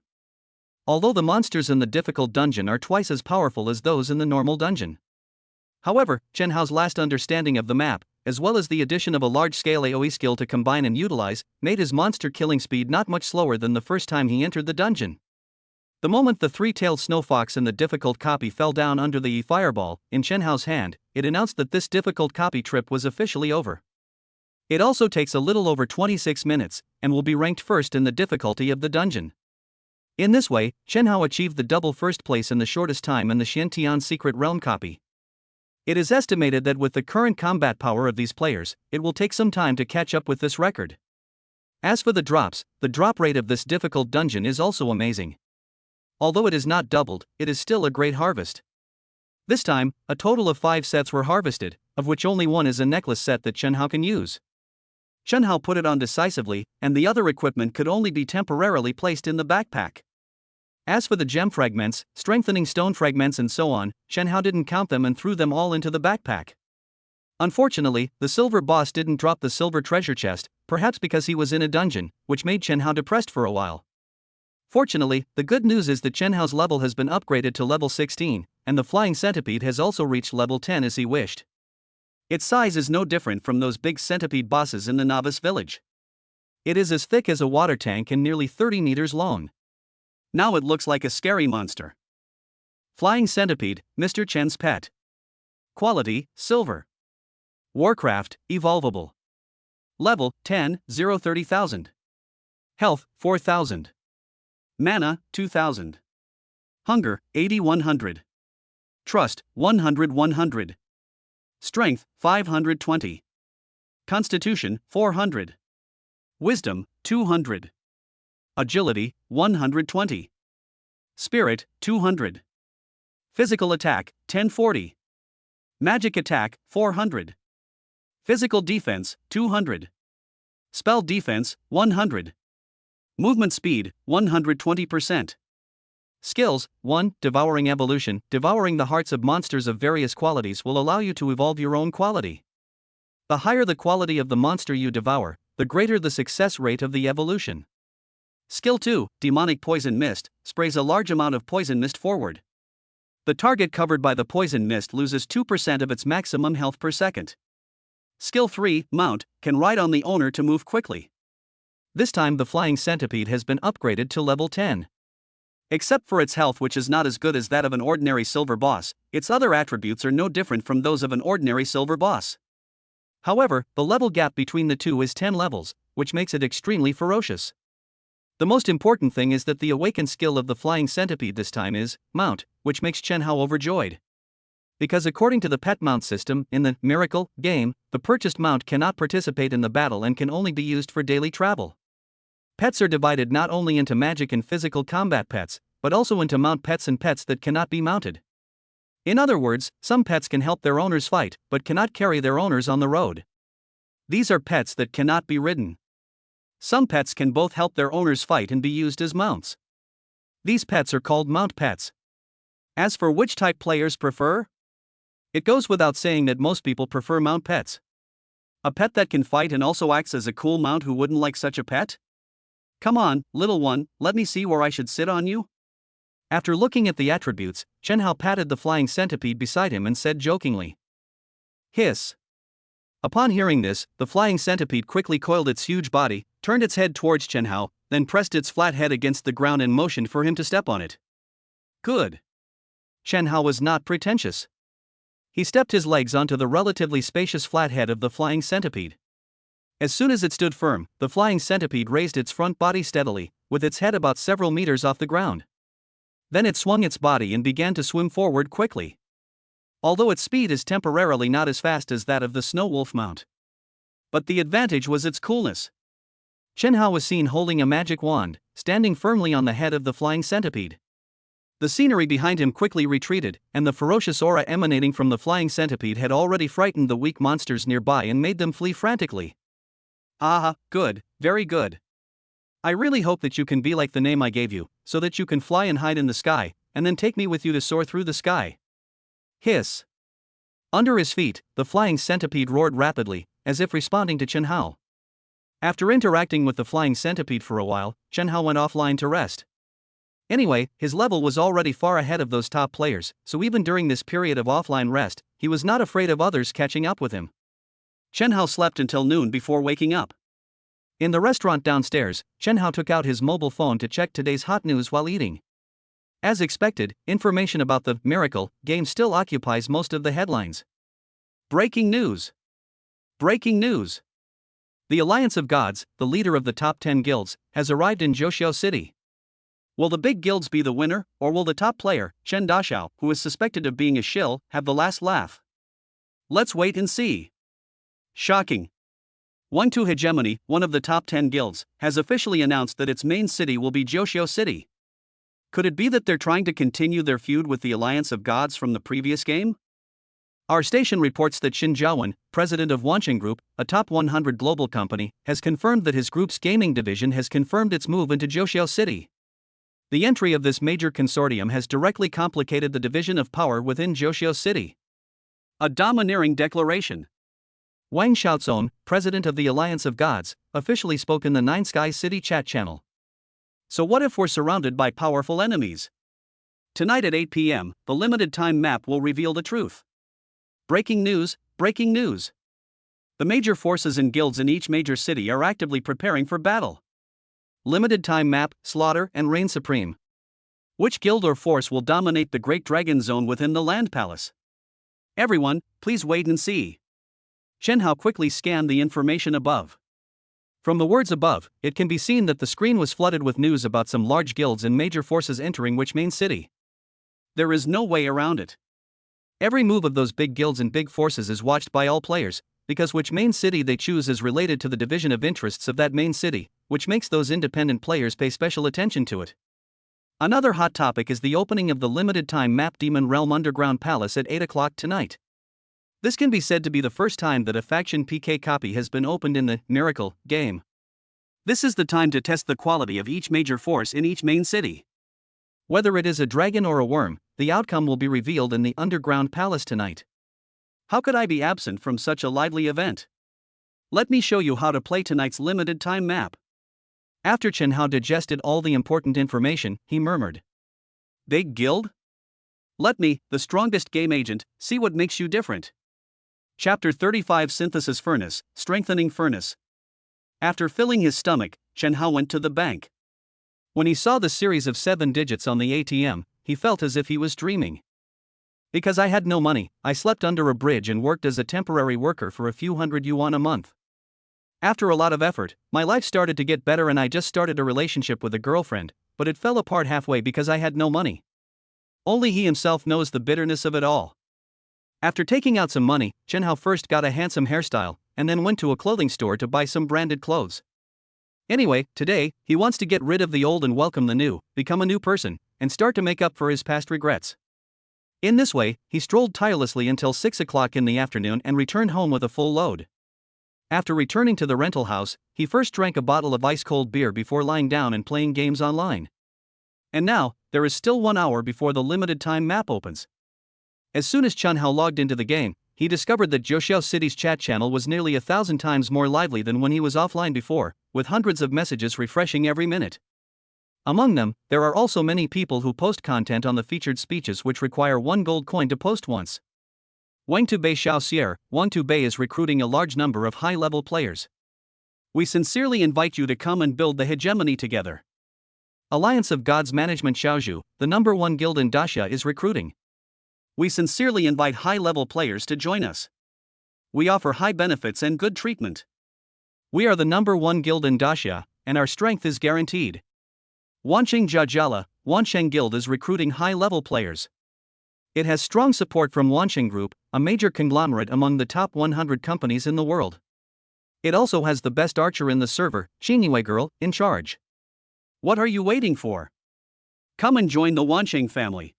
Although the monsters in the difficult dungeon are twice as powerful as those in the normal dungeon. However, Chen Hao's last understanding of the map, as well as the addition of a large-scale AoE skill to combine and utilize, made his monster killing speed not much slower than the first time he entered the dungeon. The moment the three-tailed snow fox in the difficult copy fell down under the fireball in Chen Hao's hand, it announced that this difficult copy trip was officially over. It also takes a little over 26 minutes, and will be ranked first in the difficulty of the dungeon. In this way, Chen Hao achieved the double first place in the shortest time in the Xiantian secret realm copy. It is estimated that with the current combat power of these players, it will take some time to catch up with this record. As for the drop rate of this difficult dungeon is also amazing. Although it is not doubled, it is still a great harvest. This time, a total of 5 sets were harvested, of which only one is a necklace set that Chen Hao can use. Chen Hao put it on decisively, and the other equipment could only be temporarily placed in the backpack. As for the gem fragments, strengthening stone fragments and so on, Chen Hao didn't count them and threw them all into the backpack. Unfortunately, the silver boss didn't drop the silver treasure chest, perhaps because he was in a dungeon, which made Chen Hao depressed for a while. Fortunately, the good news is that Chen Hao's level has been upgraded to level 16, and the flying centipede has also reached level 10 as he wished. Its size is no different from those big centipede bosses in the novice village. It is as thick as a water tank and nearly 30 meters long. Now it looks like a scary monster. Flying centipede, Mr. Chen's pet. Quality, silver. Warcraft, evolvable. Level, 10, 30,000. Health, 4,000. Mana, 2,000. Hunger, 80-100. Trust, 100-100. Strength, 520. Constitution, 400. Wisdom, 200. Agility, 120. Spirit, 200. Physical attack, 1040. Magic attack, 400. Physical defense, 200. Spell defense, 100. Movement speed, 120%. Skills, 1. Devouring evolution. Devouring the hearts of monsters of various qualities will allow you to evolve your own quality. The higher the quality of the monster you devour, the greater the success rate of the evolution. Skill 2. Demonic poison mist, sprays a large amount of poison mist forward. The target covered by the poison mist loses 2% of its maximum health per second. Skill 3. Mount, can ride on the owner to move quickly. This time the flying centipede has been upgraded to level 10. Except for its health, which is not as good as that of an ordinary silver boss, its other attributes are no different from those of an ordinary silver boss. However, the level gap between the two is 10 levels, which makes it extremely ferocious. The most important thing is that the awakened skill of the flying centipede this time is Mount, which makes Chen Hao overjoyed. Because according to the pet mount system in the Miracle game, the purchased mount cannot participate in the battle and can only be used for daily travel. Pets are divided not only into magic and physical combat pets, but also into mount pets and pets that cannot be mounted. In other words, some pets can help their owners fight, but cannot carry their owners on the road. These are pets that cannot be ridden. Some pets can both help their owners fight and be used as mounts. These pets are called mount pets. As for which type players prefer? It goes without saying that most people prefer mount pets. A pet that can fight and also acts as a cool mount, who wouldn't like such a pet? Come on, little one, let me see where I should sit on you. After looking at the attributes, Chen Hao patted the flying centipede beside him and said jokingly, "Hiss." Upon hearing this, the flying centipede quickly coiled its huge body, turned its head towards Chen Hao, then pressed its flat head against the ground and motioned for him to step on it. Good. Chen Hao was not pretentious. He stepped his legs onto the relatively spacious flat head of the flying centipede. As soon as it stood firm, the flying centipede raised its front body steadily, with its head about several meters off the ground. Then it swung its body and began to swim forward quickly. although its speed is temporarily not as fast as that of the snow wolf mount. But the advantage was its coolness. Chen Hao was seen holding a magic wand, standing firmly on the head of the flying centipede. The scenery behind him quickly retreated, and the ferocious aura emanating from the flying centipede had already frightened the weak monsters nearby and made them flee frantically. Ah, good, very good. I really hope that you can be like the name I gave you, so that you can fly and hide in the sky, and then take me with you to soar through the sky. Hiss. Under his feet, the flying centipede roared rapidly, as if responding to Chen Hao. After interacting with the flying centipede for a while, Chen Hao went offline to rest. Anyway, his level was already far ahead of those top players, so even during this period of offline rest, he was not afraid of others catching up with him. Chen Hao slept until noon before waking up. In the restaurant downstairs, Chen Hao took out his mobile phone to check today's hot news while eating. As expected, information about the Miracle game still occupies most of the headlines. Breaking news! Breaking news! The Alliance of Gods, the leader of the top 10 guilds, has arrived in Zhoushiao City. Will the big guilds be the winner, or will the top player, Chen Daxiao, who is suspected of being a shill, have the last laugh? Let's wait and see. Shocking. One2 Hegemony, one of the top 10 guilds, has officially announced that its main city will be Zhoushiao City. Could it be that they're trying to continue their feud with the Alliance of Gods from the previous game? Our station reports that Xin Zhaowen, president of Wancheng Group, a top 100 global company, has confirmed that his group's gaming division has confirmed its move into Zhoushiao City. The entry of this major consortium has directly complicated the division of power within Zhoushiao City. A domineering declaration. Wang Xiaozong, president of the Alliance of Gods, officially spoke in the Nine Skies City chat channel. So what if we're surrounded by powerful enemies? Tonight at 8 p.m., the limited time map will reveal the truth. Breaking news, breaking news. The major forces and guilds in each major city are actively preparing for battle. Limited time map, slaughter, and reign supreme. Which guild or force will dominate the Great Dragon Zone within the Land Palace? Everyone, please wait and see. Chen Hao quickly scanned the information above. From the words above, it can be seen that the screen was flooded with news about some large guilds and major forces entering which main city. There is no way around it. Every move of those big guilds and big forces is watched by all players, because which main city they choose is related to the division of interests of that main city, which makes those independent players pay special attention to it. Another hot topic is the opening of the limited-time map Demon Realm Underground Palace at 8 o'clock tonight. This can be said to be the first time that a faction PK copy has been opened in the Miracle game. This is the time to test the quality of each major force in each main city. Whether it is a dragon or a worm, the outcome will be revealed in the Underground Palace tonight. How could I be absent from such a lively event? Let me show you how to play tonight's limited-time map. After Chen Hao digested all the important information, he murmured. Big guild? Let me, the strongest game agent, see what makes you different. Chapter 35 Synthesis Furnace, Strengthening Furnace. After filling his stomach, Chen Hao went to the bank. When he saw the series of 7 digits on the ATM, he felt as if he was dreaming. Because I had no money, I slept under a bridge and worked as a temporary worker for a few hundred yuan a month. After a lot of effort, my life started to get better and I just started a relationship with a girlfriend, but it fell apart halfway because I had no money. Only he himself knows the bitterness of it all. After taking out some money, Chen Hao first got a handsome hairstyle, and then went to a clothing store to buy some branded clothes. Anyway, today, he wants to get rid of the old and welcome the new, become a new person, and start to make up for his past regrets. In this way, he strolled tirelessly until 6 o'clock in the afternoon and returned home with a full load. After returning to the rental house, he first drank a bottle of ice-cold beer before lying down and playing games online. And now, there is still 1 hour before the limited-time map opens. As soon as Chen Hao logged into the game, he discovered that Zhoushiao City's chat channel was nearly 1,000 times more lively than when he was offline before, with hundreds of messages refreshing every minute. Among them, there are also many people who post content on the featured speeches which require 1 gold coin to post once. Wang2 Xiaoxier, Wang2 is recruiting a large number of high-level players. We sincerely invite you to come and build the hegemony together. Alliance of Gods Management Xiaozhu, the number 1 guild in Daxia, is recruiting. We sincerely invite high-level players to join us. We offer high benefits and good treatment. We are the number 1 guild in Daxia, and our strength is guaranteed. Wancheng Jiajala, Wancheng Guild is recruiting high-level players. It has strong support from Wansheng Group, a major conglomerate among the top 100 companies in the world. It also has the best archer in the server, Xingyue Girl, in charge. What are you waiting for? Come and join the Wansheng family.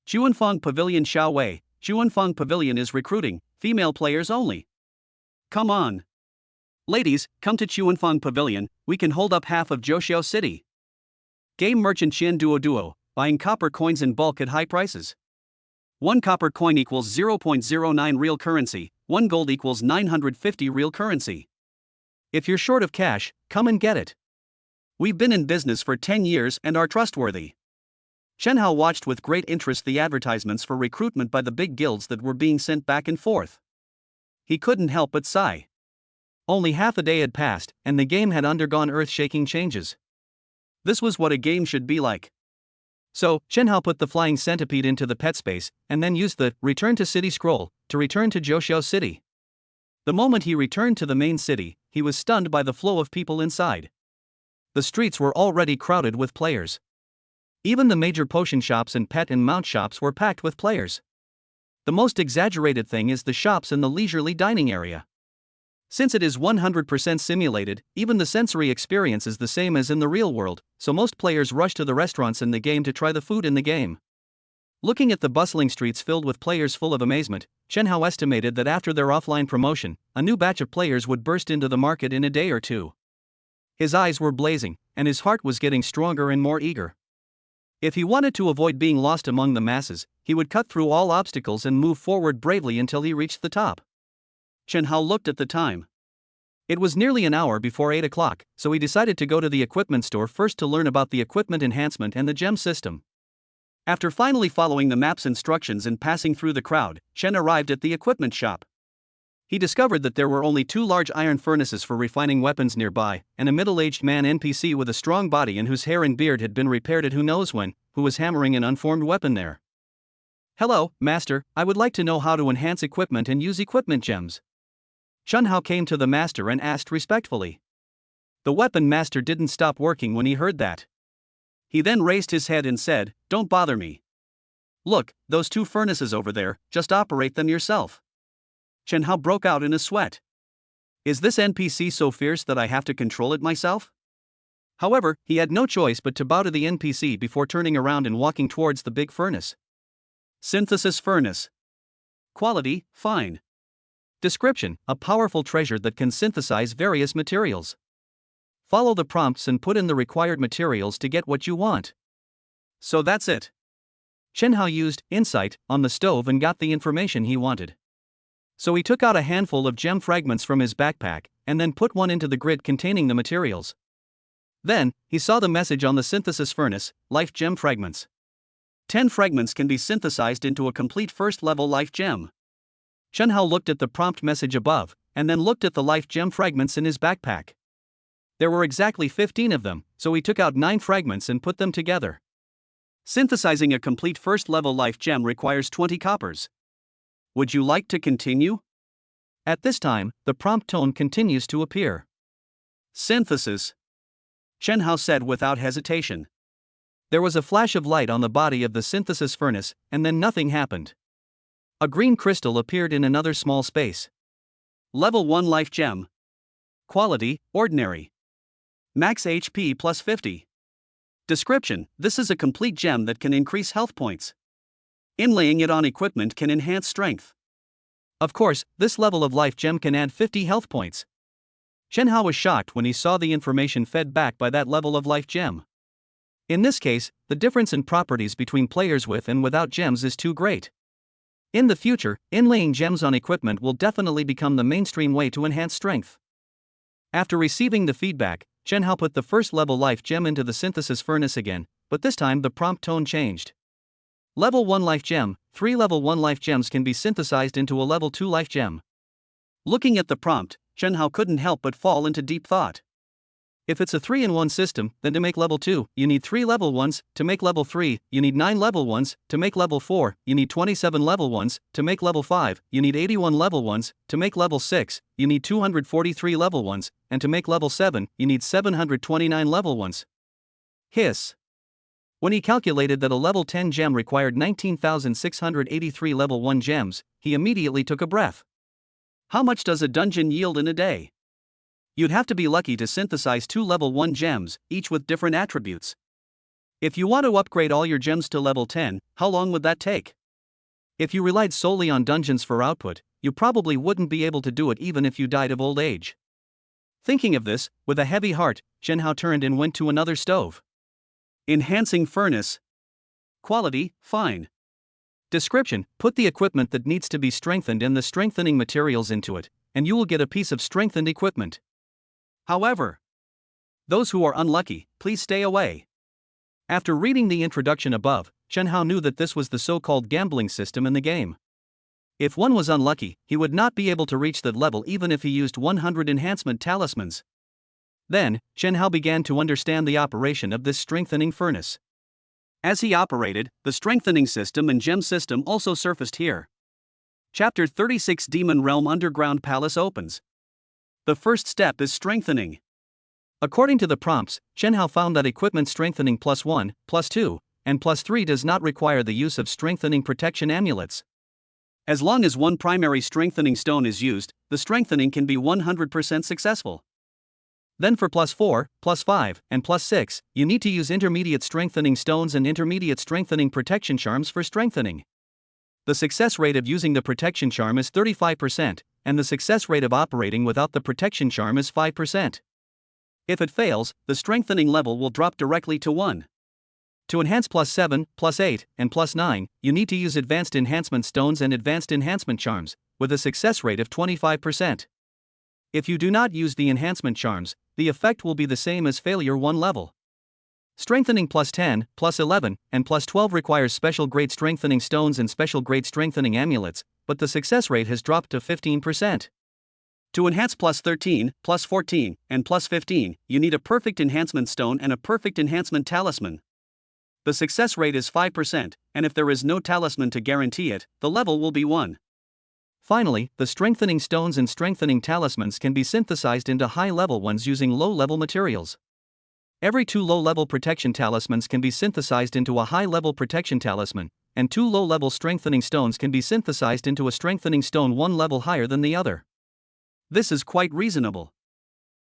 Chuanfeng Pavilion Xiaowei. Chuanfeng Pavilion is recruiting female players only. Come on. Ladies, come to Chuanfeng Pavilion, we can hold up half of Zhoushiao City. Game merchant Qian Duo, buying copper coins in bulk at high prices. 1 copper coin equals 0.09 real currency, 1 gold equals 950 real currency. If you're short of cash, come and get it. We've been in business for 10 years and are trustworthy. Chen Hao watched with great interest the advertisements for recruitment by the big guilds that were being sent back and forth. He couldn't help but sigh. Only half a day had passed, and the game had undergone earth-shaking changes. This was what a game should be like. So, Chen Hao put the flying centipede into the pet space, and then used the Return to City scroll to return to Zhoushiao City. The moment he returned to the main city, he was stunned by the flow of people inside. The streets were already crowded with players. Even the major potion shops and pet and mount shops were packed with players. The most exaggerated thing is the shops in the leisurely dining area. Since it is 100% simulated, even the sensory experience is the same as in the real world, so most players rush to the restaurants in the game to try the food in the game. Looking at the bustling streets filled with players full of amazement, Chen Hao estimated that after their offline promotion, a new batch of players would burst into the market in a day or two. His eyes were blazing, and his heart was getting stronger and more eager. If he wanted to avoid being lost among the masses, he would cut through all obstacles and move forward bravely until he reached the top. Chen Hao looked at the time. It was nearly an hour before 8 o'clock, so he decided to go to the equipment store first to learn about the equipment enhancement and the gem system. After finally following the map's instructions and passing through the crowd, Chen arrived at the equipment shop. He discovered that there were only 2 large iron furnaces for refining weapons nearby, and a middle-aged man NPC with a strong body and whose hair and beard had been repaired at who knows when, who was hammering an unformed weapon there. Hello, master, I would like to know how to enhance equipment and use equipment gems. Chen Hao came to the master and asked respectfully. The weapon master didn't stop working when he heard that. He then raised his head and said, "Don't bother me. Look, those 2 furnaces over there, just operate them yourself." Chen Hao broke out in a sweat. Is this NPC so fierce that I have to control it myself? However, he had no choice but to bow to the NPC before turning around and walking towards the big furnace. Synthesis furnace. Quality, fine. Description, a powerful treasure that can synthesize various materials. Follow the prompts and put in the required materials to get what you want. So that's it. Chen Hao used Insight on the stove and got the information he wanted. So he took out a handful of gem fragments from his backpack, and then put one into the grid containing the materials. Then, he saw the message on the synthesis furnace, life gem fragments. 10 fragments can be synthesized into a complete first-level life gem. Chen Hao looked at the prompt message above, and then looked at the life gem fragments in his backpack. There were exactly 15 of them, so he took out 9 fragments and put them together. Synthesizing a complete first-level life gem requires 20 coppers. Would you like to continue? At this time, the prompt tone continues to appear. Synthesis. Chen Hao said without hesitation. There was a flash of light on the body of the synthesis furnace, and then nothing happened. A green crystal appeared in another small space. Level 1 life gem. Quality, ordinary. Max HP plus 50. Description, this is a complete gem that can increase health points. Inlaying it on equipment can enhance strength. Of course, this level of life gem can add 50 health points. Chen Hao was shocked when he saw the information fed back by that level of life gem. In this case, the difference in properties between players with and without gems is too great. In the future, inlaying gems on equipment will definitely become the mainstream way to enhance strength. After receiving the feedback, Chen Hao put the first level life gem into the synthesis furnace again, but this time the prompt tone changed. Level 1 life gem, 3 level 1 life gems can be synthesized into a level 2 life gem. Looking at the prompt, Chen Hao couldn't help but fall into deep thought. If it's a 3-in-1 system, then to make level 2, you need 3 level 1s, to make level 3, you need 9 level 1s, to make level 4, you need 27 level 1s, to make level 5, you need 81 level 1s, to make level 6, you need 243 level 1s, and to make level 7, you need 729 level 1s. Hiss. When he calculated that a level 10 gem required 19,683 level 1 gems, he immediately took a breath. How much does a dungeon yield in a day? You'd have to be lucky to synthesize 2 level 1 gems, each with different attributes. If you want to upgrade all your gems to level 10, how long would that take? If you relied solely on dungeons for output, you probably wouldn't be able to do it even if you died of old age. Thinking of this, with a heavy heart, Zhenhao turned and went to another stove. Enhancing furnace. Quality, fine. Description: put the equipment that needs to be strengthened and the strengthening materials into it, and you will get a piece of strengthened equipment. However, those who are unlucky, please stay away. After reading the introduction above, Zhenhao knew that this was the so-called gambling system in the game. If one was unlucky, he would not be able to reach that level even if he used 100 enhancement talismans. Then, Zhenhao began to understand the operation of this strengthening furnace. As he operated, the strengthening system and gem system also surfaced here. Chapter 36 Demon Realm Underground Palace opens. The first step is strengthening. According to the prompts, Zhenhao found that equipment strengthening +1, +2, and +3 does not require the use of strengthening protection amulets. As long as one primary strengthening stone is used, the strengthening can be 100% successful. Then for +4, +5, and +6, you need to use intermediate strengthening stones and intermediate strengthening protection charms for strengthening. The success rate of using the protection charm is 35%, and the success rate of operating without the protection charm is 5%. If it fails, the strengthening level will drop directly to 1. To enhance +7, +8, and +9, you need to use advanced enhancement stones and advanced enhancement charms, with a success rate of 25%. If you do not use the enhancement charms, the effect will be the same as failure 1 level. Strengthening +10, +11, and +12 requires special grade strengthening stones and special grade strengthening amulets, but the success rate has dropped to 15%. To enhance +13, +14, and +15, you need a perfect enhancement stone and a perfect enhancement talisman. The success rate is 5%, and if there is no talisman to guarantee it, the level will be 1. Finally, the strengthening stones and strengthening talismans can be synthesized into high-level ones using low-level materials. Every 2 low-level protection talismans can be synthesized into a high-level protection talisman, and 2 low-level strengthening stones can be synthesized into a strengthening stone 1 level higher than the other. This is quite reasonable.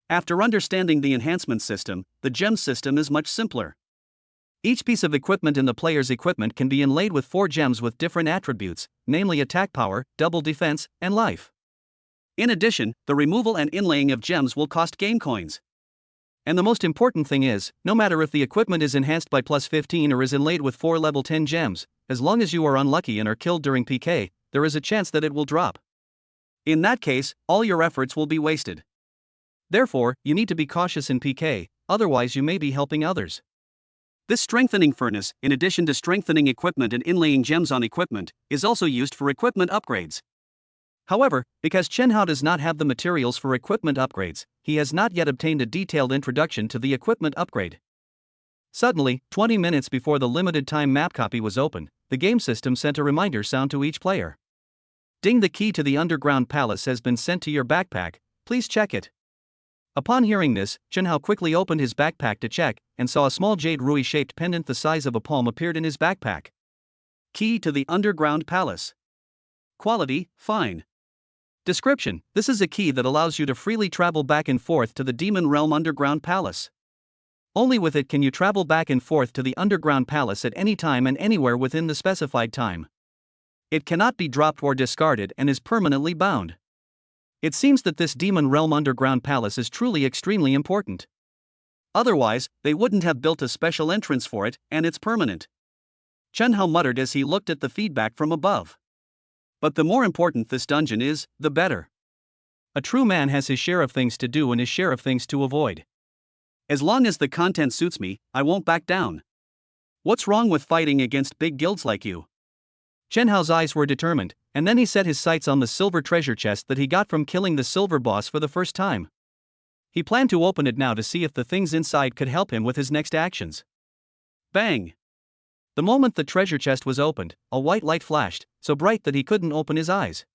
After understanding the enhancement system, the gem system is much simpler. Each piece of equipment in the player's equipment can be inlaid with 4 gems with different attributes, namely attack power, double defense, and life. In addition, the removal and inlaying of gems will cost game coins. And the most important thing is, no matter if the equipment is enhanced by +15 or is inlaid with 4 level 10 gems, as long as you are unlucky and are killed during PK, there is a chance that it will drop. In that case, all your efforts will be wasted. Therefore, you need to be cautious in PK, otherwise you may be helping others. This strengthening furnace, in addition to strengthening equipment and inlaying gems on equipment, is also used for equipment upgrades. However, because Zhenhao does not have the materials for equipment upgrades, he has not yet obtained a detailed introduction to the equipment upgrade. Suddenly, 20 minutes before the limited time map copy was opened, the game system sent a reminder sound to each player. Ding, the key to the underground palace has been sent to your backpack, please check it. Upon hearing this, Zhenhao quickly opened his backpack to check, and saw a small jade rui-shaped pendant the size of a palm appeared in his backpack. Key to the underground palace. Quality, fine. Description: this is a key that allows you to freely travel back and forth to the Demon Realm Underground Palace. Only with it can you travel back and forth to the Underground Palace at any time and anywhere within the specified time. It cannot be dropped or discarded and is permanently bound. It seems that this Demon Realm Underground Palace is truly extremely important. Otherwise, they wouldn't have built a special entrance for it, and it's permanent. Zhenhao muttered as he looked at the feedback from above. But the more important this dungeon is, the better. A true man has his share of things to do and his share of things to avoid. As long as the content suits me, I won't back down. What's wrong with fighting against big guilds like you? Zhenhao's eyes were determined, and then he set his sights on the silver treasure chest that he got from killing the silver boss for the first time. He planned to open it now to see if the things inside could help him with his next actions. Bang! The moment the treasure chest was opened, a white light flashed, so bright that he couldn't open his eyes.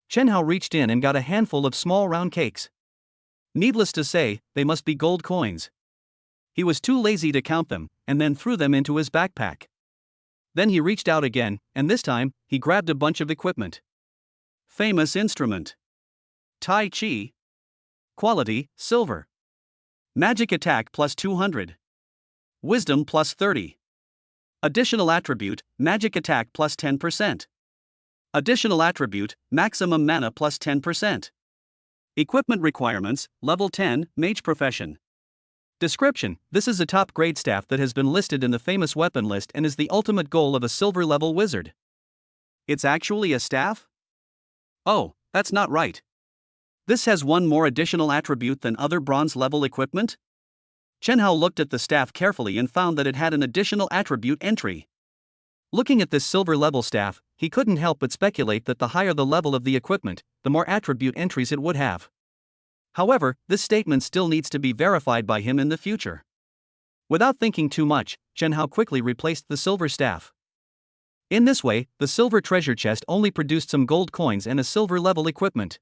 Zhenhao reached in and got a handful of small round cakes. Needless to say, they must be gold coins. He was too lazy to count them, and then threw them into his backpack. Then he reached out again, and this time, he grabbed a bunch of equipment. Famous instrument. Tai Chi. Quality, silver. Magic attack plus 200. Wisdom plus 30. Additional attribute, magic attack plus 10%. Additional attribute, maximum mana plus 10%. Equipment requirements, level 10, mage profession. Description: this is a top grade staff that has been listed in the famous weapon list and is the ultimate goal of a silver level wizard. It's actually a staff? Oh, that's not right. This has one more additional attribute than other bronze level equipment? Chen Hao looked at the staff carefully and found that it had an additional attribute entry. Looking at this silver level staff, he couldn't help but speculate that the higher the level of the equipment, the more attribute entries it would have. However, this statement still needs to be verified by him in the future. Without thinking too much, Chen Hao quickly replaced the silver staff. In this way, the silver treasure chest only produced some gold coins and a silver level equipment.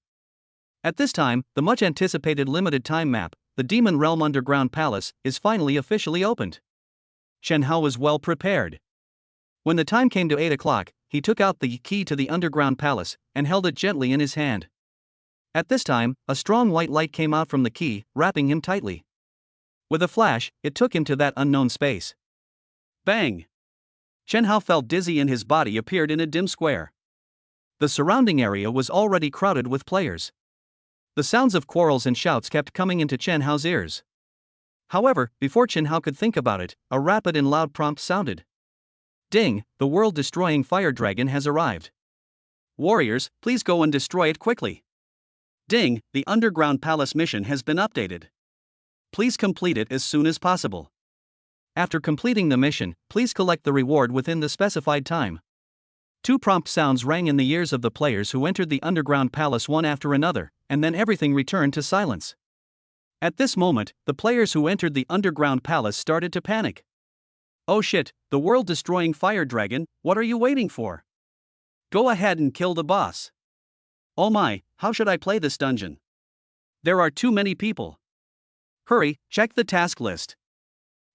At this time, the much anticipated limited time map, the Demon Realm Underground Palace, is finally officially opened. Chen Hao was well prepared. When the time came to 8 o'clock, he took out the key to the underground palace and held it gently in his hand. At this time, a strong white light came out from the key, wrapping him tightly. With a flash, it took him to that unknown space. Bang! Chen Hao felt dizzy and his body appeared in a dim square. The surrounding area was already crowded with players. The sounds of quarrels and shouts kept coming into Chen Hao's ears. However, before Chen Hao could think about it, a rapid and loud prompt sounded. Ding, the world-destroying fire dragon has arrived. Warriors, please go and destroy it quickly. Ding, the underground palace mission has been updated. Please complete it as soon as possible. After completing the mission, please collect the reward within the specified time. Two prompt sounds rang in the ears of the players who entered the underground palace one after another, and then everything returned to silence. At this moment, the players who entered the underground palace started to panic. Oh shit, the world-destroying fire dragon, what are you waiting for? Go ahead and kill the boss. Oh my, how should I play this dungeon? There are too many people. Hurry, check the task list.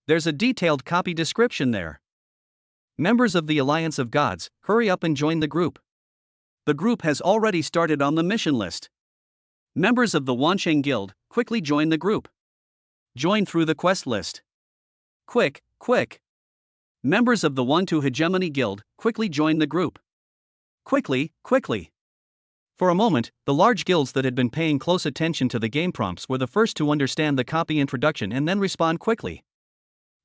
There's a detailed copy description there. Members of the Alliance of Gods, hurry up and join the group. The group has already started on the mission list. Members of the Wansheng Guild, quickly join the group. Join through the quest list. Quick, quick. Members of the 1-2 Hegemony Guild, quickly join the group. Quickly, quickly. For a moment, the large guilds that had been paying close attention to the game prompts were the first to understand the copy introduction and then respond quickly.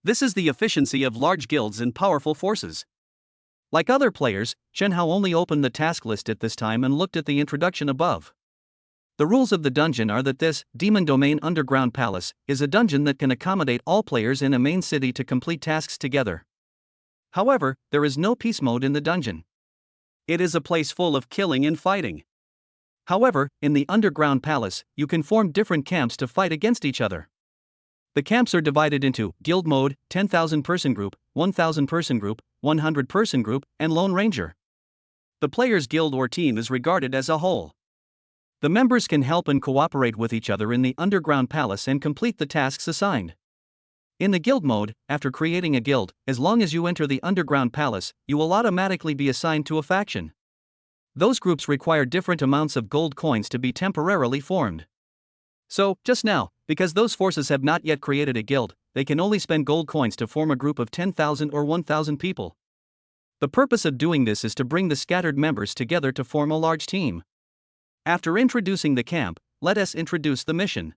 This is the efficiency of large guilds and powerful forces. Like other players, Chen Hao only opened the task list at this time and looked at the introduction above. The rules of the dungeon are that this Demon Domain Underground Palace is a dungeon that can accommodate all players in a main city to complete tasks together. However, there is no peace mode in the dungeon. It is a place full of killing and fighting. However, in the Underground Palace, you can form different camps to fight against each other. The camps are divided into Guild Mode, 10,000 person group, 1,000 person group, 100 person group, and Lone Ranger. The player's guild or team is regarded as a whole. The members can help and cooperate with each other in the Underground Palace and complete the tasks assigned. In the Guild Mode, after creating a guild, as long as you enter the Underground Palace, you will automatically be assigned to a faction. Those groups require different amounts of gold coins to be temporarily formed. So, just now, because those forces have not yet created a guild, they can only spend gold coins to form a group of 10,000 or 1,000 people. The purpose of doing this is to bring the scattered members together to form a large team. After introducing the camp, let us introduce the mission.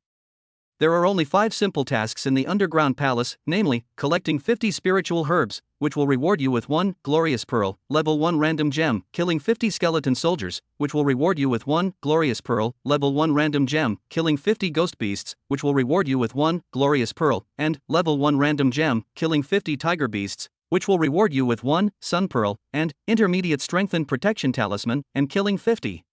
There are only 5 simple tasks in the Underground Palace, namely, collecting 50 spiritual herbs, which will reward you with 1 glorious pearl, level 1 random gem, killing 50 skeleton soldiers, which will reward you with 1 glorious pearl, level 1 random gem, killing 50 ghost beasts, which will reward you with 1 glorious pearl, and level 1 random gem, killing 50 tiger beasts, which will reward you with 1 sun pearl, and intermediate strength and protection talisman, and killing 50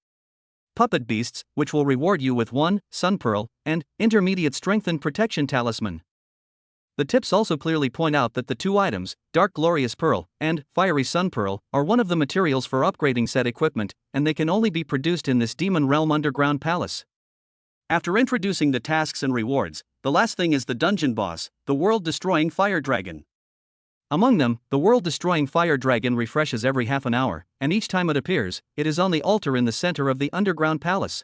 puppet beasts, which will reward you with 1 sun pearl, and intermediate strength and protection talisman. The tips also clearly point out that the 2 items, Dark Glorious Pearl and Fiery Sun Pearl, are one of the materials for upgrading said equipment, and they can only be produced in this Demon Realm Underground Palace. After introducing the tasks and rewards, the last thing is the dungeon boss, the world-destroying fire dragon. Among them, the world-destroying fire dragon refreshes every half an hour, and each time it appears, it is on the altar in the center of the underground palace.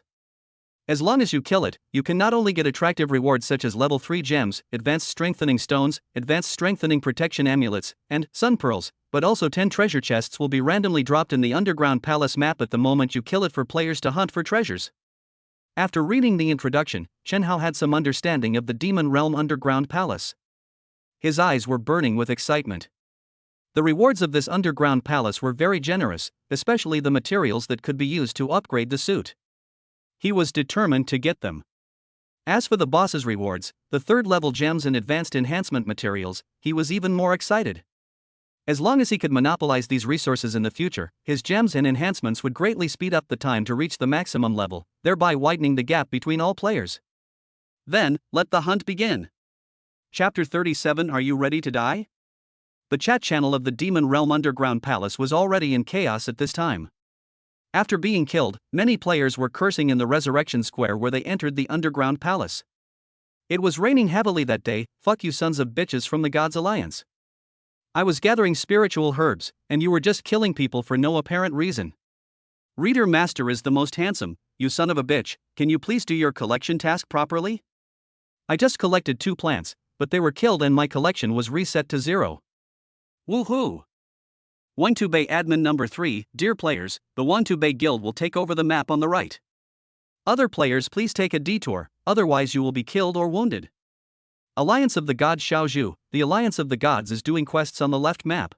As long as you kill it, you can not only get attractive rewards such as level 3 gems, advanced strengthening stones, advanced strengthening protection amulets, and sun pearls, but also 10 treasure chests will be randomly dropped in the underground palace map at the moment you kill it for players to hunt for treasures. After reading the introduction, Chen Hao had some understanding of the Demon Realm underground palace. His eyes were burning with excitement. The rewards of this underground palace were very generous, especially the materials that could be used to upgrade the suit. He was determined to get them. As for the boss's rewards, the third-level gems and advanced enhancement materials, he was even more excited. As long as he could monopolize these resources in the future, his gems and enhancements would greatly speed up the time to reach the maximum level, thereby widening the gap between all players. Then, let the hunt begin. Chapter 37. Are you ready to die? The chat channel of the Demon Realm Underground Palace was already in chaos at this time. After being killed, many players were cursing in the Resurrection Square where they entered the Underground Palace. It was raining heavily that day. Fuck you sons of bitches from the Gods Alliance. I was gathering spiritual herbs, and you were just killing people for no apparent reason. Reader Master is the most handsome, you son of a bitch, can you please do your collection task properly? I just collected 2 plants, but they were killed and my collection was reset to 0. Woohoo! One-to-Bay Admin Number 3, dear players, the One-to-Bay Guild will take over the map on the right. Other players please take a detour, otherwise you will be killed or wounded. Alliance of the Gods Xiaozhu, the Alliance of the Gods is doing quests on the left map.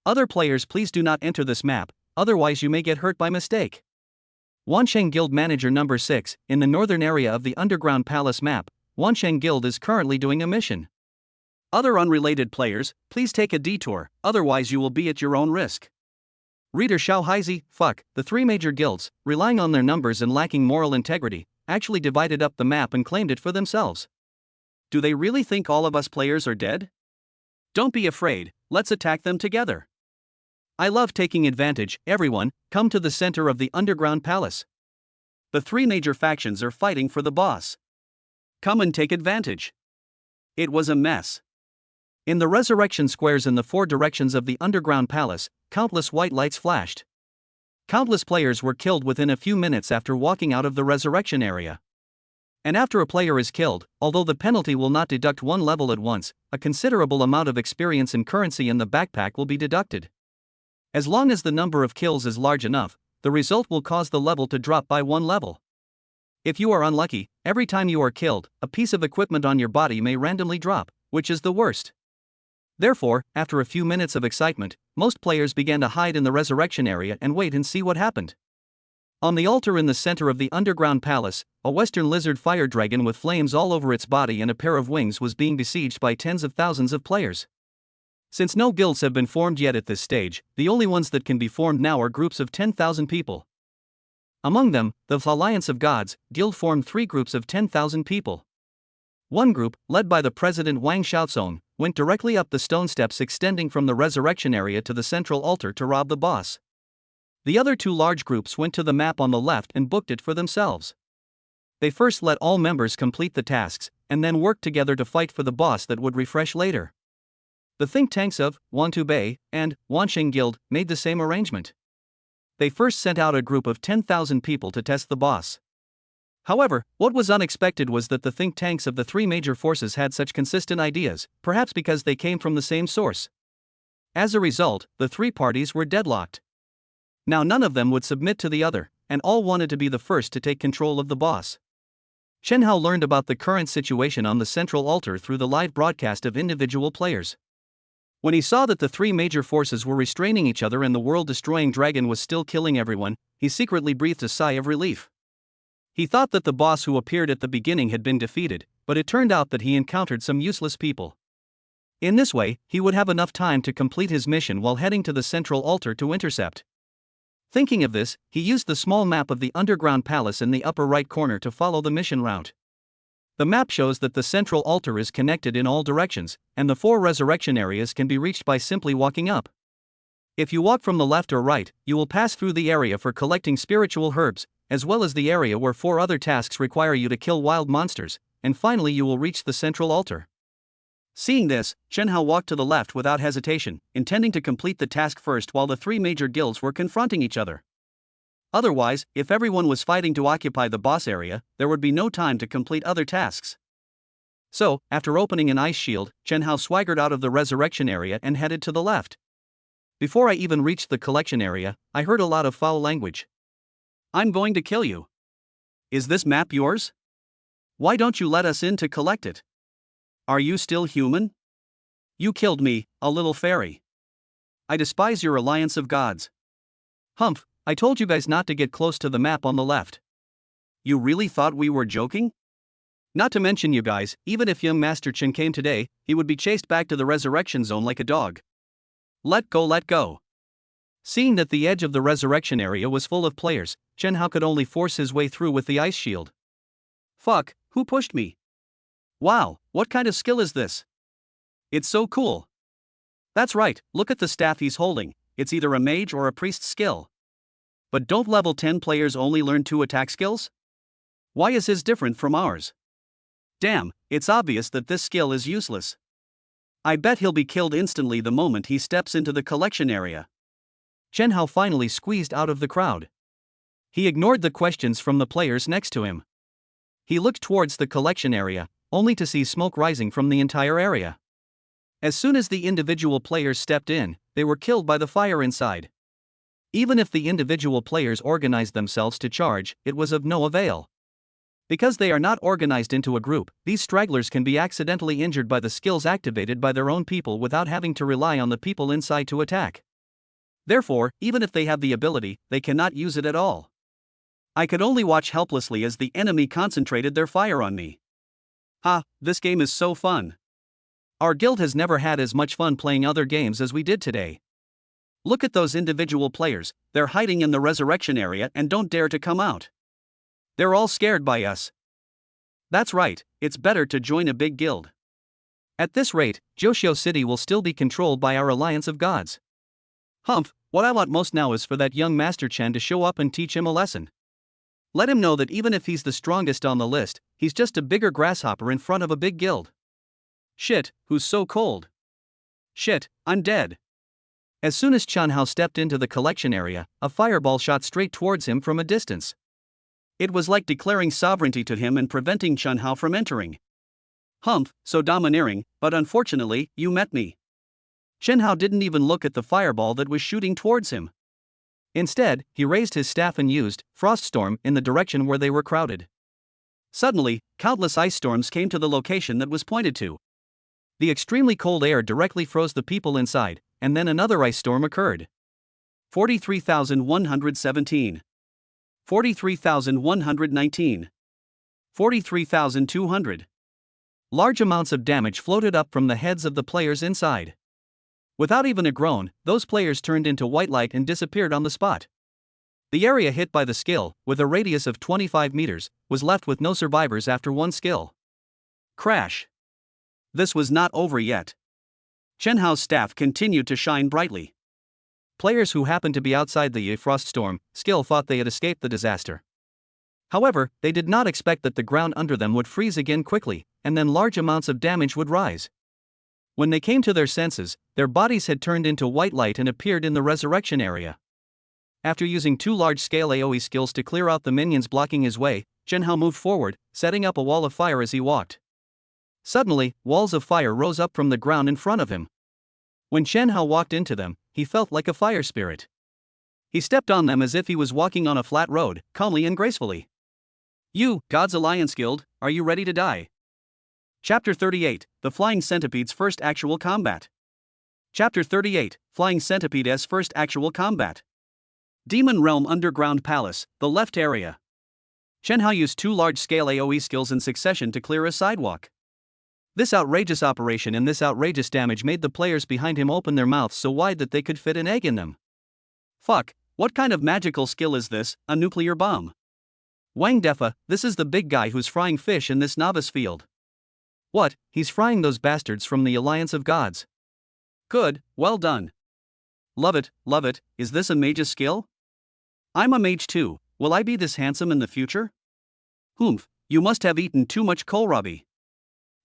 Other players please do not enter this map, otherwise you may get hurt by mistake. Wansheng Guild Manager Number 6, in the northern area of the Underground Palace map, Wansheng Guild is currently doing a mission. Other unrelated players, please take a detour, otherwise you will be at your own risk. Reader Xiao Haizi, fuck, the 3 major guilds, relying on their numbers and lacking moral integrity, actually divided up the map and claimed it for themselves. Do they really think all of us players are dead? Don't be afraid, let's attack them together. I love taking advantage, everyone, come to the center of the Underground Palace. The 3 major factions are fighting for the boss. Come and take advantage. It was a mess. In the resurrection squares in the 4 directions of the Underground Palace, countless white lights flashed. Countless players were killed within a few minutes after walking out of the resurrection area. And after a player is killed, although the penalty will not deduct 1 level at once, a considerable amount of experience and currency in the backpack will be deducted. As long as the number of kills is large enough, the result will cause the level to drop by 1 level. If you are unlucky, every time you are killed, a piece of equipment on your body may randomly drop, which is the worst. Therefore, after a few minutes of excitement, most players began to hide in the resurrection area and wait and see what happened. On the altar in the center of the Underground Palace, a western lizard fire dragon with flames all over its body and a pair of wings was being besieged by tens of thousands of players. Since no guilds have been formed yet at this stage, the only ones that can be formed now are groups of 10,000 people. Among them, the Alliance of Gods Guild formed 3 groups of 10,000 people. One group, led by the president Wang Xiaozong, went directly up the stone steps extending from the resurrection area to the central altar to rob the boss. The other 2 large groups went to the map on the left and booked it for themselves. They first let all members complete the tasks, and then worked together to fight for the boss that would refresh later. The think tanks of Wan-Tu-Bei and Wansheng Guild made the same arrangement. They first sent out a group of 10,000 people to test the boss. However, what was unexpected was that the think tanks of the 3 major forces had such consistent ideas, perhaps because they came from the same source. As a result, the 3 parties were deadlocked. Now none of them would submit to the other, and all wanted to be the first to take control of the boss. Chen Hao learned about the current situation on the central altar through the live broadcast of individual players. When he saw that the 3 major forces were restraining each other and the world-destroying dragon was still killing everyone, he secretly breathed a sigh of relief. He thought that the boss who appeared at the beginning had been defeated, but it turned out that he encountered some useless people. In this way, he would have enough time to complete his mission while heading to the central altar to intercept. Thinking of this, he used the small map of the Underground Palace in the upper right corner to follow the mission route. The map shows that the central altar is connected in all directions, and the 4 resurrection areas can be reached by simply walking up. If you walk from the left or right, you will pass through the area for collecting spiritual herbs, as well as the area where 4 other tasks require you to kill wild monsters, and finally you will reach the central altar. Seeing this, Chen Hao walked to the left without hesitation, intending to complete the task first while the 3 major guilds were confronting each other. Otherwise, if everyone was fighting to occupy the boss area, there would be no time to complete other tasks. So, after opening an ice shield, Chen Hao swaggered out of the resurrection area and headed to the left. Before I even reached the collection area, I heard a lot of foul language. "I'm going to kill you. Is this map yours? Why don't you let us in to collect it? Are you still human? You killed me, a little fairy. I despise your alliance of gods. Humph, I told you guys not to get close to the map on the left. You really thought we were joking? Not to mention you guys, even if young Master Chen came today, he would be chased back to the resurrection zone like a dog. Let go, let go." Seeing that the edge of the resurrection area was full of players, Chen Hao could only force his way through with the ice shield. Fuck, who pushed me? Wow, what kind of skill is this? It's so cool. That's right, look at the staff he's holding, it's either a mage or a priest's skill. But don't level 10 players only learn 2 attack skills? Why is his different from ours? Damn, it's obvious that this skill is useless. I bet he'll be killed instantly the moment he steps into the collection area. Chen Hao finally squeezed out of the crowd. He ignored the questions from the players next to him. He looked towards the collection area, only to see smoke rising from the entire area. As soon as the individual players stepped in, they were killed by the fire inside. Even if the individual players organized themselves to charge, it was of no avail. Because they are not organized into a group, these stragglers can be accidentally injured by the skills activated by their own people without having to rely on the people inside to attack. Therefore, even if they have the ability, they cannot use it at all. I could only watch helplessly as the enemy concentrated their fire on me. Ha, this game is so fun. Our guild has never had as much fun playing other games as we did today. Look at those individual players, they're hiding in the resurrection area and don't dare to come out. They're all scared by us. That's right, it's better to join a big guild. At this rate, Joshio City will still be controlled by our alliance of gods. Humph, what I want most now is for that young Master Chen to show up and teach him a lesson. Let him know that even if he's the strongest on the list, he's just a bigger grasshopper in front of a big guild. Shit, who's so cold? Shit, I'm dead. As soon as Chen Hao stepped into the collection area, a fireball shot straight towards him from a distance. It was like declaring sovereignty to him and preventing Chen Hao from entering. Humph, so domineering, but unfortunately, you met me. Chen Hao didn't even look at the fireball that was shooting towards him. Instead, he raised his staff and used Frost Storm in the direction where they were crowded. Suddenly, countless ice storms came to the location that was pointed to. The extremely cold air directly froze the people inside, and then another ice storm occurred. 43,117. 43,119. 43,200. Large amounts of damage floated up from the heads of the players inside. Without even a groan, those players turned into white light and disappeared on the spot. The area hit by the skill, with a radius of 25 meters, was left with no survivors after one skill. Crash. This was not over yet. Chen Hao's staff continued to shine brightly. Players who happened to be outside the Frost Storm skill thought they had escaped the disaster. However, they did not expect that the ground under them would freeze again quickly, and then large amounts of damage would rise. When they came to their senses, their bodies had turned into white light and appeared in the resurrection area. After using 2 large-scale AoE skills to clear out the minions blocking his way, Chen Hao moved forward, setting up a wall of fire as he walked. Suddenly, walls of fire rose up from the ground in front of him. When Chen Hao walked into them, he felt like a fire spirit. He stepped on them as if he was walking on a flat road, calmly and gracefully. You, God's Alliance Guild, are you ready to die? Chapter 38, The Flying Centipede's First Actual Combat. Chapter 38, Flying Centipede's First Actual Combat. Demon Realm Underground Palace, the left area. Chen Hao used 2 large-scale AoE skills in succession to clear a sidewalk. This outrageous operation and this outrageous damage made the players behind him open their mouths so wide that they could fit an egg in them. Fuck, what kind of magical skill is this, a nuclear bomb? Wang Defa, this is the big guy who's frying fish in this novice field. What, he's frying those bastards from the Alliance of Gods. Good, well done. Love it, is this a mage's skill? I'm a mage too, will I be this handsome in the future? Humph, you must have eaten too much kohlrabi.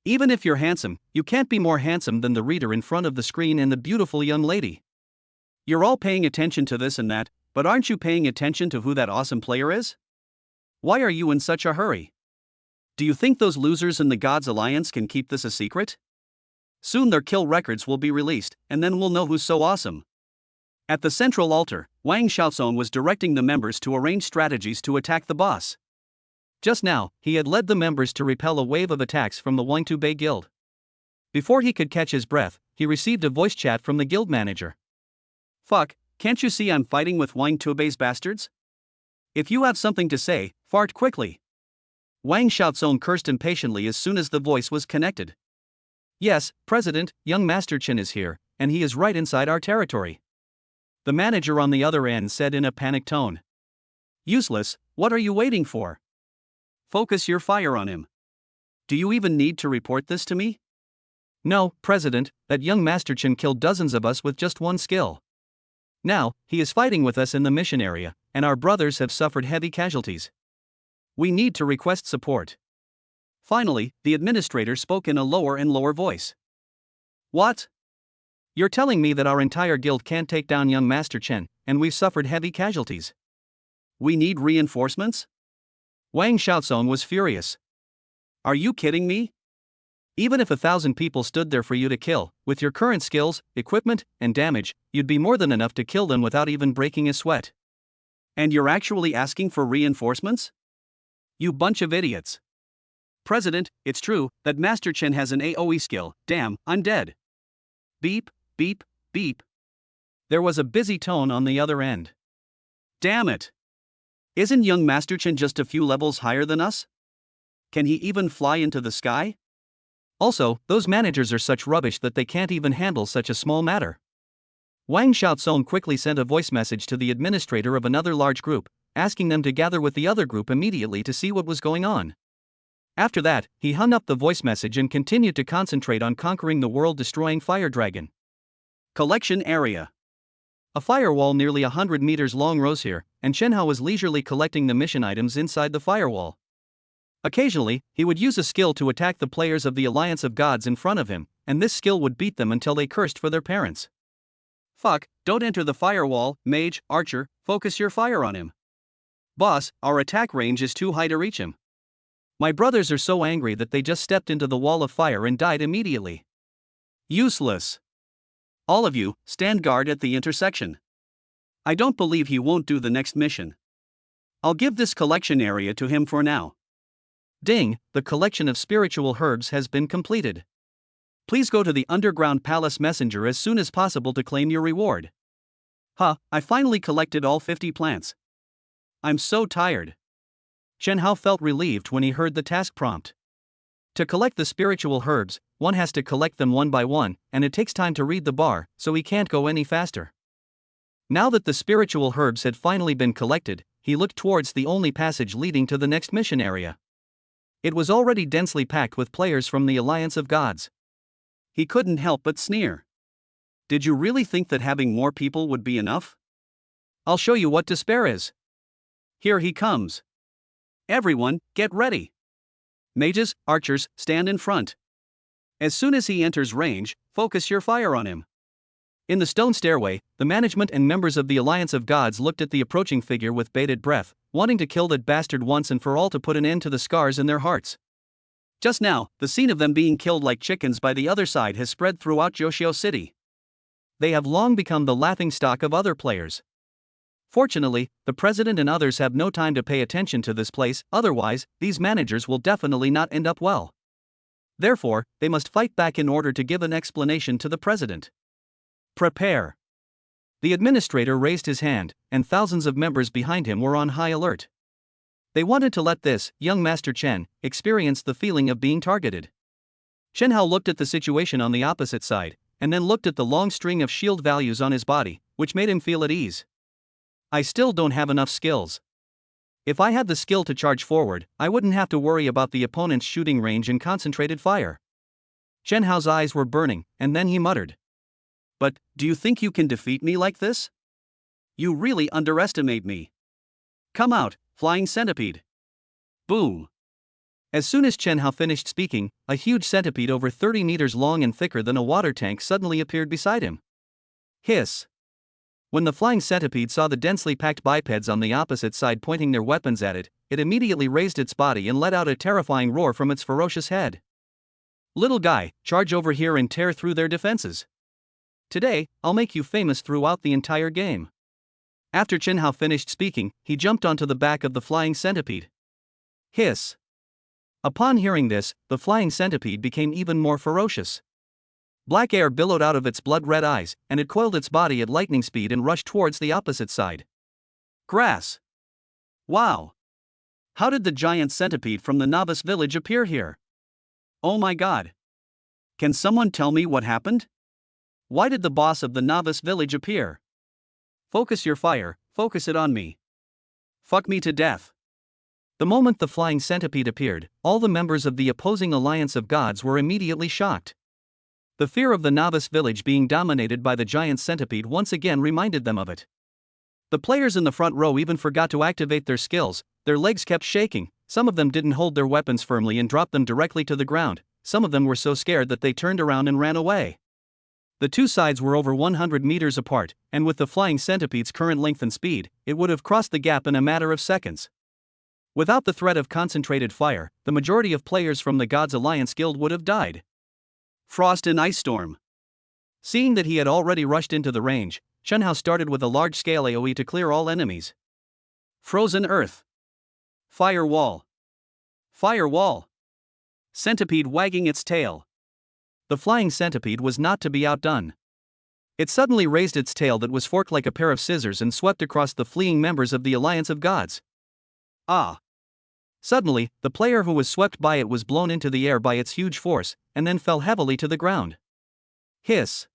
Even if you're handsome, you can't be more handsome than the reader in front of the screen and the beautiful young lady. You're all paying attention to this and that, but aren't you paying attention to who that awesome player is? Why are you in such a hurry? Do you think those losers in the Gods Alliance can keep this a secret? Soon their kill records will be released, and then we'll know who's so awesome. At the central altar, Wang Xiaozong was directing the members to arrange strategies to attack the boss. Just now, he had led the members to repel a wave of attacks from the Wangtu Bei Guild. Before he could catch his breath, he received a voice chat from the guild manager. Fuck, can't you see I'm fighting with Wangtu Bei's bastards? If you have something to say, fart quickly. Wang Xiaozong cursed impatiently as soon as the voice was connected. Yes, President, young Master Chen is here, and he is right inside our territory. The manager on the other end said in a panicked tone. Useless, what are you waiting for? Focus your fire on him. Do you even need to report this to me? No, President, that young Master Chen killed dozens of us with just one skill. Now, he is fighting with us in the mission area, and our brothers have suffered heavy casualties. We need to request support. Finally, the administrator spoke in a lower and lower voice. What? You're telling me that our entire guild can't take down young Master Chen, and we've suffered heavy casualties? We need reinforcements? Wang Xiaozong was furious. Are you kidding me? Even if 1,000 people stood there for you to kill, with your current skills, equipment, and damage, you'd be more than enough to kill them without even breaking a sweat. And you're actually asking for reinforcements? You bunch of idiots. President, it's true that Master Chen has an AoE skill. Damn, I'm dead. Beep, beep, beep. There was a busy tone on the other end. Damn it. Isn't young Master Chen just a few levels higher than us? Can he even fly into the sky? Also, those managers are such rubbish that they can't even handle such a small matter. Wang Xiaozong quickly sent a voice message to the administrator of another large group, asking them to gather with the other group immediately to see what was going on. After that, he hung up the voice message and continued to concentrate on conquering the world-destroying fire dragon. Collection area. A firewall nearly 100 meters long rose here, and Shenhao was leisurely collecting the mission items inside the firewall. Occasionally, he would use a skill to attack the players of the Alliance of Gods in front of him, and this skill would beat them until they cursed for their parents. Fuck, don't enter the firewall, mage, archer, focus your fire on him. Boss, our attack range is too high to reach him. My brothers are so angry that they just stepped into the wall of fire and died immediately. Useless. All of you, stand guard at the intersection. I don't believe he won't do the next mission. I'll give this collection area to him for now. Ding, the collection of spiritual herbs has been completed. Please go to the underground palace messenger as soon as possible to claim your reward. I finally collected all 50 plants. I'm so tired. Shenhao felt relieved when he heard the task prompt. To collect the spiritual herbs, one has to collect them one by one, and it takes time to read the bar, so he can't go any faster. Now that the spiritual herbs had finally been collected, he looked towards the only passage leading to the next mission area. It was already densely packed with players from the Alliance of Gods. He couldn't help but sneer. Did you really think that having more people would be enough? I'll show you what despair is. Here he comes. Everyone, get ready. Mages, archers, stand in front. As soon as he enters range, focus your fire on him. In the stone stairway, the management and members of the Alliance of Gods looked at the approaching figure with bated breath, wanting to kill that bastard once and for all to put an end to the scars in their hearts. Just now, the scene of them being killed like chickens by the other side has spread throughout Joshio City. They have long become the laughingstock of other players. Fortunately, the president and others have no time to pay attention to this place, otherwise, these managers will definitely not end up well. Therefore, they must fight back in order to give an explanation to the president. Prepare. The administrator raised his hand, and thousands of members behind him were on high alert. They wanted to let this, young Master Chen, experience the feeling of being targeted. Shenhao looked at the situation on the opposite side, and then looked at the long string of shield values on his body, which made him feel at ease. I still don't have enough skills. If I had the skill to charge forward, I wouldn't have to worry about the opponent's shooting range and concentrated fire. Shenhao's eyes were burning, and then he muttered. But, do you think you can defeat me like this? You really underestimate me. Come out, Flying centipede. Boom. As soon as Chen Hao finished speaking, a huge centipede over 30 meters long and thicker than a water tank suddenly appeared beside him. Hiss. When the flying centipede saw the densely packed bipeds on the opposite side pointing their weapons at it, it immediately raised its body and let out a terrifying roar from its ferocious head. Little guy, charge over here and tear through their defenses. Today, I'll make you famous throughout the entire game. After Chen Hao finished speaking, he jumped onto the back of the flying centipede. Hiss. Upon hearing this, the flying centipede became even more ferocious. Black air billowed out of its blood-red eyes, and it coiled its body at lightning speed and rushed towards the opposite side. Grass. Wow. How did the giant centipede from the novice village appear here? Oh my god. Can someone tell me what happened? Why did the boss of the novice village appear? Focus your fire, focus it on me. Fuck me to death. The moment the flying centipede appeared, all the members of the opposing alliance of gods were immediately shocked. The fear of the novice village being dominated by the giant centipede once again reminded them of it. The players in the front row even forgot to activate their skills, their legs kept shaking, some of them didn't hold their weapons firmly and dropped them directly to the ground, some of them were so scared that they turned around and ran away. The two sides were over 100 meters apart, and with the flying centipede's current length and speed, it would have crossed the gap in a matter of seconds. Without the threat of concentrated fire, the majority of players from the Gods Alliance Guild would have died. Frost and Ice Storm. Seeing that he had already rushed into the range, Chen Hao started with a large-scale AoE to clear all enemies. Frozen Earth. Fire Wall. Fire Wall. Centipede wagging its tail. The flying centipede was not to be outdone. It suddenly raised its tail that was forked like a pair of scissors and swept across the fleeing members of the Alliance of Gods. Ah! Suddenly, the player who was swept by it was blown into the air by its huge force, and then fell heavily to the ground. Hiss!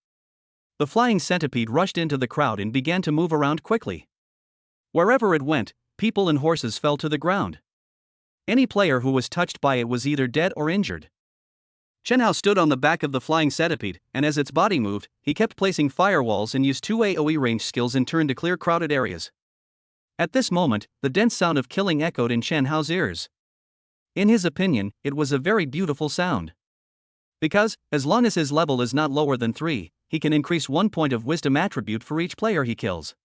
The flying centipede rushed into the crowd and began to move around quickly. Wherever it went, people and horses fell to the ground. Any player who was touched by it was either dead or injured. Chen Hao stood on the back of the flying centipede, and as its body moved, he kept placing firewalls and used two AoE range skills in turn to clear crowded areas. At this moment, the dense sound of killing echoed in Chen Hao's ears. In his opinion, it was a very beautiful sound. Because, as long as his level is not lower than 3, he can increase 1 point of wisdom attribute for each player he kills.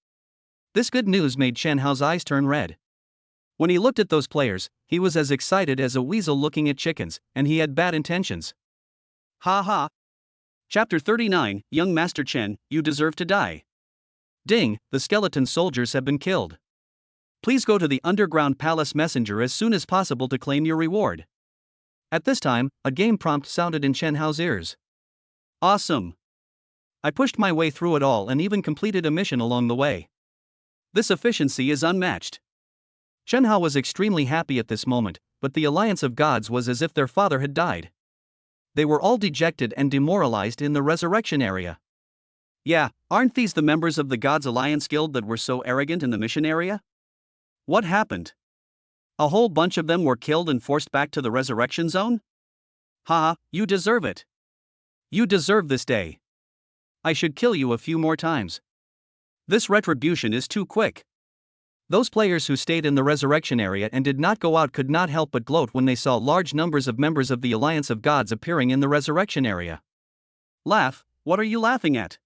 This good news made Chen Hao's eyes turn red. When he looked at those players, he was as excited as a weasel looking at chickens, and he had bad intentions. Ha ha! Chapter 39, Young Master Chen, you deserve to die. Ding, the skeleton soldiers have been killed. Please go to the Underground Palace Messenger as soon as possible to claim your reward. At this time, a game prompt sounded in Chen Hao's ears. Awesome! I pushed my way through it all and even completed a mission along the way. This efficiency is unmatched. Chen Hao was extremely happy at this moment, but the Alliance of Gods was as if their father had died. They were all dejected and demoralized in the resurrection area. Yeah, aren't these the members of the Gods Alliance Guild that were so arrogant in the mission area? What happened? A whole bunch of them were killed and forced back to the resurrection zone? Haha, you deserve it. You deserve this day. I should kill you a few more times. This retribution is too quick. Those players who stayed in the resurrection area and did not go out could not help but gloat when they saw large numbers of members of the Alliance of Gods appearing in the resurrection area. Laugh, what are you laughing at?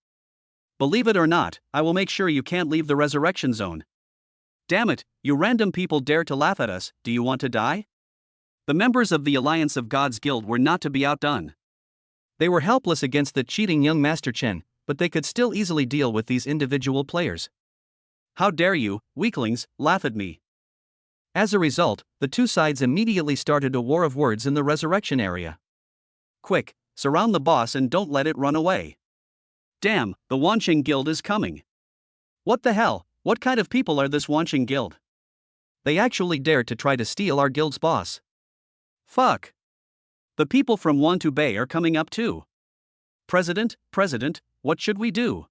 Believe it or not, I will make sure you can't leave the resurrection zone. Damn it, you random people dare to laugh at us, do you want to die? The members of the Alliance of Gods Guild were not to be outdone. They were helpless against the cheating young Master Chen, but they could still easily deal with these individual players. How dare you, weaklings, laugh at me? As a result, the two sides immediately started a war of words in the resurrection area. Quick, surround the boss and don't let it run away. Damn, the Wanqing Guild is coming. What the hell? What kind of people are this Wanqing Guild? They actually dared to try to steal our guild's boss. Fuck. The people from Wantu Bay are coming up too. President, what should we do?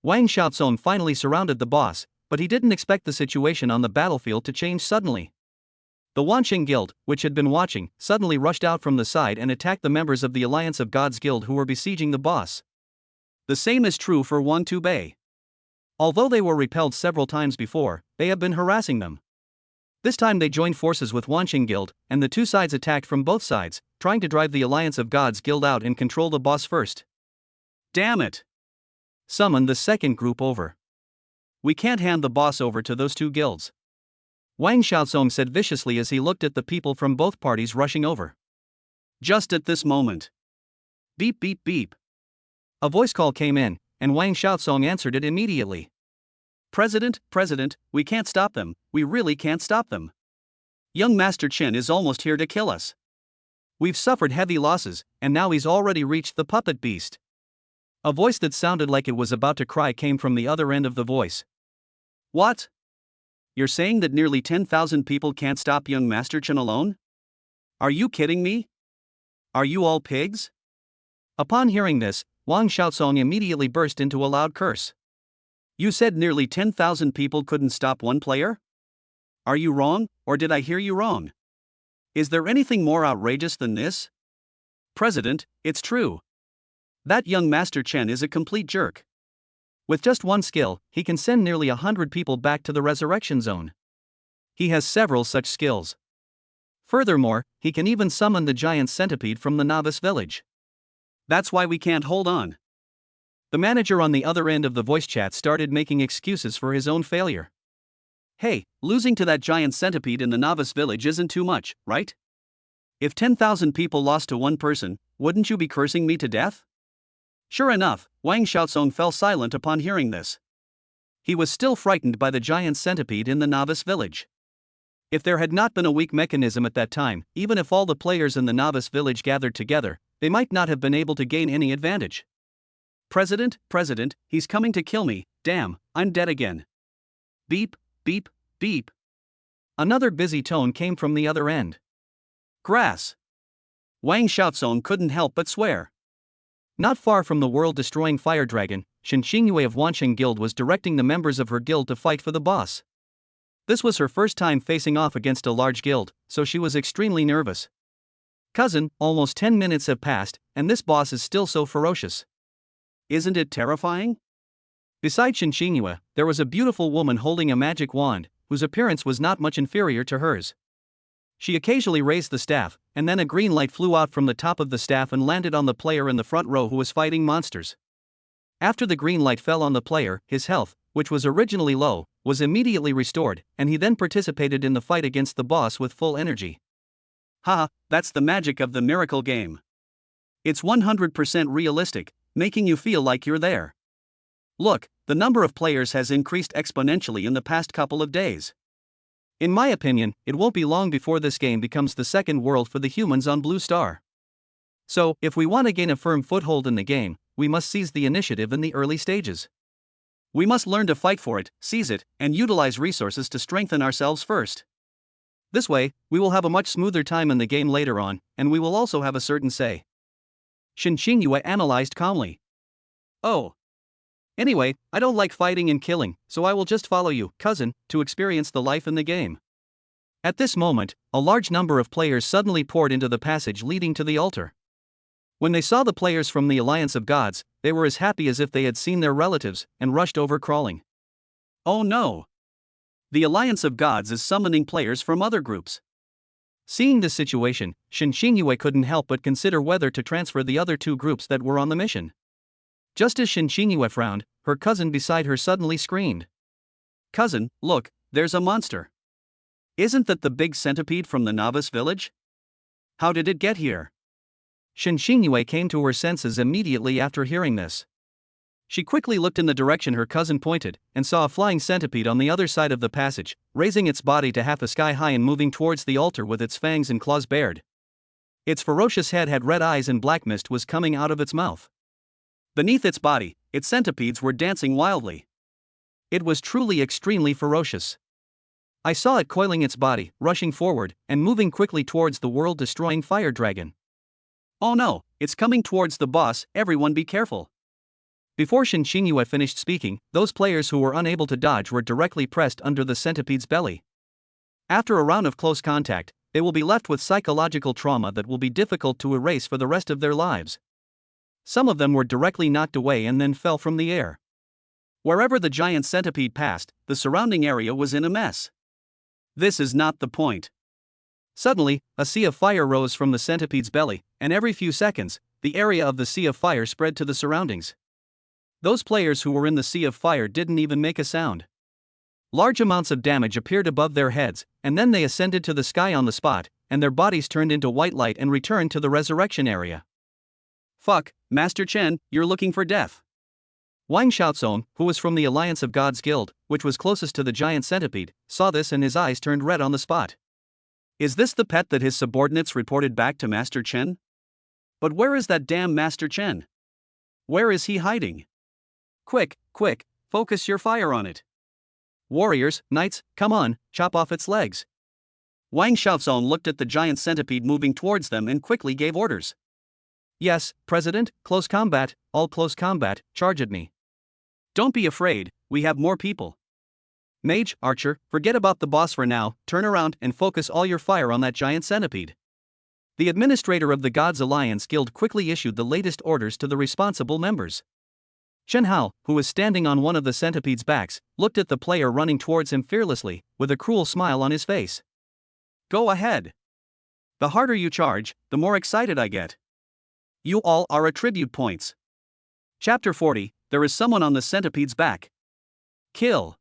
Wang Xiaozong finally surrounded the boss, but he didn't expect the situation on the battlefield to change suddenly. The Wanqing Guild, which had been watching, suddenly rushed out from the side and attacked the members of the Alliance of Gods Guild who were besieging the boss. The same is true for Wantu Bay. Although they were repelled several times before, they have been harassing them. This time they joined forces with Wanqing Guild, and the two sides attacked from both sides, trying to drive the Alliance of Gods Guild out and control the boss first. Damn it! Summon the second group over. We can't hand the boss over to those two guilds. Wang Xiaosong said viciously as he looked at the people from both parties rushing over. Just at this moment. Beep beep beep. A voice call came in, and Wang Xiaosong answered it immediately. President, we can't stop them, we really can't stop them. Young Master Chen is almost here to kill us. We've suffered heavy losses, and now he's already reached the puppet beast. A voice that sounded like it was about to cry came from the other end of the voice. What? You're saying that nearly 10,000 people can't stop young Master Chen alone? Are you kidding me? Are you all pigs? Upon hearing this, Wang Xiaosong immediately burst into a loud curse. You said nearly 10,000 people couldn't stop one player? Are you wrong, or did I hear you wrong? Is there anything more outrageous than this? President, it's true. That young Master Chen is a complete jerk. With just one skill, he can send nearly 100 people back to the resurrection zone. He has several such skills. Furthermore, he can even summon the giant centipede from the novice village. That's why we can't hold on. The manager on the other end of the voice chat started making excuses for his own failure. Hey, losing to that giant centipede in the novice village isn't too much, right? If 10,000 people lost to one person, wouldn't you be cursing me to death? Sure enough, Wang Xiaosong fell silent upon hearing this. He was still frightened by the giant centipede in the novice village. If there had not been a weak mechanism at that time, even if all the players in the novice village gathered together, they might not have been able to gain any advantage. President, he's coming to kill me, damn, I'm dead again. Beep, beep, beep. Another busy tone came from the other end. Grass. Wang Xiaosong couldn't help but swear. Not far from the world-destroying fire dragon, Shen Xingyue of Wanqing Guild was directing the members of her guild to fight for the boss. This was her first time facing off against a large guild, so she was extremely nervous. Cousin, almost 10 minutes have passed, and this boss is still so ferocious. Isn't it terrifying? Beside Shen Xingyue, there was a beautiful woman holding a magic wand, whose appearance was not much inferior to hers. She occasionally raised the staff, and then a green light flew out from the top of the staff and landed on the player in the front row who was fighting monsters. After the green light fell on the player, his health, which was originally low, was immediately restored, and he then participated in the fight against the boss with full energy. Haha, that's the magic of the miracle game. It's 100% realistic, making you feel like you're there. Look, the number of players has increased exponentially in the past couple of days. In my opinion, it won't be long before this game becomes the second world for the humans on Blue Star. So, if we want to gain a firm foothold in the game, we must seize the initiative in the early stages. We must learn to fight for it, seize it, and utilize resources to strengthen ourselves first. This way, we will have a much smoother time in the game later on, and we will also have a certain say. Shen Xingyue analyzed calmly. Oh. Anyway, I don't like fighting and killing, so I will just follow you, cousin, to experience the life in the game. At this moment, a large number of players suddenly poured into the passage leading to the altar. When they saw the players from the Alliance of Gods, they were as happy as if they had seen their relatives, and rushed over crawling. Oh no! The Alliance of Gods is summoning players from other groups. Seeing this situation, Shen Xingyue couldn't help but consider whether to transfer the other two groups that were on the mission. Just as Shen Xingyue frowned, her cousin beside her suddenly screamed. Cousin, look, there's a monster. Isn't that the big centipede from the novice village? How did it get here? Shen Xingyue came to her senses immediately after hearing this. She quickly looked in the direction her cousin pointed, and saw a flying centipede on the other side of the passage, raising its body to half a sky high and moving towards the altar with its fangs and claws bared. Its ferocious head had red eyes and black mist was coming out of its mouth. Beneath its body, its centipedes were dancing wildly. It was truly extremely ferocious. I saw it coiling its body, rushing forward, and moving quickly towards the world-destroying fire dragon. Oh no, it's coming towards the boss, everyone be careful. Before Shen Xingyue finished speaking, those players who were unable to dodge were directly pressed under the centipede's belly. After a round of close contact, they will be left with psychological trauma that will be difficult to erase for the rest of their lives. Some of them were directly knocked away and then fell from the air. Wherever the giant centipede passed, the surrounding area was in a mess. This is not the point. Suddenly, a sea of fire rose from the centipede's belly, and every few seconds, the area of the sea of fire spread to the surroundings. Those players who were in the sea of fire didn't even make a sound. Large amounts of damage appeared above their heads, and then they ascended to the sky on the spot, and their bodies turned into white light and returned to the resurrection area. Fuck, Master Chen, you're looking for death. Wang Xiaozong, who was from the Alliance of Gods Guild, which was closest to the giant centipede, saw this and his eyes turned red on the spot. Is this the pet that his subordinates reported back to Master Chen? But where is that damn Master Chen? Where is he hiding? Quick, focus your fire on it. Warriors, knights, come on, chop off its legs. Wang Xiaozong looked at the giant centipede moving towards them and quickly gave orders. Yes, President, close combat, all close combat, charge at me. Don't be afraid, we have more people. Mage, archer, forget about the boss for now, turn around and focus all your fire on that giant centipede. The administrator of the Gods Alliance Guild quickly issued the latest orders to the responsible members. Chen Hao, who was standing on one of the centipede's backs, looked at the player running towards him fearlessly, with a cruel smile on his face. Go ahead. The harder you charge, the more excited I get. You all are attribute points. Chapter 40, there is someone on the centipede's back. Kill.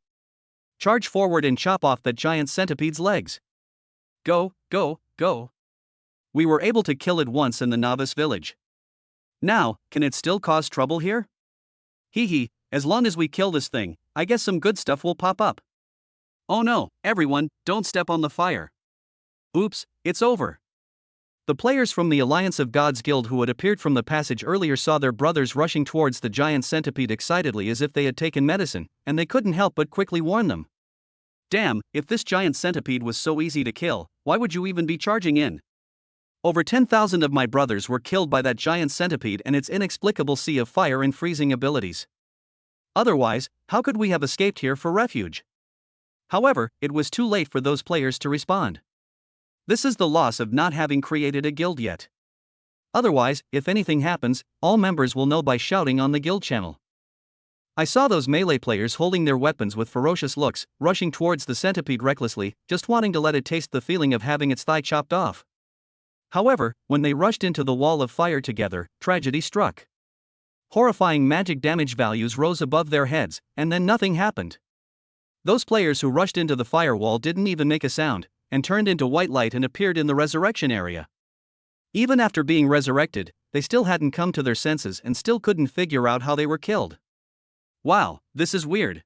Charge forward and chop off that giant centipede's legs. Go. We were able to kill it once in the novice village. Now, can it still cause trouble here? Hee, as long as we kill this thing, I guess some good stuff will pop up. Oh no, everyone, don't step on the fire. Oops, it's over. The players from the Alliance of Gods Guild who had appeared from the passage earlier saw their brothers rushing towards the giant centipede excitedly as if they had taken medicine, and they couldn't help but quickly warn them. Damn, if this giant centipede was so easy to kill, why would you even be charging in? Over 10,000 of my brothers were killed by that giant centipede and its inexplicable sea of fire and freezing abilities. Otherwise, how could we have escaped here for refuge? However, it was too late for those players to respond. This is the loss of not having created a guild yet. Otherwise, if anything happens, all members will know by shouting on the guild channel. I saw those melee players holding their weapons with ferocious looks, rushing towards the centipede recklessly, just wanting to let it taste the feeling of having its thigh chopped off. However, when they rushed into the wall of fire together, tragedy struck. Horrifying magic damage values rose above their heads, and then nothing happened. Those players who rushed into the firewall didn't even make a sound, and turned into white light and appeared in the resurrection area. Even after being resurrected, they still hadn't come to their senses and still couldn't figure out how they were killed. Wow, this is weird.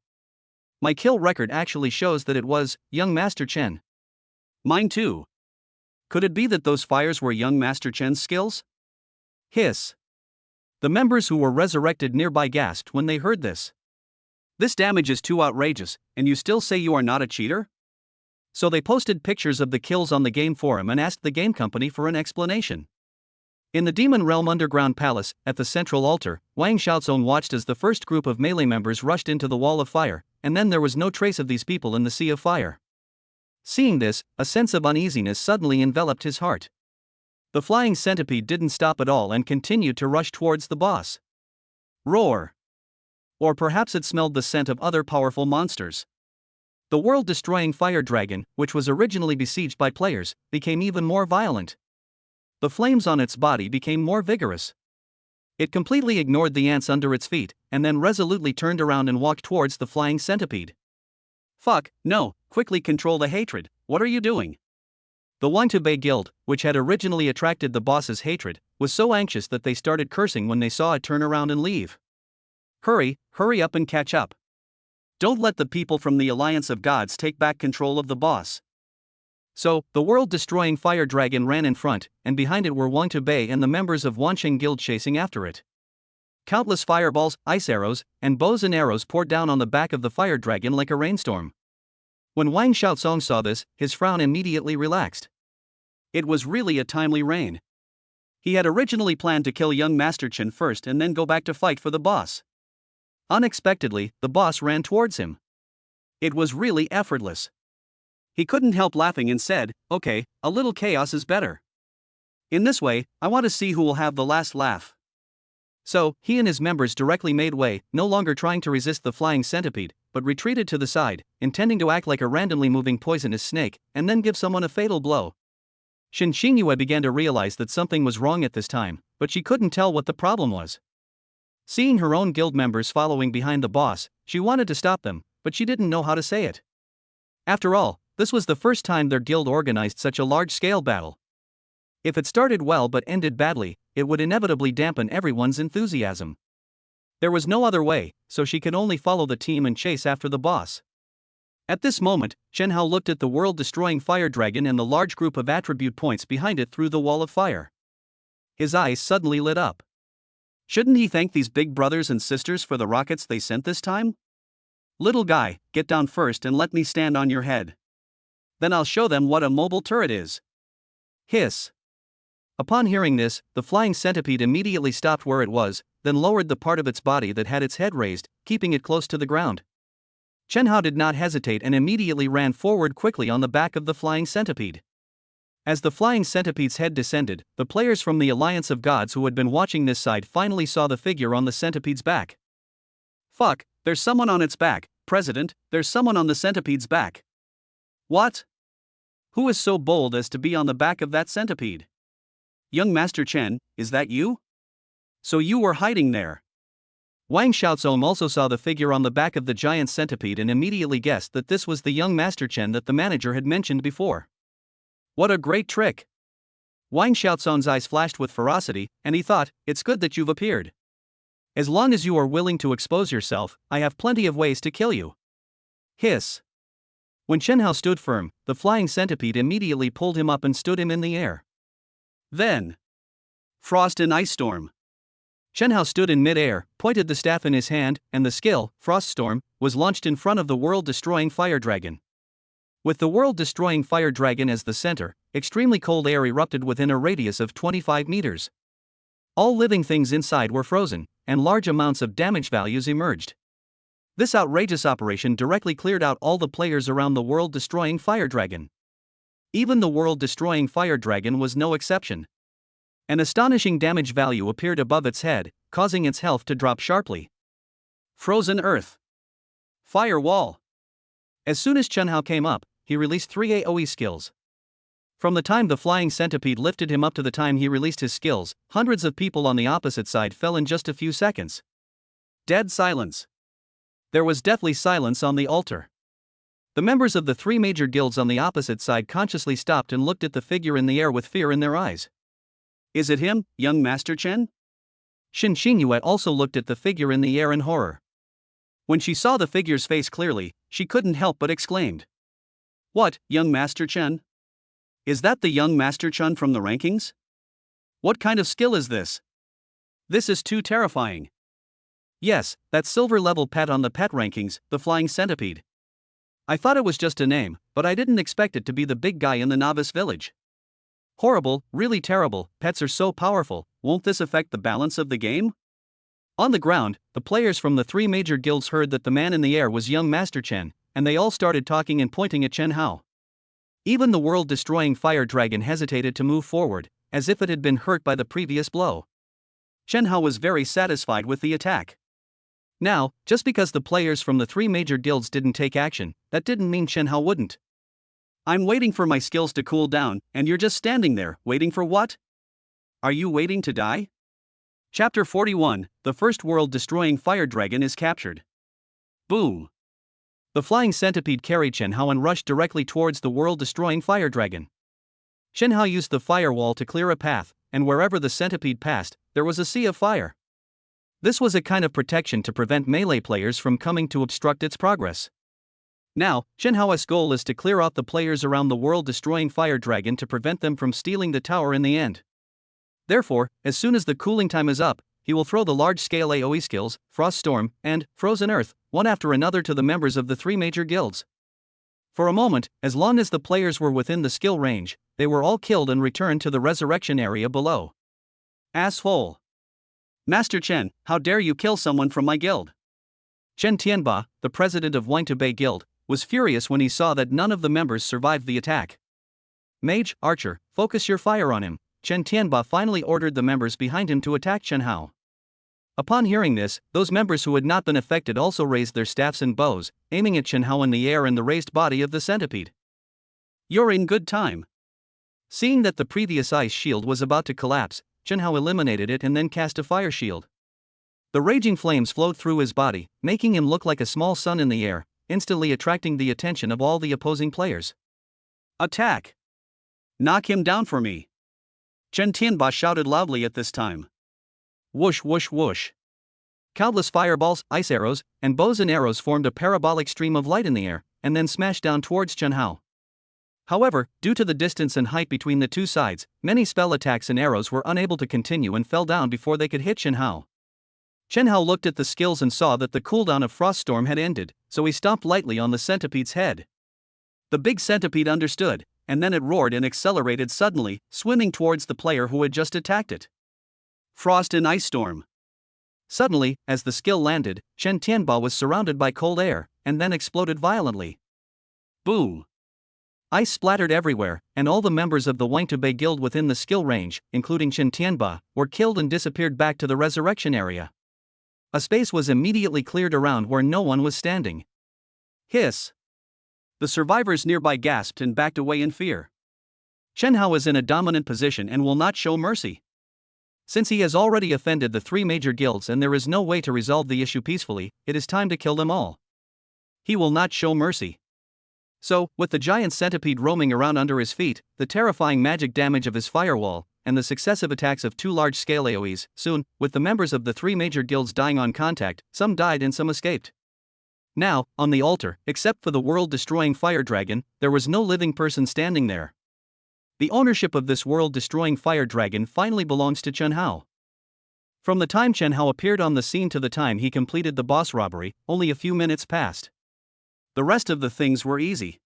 My kill record actually shows that it was young Master Chen. Mine too. Could it be that those fires were young Master Chen's skills? Hiss. The members who were resurrected nearby gasped when they heard this. This damage is too outrageous, and you still say you are not a cheater? So they posted pictures of the kills on the game forum and asked the game company for an explanation. In the Demon Realm Underground Palace, at the central altar, Wang Xiaozong watched as the first group of melee members rushed into the wall of fire, and then there was no trace of these people in the sea of fire. Seeing this, a sense of uneasiness suddenly enveloped his heart. The flying centipede didn't stop at all and continued to rush towards the boss. Roar! Or perhaps it smelled the scent of other powerful monsters. The world-destroying fire dragon, which was originally besieged by players, became even more violent. The flames on its body became more vigorous. It completely ignored the ants under its feet, and then resolutely turned around and walked towards the flying centipede. Fuck, no, quickly control the hatred, what are you doing? The Wangtubei Guild, which had originally attracted the boss's hatred, was so anxious that they started cursing when they saw it turn around and leave. Hurry up and catch up. Don't let the people from the Alliance of Gods take back control of the boss. So, the world-destroying fire dragon ran in front, and behind it were Wangtubei and the members of Wansheng Guild chasing after it. Countless fireballs, ice arrows, and bows and arrows poured down on the back of the fire dragon like a rainstorm. When Wang Xiaozong saw this, his frown immediately relaxed. It was really a timely rain. He had originally planned to kill young Master Chen first and then go back to fight for the boss. Unexpectedly, the boss ran towards him. It was really effortless. He couldn't help laughing and said, "Okay, a little chaos is better. In this way, I want to see who will have the last laugh." So, he and his members directly made way, no longer trying to resist the flying centipede, but retreated to the side, intending to act like a randomly moving poisonous snake, and then give someone a fatal blow. Shin Xingyue began to realize that something was wrong at this time, but she couldn't tell what the problem was. Seeing her own guild members following behind the boss, she wanted to stop them, but she didn't know how to say it. After all, this was the first time their guild organized such a large-scale battle. If it started well but ended badly, it would inevitably dampen everyone's enthusiasm. There was no other way, so she could only follow the team and chase after the boss. At this moment, Chen Hao looked at the world-destroying fire dragon and the large group of attribute points behind it through the wall of fire. His eyes suddenly lit up. Shouldn't he thank these big brothers and sisters for the rockets they sent this time? Little guy, get down first and let me stand on your head. Then I'll show them what a mobile turret is. Hiss. Upon hearing this, the flying centipede immediately stopped where it was, then lowered the part of its body that had its head raised, keeping it close to the ground. Chen Hao did not hesitate and immediately ran forward quickly on the back of the flying centipede. As the flying centipede's head descended, the players from the Alliance of Gods who had been watching this side finally saw the figure on the centipede's back. Fuck, there's someone on its back, President, there's someone on the centipede's back. What? Who is so bold as to be on the back of that centipede? Young Master Chen, is that you? So you were hiding there. Wang Xiaozong also saw the figure on the back of the giant centipede and immediately guessed that this was the young Master Chen that the manager had mentioned before. What a great trick! Wang Xiaozong's eyes flashed with ferocity, and he thought, it's good that you've appeared. As long as you are willing to expose yourself, I have plenty of ways to kill you. Hiss. When Chen Hao stood firm, the flying centipede immediately pulled him up and stood him in the air. Then, Frost and Ice Storm. Chen Hao stood in mid-air, pointed the staff in his hand, and the skill, Frost Storm, was launched in front of the world-destroying fire dragon. With the world-destroying fire dragon as the center, extremely cold air erupted within a radius of 25 meters. All living things inside were frozen, and large amounts of damage values emerged. This outrageous operation directly cleared out all the players around the world-destroying fire dragon. Even the world-destroying fire dragon was no exception. An astonishing damage value appeared above its head, causing its health to drop sharply. Frozen Earth. Fire Wall. As soon as Chen Hao came up, he released 3 AoE skills. From the time the flying centipede lifted him up to the time he released his skills, hundreds of people on the opposite side fell in just a few seconds. Dead silence. There was deathly silence on the altar. The members of the 3 major guilds on the opposite side consciously stopped and looked at the figure in the air with fear in their eyes. Is it him, young Master Chen? Shin Xingyue also looked at the figure in the air in horror. When she saw the figure's face clearly, she couldn't help but exclaimed. What, young Master Chen? Is that the young Master Chen from the rankings? What kind of skill is this? This is too terrifying. Yes, that silver-level pet on the pet rankings, the flying centipede. I thought it was just a name, but I didn't expect it to be the big guy in the novice village. Horrible, really terrible, pets are so powerful, won't this affect the balance of the game? On the ground, the players from the 3 major guilds heard that the man in the air was young Master Chen, and they all started talking and pointing at Chen Hao. Even the world-destroying fire dragon hesitated to move forward, as if it had been hurt by the previous blow. Chen Hao was very satisfied with the attack. Now, just because the players from the 3 major guilds didn't take action, that didn't mean Chen Hao wouldn't. I'm waiting for my skills to cool down, and you're just standing there, waiting for what? Are you waiting to die? Chapter 41, the first world-destroying fire dragon is captured. Boom! The flying centipede carried Chen Hao and rushed directly towards the world-destroying fire dragon. Chen Hao used the firewall to clear a path, and wherever the centipede passed, there was a sea of fire. This was a kind of protection to prevent melee players from coming to obstruct its progress. Now, Chen Hao's goal is to clear out the players around the world-destroying fire dragon to prevent them from stealing the tower in the end. Therefore, as soon as the cooling time is up, he will throw the large-scale AoE skills, Frost Storm, and Frozen Earth, one after another to the members of the 3 major guilds. For a moment, as long as the players were within the skill range, they were all killed and returned to the resurrection area below. Asshole! Master Chen, how dare you kill someone from my guild? Chen Tianba, the president of Wangtubei Guild, was furious when he saw that none of the members survived the attack. Mage, Archer, focus your fire on him, Chen Tianba finally ordered the members behind him to attack Chen Hao. Upon hearing this, those members who had not been affected also raised their staffs and bows, aiming at Chen Hao in the air and the raised body of the centipede. You're in good time. Seeing that the previous ice shield was about to collapse, Chen Hao eliminated it and then cast a fire shield. The raging flames flowed through his body, making him look like a small sun in the air, instantly attracting the attention of all the opposing players. Attack! Knock him down for me! Chen Tianba shouted loudly at this time. Whoosh whoosh whoosh. Countless fireballs, ice arrows, and bows and arrows formed a parabolic stream of light in the air, and then smashed down towards Chen Hao. However, due to the distance and height between the two sides, many spell attacks and arrows were unable to continue and fell down before they could hit Chen Hao. Chen Hao looked at the skills and saw that the cooldown of Froststorm had ended, so he stomped lightly on the centipede's head. The big centipede understood, and then it roared and accelerated suddenly, swimming towards the player who had just attacked it. Frost and Ice Storm. Suddenly, as the skill landed, Chen Tianba was surrounded by cold air, and then exploded violently. Boom! Ice splattered everywhere, and all the members of the Wangtubei guild within the skill range, including Chen Tianba, were killed and disappeared back to the resurrection area. A space was immediately cleared around where no one was standing. Hiss! The survivors nearby gasped and backed away in fear. Chen Hao is in a dominant position and will not show mercy. Since he has already offended the three major guilds and there is no way to resolve the issue peacefully, it is time to kill them all. He will not show mercy. So, with the giant centipede roaming around under his feet, the terrifying magic damage of his firewall, and the successive attacks of two large-scale AoEs, soon, with the members of the three major guilds dying on contact, some died and some escaped. Now, on the altar, except for the world-destroying fire dragon, there was no living person standing there. The ownership of this world-destroying fire dragon finally belongs to Chen Hao. From the time Chen Hao appeared on the scene to the time he completed the boss robbery, only a few minutes passed. The rest of the things were easy.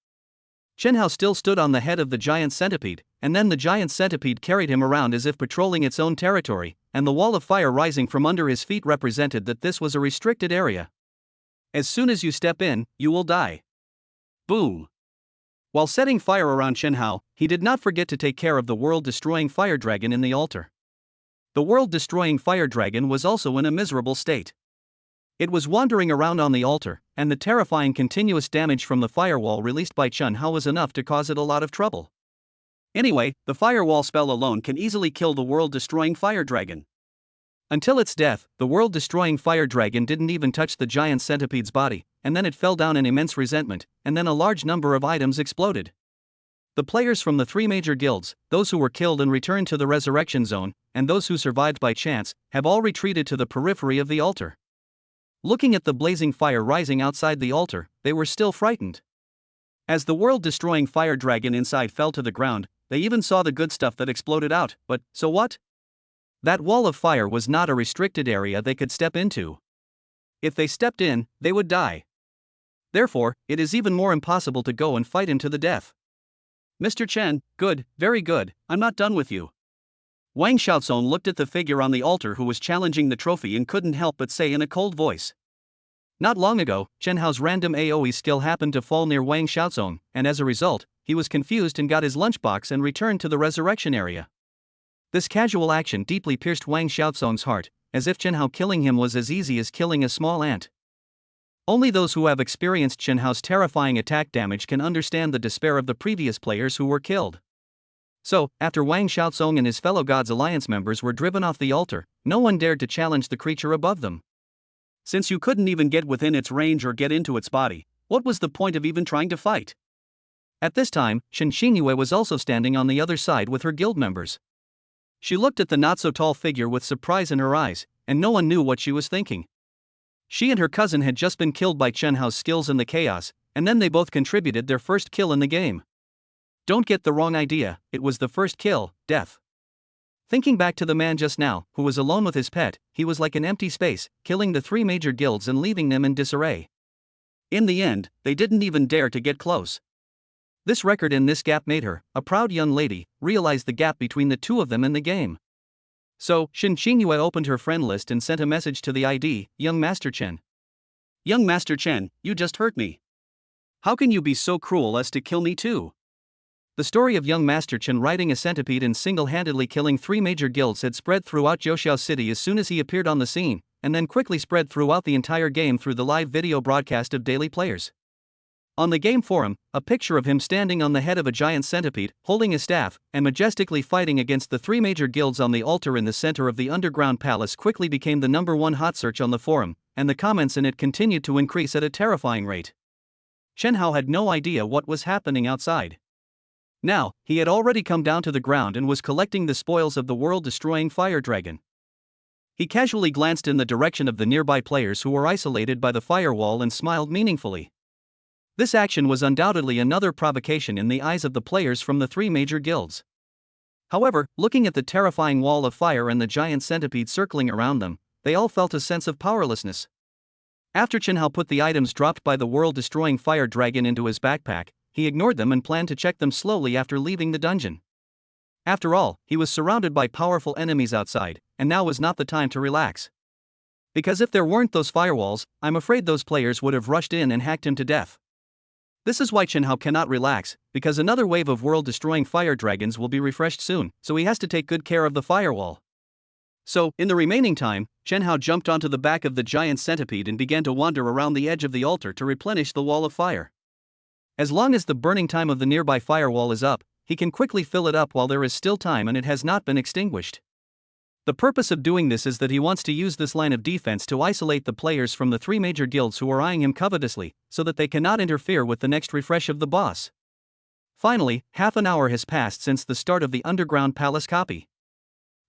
Chen Hao still stood on the head of the giant centipede, and then the giant centipede carried him around as if patrolling its own territory, and the wall of fire rising from under his feet represented that this was a restricted area. As soon as you step in, you will die. Boom! While setting fire around Chen Hao, he did not forget to take care of the world-destroying fire dragon in the altar. The world-destroying fire dragon was also in a miserable state. It was wandering around on the altar, and the terrifying continuous damage from the firewall released by Chen Hao was enough to cause it a lot of trouble. Anyway, the firewall spell alone can easily kill the world-destroying fire dragon. Until its death, the world-destroying fire dragon didn't even touch the giant centipede's body, and then it fell down in immense resentment, and then a large number of items exploded. The players from the three major guilds, those who were killed and returned to the resurrection zone, and those who survived by chance, have all retreated to the periphery of the altar. Looking at the blazing fire rising outside the altar, they were still frightened. As the world-destroying fire dragon inside fell to the ground, they even saw the good stuff that exploded out, but, so what? That wall of fire was not a restricted area they could step into. If they stepped in, they would die. Therefore, it is even more impossible to go and fight him to the death. Mr. Chen, good, very good, I'm not done with you. Wang Xiaozong looked at the figure on the altar who was challenging the trophy and couldn't help but say in a cold voice. Not long ago, Chen Hao's random AoE skill happened to fall near Wang Xiaozong, and as a result, he was confused and got his lunchbox and returned to the resurrection area. This casual action deeply pierced Wang Xiaozong's heart, as if Chen Hao killing him was as easy as killing a small ant. Only those who have experienced Chen Hao's terrifying attack damage can understand the despair of the previous players who were killed. So, after Wang Xiaozong and his fellow Gods Alliance members were driven off the altar, no one dared to challenge the creature above them. Since you couldn't even get within its range or get into its body, what was the point of even trying to fight? At this time, Shen Xingyue was also standing on the other side with her guild members. She looked at the not-so-tall figure with surprise in her eyes, and no one knew what she was thinking. She and her cousin had just been killed by Chen Hao's skills in the chaos, and then they both contributed their first kill in the game. Don't get the wrong idea, it was the first kill, death. Thinking back to the man just now, who was alone with his pet, he was like an empty space, killing the three major guilds and leaving them in disarray. In the end, they didn't even dare to get close. This record in this gap made her, a proud young lady, realize the gap between the two of them in the game. So, Shen Xingyue opened her friend list and sent a message to the ID, Young Master Chen. Young Master Chen, you just hurt me. How can you be so cruel as to kill me too? The story of young Master Chen riding a centipede and single-handedly killing three major guilds had spread throughout Zhouxiao City as soon as he appeared on the scene, and then quickly spread throughout the entire game through the live video broadcast of daily players. On the game forum, a picture of him standing on the head of a giant centipede, holding a staff, and majestically fighting against the three major guilds on the altar in the center of the underground palace quickly became the #1 hot search on the forum, and the comments in it continued to increase at a terrifying rate. Chen Hao had no idea what was happening outside. Now, he had already come down to the ground and was collecting the spoils of the world-destroying fire dragon. He casually glanced in the direction of the nearby players who were isolated by the firewall and smiled meaningfully. This action was undoubtedly another provocation in the eyes of the players from the three major guilds. However, looking at the terrifying wall of fire and the giant centipede circling around them, they all felt a sense of powerlessness. After Chen Hao put the items dropped by the world-destroying fire dragon into his backpack, he ignored them and planned to check them slowly after leaving the dungeon. After all, he was surrounded by powerful enemies outside, and now was not the time to relax. Because if there weren't those firewalls, I'm afraid those players would have rushed in and hacked him to death. This is why Chen Hao cannot relax, because another wave of world-destroying fire dragons will be refreshed soon, so he has to take good care of the firewall. So, in the remaining time, Chen Hao jumped onto the back of the giant centipede and began to wander around the edge of the altar to replenish the wall of fire. As long as the burning time of the nearby firewall is up, he can quickly fill it up while there is still time and it has not been extinguished. The purpose of doing this is that he wants to use this line of defense to isolate the players from the three major guilds who are eyeing him covetously, so that they cannot interfere with the next refresh of the boss. Finally, half an hour has passed since the start of the underground palace copy.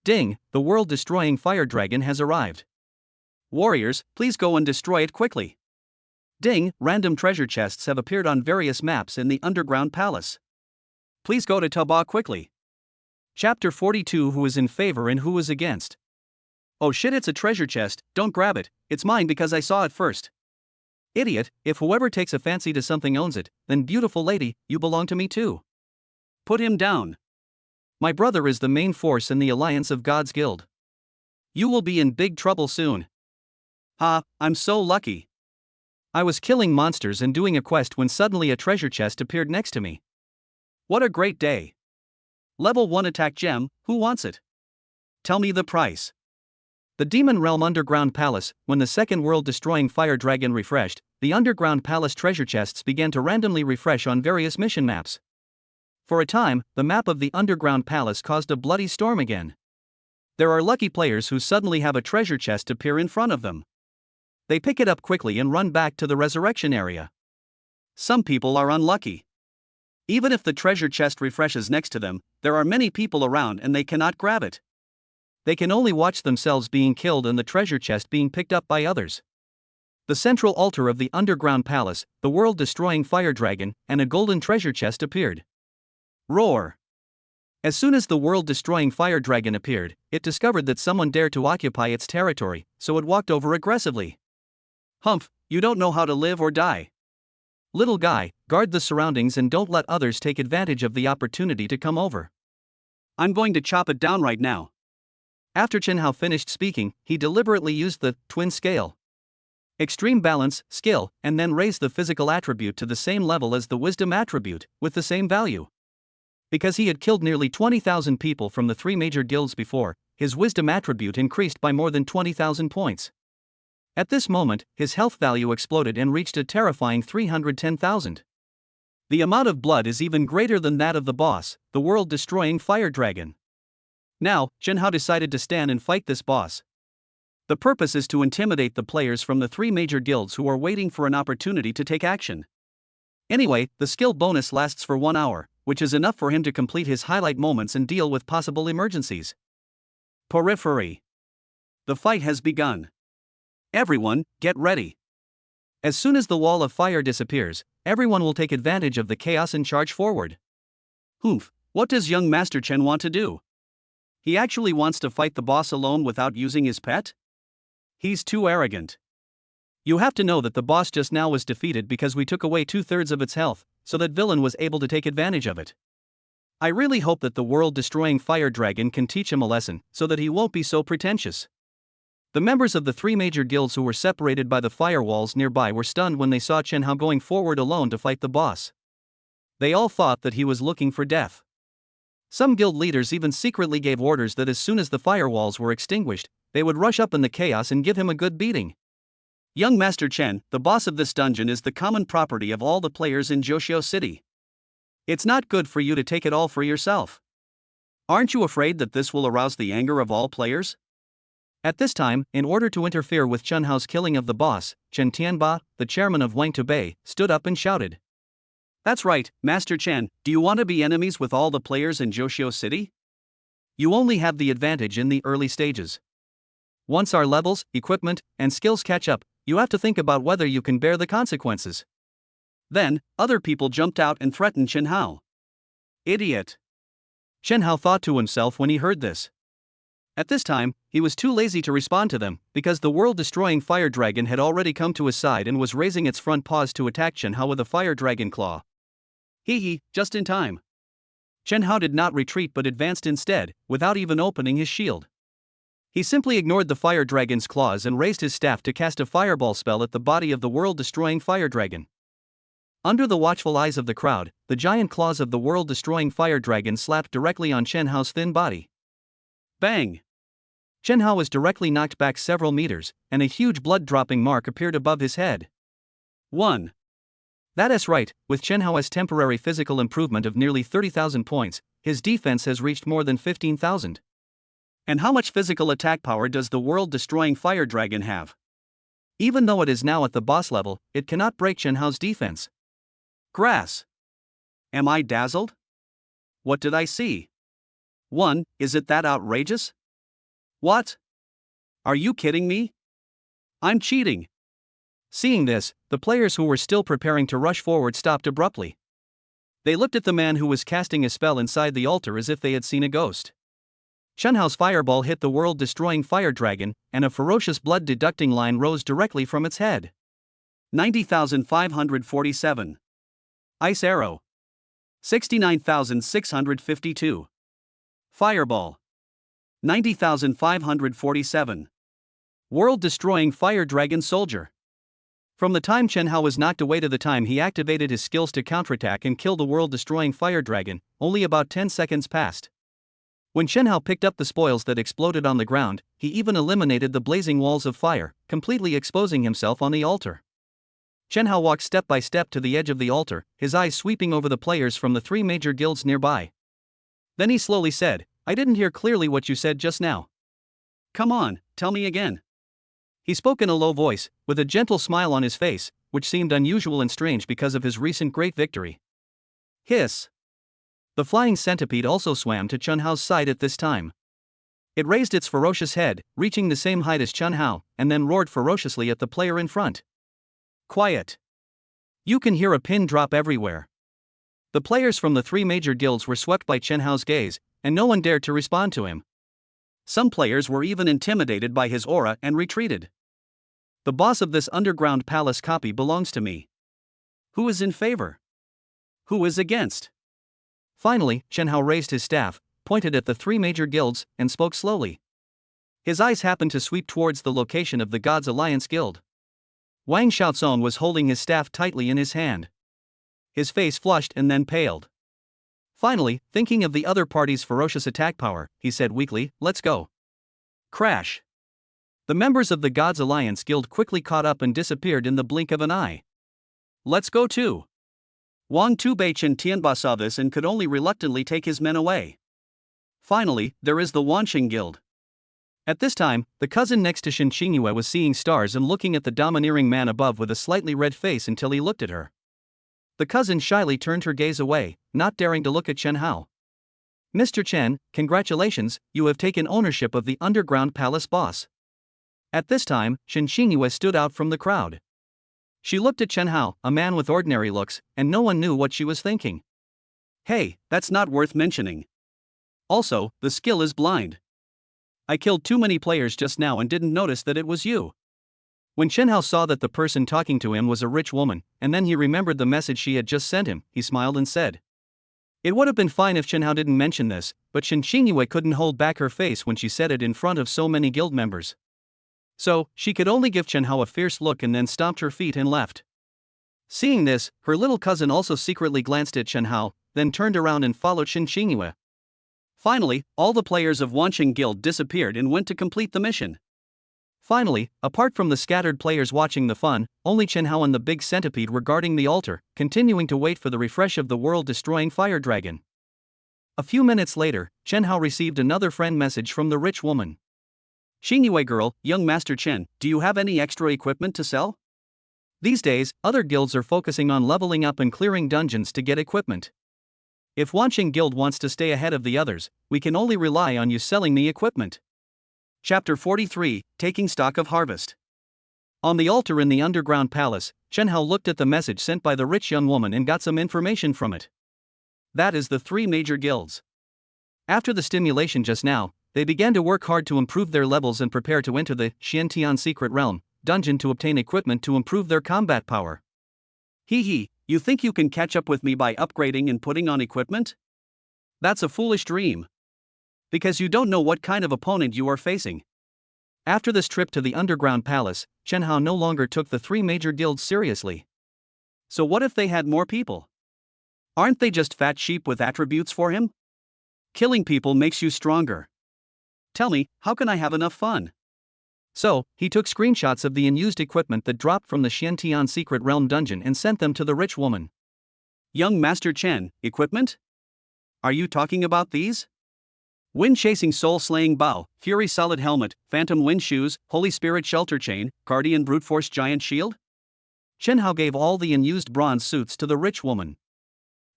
Ding, the world-destroying fire dragon has arrived. Warriors, please go and destroy it quickly. Ding, random treasure chests have appeared on various maps in the underground palace. Please go to Taba quickly. Chapter 42. Who is in favor and who is against? Oh shit, it's a treasure chest, don't grab it, it's mine because I saw it first. Idiot, if whoever takes a fancy to something owns it, then beautiful lady, you belong to me too. Put him down. My brother is the main force in the alliance of God's Guild. You will be in big trouble soon. Ha, I'm so lucky. I was killing monsters and doing a quest when suddenly a treasure chest appeared next to me. What a great day. Level 1 attack gem, who wants it? Tell me the price. The Demon Realm Underground Palace. When the second world-destroying fire dragon refreshed, the underground palace treasure chests began to randomly refresh on various mission maps. For a time, the map of the underground palace caused a bloody storm again. There are lucky players who suddenly have a treasure chest appear in front of them. They pick it up quickly and run back to the resurrection area. Some people are unlucky. Even if the treasure chest refreshes next to them, there are many people around and they cannot grab it. They can only watch themselves being killed and the treasure chest being picked up by others. The central altar of the underground palace, the world-destroying fire dragon, and a golden treasure chest appeared. Roar! As soon as the world-destroying fire dragon appeared, it discovered that someone dared to occupy its territory, so it walked over aggressively. Humph, you don't know how to live or die. Little guy, guard the surroundings and don't let others take advantage of the opportunity to come over. I'm going to chop it down right now. After Chen Hao finished speaking, he deliberately used the twin scale. Extreme balance, skill, and then raised the physical attribute to the same level as the wisdom attribute, with the same value. Because he had killed nearly 20,000 people from the three major guilds before, his wisdom attribute increased by more than 20,000 points. At this moment, his health value exploded and reached a terrifying 310,000. The amount of blood is even greater than that of the boss, the world-destroying fire dragon. Now, Chen Hao decided to stand and fight this boss. The purpose is to intimidate the players from the three major guilds who are waiting for an opportunity to take action. Anyway, the skill bonus lasts for 1 hour, which is enough for him to complete his highlight moments and deal with possible emergencies. Periphery. The fight has begun. Everyone, get ready. As soon as the wall of fire disappears, everyone will take advantage of the chaos and charge forward. Humph, what does young Master Chen want to do? He actually wants to fight the boss alone without using his pet? He's too arrogant. You have to know that the boss just now was defeated because we took away 2/3 of its health, so that villain was able to take advantage of it. I really hope that the world-destroying fire dragon can teach him a lesson, so that he won't be so pretentious. The members of the three major guilds who were separated by the firewalls nearby were stunned when they saw Chen Hao going forward alone to fight the boss. They all thought that he was looking for death. Some guild leaders even secretly gave orders that as soon as the firewalls were extinguished, they would rush up in the chaos and give him a good beating. Young Master Chen, the boss of this dungeon, is the common property of all the players in Joshio City. It's not good for you to take it all for yourself. Aren't you afraid that this will arouse the anger of all players? At this time, in order to interfere with Chen Hao's killing of the boss, Chen Tianba, the chairman of Wang Tubei, stood up and shouted. That's right, Master Chen, do you want to be enemies with all the players in Joshio City? You only have the advantage in the early stages. Once our levels, equipment, and skills catch up, you have to think about whether you can bear the consequences. Then, other people jumped out and threatened Chen Hao. Idiot! Chen Hao thought to himself when he heard this. At this time, he was too lazy to respond to them, because the world-destroying fire dragon had already come to his side and was raising its front paws to attack Chen Hao with a fire dragon claw. Hee, just in time. Chen Hao did not retreat but advanced instead, without even opening his shield. He simply ignored the fire dragon's claws and raised his staff to cast a fireball spell at the body of the world-destroying fire dragon. Under the watchful eyes of the crowd, the giant claws of the world-destroying fire dragon slapped directly on Chen Hao's thin body. Bang! Chen Hao was directly knocked back several meters, and a huge blood-dropping mark appeared above his head. 1. That is right, with Chen Hao's temporary physical improvement of nearly 30,000 points, his defense has reached more than 15,000. And how much physical attack power does the world-destroying fire dragon have? Even though it is now at the boss level, it cannot break Chen Hao's defense. Grass. Am I dazzled? What did I see? 1. Is it that outrageous? What? Are you kidding me? I'm cheating. Seeing this, the players who were still preparing to rush forward stopped abruptly. They looked at the man who was casting a spell inside the altar as if they had seen a ghost. Chen Hao's fireball hit the world-destroying fire dragon, and a ferocious blood-deducting line rose directly from its head. 90,547. Ice arrow. 69,652. Fireball. 90,547. World-destroying fire dragon soldier. From the time Chen Hao was knocked away to the time he activated his skills to counterattack and kill the world-destroying fire dragon, only about 10 seconds passed. When Chen Hao picked up the spoils that exploded on the ground, he even eliminated the blazing walls of fire, completely exposing himself on the altar. Chen Hao walked step by step to the edge of the altar, his eyes sweeping over the players from the 3 major guilds nearby. Then he slowly said, I didn't hear clearly what you said just now. Come on, tell me again. He spoke in a low voice, with a gentle smile on his face, which seemed unusual and strange because of his recent great victory. Hiss. The flying centipede also swam to Chen Hao's side at this time. It raised its ferocious head, reaching the same height as Chen Hao, and then roared ferociously at the player in front. Quiet. You can hear a pin drop everywhere. The players from the 3 major guilds were swept by Chen Hao's gaze, and no one dared to respond to him. Some players were even intimidated by his aura and retreated. The boss of this underground palace copy belongs to me. Who is in favor? Who is against? Finally, Chen Hao raised his staff, pointed at the 3 major guilds, and spoke slowly. His eyes happened to sweep towards the location of the Gods Alliance Guild. Wang Xiaozong was holding his staff tightly in his hand. His face flushed and then paled. Finally, thinking of the other party's ferocious attack power, he said weakly, let's go. Crash. The members of the Gods Alliance Guild quickly caught up and disappeared in the blink of an eye. Let's go too. Wang Tubei Chen Tianba saw this and could only reluctantly take his men away. Finally, there is the Wanxing Guild. At this time, the cousin next to Shen Xingyue was seeing stars and looking at the domineering man above with a slightly red face until he looked at her. The cousin shyly turned her gaze away, not daring to look at Chen Hao. Mr. Chen, congratulations, you have taken ownership of the underground palace boss. At this time, Shen Xingyue stood out from the crowd. She looked at Chen Hao, a man with ordinary looks, and no one knew what she was thinking. Hey, that's not worth mentioning. Also, the skill is blind. I killed too many players just now and didn't notice that it was you. When Chen Hao saw that the person talking to him was a rich woman, and then he remembered the message she had just sent him, he smiled and said. It would have been fine if Chen Hao didn't mention this, but Shen Xingyue couldn't hold back her face when she said it in front of so many guild members. So, she could only give Chen Hao a fierce look and then stomped her feet and left. Seeing this, her little cousin also secretly glanced at Chen Hao, then turned around and followed Shen Xingyue. Finally, all the players of Wanqing Guild disappeared and went to complete the mission. Finally, apart from the scattered players watching the fun, only Chen Hao and the big centipede were guarding the altar, continuing to wait for the refresh of the world-destroying fire dragon. A few minutes later, Chen Hao received another friend message from the rich woman. Xingyue girl, young Master Chen, do you have any extra equipment to sell? These days, other guilds are focusing on leveling up and clearing dungeons to get equipment. If Wanqing Guild wants to stay ahead of the others, we can only rely on you selling me equipment. Chapter 43, Taking Stock of Harvest. On the altar in the underground palace, Chen Hao looked at the message sent by the rich young woman and got some information from it. That is the three major guilds. After the stimulation just now, they began to work hard to improve their levels and prepare to enter the Xiantian Secret Realm dungeon to obtain equipment to improve their combat power. Hee, you think you can catch up with me by upgrading and putting on equipment? That's a foolish dream. Because you don't know what kind of opponent you are facing. After this trip to the underground palace, Chen Hao no longer took the three major guilds seriously. So what if they had more people? Aren't they just fat sheep with attributes for him? Killing people makes you stronger. Tell me, how can I have enough fun? So, he took screenshots of the unused equipment that dropped from the Xiantian Secret Realm dungeon and sent them to the rich woman. Young Master Chen, equipment? Are you talking about these? Wind-chasing soul-slaying bow, fury solid helmet, phantom wind shoes, holy spirit shelter chain, guardian brute force giant shield? Chen Hao gave all the unused bronze suits to the rich woman.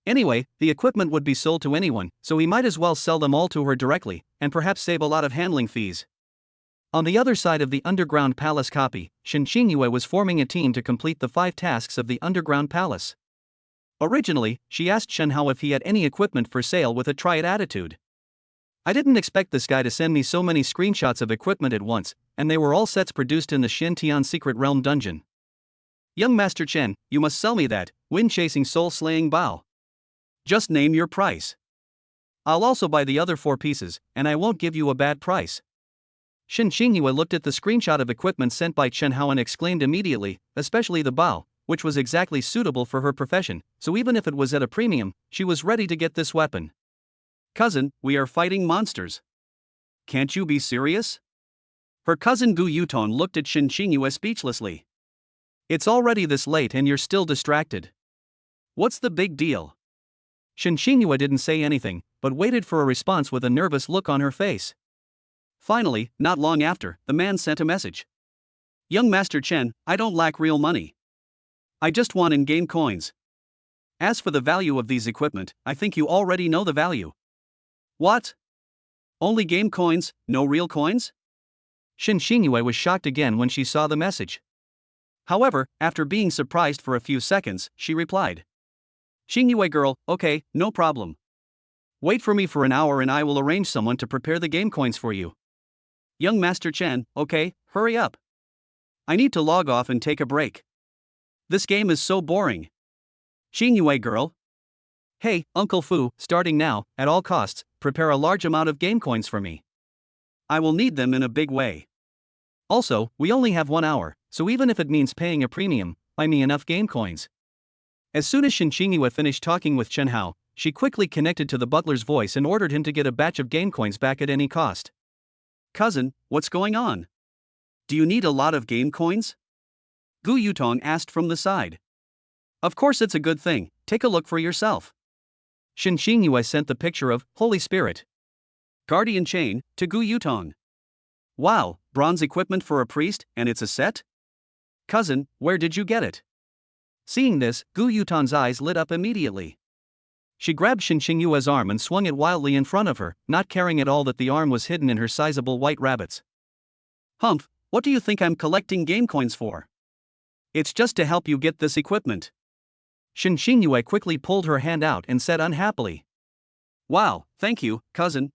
Anyway, the equipment would be sold to anyone, so he might as well sell them all to her directly, and perhaps save a lot of handling fees. On the other side of the underground palace copy, Xingyue was forming a team to complete the 5 tasks of the underground palace. Originally, she asked Chen Hao if he had any equipment for sale with a try-it attitude. I didn't expect this guy to send me so many screenshots of equipment at once, and they were all sets produced in the Xiantian Secret Realm dungeon. Young Master Chen, you must sell me that wind-chasing soul-slaying bow. Just name your price. I'll also buy the other 4 pieces, and I won't give you a bad price. Xingyue looked at the screenshot of equipment sent by Chen Hao and exclaimed immediately, especially the bow, which was exactly suitable for her profession, so even if it was at a premium, she was ready to get this weapon. Cousin, we are fighting monsters. Can't you be serious? Her cousin Gu Yutong looked at Xingyue speechlessly. It's already this late and you're still distracted. What's the big deal? Xingyue didn't say anything, but waited for a response with a nervous look on her face. Finally, not long after, the man sent a message. Young Master Chen, I don't lack real money. I just want in-game coins. As for the value of these equipment, I think you already know the value. What? Only game coins, no real coins? Xingyue was shocked again when she saw the message. However, after being surprised for a few seconds, she replied. Xingyue girl, okay, no problem. Wait for me for an hour and I will arrange someone to prepare the game coins for you. Young Master Chen, okay, hurry up. I need to log off and take a break. This game is so boring. Xingyue girl. Hey, Uncle Fu, starting now, at all costs, prepare a large amount of game coins for me. I will need them in a big way. Also, we only have 1 hour, so even if it means paying a premium, buy me enough game coins. As soon as Xingyue finished talking with Chen Hao, she quickly connected to the butler's voice and ordered him to get a batch of game coins back at any cost. Cousin, what's going on? Do you need a lot of game coins? Gu Yutong asked from the side. Of course it's a good thing, take a look for yourself. Xingyue sent the picture of Holy Spirit Guardian Chain to Gu Yutong. Wow, bronze equipment for a priest, and it's a set? Cousin, where did you get it? Seeing this, Gu Yutong's eyes lit up immediately. She grabbed Xingyue's arm and swung it wildly in front of her, not caring at all that the arm was hidden in her sizable white rabbits. Humph, what do you think I'm collecting game coins for? It's just to help you get this equipment. Xingyue quickly pulled her hand out and said unhappily. Wow, thank you, cousin.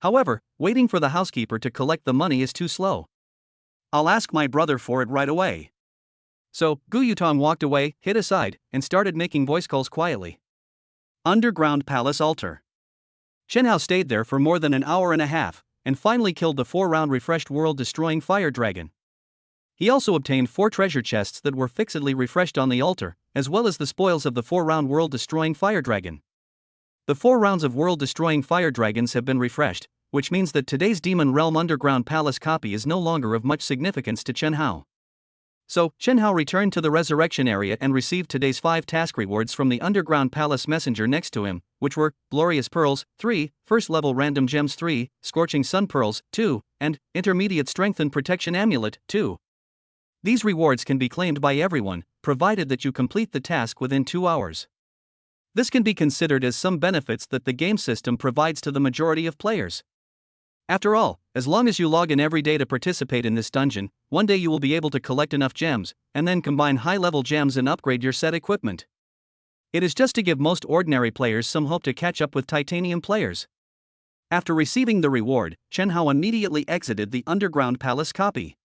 However, waiting for the housekeeper to collect the money is too slow. I'll ask my brother for it right away. So, Gu Yutong walked away, hid aside, and started making voice calls quietly. Underground Palace Altar. Chen Hao stayed there for more than an hour and a half, and finally killed the 4-round refreshed world-destroying fire dragon. He also obtained 4 treasure chests that were fixedly refreshed on the altar, as well as the spoils of the 4-round world-destroying fire dragon. The 4 rounds of world-destroying fire dragons have been refreshed, which means that today's Demon Realm Underground Palace copy is no longer of much significance to Chen Hao. So, Chen Hao returned to the resurrection area and received today's 5 task rewards from the Underground Palace messenger next to him, which were Glorious Pearls 3, First Level Random Gems 3, Scorching Sun Pearls 2, and Intermediate Strength and Protection Amulet 2. These rewards can be claimed by everyone, provided that you complete the task within 2 hours. This can be considered as some benefits that the game system provides to the majority of players. After all, as long as you log in every day to participate in this dungeon, one day you will be able to collect enough gems, and then combine high-level gems and upgrade your set equipment. It is just to give most ordinary players some hope to catch up with titanium players. After receiving the reward, Chen Hao immediately exited the Underground Palace copy.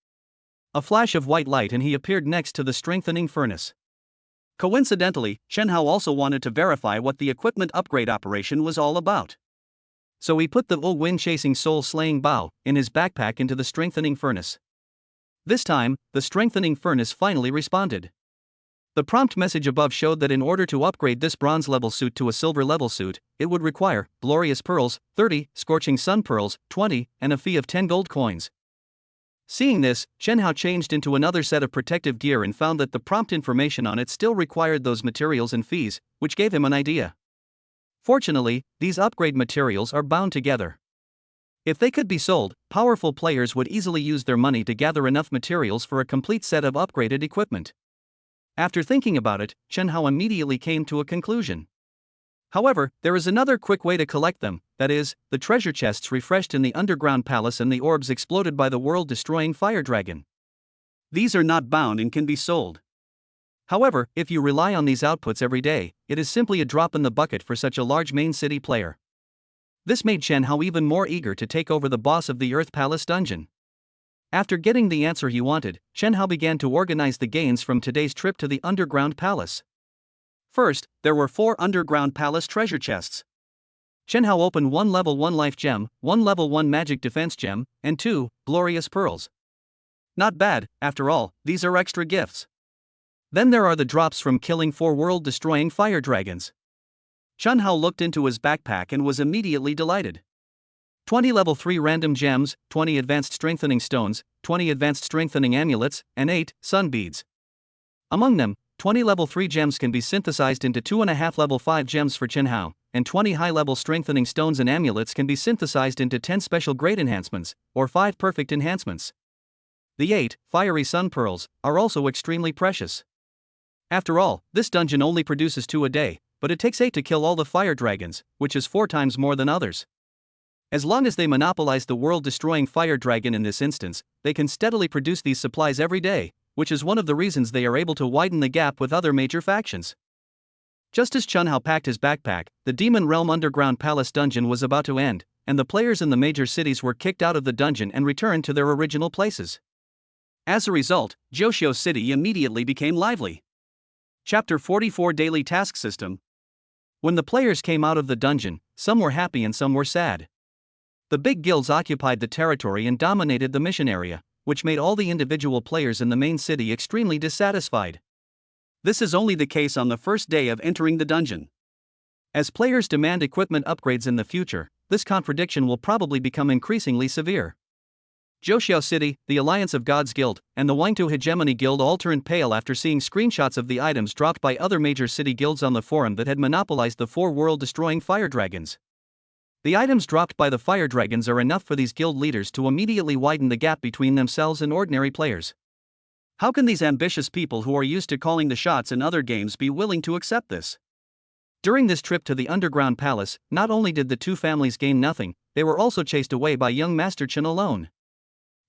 A flash of white light and he appeared next to the strengthening furnace. Coincidentally, Chen Hao also wanted to verify what the equipment upgrade operation was all about. So he put the wind-chasing soul-slaying bow in his backpack into the strengthening furnace. This time, the strengthening furnace finally responded. The prompt message above showed that in order to upgrade this bronze-level suit to a silver-level suit, it would require Glorious Pearls 30, Scorching Sun Pearls 20, and a fee of 10 gold coins. Seeing this, Chen Hao changed into another set of protective gear and found that the prompt information on it still required those materials and fees, which gave him an idea. Fortunately, these upgrade materials are bound together. If they could be sold, powerful players would easily use their money to gather enough materials for a complete set of upgraded equipment. After thinking about it, Chen Hao immediately came to a conclusion. However, there is another quick way to collect them, that is, the treasure chests refreshed in the Underground Palace and the orbs exploded by the world-destroying fire dragon. These are not bound and can be sold. However, if you rely on these outputs every day, it is simply a drop in the bucket for such a large main city player. This made Chen Hao even more eager to take over the boss of the Earth Palace dungeon. After getting the answer he wanted, Chen Hao began to organize the gains from today's trip to the Underground Palace. First, there were 4 Underground Palace treasure chests. Chen Hao opened 1 level 1 life gem, 1 level 1 magic defense gem, and 2 glorious pearls. Not bad, after all, these are extra gifts. Then there are the drops from killing 4 world-destroying fire dragons. Chen Hao looked into his backpack and was immediately delighted. 20 level 3 random gems, 20 advanced strengthening stones, 20 advanced strengthening amulets, and 8 sun beads. Among them, 20 level 3 gems can be synthesized into 2.5 level 5 gems for Chen Hao, and 20 high-level strengthening stones and amulets can be synthesized into 10 special grade enhancements, or 5 perfect enhancements. The 8 fiery sun pearls are also extremely precious. After all, this dungeon only produces 2 a day, but it takes 8 to kill all the fire dragons, which is 4 times more than others. As long as they monopolize the world-destroying fire dragon in this instance, they can steadily produce these supplies every day, which is one of the reasons they are able to widen the gap with other major factions. Just as Chen Hao packed his backpack, the Demon Realm Underground Palace dungeon was about to end, and the players in the major cities were kicked out of the dungeon and returned to their original places. As a result, Joshio City immediately became lively. Chapter 44 Daily Task System. When the players came out of the dungeon, some were happy and some were sad. The big guilds occupied the territory and dominated the mission area, which made all the individual players in the main city extremely dissatisfied. This is only the case on the first day of entering the dungeon. As players demand equipment upgrades in the future, this contradiction will probably become increasingly severe. Joshio City, the Alliance of Gods Guild, and the Wangtu Hegemony Guild all turned pale after seeing screenshots of the items dropped by other major city guilds on the forum that had monopolized the 4 world-destroying fire dragons. The items dropped by the fire dragons are enough for these guild leaders to immediately widen the gap between themselves and ordinary players. How can these ambitious people who are used to calling the shots in other games be willing to accept this? During this trip to the Underground Palace, not only did the 2 families gain nothing, they were also chased away by young Master Chen alone.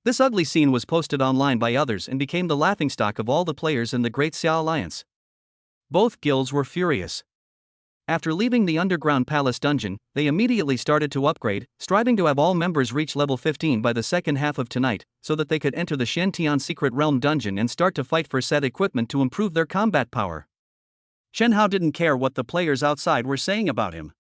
This ugly scene was posted online by others and became the laughingstock of all the players in the Great Xia Alliance. Both guilds were furious. After leaving the Underground Palace dungeon, they immediately started to upgrade, striving to have all members reach level 15 by the second half of tonight, so that they could enter the Shantian Secret Realm dungeon and start to fight for said equipment to improve their combat power. Chen Hao didn't care what the players outside were saying about him.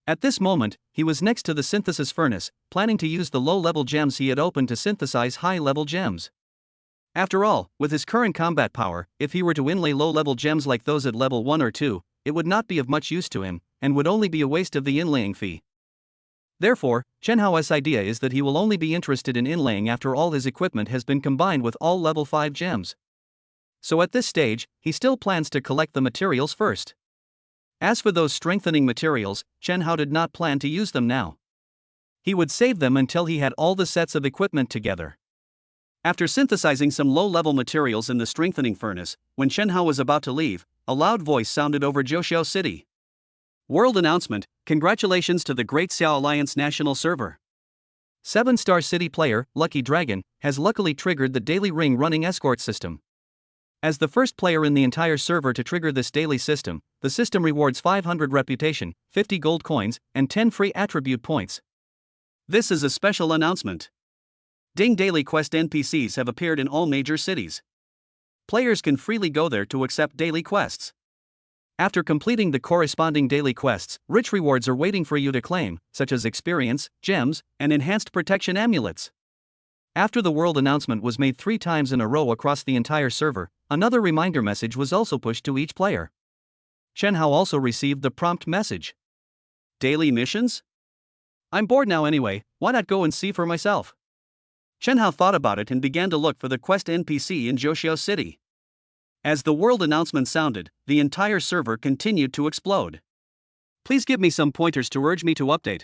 At this moment, he was next to the synthesis furnace, planning to use the low-level gems he had opened to synthesize high-level gems. After all, with his current combat power, if he were to inlay low-level gems like those at level 1 or 2, it would not be of much use to him, and would only be a waste of the inlaying fee. Therefore, Chen Hao's idea is that he will only be interested in inlaying after all his equipment has been combined with all level 5 gems. So at this stage, he still plans to collect the materials first. As for those strengthening materials, Chen Hao did not plan to use them now. He would save them until he had all the sets of equipment together. After synthesizing some low-level materials in the strengthening furnace, when Chen Hao was about to leave, a loud voice sounded over Zhouxiao City. World announcement: congratulations to the Great Xiao Alliance national server. 7-star city player, Lucky Dragon, has luckily triggered the daily ring running escort system. As the first player in the entire server to trigger this daily system, the system rewards 500 reputation, 50 gold coins, and 10 free attribute points. This is a special announcement. Ding daily quest NPCs have appeared in all major cities. Players can freely go there to accept daily quests. After completing the corresponding daily quests, rich rewards are waiting for you to claim, such as experience, gems, and enhanced protection amulets. After the world announcement was made 3 times in a row across the entire server, another reminder message was also pushed to each player. Chen Hao also received the prompt message. Daily missions? I'm bored now anyway, why not go and see for myself? Chen Hao thought about it and began to look for the quest NPC in Zhouxiao City. As the world announcement sounded, the entire server continued to explode. Please give me some pointers to urge me to update.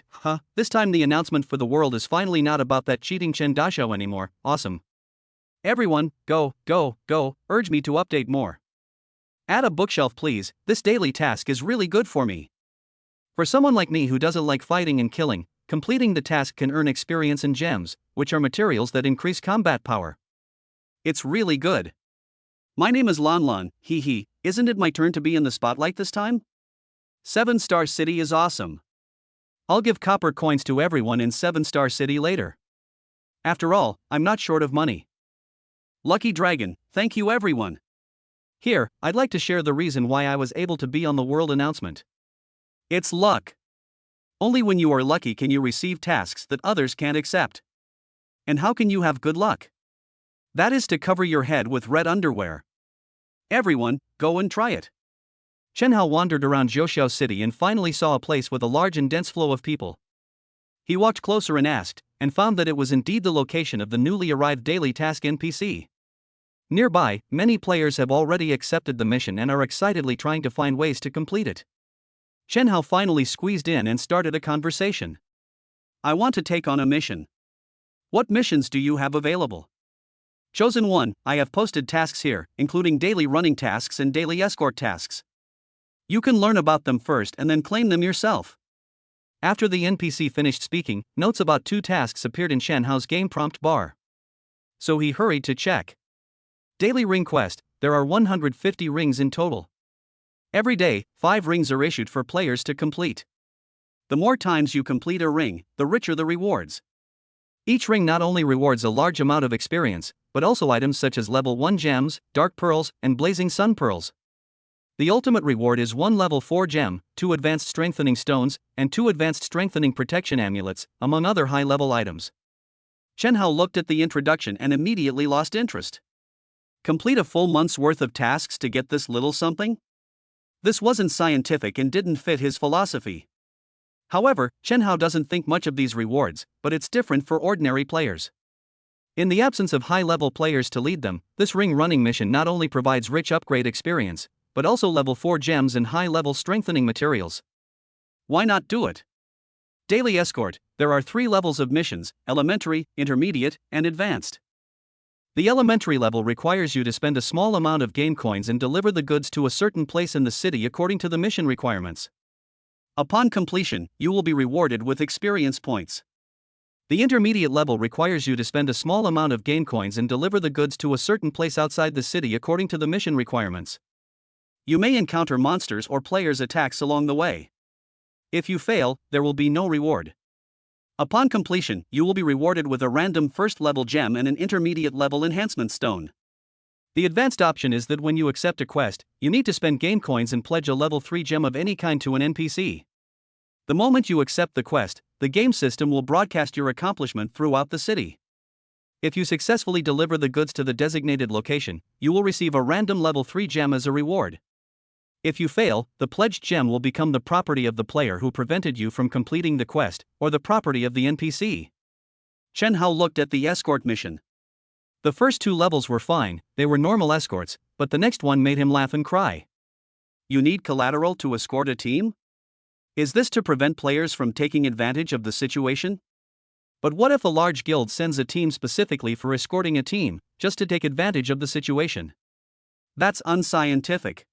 This time the announcement for the world is finally not about that cheating Chen Daxiao anymore. Awesome. Everyone, go, urge me to update more. Add a bookshelf please, this daily task is really good for me. For someone like me who doesn't like fighting and killing, completing the task can earn experience and gems, which are materials that increase combat power. It's really good. My name is Lan Lan, isn't it my turn to be in the spotlight this time? 7-star city is awesome. I'll give copper coins to everyone in 7-star city later. After all, I'm not short of money. Lucky Dragon, thank you everyone. Here, I'd like to share the reason why I was able to be on the world announcement. It's luck. Only when you are lucky can you receive tasks that others can't accept. And how can you have good luck? That is to cover your head with red underwear. Everyone, go and try it. Chen Hao wandered around Zhouxiao City and finally saw a place with a large and dense flow of people. He walked closer and asked, and found that it was indeed the location of the newly arrived daily task NPC. Nearby, many players have already accepted the mission and are excitedly trying to find ways to complete it. Chen Hao finally squeezed in and started a conversation. I want to take on a mission. What missions do you have available? Chosen 1, I have posted tasks here, including daily running tasks and daily escort tasks. You can learn about them first and then claim them yourself. After the NPC finished speaking, notes about 2 tasks appeared in Chen Hao's game prompt bar. So he hurried to check. Daily ring quest, there are 150 rings in total. Every day, 5 rings are issued for players to complete. The more times you complete a ring, the richer the rewards. Each ring not only rewards a large amount of experience, but also items such as level 1 gems, dark pearls, and blazing sun pearls. The ultimate reward is 1 level 4 gem, 2 advanced strengthening stones, and 2 advanced strengthening protection amulets, among other high-level items. Chen Hao looked at the introduction and immediately lost interest. Complete a full month's worth of tasks to get this little something? This wasn't scientific and didn't fit his philosophy. However, Chen Hao doesn't think much of these rewards, but it's different for ordinary players. In the absence of high-level players to lead them, this ring-running mission not only provides rich upgrade experience, but also level 4 gems and high-level strengthening materials. Why not do it? Daily Escort, there are 3 levels of missions: elementary, intermediate, and advanced. The elementary level requires you to spend a small amount of game coins and deliver the goods to a certain place in the city according to the mission requirements. Upon completion, you will be rewarded with experience points. The intermediate level requires you to spend a small amount of game coins and deliver the goods to a certain place outside the city according to the mission requirements. You may encounter monsters or players' attacks along the way. If you fail, there will be no reward. Upon completion, you will be rewarded with a random first-level gem and an intermediate-level enhancement stone. The advanced option is that when you accept a quest, you need to spend game coins and pledge a level 3 gem of any kind to an NPC. The moment you accept the quest, the game system will broadcast your accomplishment throughout the city. If you successfully deliver the goods to the designated location, you will receive a random level 3 gem as a reward. If you fail, the pledged gem will become the property of the player who prevented you from completing the quest, or the property of the NPC. Chen Hao looked at the escort mission. The first 2 levels were fine, they were normal escorts, but the next one made him laugh and cry. You need collateral to escort a team? Is this to prevent players from taking advantage of the situation? But what if a large guild sends a team specifically for escorting a team, just to take advantage of the situation? That's unscientific.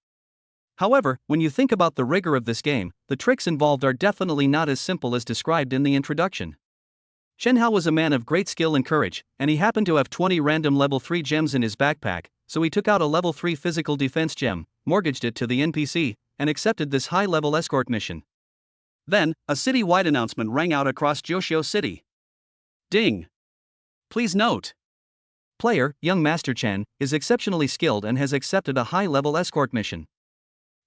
However, when you think about the rigor of this game, the tricks involved are definitely not as simple as described in the introduction. Chen Hao was a man of great skill and courage, and he happened to have 20 random level 3 gems in his backpack, so he took out a level 3 physical defense gem, mortgaged it to the NPC, and accepted this high-level escort mission. Then, a city-wide announcement rang out across Joshio City. Ding! Please note. Player, young Master Chen, is exceptionally skilled and has accepted a high-level escort mission.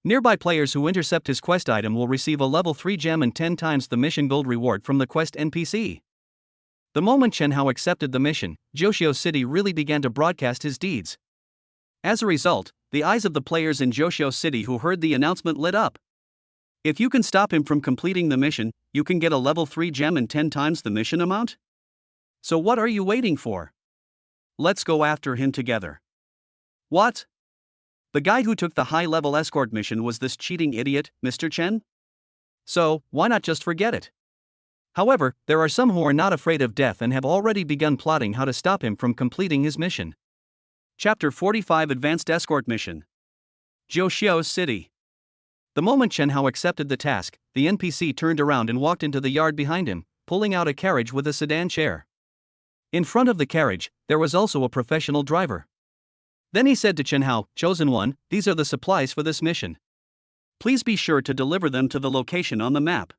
Nearby players who intercept his quest item will receive a level 3 gem and 10 times the mission gold reward from the quest NPC. The moment Chen Hao accepted the mission, Joshio City really began to broadcast his deeds. As a result, the eyes of the players in Joshio City who heard the announcement lit up. If you can stop him from completing the mission, you can get a level 3 gem and 10 times the mission amount? So what are you waiting for? Let's go after him together. What? The guy who took the high-level escort mission was this cheating idiot, Mr. Chen? So, why not just forget it? However, there are some who are not afraid of death and have already begun plotting how to stop him from completing his mission. Chapter 45 Advanced Escort Mission. Joshio City. The moment Chen Hao accepted the task, the NPC turned around and walked into the yard behind him, pulling out a carriage with a sedan chair. In front of the carriage, there was also a professional driver. Then he said to Chen Hao, "Chosen one, these are the supplies for this mission. Please be sure to deliver them to the location on the map."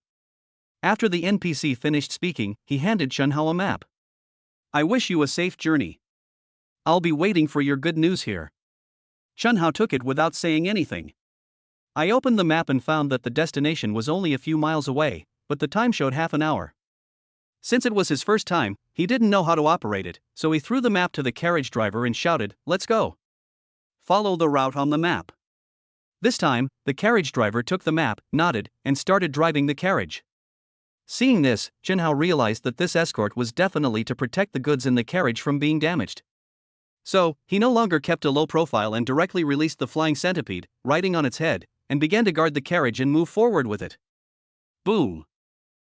After the NPC finished speaking, he handed Chen Hao a map. "I wish you a safe journey. I'll be waiting for your good news here." Chen Hao took it without saying anything. I opened the map and found that the destination was only a few miles away, but the time showed half an hour. Since it was his first time, he didn't know how to operate it, so he threw the map to the carriage driver and shouted, "Let's go. Follow the route on the map." This time, the carriage driver took the map, nodded, and started driving the carriage. Seeing this, Chen Hao realized that this escort was definitely to protect the goods in the carriage from being damaged. So, he no longer kept a low profile and directly released the flying centipede, riding on its head, and began to guard the carriage and move forward with it. Boom!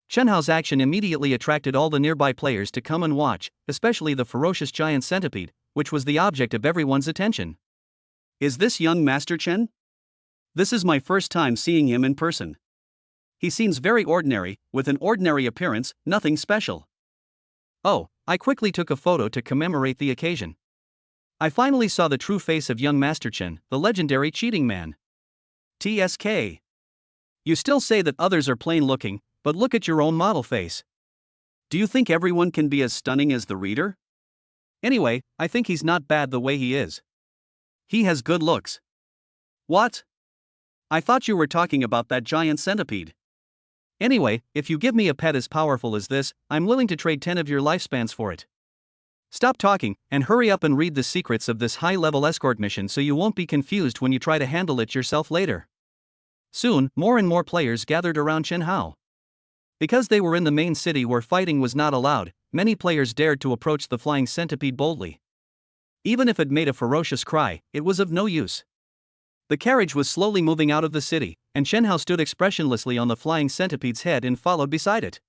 Chen Hao's action immediately attracted all the nearby players to come and watch, especially the ferocious giant centipede, which was the object of everyone's attention. Is this young Master Chen? This is my first time seeing him in person. He seems very ordinary, with an ordinary appearance, nothing special. Oh, I quickly took a photo to commemorate the occasion. I finally saw the true face of young Master Chen, the legendary cheating man. TSK. You still say that others are plain looking, but look at your own model face. Do you think everyone can be as stunning as the reader? Anyway, I think he's not bad the way he is. He has good looks. What? I thought you were talking about that giant centipede. Anyway, if you give me a pet as powerful as this, I'm willing to trade 10 of your lifespans for it. Stop talking, and hurry up and read the secrets of this high-level escort mission so you won't be confused when you try to handle it yourself later. Soon, more and more players gathered around Chen Hao. Because they were in the main city where fighting was not allowed, many players dared to approach the flying centipede boldly. Even if it made a ferocious cry, it was of no use. The carriage was slowly moving out of the city, and Chen Hao stood expressionlessly on the flying centipede's head and followed beside it.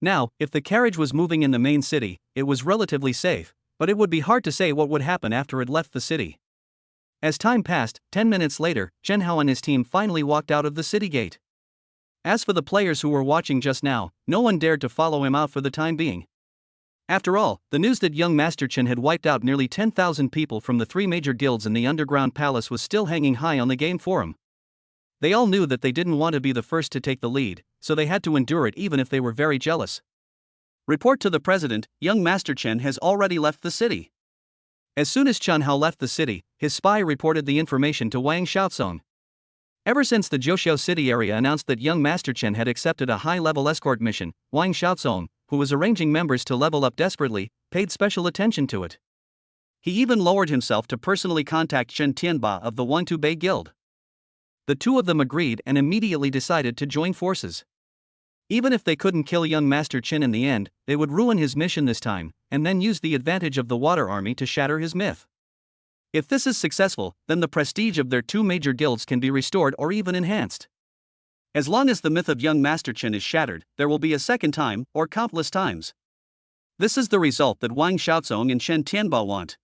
Now, if the carriage was moving in the main city, it was relatively safe, but it would be hard to say what would happen after it left the city. As time passed, 10 minutes later, Chen Hao and his team finally walked out of the city gate. As for the players who were watching just now, no one dared to follow him out for the time being. After all, the news that young Master Chen had wiped out nearly 10,000 people from the 3 major guilds in the underground palace was still hanging high on the game forum. They all knew that they didn't want to be the first to take the lead, so they had to endure it even if they were very jealous. Report to the president, young Master Chen has already left the city. As soon as Chen Hao left the city, his spy reported the information to Wang Xiaozong. Ever since the Joshio City area announced that young Master Chen had accepted a high-level escort mission, Wang Xiaozong, who was arranging members to level up desperately, paid special attention to it. He even lowered himself to personally contact Shen Tianba of the 1-2 Bei Guild. The two of them agreed and immediately decided to join forces. Even if they couldn't kill young Master Chin in the end, they would ruin his mission this time, and then use the advantage of the Water Army to shatter his myth. If this is successful, then the prestige of their two major guilds can be restored or even enhanced. As long as the myth of young Master Chin is shattered, there will be a second time, or countless times. This is the result that Wang Xiaozong and Shen Tianba want.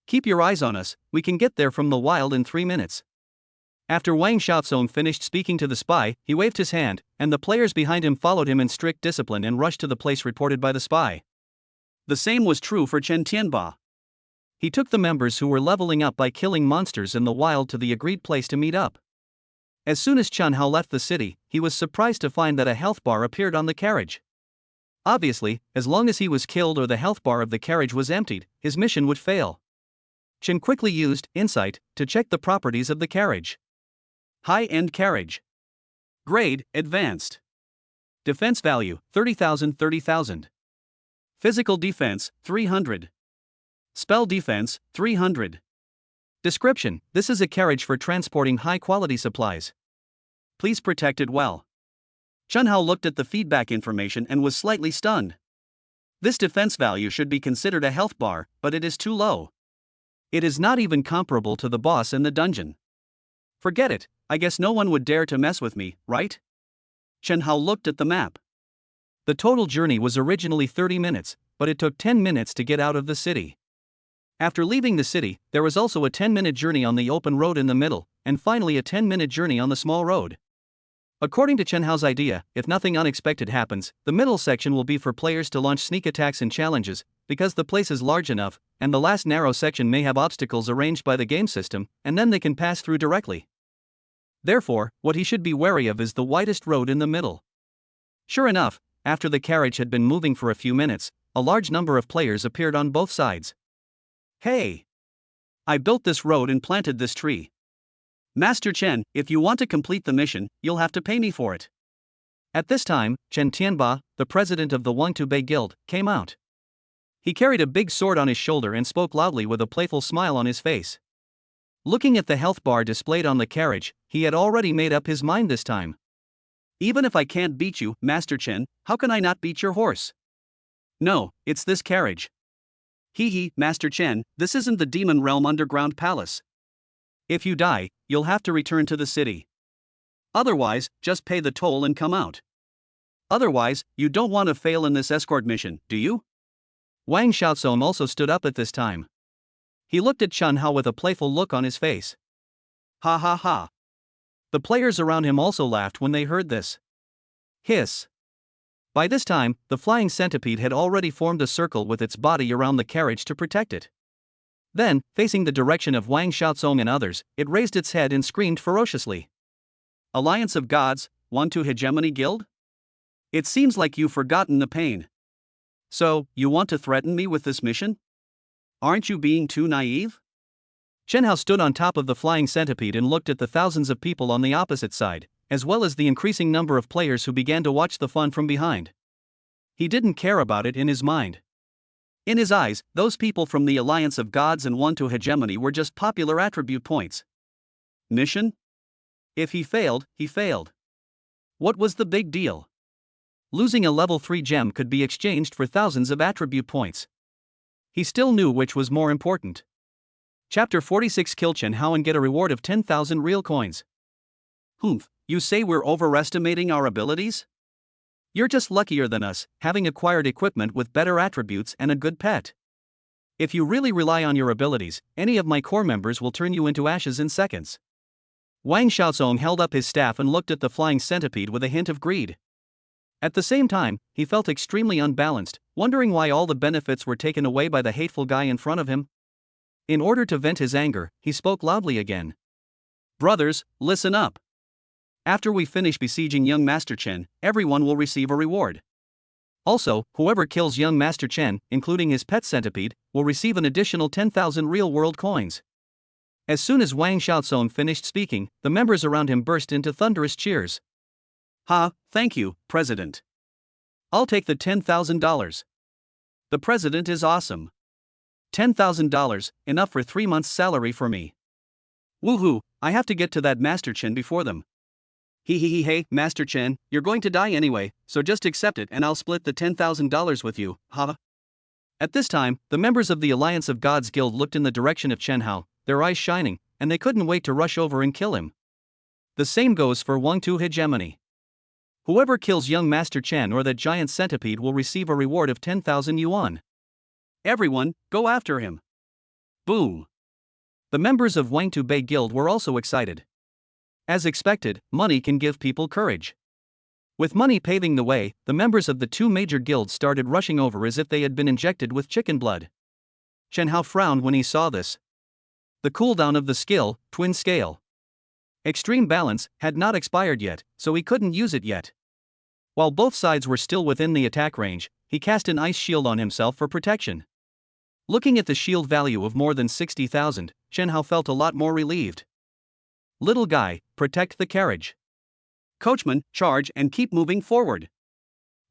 Keep your eyes on us, we can get there from the wild in 3 minutes. After Wang Xiaozong finished speaking to the spy, he waved his hand, and the players behind him followed him in strict discipline and rushed to the place reported by the spy. The same was true for Chen Tianba. He took the members who were leveling up by killing monsters in the wild to the agreed place to meet up. As soon as Chen Hao left the city, he was surprised to find that a health bar appeared on the carriage. Obviously, as long as he was killed or the health bar of the carriage was emptied, his mission would fail. Chen quickly used insight to check the properties of the carriage. High-end carriage. Grade, advanced. Defense value, 30,000. Physical defense, 300. Spell defense, 300. Description: this is a carriage for transporting high-quality supplies. Please protect it well. Chen Hao looked at the feedback information and was slightly stunned. This defense value should be considered a health bar, but it is too low. It is not even comparable to the boss in the dungeon. Forget it, I guess no one would dare to mess with me, right? Chen Hao looked at the map. The total journey was originally 30 minutes, but it took 10 minutes to get out of the city. After leaving the city, there was also a 10-minute journey on the open road in the middle, and finally a 10-minute journey on the small road. According to Chen Hao's idea, if nothing unexpected happens, the middle section will be for players to launch sneak attacks and challenges, because the place is large enough, and the last narrow section may have obstacles arranged by the game system, and then they can pass through directly. Therefore, what he should be wary of is the widest road in the middle. Sure enough, after the carriage had been moving for a few minutes, a large number of players appeared on both sides. Hey! I built this road and planted this tree. Master Chen, if you want to complete the mission, you'll have to pay me for it. At this time, Chen Tianba, the president of the Wangtu Guild, came out. He carried a big sword on his shoulder and spoke loudly with a playful smile on his face. Looking at the health bar displayed on the carriage, he had already made up his mind this time. Even if I can't beat you, Master Chen, how can I not beat your horse? No, it's this carriage. Hee, Master Chen, this isn't the Demon Realm Underground Palace. If you die, you'll have to return to the city. Otherwise, just pay the toll and come out. Otherwise, you don't want to fail in this escort mission, do you? Wang Xiaozong also stood up at this time. He looked at Chen Hao with a playful look on his face. Ha ha ha. The players around him also laughed when they heard this. Hiss. By this time, the flying centipede had already formed a circle with its body around the carriage to protect it. Then, facing the direction of Wang Xiaozong and others, it raised its head and screamed ferociously. Alliance of Gods, Wangtu Hegemony Guild? It seems like you've forgotten the pain. So, you want to threaten me with this mission? Aren't you being too naive? Chen Hao stood on top of the flying centipede and looked at the thousands of people on the opposite side, as well as the increasing number of players who began to watch the fun from behind. He didn't care about it in his mind. In his eyes, those people from the Alliance of Gods and Wangtu Hegemony were just popular attribute points. Mission? If he failed, he failed. What was the big deal? Losing a level 3 gem could be exchanged for thousands of attribute points. He still knew which was more important. Chapter 46: Kill Chen Hao and get a reward of 10,000 real coins. Humph, you say we're overestimating our abilities? You're just luckier than us, having acquired equipment with better attributes and a good pet. If you really rely on your abilities, any of my core members will turn you into ashes in seconds. Wang Xiaozong held up his staff and looked at the flying centipede with a hint of greed. At the same time, he felt extremely unbalanced, wondering why all the benefits were taken away by the hateful guy in front of him. In order to vent his anger, he spoke loudly again. Brothers, listen up. After we finish besieging young Master Chen, everyone will receive a reward. Also, whoever kills young Master Chen, including his pet centipede, will receive an additional 10,000 real-world coins. As soon as Wang Xiaozong finished speaking, the members around him burst into thunderous cheers. Ha, thank you, President. I'll take the $10,000. The President is awesome. $10,000, enough for 3 months' salary for me. Woohoo, I have to get to that Master Chen before them. Hey, Master Chen, you're going to die anyway, so just accept it and I'll split the $10,000 with you, huh? At this time, the members of the Alliance of Gods Guild looked in the direction of Chen Hao, their eyes shining, and they couldn't wait to rush over and kill him. The same goes for Wang Tu hegemony. Whoever kills young Master Chen or that giant centipede will receive a reward of 10,000 yuan. Everyone, go after him. Boom. The members of Wang Tu Bei Guild were also excited. As expected, money can give people courage. With money paving the way, the members of the two major guilds started rushing over as if they had been injected with chicken blood. Chen Hao frowned when he saw this. The cooldown of the skill, Twin Scale Extreme Balance, had not expired yet, so he couldn't use it yet. While both sides were still within the attack range, he cast an ice shield on himself for protection. Looking at the shield value of more than 60,000, Chen Hao felt a lot more relieved. Little guy, protect the carriage. Coachman, charge and keep moving forward.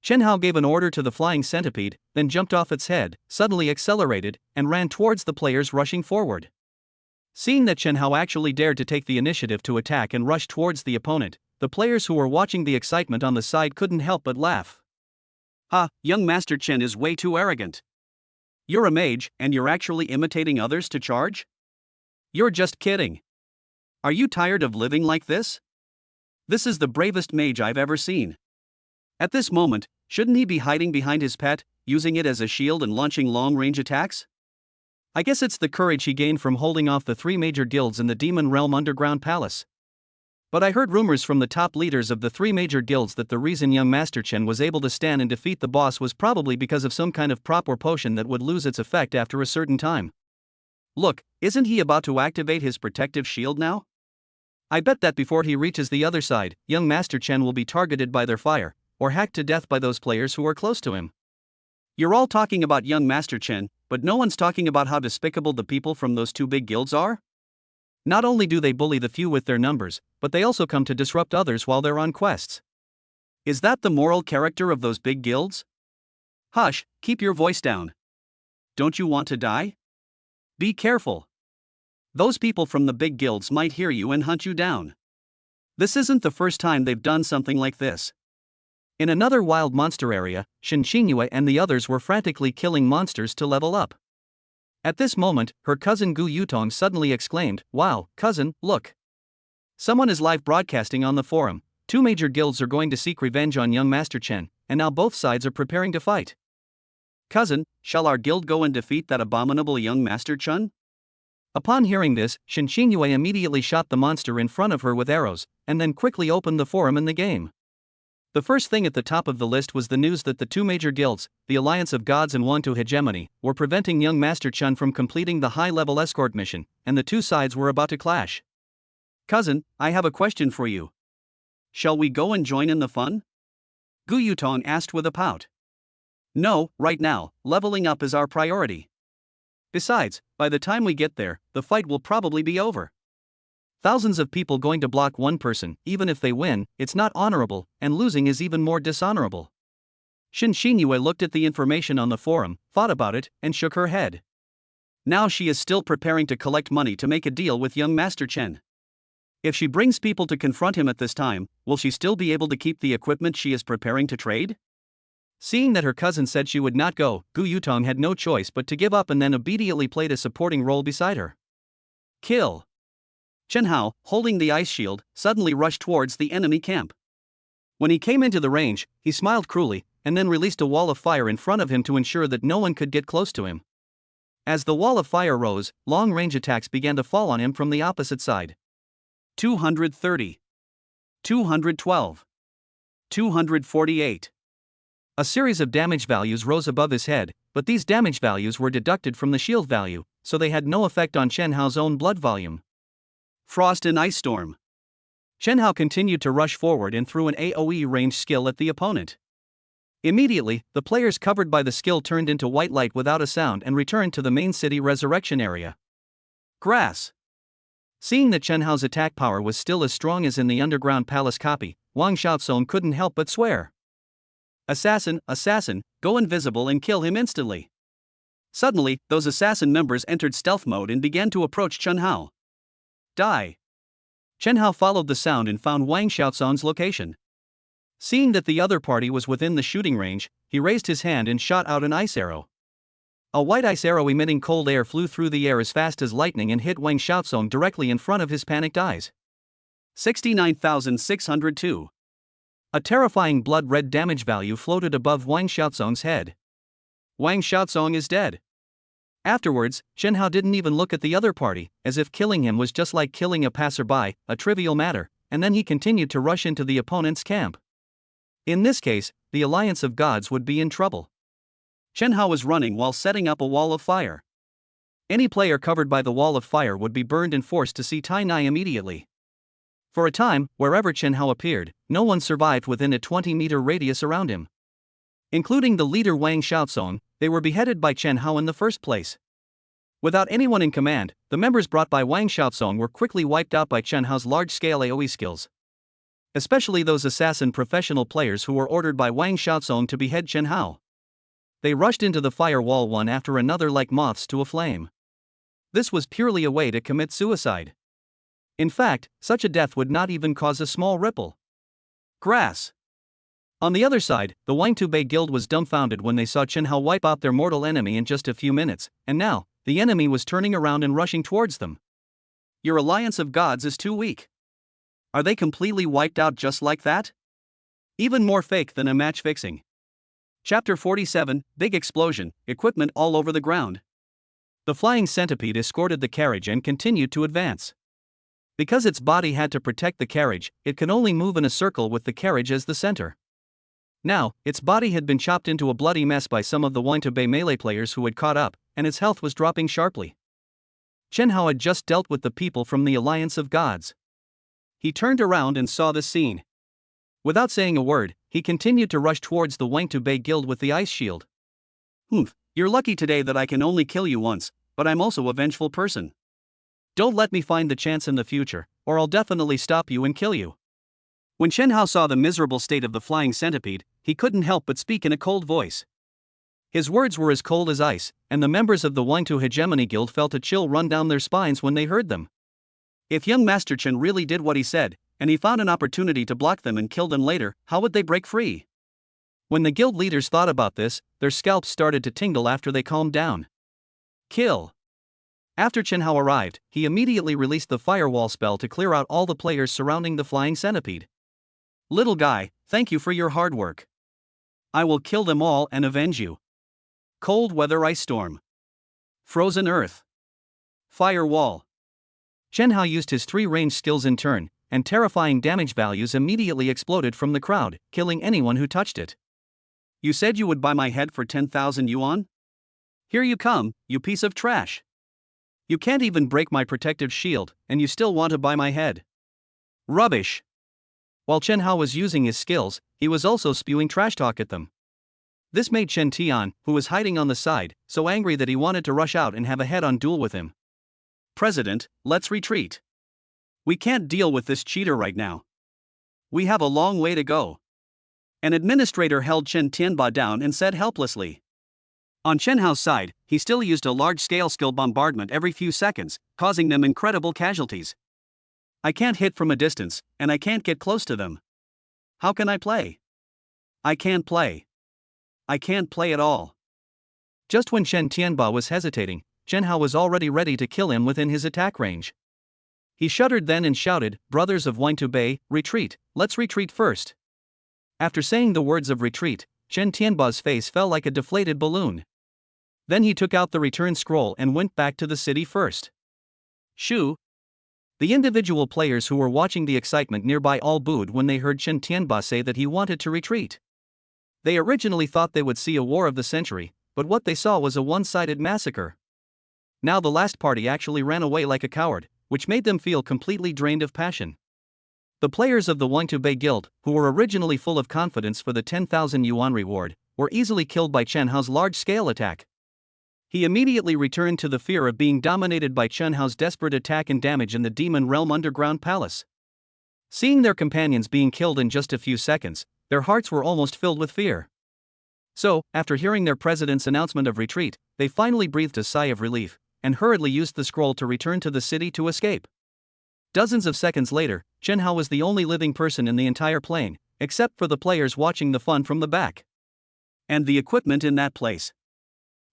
Chen Hao gave an order to the flying centipede, then jumped off its head, suddenly accelerated, and ran towards the players rushing forward. Seeing that Chen Hao actually dared to take the initiative to attack and rush towards the opponent, the players who were watching the excitement on the side couldn't help but laugh. Ha, young Master Chen is way too arrogant. You're a mage, and you're actually imitating others to charge? You're just kidding. Are you tired of living like this? This is the bravest mage I've ever seen. At this moment, shouldn't he be hiding behind his pet, using it as a shield and launching long-range attacks? I guess it's the courage he gained from holding off the three major guilds in the Demon Realm Underground Palace. But I heard rumors from the top leaders of the three major guilds that the reason young Master Chen was able to stand and defeat the boss was probably because of some kind of prop or potion that would lose its effect after a certain time. Look, isn't he about to activate his protective shield now? I bet that before he reaches the other side, young Master Chen will be targeted by their fire, or hacked to death by those players who are close to him. You're all talking about young Master Chen, but no one's talking about how despicable the people from those two big guilds are? Not only do they bully the few with their numbers, but they also come to disrupt others while they're on quests. Is that the moral character of those big guilds? Hush, keep your voice down. Don't you want to die? Be careful. Those people from the big guilds might hear you and hunt you down. This isn't the first time they've done something like this. In another wild monster area, Shen Xingyue and the others were frantically killing monsters to level up. At this moment, her cousin Gu Yutong suddenly exclaimed, "Wow, cousin, look. Someone is live broadcasting on the forum. Two major guilds are going to seek revenge on young Master Chen, and now both sides are preparing to fight. Cousin, shall our guild go and defeat that abominable young Master Chen?" Upon hearing this, Shen Xingyue immediately shot the monster in front of her with arrows, and then quickly opened the forum in the game. The first thing at the top of the list was the news that the two major guilds, the Alliance of Gods and Wang Tu Hegemony, were preventing young Master Chen from completing the high-level escort mission, and the two sides were about to clash. Cousin, I have a question for you. Shall we go and join in the fun? Gu Yutong asked with a pout. No, right now, leveling up is our priority. Besides, by the time we get there, the fight will probably be over. Thousands of people going to block one person, even if they win, it's not honorable, and losing is even more dishonorable. Shen Xingyue looked at the information on the forum, thought about it, and shook her head. Now she is still preparing to collect money to make a deal with young Master Chen. If she brings people to confront him at this time, will she still be able to keep the equipment she is preparing to trade? Seeing that her cousin said she would not go, Gu Yutong had no choice but to give up and then obediently played a supporting role beside her. Kill. Chen Hao, holding the ice shield, suddenly rushed towards the enemy camp. When he came into the range, he smiled cruelly, and then released a wall of fire in front of him to ensure that no one could get close to him. As the wall of fire rose, long-range attacks began to fall on him from the opposite side. 230. 212. 248. A series of damage values rose above his head, but these damage values were deducted from the shield value, so they had no effect on Chen Hao's own blood volume. Frost and Ice Storm. Chen Hao continued to rush forward and threw an AoE range skill at the opponent. Immediately, the players covered by the skill turned into white light without a sound and returned to the main city resurrection area. Grass. Seeing that Chen Hao's attack power was still as strong as in the underground palace copy, Wang Xiaosong couldn't help but swear. Assassin, assassin, go invisible and kill him instantly. Suddenly, those assassin members entered stealth mode and began to approach Chen Hao. Die. Chen Hao followed the sound and found Wang Xiaozong's location. Seeing that the other party was within the shooting range, he raised his hand and shot out an ice arrow. A white ice arrow emitting cold air flew through the air as fast as lightning and hit Wang Xiaozong directly in front of his panicked eyes. 69,602. A terrifying blood-red damage value floated above Wang Xiaozong's head. Wang Xiaozong is dead. Afterwards, Chen Hao didn't even look at the other party, as if killing him was just like killing a passerby, a trivial matter, and then he continued to rush into the opponent's camp. In this case, the Alliance of Gods would be in trouble. Chen Hao was running while setting up a wall of fire. Any player covered by the wall of fire would be burned and forced to see Tai Nai immediately. For a time, wherever Chen Hao appeared, no one survived within a 20-meter radius around him. Including the leader Wang Xiaozong, they were beheaded by Chen Hao in the first place. Without anyone in command, the members brought by Wang Xiaozong were quickly wiped out by Chen Hao's large-scale AoE skills. Especially those assassin professional players who were ordered by Wang Xiaozong to behead Chen Hao. They rushed into the firewall one after another like moths to a flame. This was purely a way to commit suicide. In fact, such a death would not even cause a small ripple. Grass. On the other side, the Wangtubei Guild was dumbfounded when they saw Chen Hao wipe out their mortal enemy in just a few minutes, and now, the enemy was turning around and rushing towards them. Your Alliance of Gods is too weak. Are they completely wiped out just like that? Even more fake than a match fixing. Chapter 47, Big Explosion, Equipment all over the ground. The flying centipede escorted the carriage and continued to advance. Because its body had to protect the carriage, it could only move in a circle with the carriage as the center. Now, its body had been chopped into a bloody mess by some of the Wangtubei melee players who had caught up, and its health was dropping sharply. Chen Hao had just dealt with the people from the Alliance of Gods. He turned around and saw the scene. Without saying a word, he continued to rush towards the Wangtubei Guild with the ice shield. You're lucky today that I can only kill you once, but I'm also a vengeful person. Don't let me find the chance in the future, or I'll definitely stop you and kill you. When Chen Hao saw the miserable state of the flying centipede, he couldn't help but speak in a cold voice. His words were as cold as ice, and the members of the Wangtu Hegemony Guild felt a chill run down their spines when they heard them. If young Master Chen really did what he said, and he found an opportunity to block them and kill them later, how would they break free? When the guild leaders thought about this, their scalps started to tingle after they calmed down. Kill. After Chen Hao arrived, he immediately released the firewall spell to clear out all the players surrounding the flying centipede. Little guy, thank you for your hard work. I will kill them all and avenge you. Cold weather ice storm. Frozen earth. Firewall. Chen Hao used his 3 ranged skills in turn, and terrifying damage values immediately exploded from the crowd, killing anyone who touched it. You said you would buy my head for 10,000 yuan? Here you come, you piece of trash. You can't even break my protective shield, and you still want to buy my head. Rubbish. While Chen Hao was using his skills, he was also spewing trash talk at them. This made Chen Tian, who was hiding on the side, so angry that he wanted to rush out and have a head-on duel with him. President, let's retreat. We can't deal with this cheater right now. We have a long way to go. An administrator held Chen Tianba down and said helplessly. On Chen Hao's side, he still used a large-scale skill bombardment every few seconds, causing them incredible casualties. I can't hit from a distance, and I can't get close to them. How can I play? I can't play. I can't play at all. Just when Chen Tianba was hesitating, Chen Hao was already ready to kill him within his attack range. He shuddered then and shouted, "Brothers of Wangtubei, retreat, let's retreat first." After saying the words of retreat, Chen Tianba's face fell like a deflated balloon. Then he took out the return scroll and went back to the city first. Shoo! The individual players who were watching the excitement nearby all booed when they heard Chen Tianba say that he wanted to retreat. They originally thought they would see a war of the century, but what they saw was a one-sided massacre. Now the last party actually ran away like a coward, which made them feel completely drained of passion. The players of the Wangtubei Guild, who were originally full of confidence for the 10,000 yuan reward, were easily killed by Chen Hao's large-scale attack. He immediately returned to the fear of being dominated by Chen Hao's desperate attack and damage in the Demon Realm Underground Palace. Seeing their companions being killed in just a few seconds, their hearts were almost filled with fear. So, after hearing their president's announcement of retreat, they finally breathed a sigh of relief, and hurriedly used the scroll to return to the city to escape. Dozens of seconds later, Chen Hao was the only living person in the entire plane, except for the players watching the fun from the back. And the equipment in that place.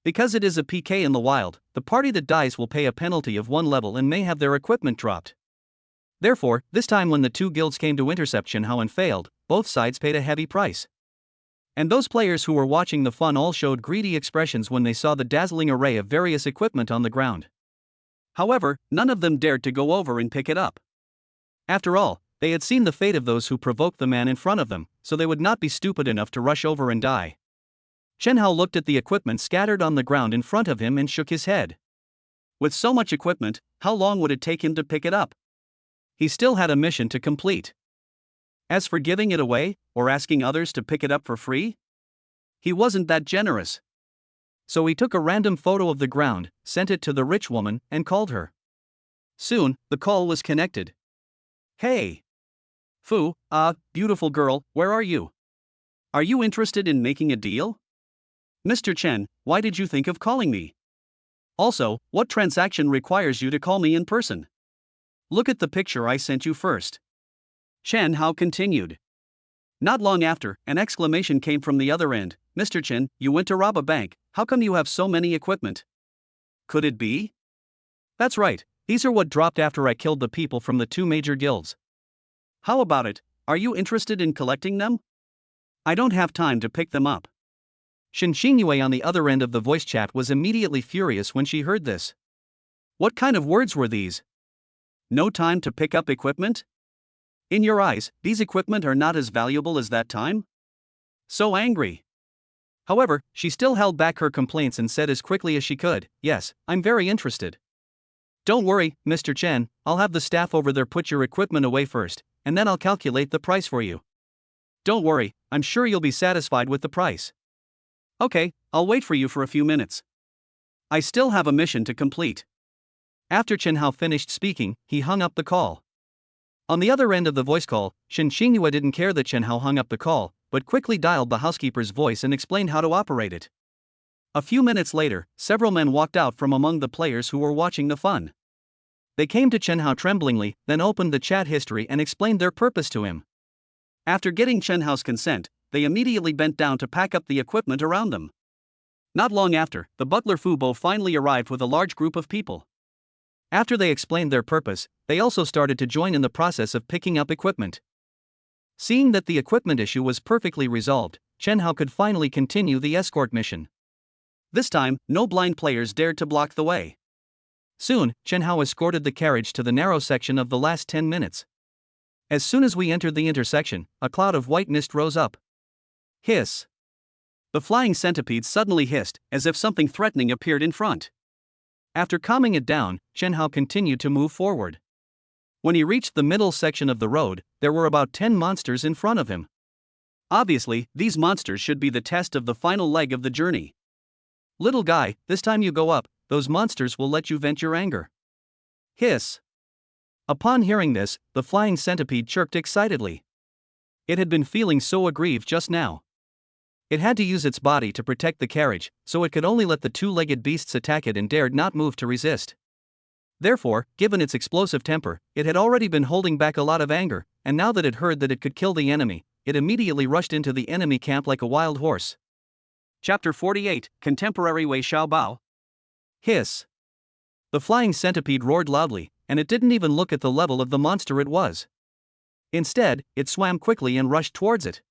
Because it is a PK in the wild, the party that dies will pay a penalty of 1 level and may have their equipment dropped. Therefore, this time when the two guilds came to intercept Chen Hao and failed, both sides paid a heavy price. And those players who were watching the fun all showed greedy expressions when they saw the dazzling array of various equipment on the ground. However, none of them dared to go over and pick it up. After all, they had seen the fate of those who provoked the man in front of them, so they would not be stupid enough to rush over and die. Chen Hao looked at the equipment scattered on the ground in front of him and shook his head. With so much equipment, how long would it take him to pick it up? He still had a mission to complete. As for giving it away, or asking others to pick it up for free, he wasn't that generous. So he took a random photo of the ground, sent it to the rich woman, and called her. Soon, the call was connected. Hey! Fu, beautiful girl, where are you? Are you interested in making a deal? Mr. Chen, why did you think of calling me? Also, what transaction requires you to call me in person? Look at the picture I sent you first. Chen Hao continued. Not long after, an exclamation came from the other end. Mr. Chen, you went to rob a bank, how come you have so many equipment? Could it be? That's right, these are what dropped after I killed the people from the 2 major guilds. How about it, are you interested in collecting them? I don't have time to pick them up. Shen Xingyue on the other end of the voice chat was immediately furious when she heard this. What kind of words were these? No time to pick up equipment? In your eyes, these equipment are not as valuable as that time? So angry. However, she still held back her complaints and said as quickly as she could, yes, I'm very interested. Don't worry, Mr. Chen, I'll have the staff over there put your equipment away first, and then I'll calculate the price for you. Don't worry, I'm sure you'll be satisfied with the price. Okay, I'll wait for you for a few minutes. I still have a mission to complete. After Chen Hao finished speaking, he hung up the call. On the other end of the voice call, Shen Xingyue didn't care that Chen Hao hung up the call, but quickly dialed the housekeeper's voice and explained how to operate it. A few minutes later, several men walked out from among the players who were watching the fun. They came to Chen Hao tremblingly, then opened the chat history and explained their purpose to him. After getting Chen Hao's consent, they immediately bent down to pack up the equipment around them. Not long after, the butler Fu Bo finally arrived with a large group of people. After they explained their purpose, they also started to join in the process of picking up equipment. Seeing that the equipment issue was perfectly resolved, Chen Hao could finally continue the escort mission. This time, no blind players dared to block the way. Soon, Chen Hao escorted the carriage to the narrow section of the last 10 minutes. As soon as we entered the intersection, a cloud of white mist rose up. Hiss! The flying centipede suddenly hissed, as if something threatening appeared in front. After calming it down, Chen Hao continued to move forward. When he reached the middle section of the road, there were about 10 monsters in front of him. Obviously, these monsters should be the test of the final leg of the journey. Little guy, this time you go up, those monsters will let you vent your anger. Hiss! Upon hearing this, the flying centipede chirped excitedly. It had been feeling so aggrieved just now. It had to use its body to protect the carriage, so it could only let the 2-legged beasts attack it and dared not move to resist. Therefore, given its explosive temper, it had already been holding back a lot of anger, and now that it heard that it could kill the enemy, it immediately rushed into the enemy camp like a wild horse. Chapter 48, Contemporary Wei Xiaobao. Hiss! The flying centipede roared loudly, and it didn't even look at the level of the monster it was. Instead, it swam quickly and rushed towards it.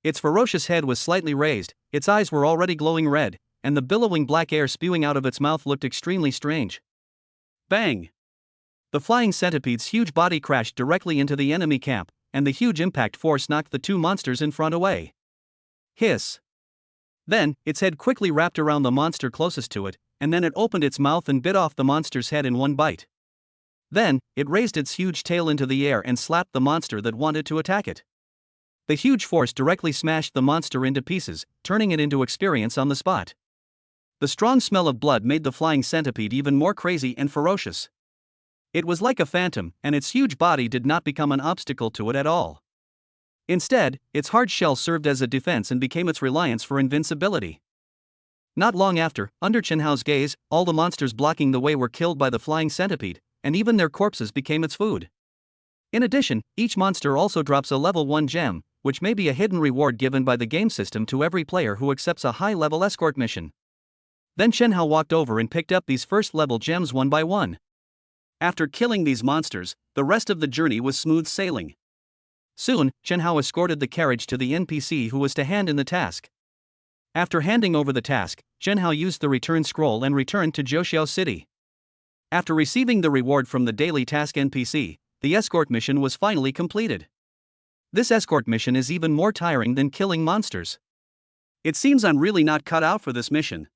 Its ferocious head was slightly raised, its eyes were already glowing red, and the billowing black air spewing out of its mouth looked extremely strange. Bang! The flying centipede's huge body crashed directly into the enemy camp, and the huge impact force knocked the 2 monsters in front away. Hiss! Then, its head quickly wrapped around the monster closest to it, and then it opened its mouth and bit off the monster's head in one bite. Then, it raised its huge tail into the air and slapped the monster that wanted to attack it. The huge force directly smashed the monster into pieces, turning it into experience on the spot. The strong smell of blood made the flying centipede even more crazy and ferocious. It was like a phantom, and its huge body did not become an obstacle to it at all. Instead, its hard shell served as a defense and became its reliance for invincibility. Not long after, under Chen Hao's gaze, all the monsters blocking the way were killed by the flying centipede, and even their corpses became its food. In addition, each monster also drops a level 1 gem, which may be a hidden reward given by the game system to every player who accepts a high-level escort mission. Then Chen Hao walked over and picked up these first-level gems one by one. After killing these monsters, the rest of the journey was smooth sailing. Soon, Chen Hao escorted the carriage to the NPC who was to hand in the task. After handing over the task, Chen Hao used the return scroll and returned to Jiuxiao City. After receiving the reward from the daily task NPC, the escort mission was finally completed. This escort mission is even more tiring than killing monsters. It seems I'm really not cut out for this mission.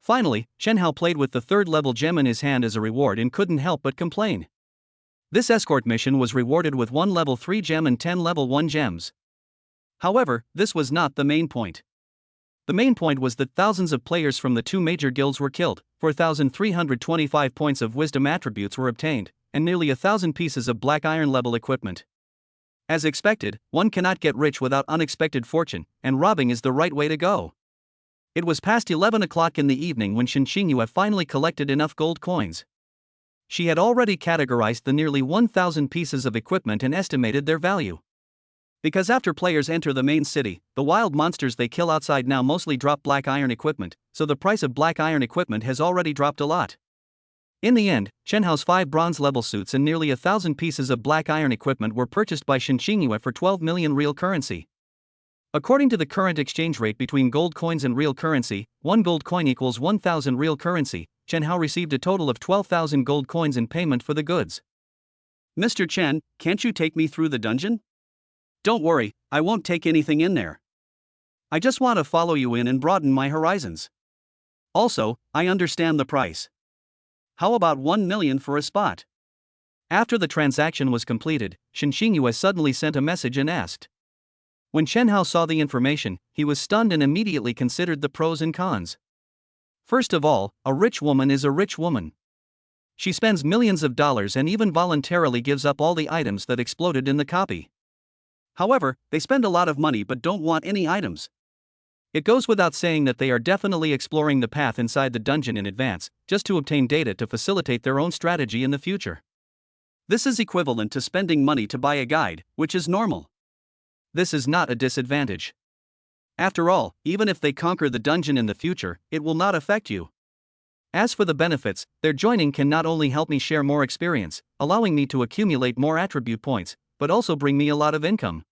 Finally, Chen Hao played with the third-level gem in his hand as a reward and couldn't help but complain. This escort mission was rewarded with 1 level 3 gem and 10 level 1 gems. However, this was not the main point. The main point was that thousands of players from the 2 major guilds were killed, 4,325 points of wisdom attributes were obtained, and nearly 1,000 pieces of black iron level equipment. As expected, one cannot get rich without unexpected fortune, and robbing is the right way to go. It was past 11 o'clock in the evening when Shen Xingyue finally collected enough gold coins. She had already categorized the nearly 1,000 pieces of equipment and estimated their value. Because after players enter the main city, the wild monsters they kill outside now mostly drop black iron equipment, so the price of black iron equipment has already dropped a lot. In the end, Chen Hao's 5 bronze-level suits and nearly 1,000 pieces of black iron equipment were purchased by Shen Xingyue for 12 million real currency. According to the current exchange rate between gold coins and real currency, 1 gold coin equals 1,000 real currency. Chen Hao received a total of 12,000 gold coins in payment for the goods. "Mr. Chen, can't you take me through the dungeon?" "Don't worry, I won't take anything in there. I just want to follow you in and broaden my horizons. Also, I understand the price. How about 1 million for a spot?" After the transaction was completed, Shen Xingyue suddenly sent a message and asked. When Chen Hao saw the information, he was stunned and immediately considered the pros and cons. First of all, a rich woman is a rich woman. She spends millions of dollars and even voluntarily gives up all the items that exploded in the copy. However, they spend a lot of money but don't want any items. It goes without saying that they are definitely exploring the path inside the dungeon in advance, just to obtain data to facilitate their own strategy in the future. This is equivalent to spending money to buy a guide, which is normal. This is not a disadvantage. After all, even if they conquer the dungeon in the future, it will not affect you. As for the benefits, their joining can not only help me share more experience, allowing me to accumulate more attribute points, but also bring me a lot of income.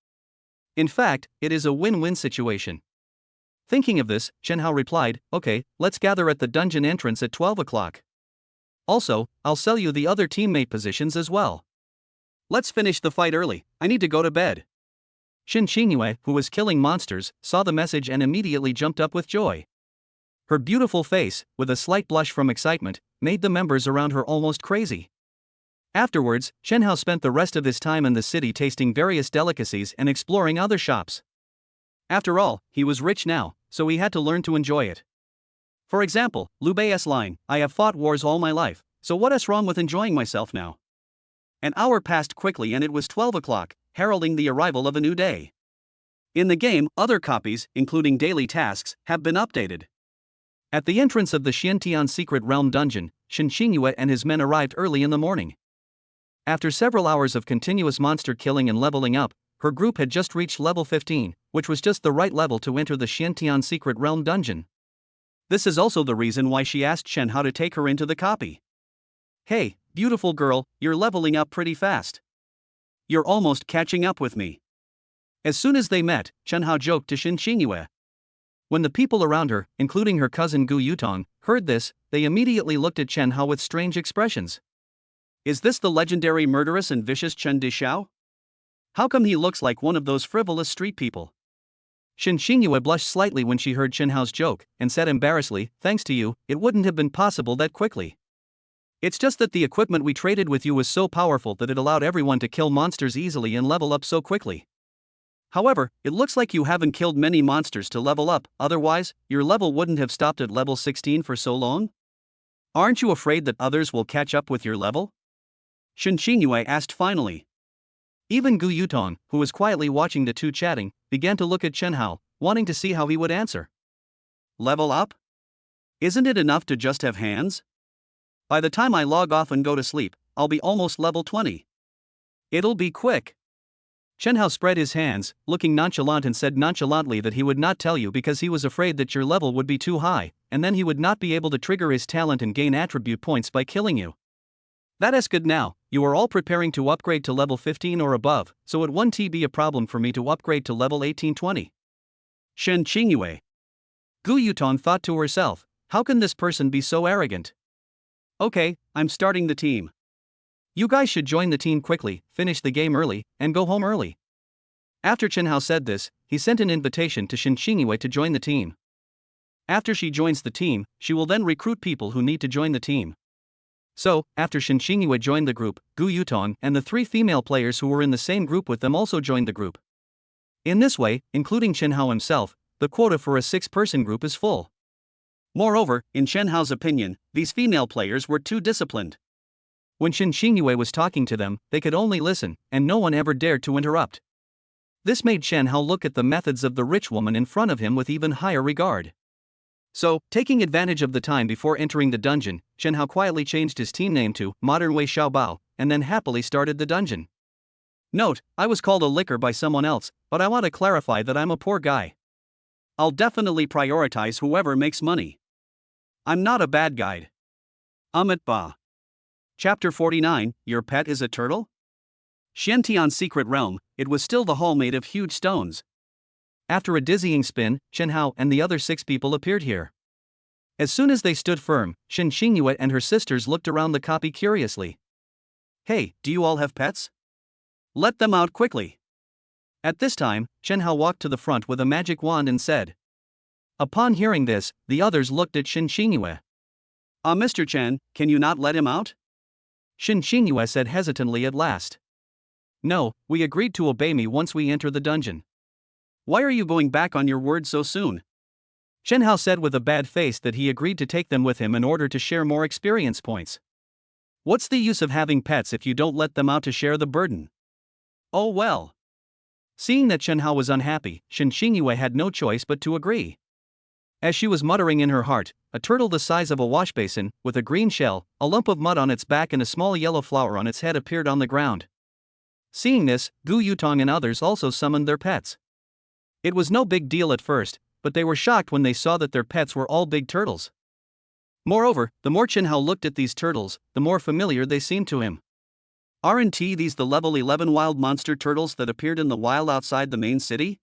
In fact, it is a win-win situation. Thinking of this, Chen Hao replied, "Okay, let's gather at the dungeon entrance at 12 o'clock. Also, I'll sell you the other teammate positions as well. Let's finish the fight early, I need to go to bed." Shen Xingyue, who was killing monsters, saw the message and immediately jumped up with joy. Her beautiful face, with a slight blush from excitement, made the members around her almost crazy. Afterwards, Chen Hao spent the rest of his time in the city tasting various delicacies and exploring other shops. After all, he was rich now, so he had to learn to enjoy it. For example, Liu Bei's line, "I have fought wars all my life, so what is wrong with enjoying myself now?" An hour passed quickly and it was 12 o'clock, heralding the arrival of a new day. In the game, other copies, including daily tasks, have been updated. At the entrance of the Xiantian Secret Realm dungeon, Shen Xingyue and his men arrived early in the morning. After several hours of continuous monster killing and leveling up, her group had just reached level 15, which was just the right level to enter the Xiantian Secret Realm dungeon. This is also the reason why she asked Chen Hao to take her into the copy. "Hey, beautiful girl, you're leveling up pretty fast. You're almost catching up with me." As soon as they met, Chen Hao joked to Shen Xingyue. When the people around her, including her cousin Gu Yutong, heard this, they immediately looked at Chen Hao with strange expressions. Is this the legendary murderous and vicious Chen Dishao? How come he looks like one of those frivolous street people? Shen Xingyue blushed slightly when she heard Chen Hao's joke, and said embarrassedly, "Thanks to you, it wouldn't have been possible that quickly. It's just that the equipment we traded with you was so powerful that it allowed everyone to kill monsters easily and level up so quickly. However, it looks like you haven't killed many monsters to level up, otherwise, your level wouldn't have stopped at level 16 for so long? Aren't you afraid that others will catch up with your level?" Shen Xingyue asked finally. Even Gu Yutong, who was quietly watching the two chatting, began to look at Chen Hao, wanting to see how he would answer. "Level up? Isn't it enough to just have hands? By the time I log off and go to sleep, I'll be almost level 20. It'll be quick. Chen Hao spread his hands, looking nonchalant, and said nonchalantly that he would not tell you because he was afraid that your level would be too high, and then he would not be able to trigger his talent and gain attribute points by killing you. That is good now, you are all preparing to upgrade to level 15 or above, so it won't be a problem for me to upgrade to level 18-20. Shen Qingyue. Gu Yutong thought to herself, how can this person be so arrogant? Okay, I'm starting the team. You guys should join the team quickly, finish the game early, and go home early. After Chen Hao said this, he sent an invitation to Shen Qingyue to join the team. After she joins the team, she will then recruit people who need to join the team. So, after Shen Qingyue joined the group, Gu Yutong and the 3 female players who were in the same group with them also joined the group. In this way, including Chen Hao himself, the quota for a 6-person group is full. Moreover, in Chen Hao's opinion, these female players were too disciplined. When Shen Qingyue was talking to them, they could only listen, and no one ever dared to interrupt. This made Chen Hao look at the methods of the rich woman in front of him with even higher regard. So, taking advantage of the time before entering the dungeon, Chen Hao quietly changed his team name to Modern Wei Xiaobao, and then happily started the dungeon. Note, I was called a licker by someone else, but I want to clarify that I'm a poor guy. I'll definitely prioritize whoever makes money. I'm not a bad guide. Amit Ba. Chapter 49, Your Pet is a Turtle? Xiantian's secret realm, it was still the hall made of huge stones. After a dizzying spin, Chen Hao and the other 6 people appeared here. As soon as they stood firm, Shen Qingyue and her sisters looked around the copy curiously. Hey, do you all have pets? Let them out quickly. At this time, Chen Hao walked to the front with a magic wand and said. Upon hearing this, the others looked at Shen Qingyue. Mr. Chen, can you not let him out? Shen Qingyue said hesitantly at last. No, we agreed to obey me once we enter the dungeon. Why are you going back on your word so soon? Chen Hao said with a bad face that he agreed to take them with him in order to share more experience points. What's the use of having pets if you don't let them out to share the burden? Oh well. Seeing that Chen Hao was unhappy, Shen Qingyue had no choice but to agree. As she was muttering in her heart, a turtle the size of a washbasin, with a green shell, a lump of mud on its back and a small yellow flower on its head appeared on the ground. Seeing this, Gu Yutong and others also summoned their pets. It was no big deal at first, but they were shocked when they saw that their pets were all big turtles. Moreover, the more Chen Hao looked at these turtles, the more familiar they seemed to him. Aren't these the level 11 wild monster turtles that appeared in the wild outside the main city?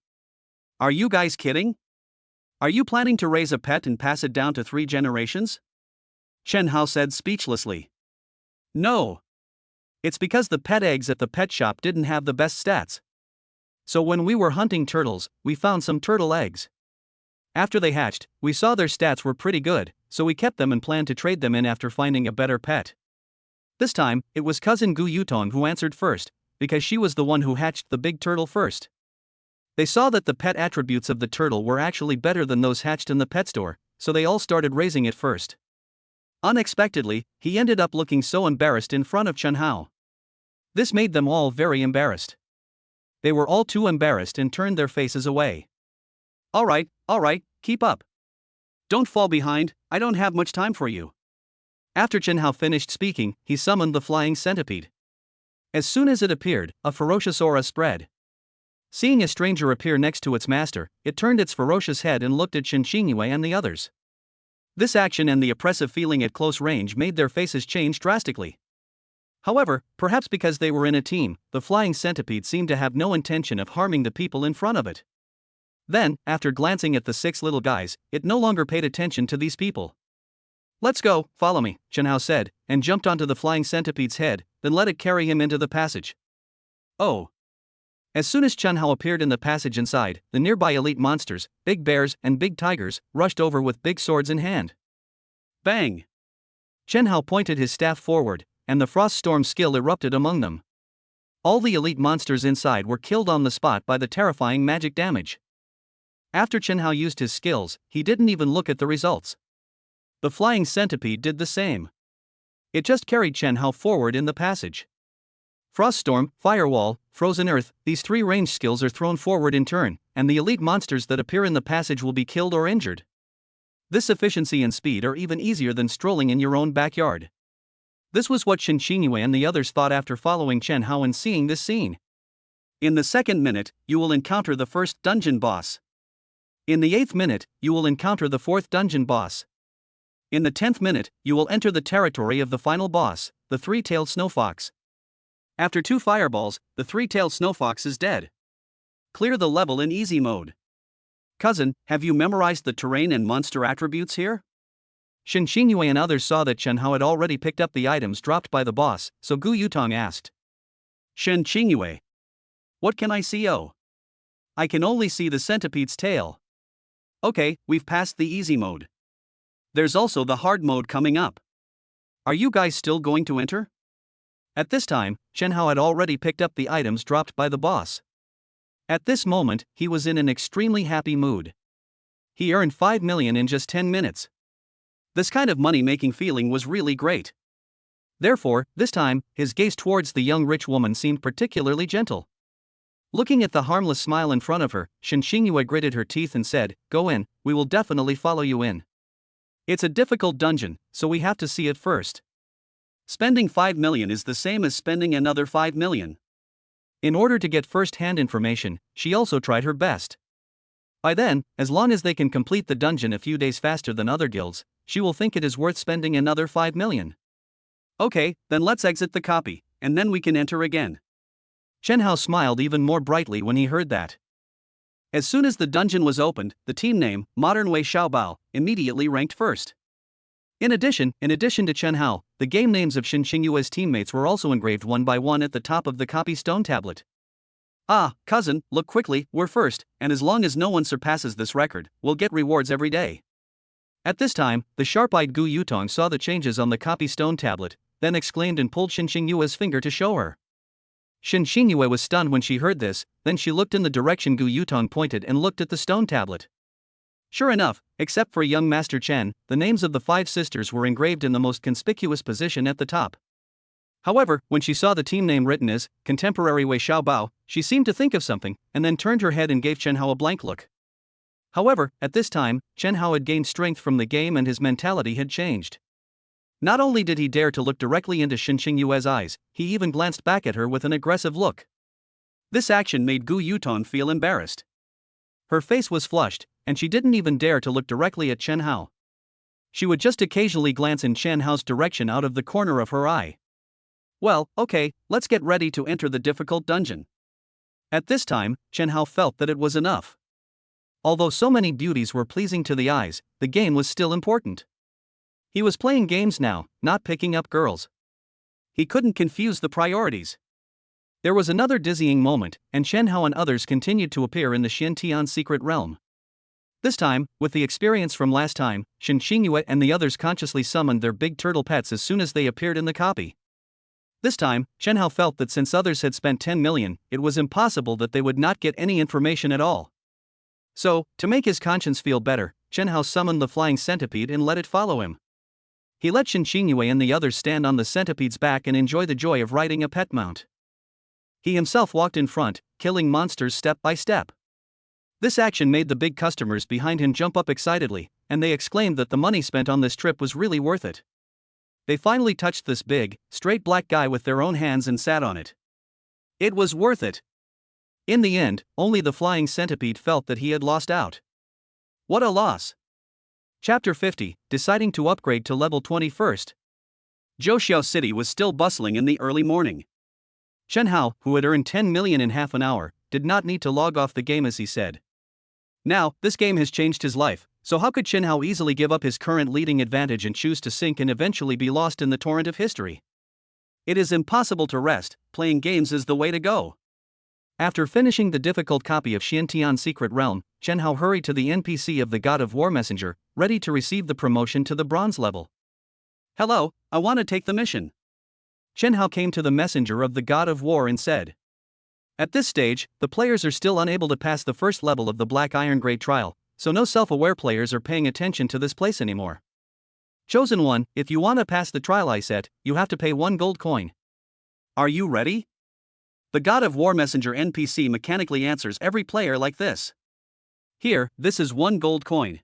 Are you guys kidding? Are you planning to raise a pet and pass it down to 3 generations? Chen Hao said speechlessly. No. It's because the pet eggs at the pet shop didn't have the best stats. So when we were hunting turtles, we found some turtle eggs. After they hatched, we saw their stats were pretty good, so we kept them and planned to trade them in after finding a better pet. This time, it was cousin Gu Yutong who answered first, because she was the one who hatched the big turtle first. They saw that the pet attributes of the turtle were actually better than those hatched in the pet store, so they all started raising it first. Unexpectedly, he ended up looking so embarrassed in front of Chen Hao. This made them all very embarrassed. They were all too embarrassed and turned their faces away. Alright, keep up. Don't fall behind, I don't have much time for you. After Chen Hao finished speaking, he summoned the flying centipede. As soon as it appeared, a ferocious aura spread. Seeing a stranger appear next to its master, it turned its ferocious head and looked at Shen Qingyue and the others. This action and the oppressive feeling at close range made their faces change drastically. However, perhaps because they were in a team, the flying centipede seemed to have no intention of harming the people in front of it. Then, after glancing at the 6 little guys, it no longer paid attention to these people. Let's go, follow me, Chen Hao said, and jumped onto the flying centipede's head, then let it carry him into the passage. Oh. As soon as Chen Hao appeared in the passage inside, the nearby elite monsters, big bears and big tigers, rushed over with big swords in hand. Bang! Chen Hao pointed his staff forward, and the frost storm skill erupted among them. All the elite monsters inside were killed on the spot by the terrifying magic damage. After Chen Hao used his skills, he didn't even look at the results. The flying centipede did the same. It just carried Chen Hao forward in the passage. Froststorm, Firewall, Frozen Earth, these 3 range skills are thrown forward in turn, and the elite monsters that appear in the passage will be killed or injured. This efficiency and speed are even easier than strolling in your own backyard. This was what Shin Qinyue and the others thought after following Chen Hao and seeing this scene. In the second minute, you will encounter the first dungeon boss. In the 8th minute, you will encounter the 4th dungeon boss. In the 10th minute, you will enter the territory of the final boss, the three-tailed snowfox. After 2 fireballs, the three-tailed snowfox is dead. Clear the level in easy mode. Cousin, have you memorized the terrain and monster attributes here? Shin Qinyue and others saw that Chen Hao had already picked up the items dropped by the boss, so Gu Yutong asked. Shin Qinyue. What can I see? Oh. I can only see the centipede's tail. Okay, we've passed the easy mode. There's also the hard mode coming up. Are you guys still going to enter? At this time, Chen Hao had already picked up the items dropped by the boss. At this moment, he was in an extremely happy mood. He earned 5 million in just 10 minutes. This kind of money-making feeling was really great. Therefore, this time, his gaze towards the young rich woman seemed particularly gentle. Looking at the harmless smile in front of her, Shin Qinyue gritted her teeth and said, "Go in, we will definitely follow you in. It's a difficult dungeon, so we have to see it first." Spending 5 million is the same as spending another 5 million. In order to get first-hand information, she also tried her best. By then, as long as they can complete the dungeon a few days faster than other guilds, she will think it is worth spending another 5 million. Okay, then let's exit the copy, and then we can enter again. Chen Hao smiled even more brightly when he heard that. As soon as the dungeon was opened, the team name, Modern Wei Xiaobao, immediately ranked first. In addition to Chen Hao, the game names of Shin Qinyue's teammates were also engraved one by one at the top of the copy stone tablet. Ah, cousin, look quickly, we're first, and as long as no one surpasses this record, we'll get rewards every day. At this time, the sharp-eyed Gu Yutong saw the changes on the copy stone tablet, then exclaimed and pulled Shin Qinyue's finger to show her. Shin Qinyue was stunned when she heard this, then she looked in the direction Gu Yutong pointed and looked at the stone tablet. Sure enough, except for young Master Chen, the names of the 5 sisters were engraved in the most conspicuous position at the top. However, when she saw the team name written as Contemporary Wei Xiaobao, she seemed to think of something, and then turned her head and gave Chen Hao a blank look. However, at this time, Chen Hao had gained strength from the game and his mentality had changed. Not only did he dare to look directly into Shin Qinyue's eyes, he even glanced back at her with an aggressive look. This action made Gu Yutong feel embarrassed. Her face was flushed, and she didn't even dare to look directly at Chen Hao. She would just occasionally glance in Chen Hao's direction out of the corner of her eye. Well, okay, let's get ready to enter the difficult dungeon. At this time, Chen Hao felt that it was enough. Although so many beauties were pleasing to the eyes, the game was still important. He was playing games now, not picking up girls. He couldn't confuse the priorities. There was another dizzying moment, and Chen Hao and others continued to appear in the Xiantian secret realm. This time, with the experience from last time, Shin Qinyue and the others consciously summoned their big turtle pets as soon as they appeared in the copy. This time, Chen Hao felt that since others had spent 10 million, it was impossible that they would not get any information at all. So, to make his conscience feel better, Chen Hao summoned the flying centipede and let it follow him. He let Shin Qinyue and the others stand on the centipede's back and enjoy the joy of riding a pet mount. He himself walked in front, killing monsters step by step. This action made the big customers behind him jump up excitedly, and they exclaimed that the money spent on this trip was really worth it. They finally touched this big, straight black guy with their own hands and sat on it. It was worth it. In the end, only the flying centipede felt that he had lost out. What a loss! Chapter 50, Deciding to Upgrade to Level 21st. Zhouxiao City was still bustling in the early morning. Chen Hao, who had earned 10 million in half an hour, did not need to log off the game as he said. Now, this game has changed his life, so how could Chen Hao easily give up his current leading advantage and choose to sink and eventually be lost in the torrent of history? It is impossible to rest, playing games is the way to go. After finishing the difficult copy of Xiantian Secret Realm, Chen Hao hurried to the NPC of the God of War Messenger, ready to receive the promotion to the bronze level. Hello, I want to take the mission. Chen Hao came to the messenger of the God of War and said. At this stage, the players are still unable to pass the first level of the Black Iron Grade trial, so no self-aware players are paying attention to this place anymore. Chosen one, if you want to pass the trial I set, you have to pay 1 gold coin. Are you ready? The God of War Messenger NPC mechanically answers every player like this. Here, this is 1 gold coin.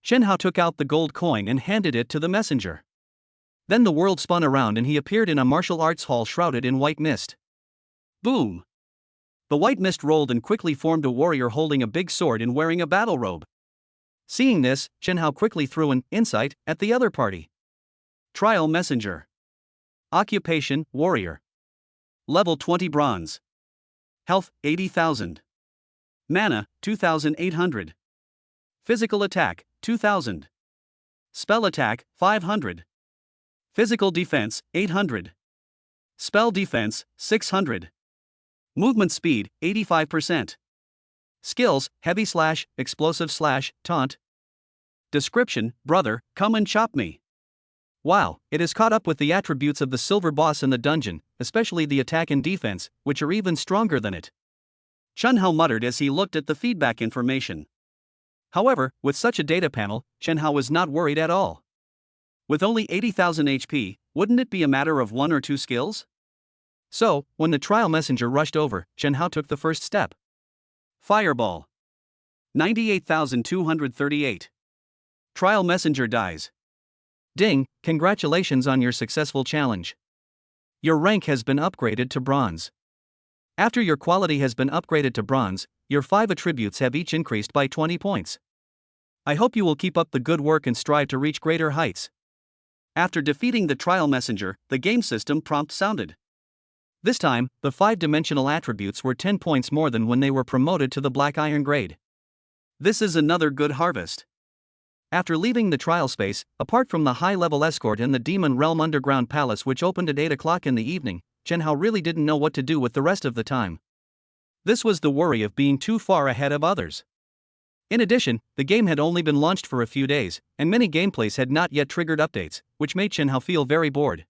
Chen Hao took out the gold coin and handed it to the messenger. Then the world spun around and he appeared in a martial arts hall shrouded in white mist. Boom! The white mist rolled and quickly formed a warrior holding a big sword and wearing a battle robe. Seeing this, Chen Hao quickly threw an insight at the other party. Trial Messenger. Occupation, Warrior. Level 20 Bronze. Health, 80,000. Mana, 2,800. Physical attack, 2,000. Spell attack, 500. Physical defense, 800. Spell defense, 600. Movement speed, 85%. Skills, heavy slash, explosive slash, taunt. Description, brother, come and chop me. Wow, it is caught up with the attributes of the silver boss in the dungeon, especially the attack and defense, which are even stronger than it. Chen Hao muttered as he looked at the feedback information. However, with such a data panel, Chen Hao was not worried at all. With only 80,000 HP, wouldn't it be a matter of 1 or 2 skills? So, when the trial messenger rushed over, Chen Hao took the first step. Fireball. 98,238. Trial messenger dies. Ding, congratulations on your successful challenge. Your rank has been upgraded to bronze. After your quality has been upgraded to bronze, your 5 attributes have each increased by 20 points. I hope you will keep up the good work and strive to reach greater heights. After defeating the trial messenger, the game system prompt sounded. This time, the 5-dimensional attributes were 10 points more than when they were promoted to the Black Iron grade. This is another good harvest. After leaving the trial space, apart from the high-level escort in the Demon Realm Underground Palace which opened at 8 o'clock in the evening, Chen Hao really didn't know what to do with the rest of the time. This was the worry of being too far ahead of others. In addition, the game had only been launched for a few days, and many gameplays had not yet triggered updates, which made Chen Hao feel very bored.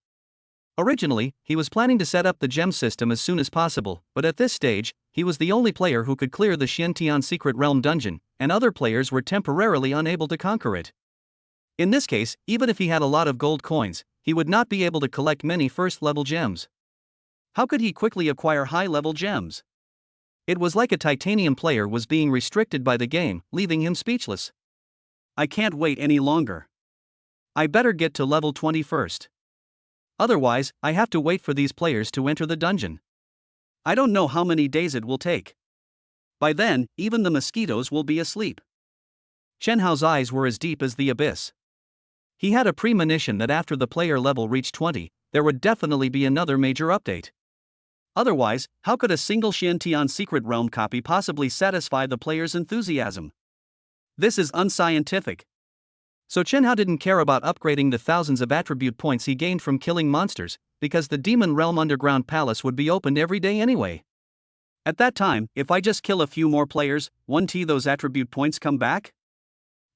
Originally, he was planning to set up the gem system as soon as possible, but at this stage, he was the only player who could clear the Xiantian Secret Realm dungeon, and other players were temporarily unable to conquer it. In this case, even if he had a lot of gold coins, he would not be able to collect many first-level gems. How could he quickly acquire high-level gems? It was like a titanium player was being restricted by the game, leaving him speechless. I can't wait any longer. I better get to level 20 first. Otherwise, I have to wait for these players to enter the dungeon. I don't know how many days it will take. By then, even the mosquitoes will be asleep. Chen Hao's eyes were as deep as the abyss. He had a premonition that after the player level reached 20, there would definitely be another major update. Otherwise, how could a single Xiantian Secret Realm copy possibly satisfy the player's enthusiasm? This is unscientific. So Chen Hao didn't care about upgrading the thousands of attribute points he gained from killing monsters, because the Demon Realm Underground Palace would be opened every day anyway. At that time, if I just kill a few more players, won't those attribute points come back?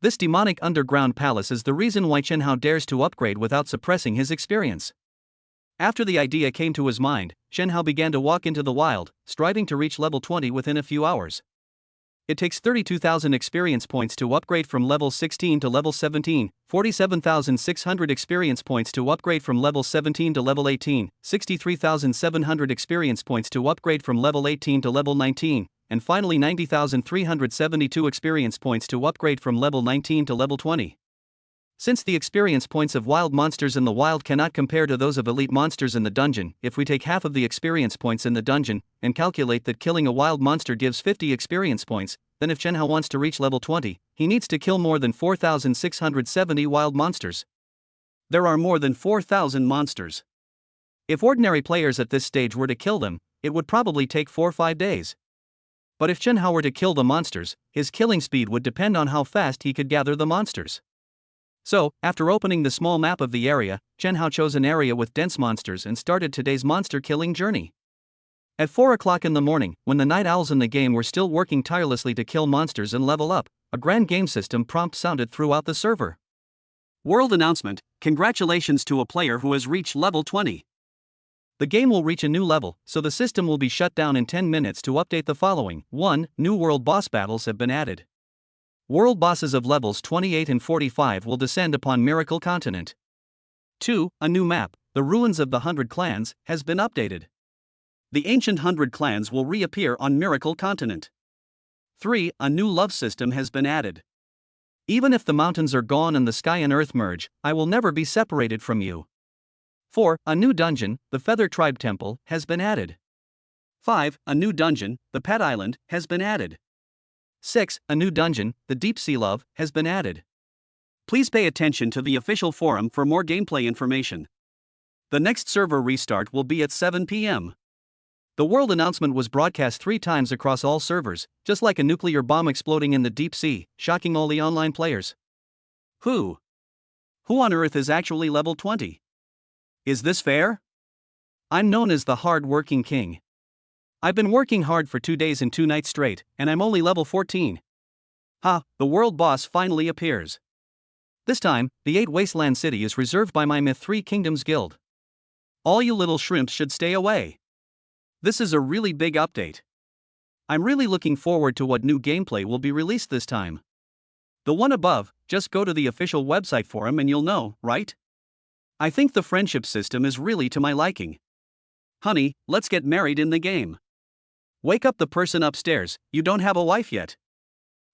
This demonic underground palace is the reason why Chen Hao dares to upgrade without suppressing his experience. After the idea came to his mind, Chen Hao began to walk into the wild, striving to reach level 20 within a few hours. It takes 32,000 experience points to upgrade from level 16 to level 17, 47,600 experience points to upgrade from level 17 to level 18, 63,700 experience points to upgrade from level 18 to level 19, and finally 90,372 experience points to upgrade from level 19 to level 20. Since the experience points of wild monsters in the wild cannot compare to those of elite monsters in the dungeon, if we take half of the experience points in the dungeon, and calculate that killing a wild monster gives 50 experience points, then if Chen Hao wants to reach level 20, he needs to kill more than 4,670 wild monsters. There are more than 4,000 monsters. If ordinary players at this stage were to kill them, it would probably take 4 or 5 days. But if Chen Hao were to kill the monsters, his killing speed would depend on how fast he could gather the monsters. So, after opening the small map of the area, Chen Hao chose an area with dense monsters and started today's monster-killing journey. At 4 o'clock in the morning, when the night owls in the game were still working tirelessly to kill monsters and level up, a grand game system prompt sounded throughout the server. World announcement: congratulations to a player who has reached level 20. The game will reach a new level, so the system will be shut down in 10 minutes to update the following. 1. New world boss battles have been added. World bosses of levels 28 and 45 will descend upon Miracle Continent. 2. A new map, the Ruins of the 100 Clans, has been updated. The ancient 100 clans will reappear on Miracle Continent. 3. A new love system has been added. Even if the mountains are gone and the sky and earth merge, I will never be separated from you. 4. A new dungeon, the Feather Tribe Temple, has been added. 5. A new dungeon, the Pet Island, has been added. 6. A new dungeon, the Deep Sea Love, has been added. Please pay attention to the official forum for more gameplay information. The next server restart will be at 7 p.m. The world announcement was broadcast 3 times across all servers, just like a nuclear bomb exploding in the deep sea, shocking all the online players. Who on earth is actually level 20? Is this fair? I'm known as the hard-working king. I've been working hard for 2 days and 2 nights straight, and I'm only level 14. Ha, the world boss finally appears. This time, the 8 Wasteland City is reserved by my Myth 3 Kingdoms Guild. All you little shrimps should stay away. This is a really big update. I'm really looking forward to what new gameplay will be released this time. The one above, just go to the official website forum and you'll know, right? I think the friendship system is really to my liking. Honey, let's get married in the game. Wake up the person upstairs, you don't have a wife yet.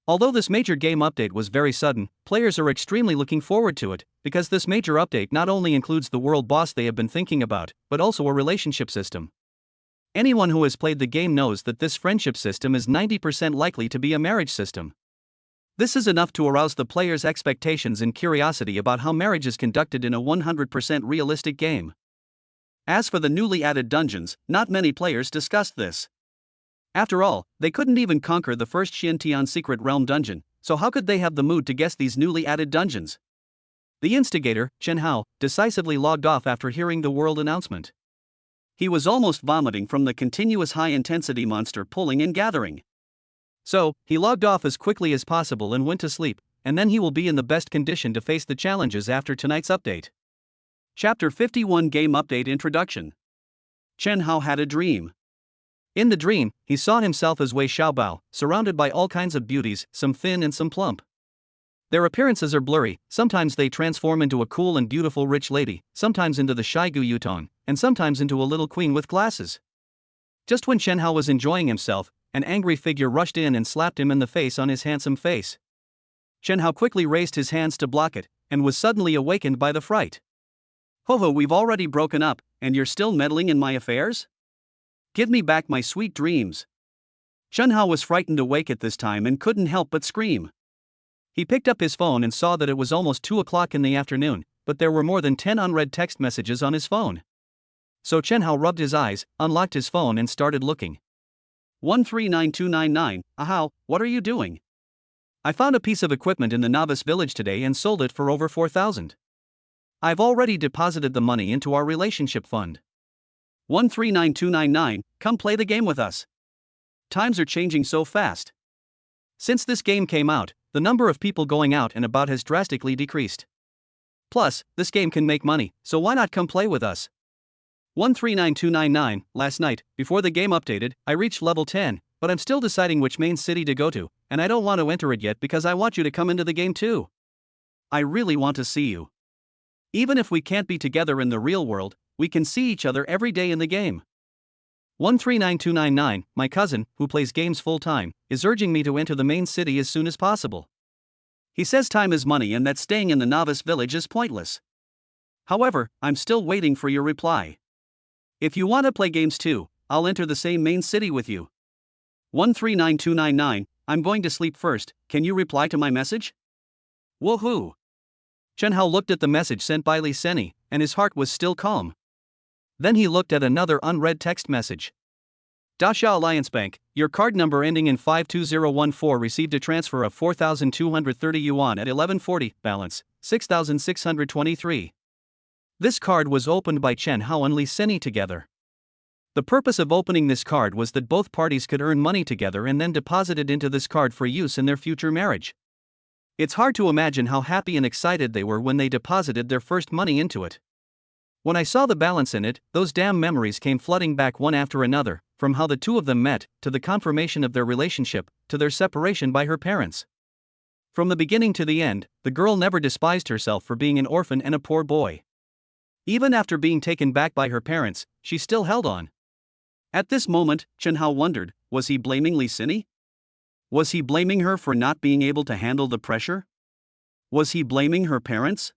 Although this major game update was very sudden, players are extremely looking forward to it, because this major update not only includes the world boss they have been thinking about, but also a relationship system. Anyone who has played the game knows that this friendship system is 90% likely to be a marriage system. This is enough to arouse the player's expectations and curiosity about how marriage is conducted in a 100% realistic game. As for the newly added dungeons, not many players discussed this. After all, they couldn't even conquer the first Xiantian Secret Realm dungeon, so how could they have the mood to guess these newly added dungeons? The instigator, Chen Hao, decisively logged off after hearing the world announcement. He was almost vomiting from the continuous high-intensity monster pulling and gathering. So, he logged off as quickly as possible and went to sleep, and then he will be in the best condition to face the challenges after tonight's update. Chapter 51 Game Update Introduction. Chen Hao had a dream. In the dream, he saw himself as Wei Xiaobao, surrounded by all kinds of beauties, some thin and some plump. Their appearances are blurry, sometimes they transform into a cool and beautiful rich lady, sometimes into the shy Gu Yutong, and sometimes into a little queen with glasses. Just when Chen Hao was enjoying himself, an angry figure rushed in and slapped him in the face on his handsome face. Chen Hao quickly raised his hands to block it, and was suddenly awakened by the fright. Ho, we've already broken up, and you're still meddling in my affairs? Give me back my sweet dreams. Chen Hao was frightened awake at this time and couldn't help but scream. He picked up his phone and saw that it was almost 2 o'clock in the afternoon, but there were more than 10 unread text messages on his phone. So Chen Hao rubbed his eyes, unlocked his phone and started looking. 139299, Ahao, what are you doing? I found a piece of equipment in the novice village today and sold it for over 4,000. I've already deposited the money into our relationship fund. 139299, come play the game with us. Times are changing so fast. Since this game came out, the number of people going out and about has drastically decreased. Plus, this game can make money, so why not come play with us? 139299, last night, before the game updated, I reached level 10, but I'm still deciding which main city to go to, and I don't want to enter it yet because I want you to come into the game too. I really want to see you. Even if we can't be together in the real world, we can see each other every day in the game. 139299, my cousin, who plays games full-time, is urging me to enter the main city as soon as possible. He says time is money and that staying in the novice village is pointless. However, I'm still waiting for your reply. If you want to play games too, I'll enter the same main city with you. 139299, I'm going to sleep first, can you reply to my message? Woohoo! Chen Hao looked at the message sent by Li Seni, and his heart was still calm. Then he looked at another unread text message. Dasha Alliance Bank, your card number ending in 52014 received a transfer of 4,230 yuan at 1140, balance, 6,623. This card was opened by Chen Hao and Li Seni together. The purpose of opening this card was that both parties could earn money together and then deposit it into this card for use in their future marriage. It's hard to imagine how happy and excited they were when they deposited their first money into it. When I saw the balance in it, those damn memories came flooding back one after another, from how the two of them met, to the confirmation of their relationship, to their separation by her parents. From the beginning to the end, the girl never despised herself for being an orphan and a poor boy. Even after being taken back by her parents, she still held on. At this moment, Chen Hao wondered, was he blaming Li Seni? Was he blaming her for not being able to handle the pressure? Was he blaming her parents?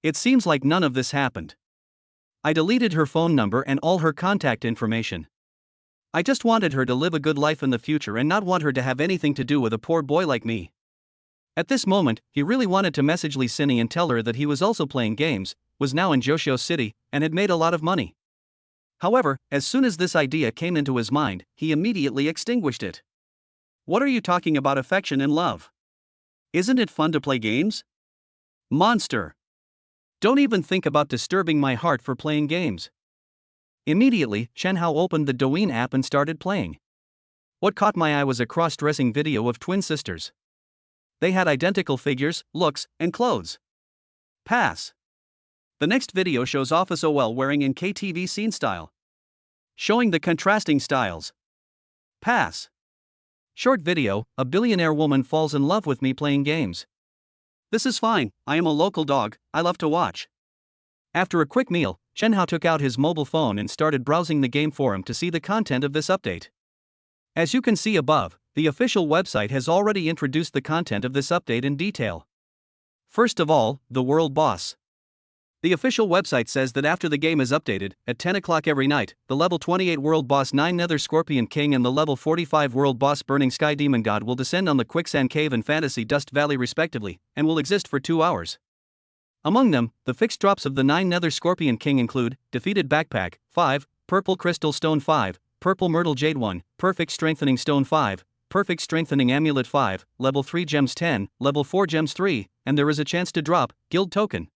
It seems like none of this happened. I deleted her phone number and all her contact information. I just wanted her to live a good life in the future and not want her to have anything to do with a poor boy like me. At this moment, he really wanted to message Lee Sinny and tell her that he was also playing games, was now in Joshio City, and had made a lot of money. However, as soon as this idea came into his mind, he immediately extinguished it. What are you talking about affection and love? Isn't it fun to play games? Monster! Don't even think about disturbing my heart for playing games. Immediately, Shen Hao opened the Douyin app and started playing. What caught my eye was a cross-dressing video of twin sisters. They had identical figures, looks, and clothes. Pass. The next video shows Office OL wearing in KTV scene style. Showing the contrasting styles. Pass. Short video, a billionaire woman falls in love with me playing games. This is fine, I am a local dog, I love to watch. After a quick meal, Shen Hao took out his mobile phone and started browsing the game forum to see the content of this update. As you can see above, the official website has already introduced the content of this update in detail. First of all, the World Boss. The official website says that after the game is updated, at 10 o'clock every night, the level 28 World Boss 9 Nether Scorpion King and the level 45 World Boss Burning Sky Demon God will descend on the Quicksand Cave and Fantasy Dust Valley respectively, and will exist for 2 hours. Among them, the fixed drops of the 9 Nether Scorpion King include, Defeated Backpack, 5, Purple Crystal Stone 5, Purple Myrtle Jade 1, Perfect Strengthening Stone 5, Perfect Strengthening Amulet 5, Level 3 Gems 10, Level 4 Gems 3, and there is a chance to drop, Guild Token.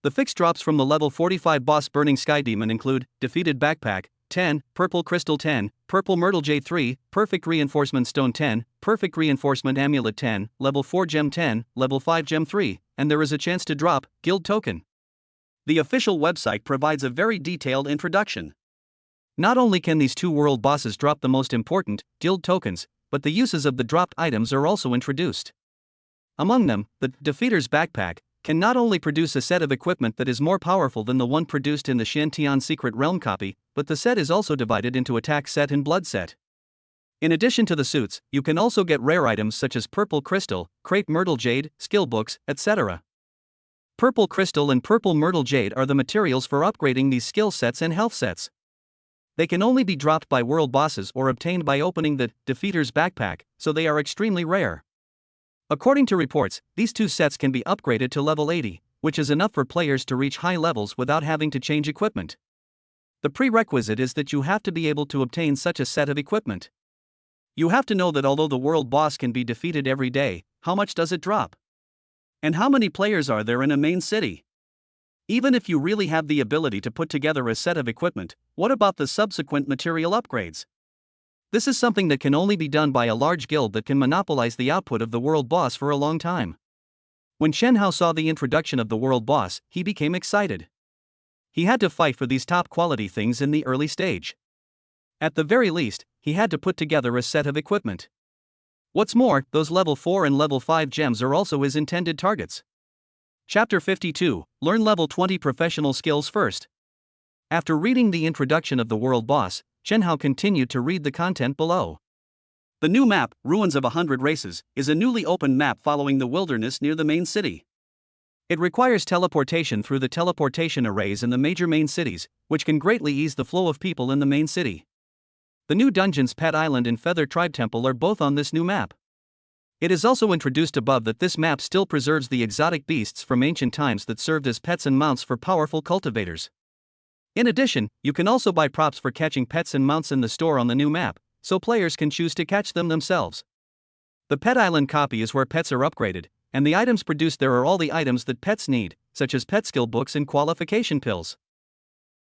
The fixed drops from the level 45 boss Burning Sky Demon include, Defeated Backpack, 10, Purple Crystal 10, Purple Myrtle Jade 3, Perfect Reinforcement Stone 10, Perfect Reinforcement Amulet 10, Level 4 Gem 10, Level 5 Gem 3, and there is a chance to drop, Guild Token. The official website provides a very detailed introduction. Not only can these 2 world bosses drop the most important, Guild Tokens, but the uses of the dropped items are also introduced. Among them, the Defeater's Backpack can not only produce a set of equipment that is more powerful than the one produced in the Shantian Secret Realm copy, but the set is also divided into Attack Set and Blood Set. In addition to the suits, you can also get rare items such as Purple Crystal, Crepe Myrtle Jade, Skill Books, etc. Purple Crystal and Purple Myrtle Jade are the materials for upgrading these skill sets and health sets. They can only be dropped by world bosses or obtained by opening the Defeater's Backpack, so they are extremely rare. According to reports, these 2 sets can be upgraded to level 80, which is enough for players to reach high levels without having to change equipment. The prerequisite is that you have to be able to obtain such a set of equipment. You have to know that although the world boss can be defeated every day, how much does it drop? And how many players are there in a main city? Even if you really have the ability to put together a set of equipment, what about the subsequent material upgrades? This is something that can only be done by a large guild that can monopolize the output of the world boss for a long time. When Shen Hao saw the introduction of the world boss, he became excited. He had to fight for these top quality things in the early stage. At the very least, he had to put together a set of equipment. What's more, those level 4 and level 5 gems are also his intended targets. Chapter 52, Learn Level 20 Professional Skills First. After reading the introduction of the world boss, Shen Hao continued to read the content below. The new map, Ruins of 100 Races, is a newly opened map following the wilderness near the main city. It requires teleportation through the teleportation arrays in the major main cities, which can greatly ease the flow of people in the main city. The new dungeons Pet Island and Feather Tribe Temple are both on this new map. It is also introduced above that this map still preserves the exotic beasts from ancient times that served as pets and mounts for powerful cultivators. In addition, you can also buy props for catching pets and mounts in the store on the new map, so players can choose to catch them themselves. The Pet Island copy is where pets are upgraded, and the items produced there are all the items that pets need, such as pet skill books and qualification pills.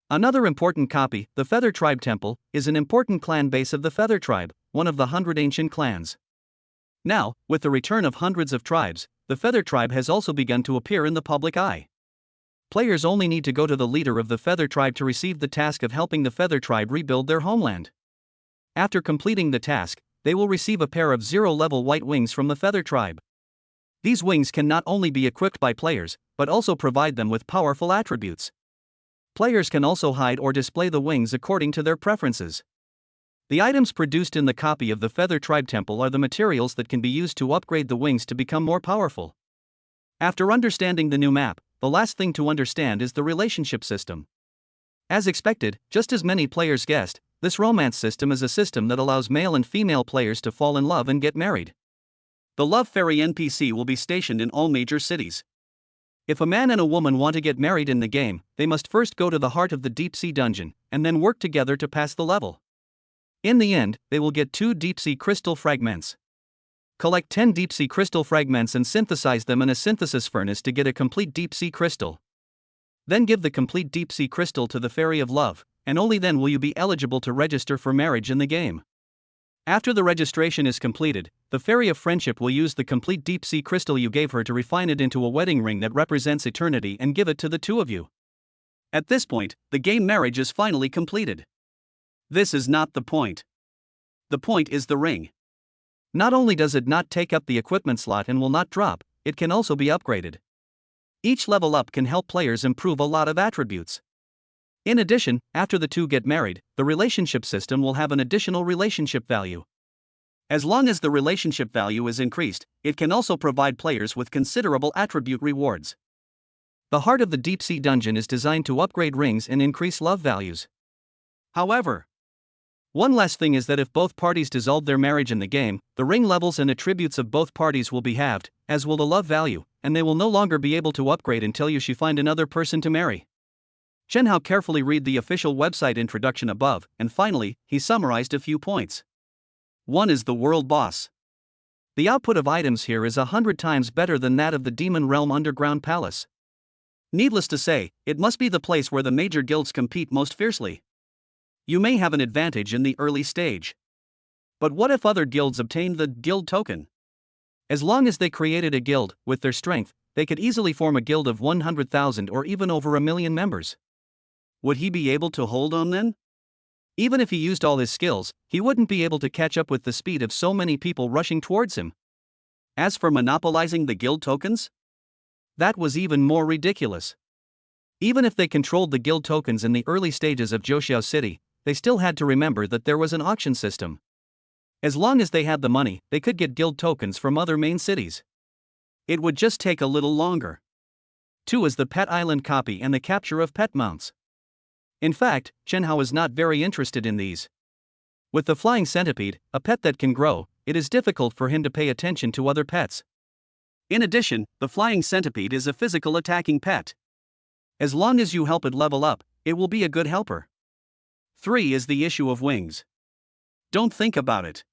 Another important copy, the Feather Tribe Temple, is an important clan base of the Feather Tribe, one of the 100 ancient clans. Now, with the return of hundreds of tribes, the Feather Tribe has also begun to appear in the public eye. Players only need to go to the leader of the Feather Tribe to receive the task of helping the Feather Tribe rebuild their homeland. After completing the task, they will receive a pair of 0-level white wings from the Feather Tribe. These wings can not only be equipped by players, but also provide them with powerful attributes. Players can also hide or display the wings according to their preferences. The items produced in the copy of the Feather Tribe Temple are the materials that can be used to upgrade the wings to become more powerful. After understanding the new map, the last thing to understand is the relationship system. As expected, just as many players guessed, this romance system is a system that allows male and female players to fall in love and get married. The Love Fairy NPC will be stationed in all major cities. If a man and a woman want to get married in the game, they must first go to the heart of the deep sea dungeon, and then work together to pass the level. In the end, they will get 2 deep sea crystal fragments. Collect 10 deep sea crystal fragments and synthesize them in a synthesis furnace to get a complete deep sea crystal. Then give the complete deep sea crystal to the Fairy of Love, and only then will you be eligible to register for marriage in the game. After the registration is completed, the Fairy of Friendship will use the complete deep sea crystal you gave her to refine it into a wedding ring that represents eternity and give it to the two of you. At this point, the game marriage is finally completed. This is not the point. The point is the ring. Not only does it not take up the equipment slot and will not drop, it can also be upgraded. Each level up can help players improve a lot of attributes. In addition, after the two get married, the relationship system will have an additional relationship value. As long as the relationship value is increased, it can also provide players with considerable attribute rewards. The heart of the deep sea dungeon is designed to upgrade rings and increase love values. However, one last thing is that if both parties dissolve their marriage in the game, the ring levels and attributes of both parties will be halved, as will the love value, and they will no longer be able to upgrade until you find another person to marry. Chen Hao carefully read the official website introduction above, and finally, he summarized a few points. 1 is the world boss. The output of items here is 100 times better than that of the Demon Realm Underground Palace. Needless to say, it must be the place where the major guilds compete most fiercely. You may have an advantage in the early stage. But what if other guilds obtained the guild token? As long as they created a guild, with their strength, they could easily form a guild of 100,000 or even over 1,000,000 members. Would he be able to hold on then? Even if he used all his skills, he wouldn't be able to catch up with the speed of so many people rushing towards him. As for monopolizing the guild tokens, that was even more ridiculous. Even if they controlled the guild tokens in the early stages of Joxiao City, they still had to remember that there was an auction system. As long as they had the money, they could get guild tokens from other main cities. It would just take a little longer. 2 is the Pet Island copy and the capture of pet mounts. In fact, Chen Hao is not very interested in these. With the flying centipede, a pet that can grow, it is difficult for him to pay attention to other pets. In addition, the flying centipede is a physical attacking pet. As long as you help it level up, it will be a good helper. 3 is the issue of wings. Don't think about it.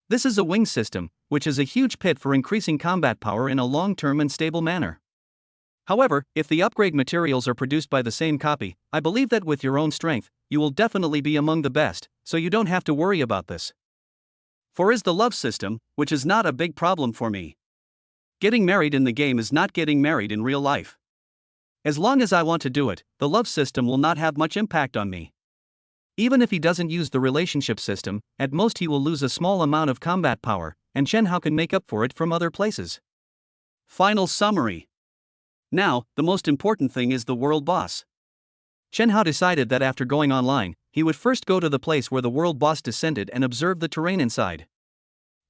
This is a wing system, which is a huge pit for increasing combat power in a long-term and stable manner. However, if the upgrade materials are produced by the same copy, I believe that with your own strength, you will definitely be among the best, so you don't have to worry about this. 4 is the love system, which is not a big problem for me. Getting married in the game is not getting married in real life. As long as I want to do it, the love system will not have much impact on me. Even if he doesn't use the relationship system, at most he will lose a small amount of combat power, and Chen Hao can make up for it from other places. Final summary. Now, the most important thing is the world boss. Chen Hao decided that after going online, he would first go to the place where the world boss descended and observe the terrain inside.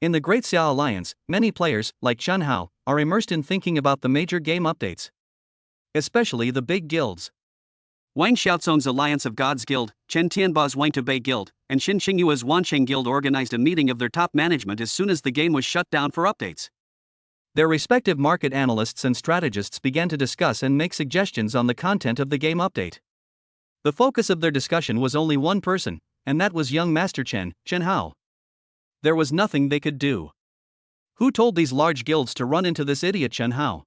In the Great Xia Alliance, many players, like Chen Hao, are immersed in thinking about the major game updates. Especially the big guilds. Wang Xiaozong's Alliance of Gods Guild, Chen Tianba's Wang Tubei Guild, and Xin Qingyue's Wansheng Guild organized a meeting of their top management as soon as the game was shut down for updates. Their respective market analysts and strategists began to discuss and make suggestions on the content of the game update. The focus of their discussion was only one person, and that was young Master Chen Hao. There was nothing they could do. Who told these large guilds to run into this idiot Chen Hao?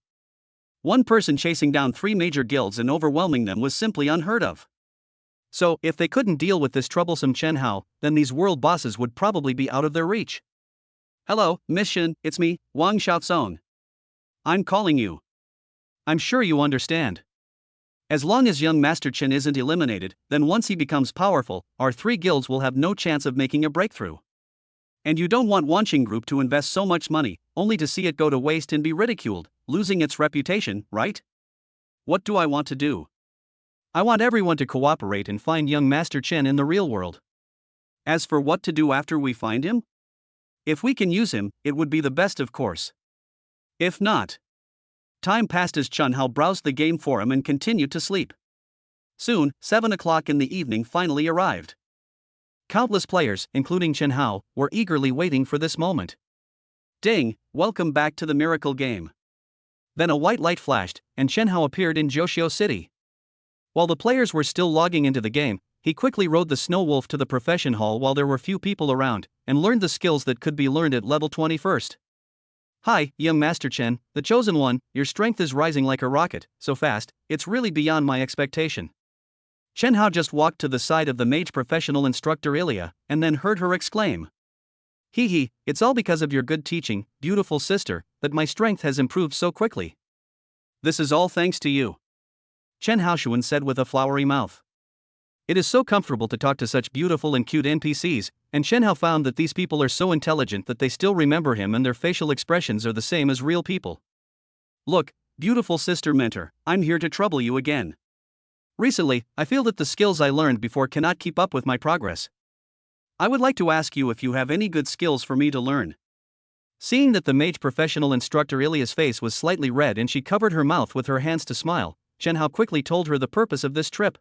One person chasing down 3 major guilds and overwhelming them was simply unheard of. So, if they couldn't deal with this troublesome Chen Hao, then these world bosses would probably be out of their reach. Hello, Miss Shin, it's me, Wang Xiaozong. I'm calling you. I'm sure you understand. As long as young Master Chen isn't eliminated, then once he becomes powerful, our 3 guilds will have no chance of making a breakthrough. And you don't want Wansheng Group to invest so much money, only to see it go to waste and be ridiculed, losing its reputation, right? What do I want to do? I want everyone to cooperate and find young Master Chen in the real world. As for what to do after we find him? If we can use him, it would be the best of course. If not. Time passed as Chen Hao browsed the game forum and continued to sleep. Soon, 7 o'clock in the evening finally arrived. Countless players, including Chen Hao, were eagerly waiting for this moment. Ding, welcome back to the miracle game. Then a white light flashed, and Chen Hao appeared in Joshio City. While the players were still logging into the game, he quickly rode the Snow Wolf to the profession hall while there were few people around, and learned the skills that could be learned at level 21st. Hi, young Master Chen, the chosen one, your strength is rising like a rocket, so fast, it's really beyond my expectation. Chen Hao just walked to the side of the mage professional instructor Ilya, and then heard her exclaim. Hee, it's all because of your good teaching, beautiful sister, that my strength has improved so quickly. This is all thanks to you. Chen Haoshuan said with a flowery mouth. It is so comfortable to talk to such beautiful and cute NPCs, and Chen Hao found that these people are so intelligent that they still remember him and their facial expressions are the same as real people. Look, beautiful sister mentor, I'm here to trouble you again. Recently, I feel that the skills I learned before cannot keep up with my progress. I would like to ask you if you have any good skills for me to learn. Seeing that the mage professional instructor Ilya's face was slightly red and she covered her mouth with her hands to smile, Chen Hao quickly told her the purpose of this trip.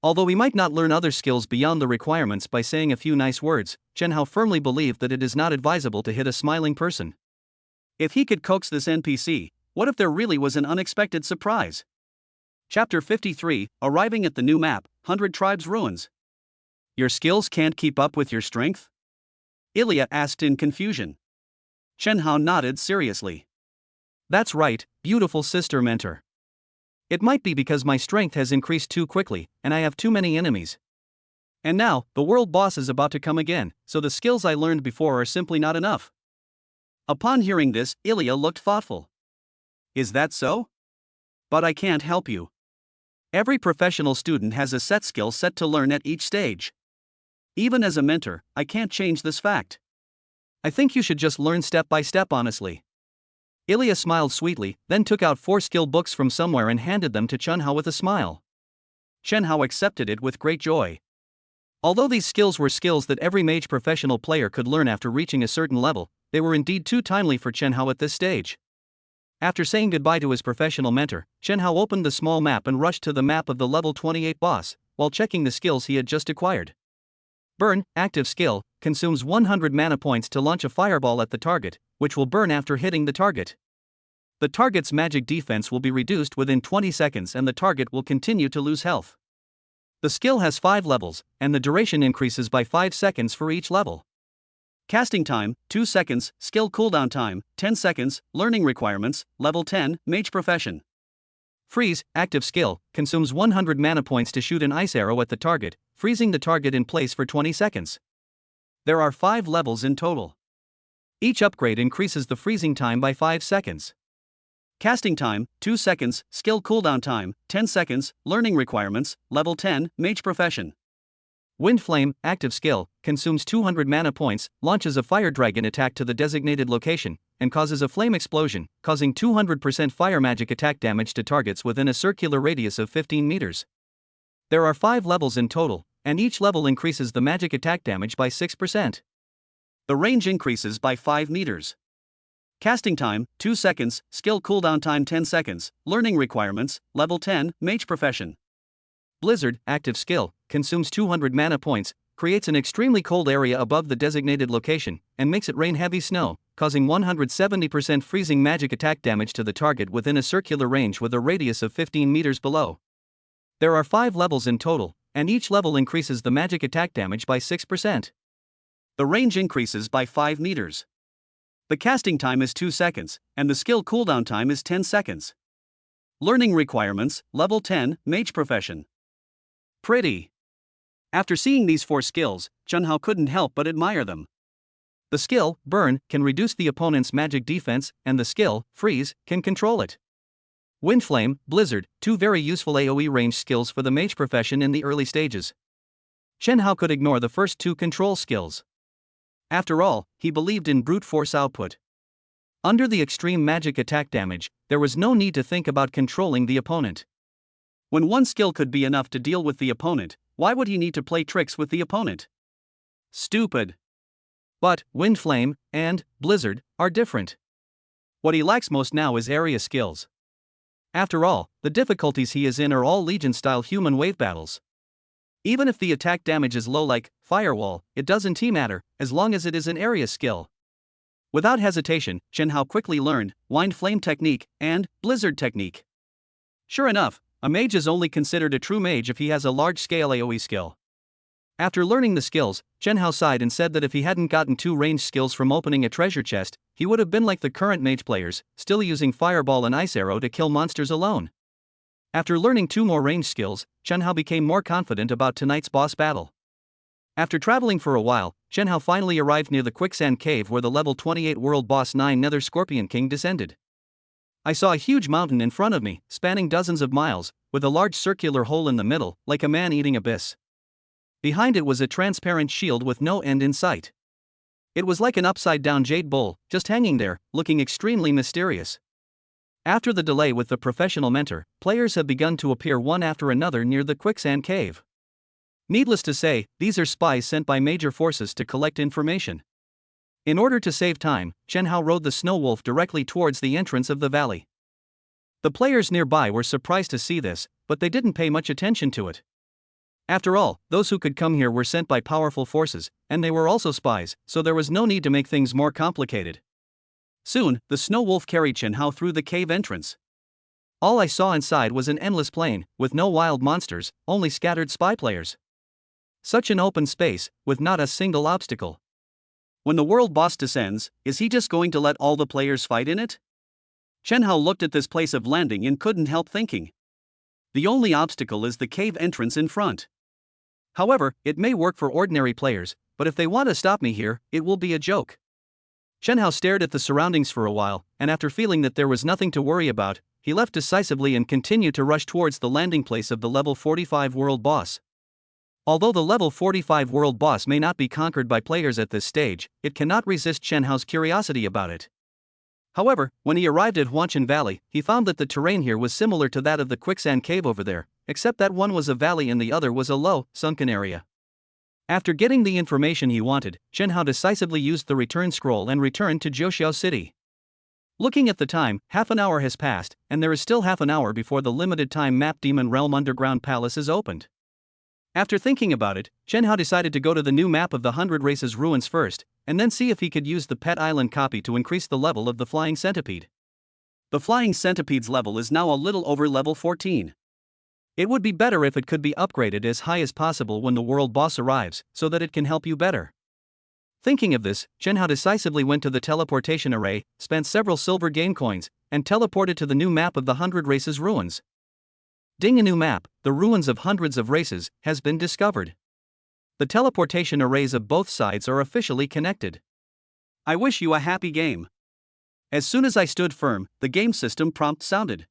Although he might not learn other skills beyond the requirements by saying a few nice words, Chen Hao firmly believed that it is not advisable to hit a smiling person. If he could coax this NPC, what if there really was an unexpected surprise? Chapter 53, Arriving at the New Map, 100 Tribes Ruins. Your skills can't keep up with your strength? Ilya asked in confusion. Chen Hao nodded seriously. That's right, beautiful sister mentor. It might be because my strength has increased too quickly, and I have too many enemies. And now, the world boss is about to come again, so the skills I learned before are simply not enough. Upon hearing this, Ilya looked thoughtful. Is that so? But I can't help you. Every professional student has a set skill set to learn at each stage. Even as a mentor, I can't change this fact. I think you should just learn step by step honestly. Ilya smiled sweetly, then took out 4 skill books from somewhere and handed them to Chen Hao with a smile. Chen Hao accepted it with great joy. Although these skills were skills that every mage professional player could learn after reaching a certain level, they were indeed too timely for Chen Hao at this stage. After saying goodbye to his professional mentor, Chen Hao opened the small map and rushed to the map of the level 28 boss, while checking the skills he had just acquired. Burn, active skill, consumes 100 mana points to launch a fireball at the target, which will burn after hitting the target. The target's magic defense will be reduced within 20 seconds and the target will continue to lose health. The skill has 5 levels, and the duration increases by 5 seconds for each level. Casting time, 2 seconds, skill cooldown time, 10 seconds, learning requirements, level 10, mage profession. Freeze, active skill, consumes 100 mana points to shoot an ice arrow at the target, freezing the target in place for 20 seconds. There are 5 levels in total. Each upgrade increases the freezing time by 5 seconds. Casting time, 2 seconds, skill cooldown time, 10 seconds, learning requirements, level 10, mage profession. Wind Flame, active skill, consumes 200 mana points, launches a fire dragon attack to the designated location, and causes a flame explosion, causing 200% fire magic attack damage to targets within a circular radius of 15 meters. There are 5 levels in total, and each level increases the magic attack damage by 6%. The range increases by 5 meters. Casting time, 2 seconds, skill cooldown time 10 seconds, learning requirements, level 10, mage profession. Blizzard, active skill, consumes 200 mana points, creates an extremely cold area above the designated location, and makes it rain heavy snow, causing 170% freezing magic attack damage to the target within a circular range with a radius of 15 meters below. There are 5 levels in total, and each level increases the magic attack damage by 6%. The range increases by 5 meters. The casting time is 2 seconds, and the skill cooldown time is 10 seconds. Learning requirements, level 10, mage profession. Pretty. After seeing these 4 skills, Chen Hao couldn't help but admire them. The skill, Burn, can reduce the opponent's magic defense, and the skill, Freeze, can control it. Wind Flame, Blizzard, 2 very useful AoE range skills for the mage profession in the early stages. Chen Hao could ignore the first 2 control skills. After all, he believed in brute force output. Under the extreme magic attack damage, there was no need to think about controlling the opponent. When one skill could be enough to deal with the opponent, why would he need to play tricks with the opponent? Stupid. But Wind Flame and Blizzard are different. What he lacks most now is area skills. After all, the difficulties he is in are all Legion-style human wave battles. Even if the attack damage is low like Firewall, it doesn't matter, as long as it is an area skill. Without hesitation, Chen Hao quickly learned Wind Flame Technique and Blizzard Technique. Sure enough, a mage is only considered a true mage if he has a large-scale AoE skill. After learning the skills, Chen Hao sighed and said that if he hadn't gotten 2 ranged skills from opening a treasure chest, he would have been like the current mage players, still using Fireball and Ice Arrow to kill monsters alone. After learning 2 more ranged skills, Chen Hao became more confident about tonight's boss battle. After traveling for a while, Chen Hao finally arrived near the quicksand cave where the level 28 world boss 9 Nether Scorpion King descended. I saw a huge mountain in front of me, spanning dozens of miles, with a large circular hole in the middle, like a man-eating abyss. Behind it was a transparent shield with no end in sight. It was like an upside-down jade bowl, just hanging there, looking extremely mysterious. After the delay with the professional mentor, players have begun to appear one after another near the quicksand cave. Needless to say, these are spies sent by major forces to collect information. In order to save time, Chen Hao rode the snow wolf directly towards the entrance of the valley. The players nearby were surprised to see this, but they didn't pay much attention to it. After all, those who could come here were sent by powerful forces, and they were also spies, so there was no need to make things more complicated. Soon, the snow wolf carried Chen Hao through the cave entrance. All I saw inside was an endless plain, with no wild monsters, only scattered spy players. Such an open space, with not a single obstacle. When the world boss descends, is he just going to let all the players fight in it? Chen Hao looked at this place of landing and couldn't help thinking. The only obstacle is the cave entrance in front. However, it may work for ordinary players, but if they want to stop me here, it will be a joke. Chen Hao stared at the surroundings for a while, and after feeling that there was nothing to worry about, he left decisively and continued to rush towards the landing place of the level 45 world boss. Although the level 45 world boss may not be conquered by players at this stage, it cannot resist Chen Hao's curiosity about it. However, when he arrived at Huangshan Valley, he found that the terrain here was similar to that of the quicksand cave over there, except that one was a valley and the other was a low, sunken area. After getting the information he wanted, Chen Hao decisively used the return scroll and returned to Zhouxiao City. Looking at the time, half an hour has passed, and there is still half an hour before the limited time map Demon Realm Underground Palace is opened. After thinking about it, Chen Hao decided to go to the new map of the 100 Races ruins first, and then see if he could use the Pet Island copy to increase the level of the Flying Centipede. The Flying Centipede's level is now a little over level 14. It would be better if it could be upgraded as high as possible when the world boss arrives, so that it can help you better. Thinking of this, Chen Hao decisively went to the teleportation array, spent several silver game coins, and teleported to the new map of the 100 Races ruins. Ding, a new map, the ruins of hundreds of races, has been discovered. The teleportation arrays of both sides are officially connected. I wish you a happy game. As soon as I stood firm, the game system prompt sounded.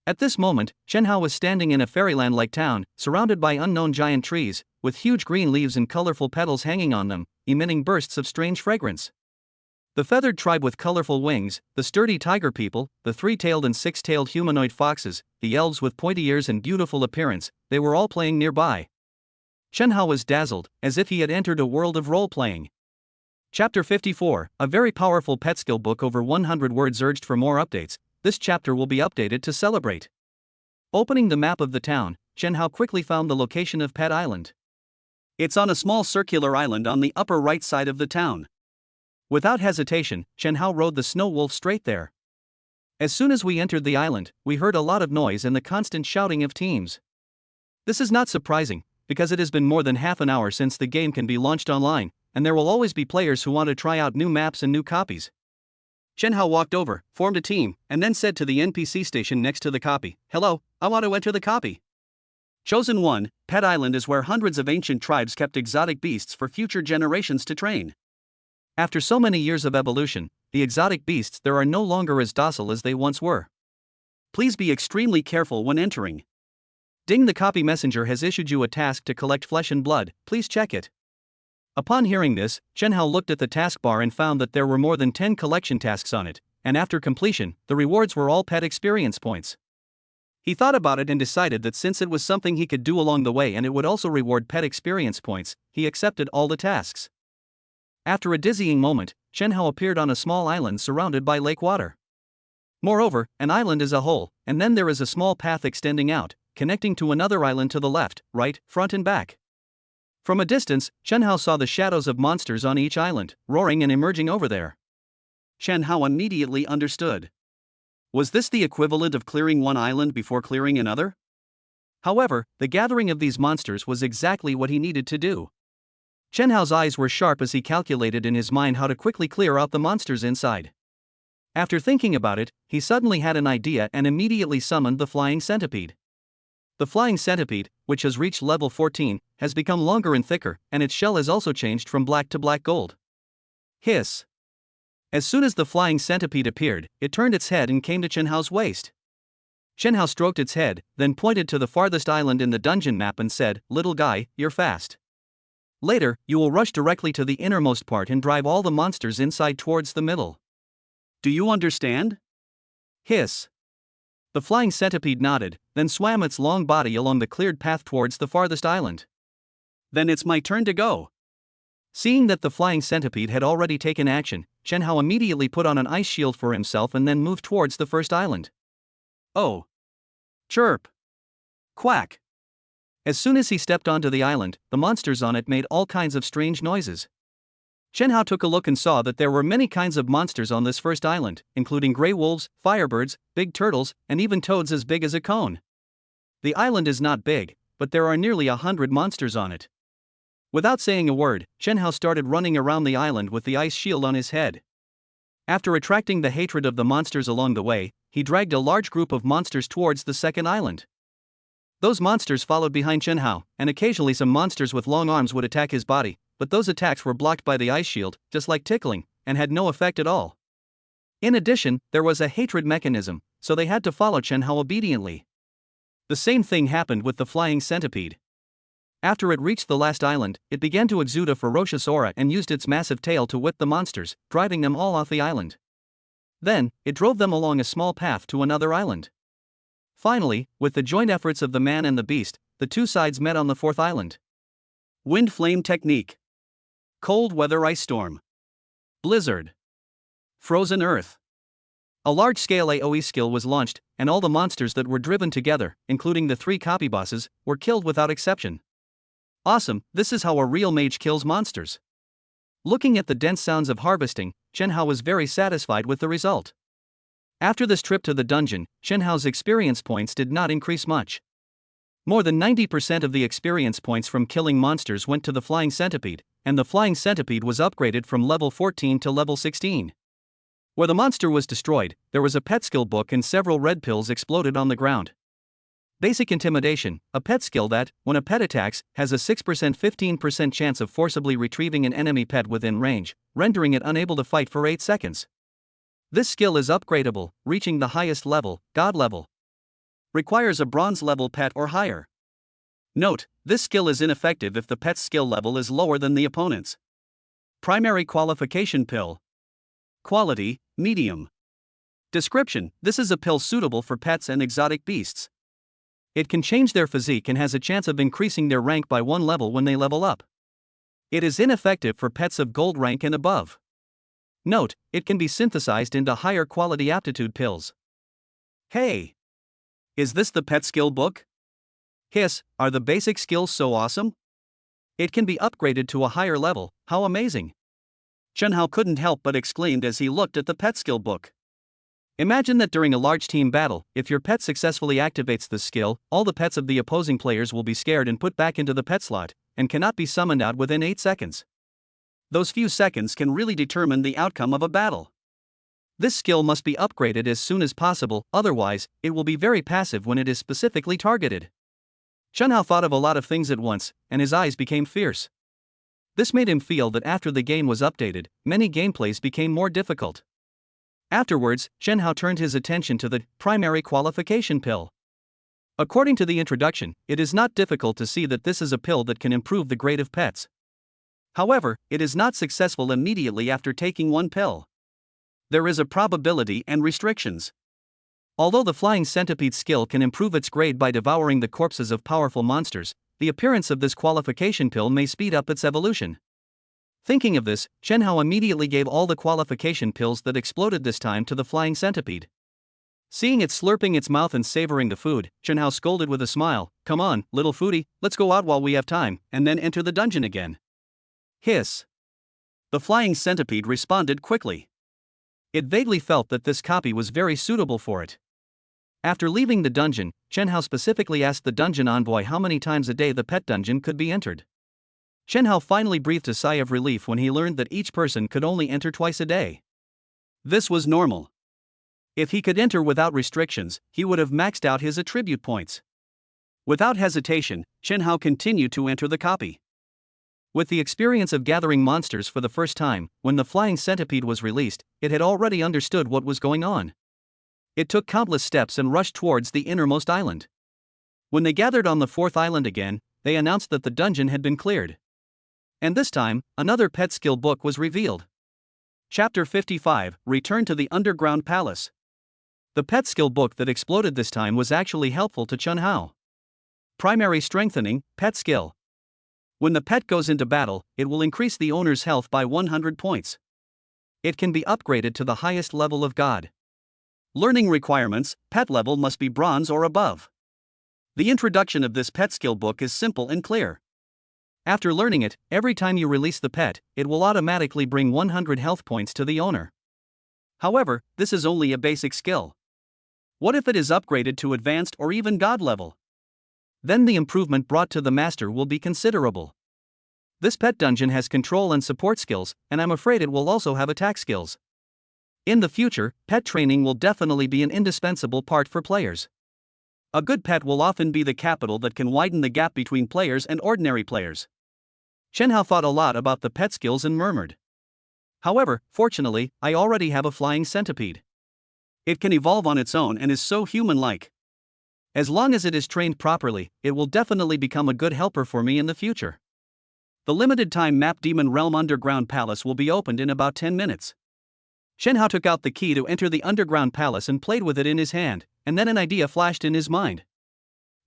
At this moment, Chen Hao was standing in a fairyland-like town, surrounded by unknown giant trees, with huge green leaves and colorful petals hanging on them, emitting bursts of strange fragrance. The feathered tribe with colorful wings, the sturdy tiger people, the three-tailed and six-tailed humanoid foxes, the elves with pointy ears and beautiful appearance, they were all playing nearby. Chen Hao was dazzled, as if he had entered a world of role-playing. Chapter 54, a very powerful pet skill book over 100 words urged for more updates. This chapter will be updated to celebrate. Opening the map of the town, Chen Hao quickly found the location of Pet Island. It's on a small circular island on the upper right side of the town. Without hesitation, Chen Hao rode the snow wolf straight there. As soon as we entered the island, we heard a lot of noise and the constant shouting of teams. This is not surprising, because it has been more than half an hour since the game can be launched online, and there will always be players who want to try out new maps and new copies. Chen Hao walked over, formed a team, and then said to the NPC station next to the copy, "Hello, I want to enter the copy." Chosen 1, Pet Island is where hundreds of ancient tribes kept exotic beasts for future generations to train. After so many years of evolution, the exotic beasts there are no longer as docile as they once were. Please be extremely careful when entering. Ding, the copy messenger has issued you a task to collect flesh and blood, please check it. Upon hearing this, Chen Hao looked at the taskbar and found that there were more than 10 collection tasks on it, and after completion, the rewards were all pet experience points. He thought about it and decided that since it was something he could do along the way and it would also reward pet experience points, he accepted all the tasks. After a dizzying moment, Chen Hao appeared on a small island surrounded by lake water. Moreover, an island is a whole, and then there is a small path extending out, connecting to another island to the left, right, front and back. From a distance, Chen Hao saw the shadows of monsters on each island, roaring and emerging over there. Chen Hao immediately understood. Was this the equivalent of clearing one island before clearing another? However, the gathering of these monsters was exactly what he needed to do. Chen Hao's eyes were sharp as he calculated in his mind how to quickly clear out the monsters inside. After thinking about it, he suddenly had an idea and immediately summoned the flying centipede. The flying centipede, which has reached level 14, has become longer and thicker, and its shell has also changed from black to black gold. Hiss! As soon as the flying centipede appeared, it turned its head and came to Chen Hao's waist. Chen Hao stroked its head, then pointed to the farthest island in the dungeon map and said, "Little guy, you're fast. Later, you will rush directly to the innermost part and drive all the monsters inside towards the middle. Do you understand?" Hiss! The flying centipede nodded, then swam its long body along the cleared path towards the farthest island. Then it's my turn to go. Seeing that the flying centipede had already taken action, Chen Hao immediately put on an ice shield for himself and then moved towards the first island. Oh! Chirp! Quack! As soon as he stepped onto the island, the monsters on it made all kinds of strange noises. Chen Hao took a look and saw that there were many kinds of monsters on this first island, including gray wolves, firebirds, big turtles, and even toads as big as a cone. The island is not big, but there are nearly 100 monsters on it. Without saying a word, Chen Hao started running around the island with the ice shield on his head. After attracting the hatred of the monsters along the way, he dragged a large group of monsters towards the second island. Those monsters followed behind Chen Hao, and occasionally some monsters with long arms would attack his body, but those attacks were blocked by the ice shield, just like tickling, and had no effect at all. In addition, there was a hatred mechanism, so they had to follow Chen Hao obediently. The same thing happened with the flying centipede. After it reached the last island, it began to exude a ferocious aura and used its massive tail to whip the monsters, driving them all off the island. Then, it drove them along a small path to another island. Finally, with the joint efforts of the man and the beast, the two sides met on the fourth island. Wind flame technique. Cold weather ice storm. Blizzard. Frozen earth. A large-scale AoE skill was launched, and all the monsters that were driven together, including the 3 copy bosses, were killed without exception. Awesome, this is how a real mage kills monsters. Looking at the dense sounds of harvesting, Chen Hao was very satisfied with the result. After this trip to the dungeon, Chen Hao's experience points did not increase much. More than 90% of the experience points from killing monsters went to the flying centipede, and the flying centipede was upgraded from level 14 to level 16. Where the monster was destroyed, there was a pet skill book and several red pills exploded on the ground. Basic intimidation, a pet skill that, when a pet attacks, has a 6%-15% chance of forcibly retrieving an enemy pet within range, rendering it unable to fight for 8 seconds. This skill is upgradable, reaching the highest level, God level. Requires a bronze level pet or higher. Note, this skill is ineffective if the pet's skill level is lower than the opponent's. Primary qualification pill. Quality, medium. Description: this is a pill suitable for pets and exotic beasts. It can change their physique and has a chance of increasing their rank by 1 level when they level up. It is ineffective for pets of gold rank and above. Note, it can be synthesized into higher quality aptitude pills. Hey! Is this the pet skill book? Hiss, are the basic skills so awesome? It can be upgraded to a higher level, how amazing! Chen Hao couldn't help but exclaimed as he looked at the pet skill book. Imagine that during a large team battle, if your pet successfully activates this skill, all the pets of the opposing players will be scared and put back into the pet slot, and cannot be summoned out within 8 seconds. Those few seconds can really determine the outcome of a battle. This skill must be upgraded as soon as possible, otherwise, it will be very passive when it is specifically targeted. Chen Hao thought of a lot of things at once, and his eyes became fierce. This made him feel that after the game was updated, many gameplays became more difficult. Afterwards, Chen Hao turned his attention to the primary qualification pill. According to the introduction, it is not difficult to see that this is a pill that can improve the grade of pets. However, it is not successful immediately after taking one pill. There is a probability and restrictions. Although the flying centipede skill can improve its grade by devouring the corpses of powerful monsters, the appearance of this qualification pill may speed up its evolution. Thinking of this, Chen Hao immediately gave all the qualification pills that exploded this time to the flying centipede. Seeing it slurping its mouth and savoring the food, Chen Hao scolded with a smile, "Come on, little foodie, let's go out while we have time, and then enter the dungeon again." Hiss. The flying centipede responded quickly. It vaguely felt that this copy was very suitable for it. After leaving the dungeon, Chen Hao specifically asked the dungeon envoy how many times a day the pet dungeon could be entered. Chen Hao finally breathed a sigh of relief when he learned that each person could only enter twice a day. This was normal. If he could enter without restrictions, he would have maxed out his attribute points. Without hesitation, Chen Hao continued to enter the copy. With the experience of gathering monsters for the first time, when the flying centipede was released, it had already understood what was going on. It took countless steps and rushed towards the innermost island. When they gathered on the fourth island again, they announced that the dungeon had been cleared. And this time, another pet skill book was revealed. Chapter 55, Return to the Underground Palace. The pet skill book that exploded this time was actually helpful to Chen Hao. Primary Strengthening, Pet Skill. When the pet goes into battle, it will increase the owner's health by 100 points. It can be upgraded to the highest level of God. Learning requirements, pet level must be bronze or above. The introduction of this pet skill book is simple and clear. After learning it, every time you release the pet, it will automatically bring 100 health points to the owner. However, this is only a basic skill. What if it is upgraded to advanced or even God level? Then the improvement brought to the master will be considerable. This pet dungeon has control and support skills, and I'm afraid it will also have attack skills. In the future, pet training will definitely be an indispensable part for players. A good pet will often be the capital that can widen the gap between players and ordinary players. Chen Hao thought a lot about the pet skills and murmured. However, fortunately, I already have a flying centipede. It can evolve on its own and is so human-like. As long as it is trained properly, it will definitely become a good helper for me in the future. The limited time map Demon Realm Underground Palace will be opened in about 10 minutes. Chen Hao took out the key to enter the Underground Palace and played with it in his hand, and then an idea flashed in his mind.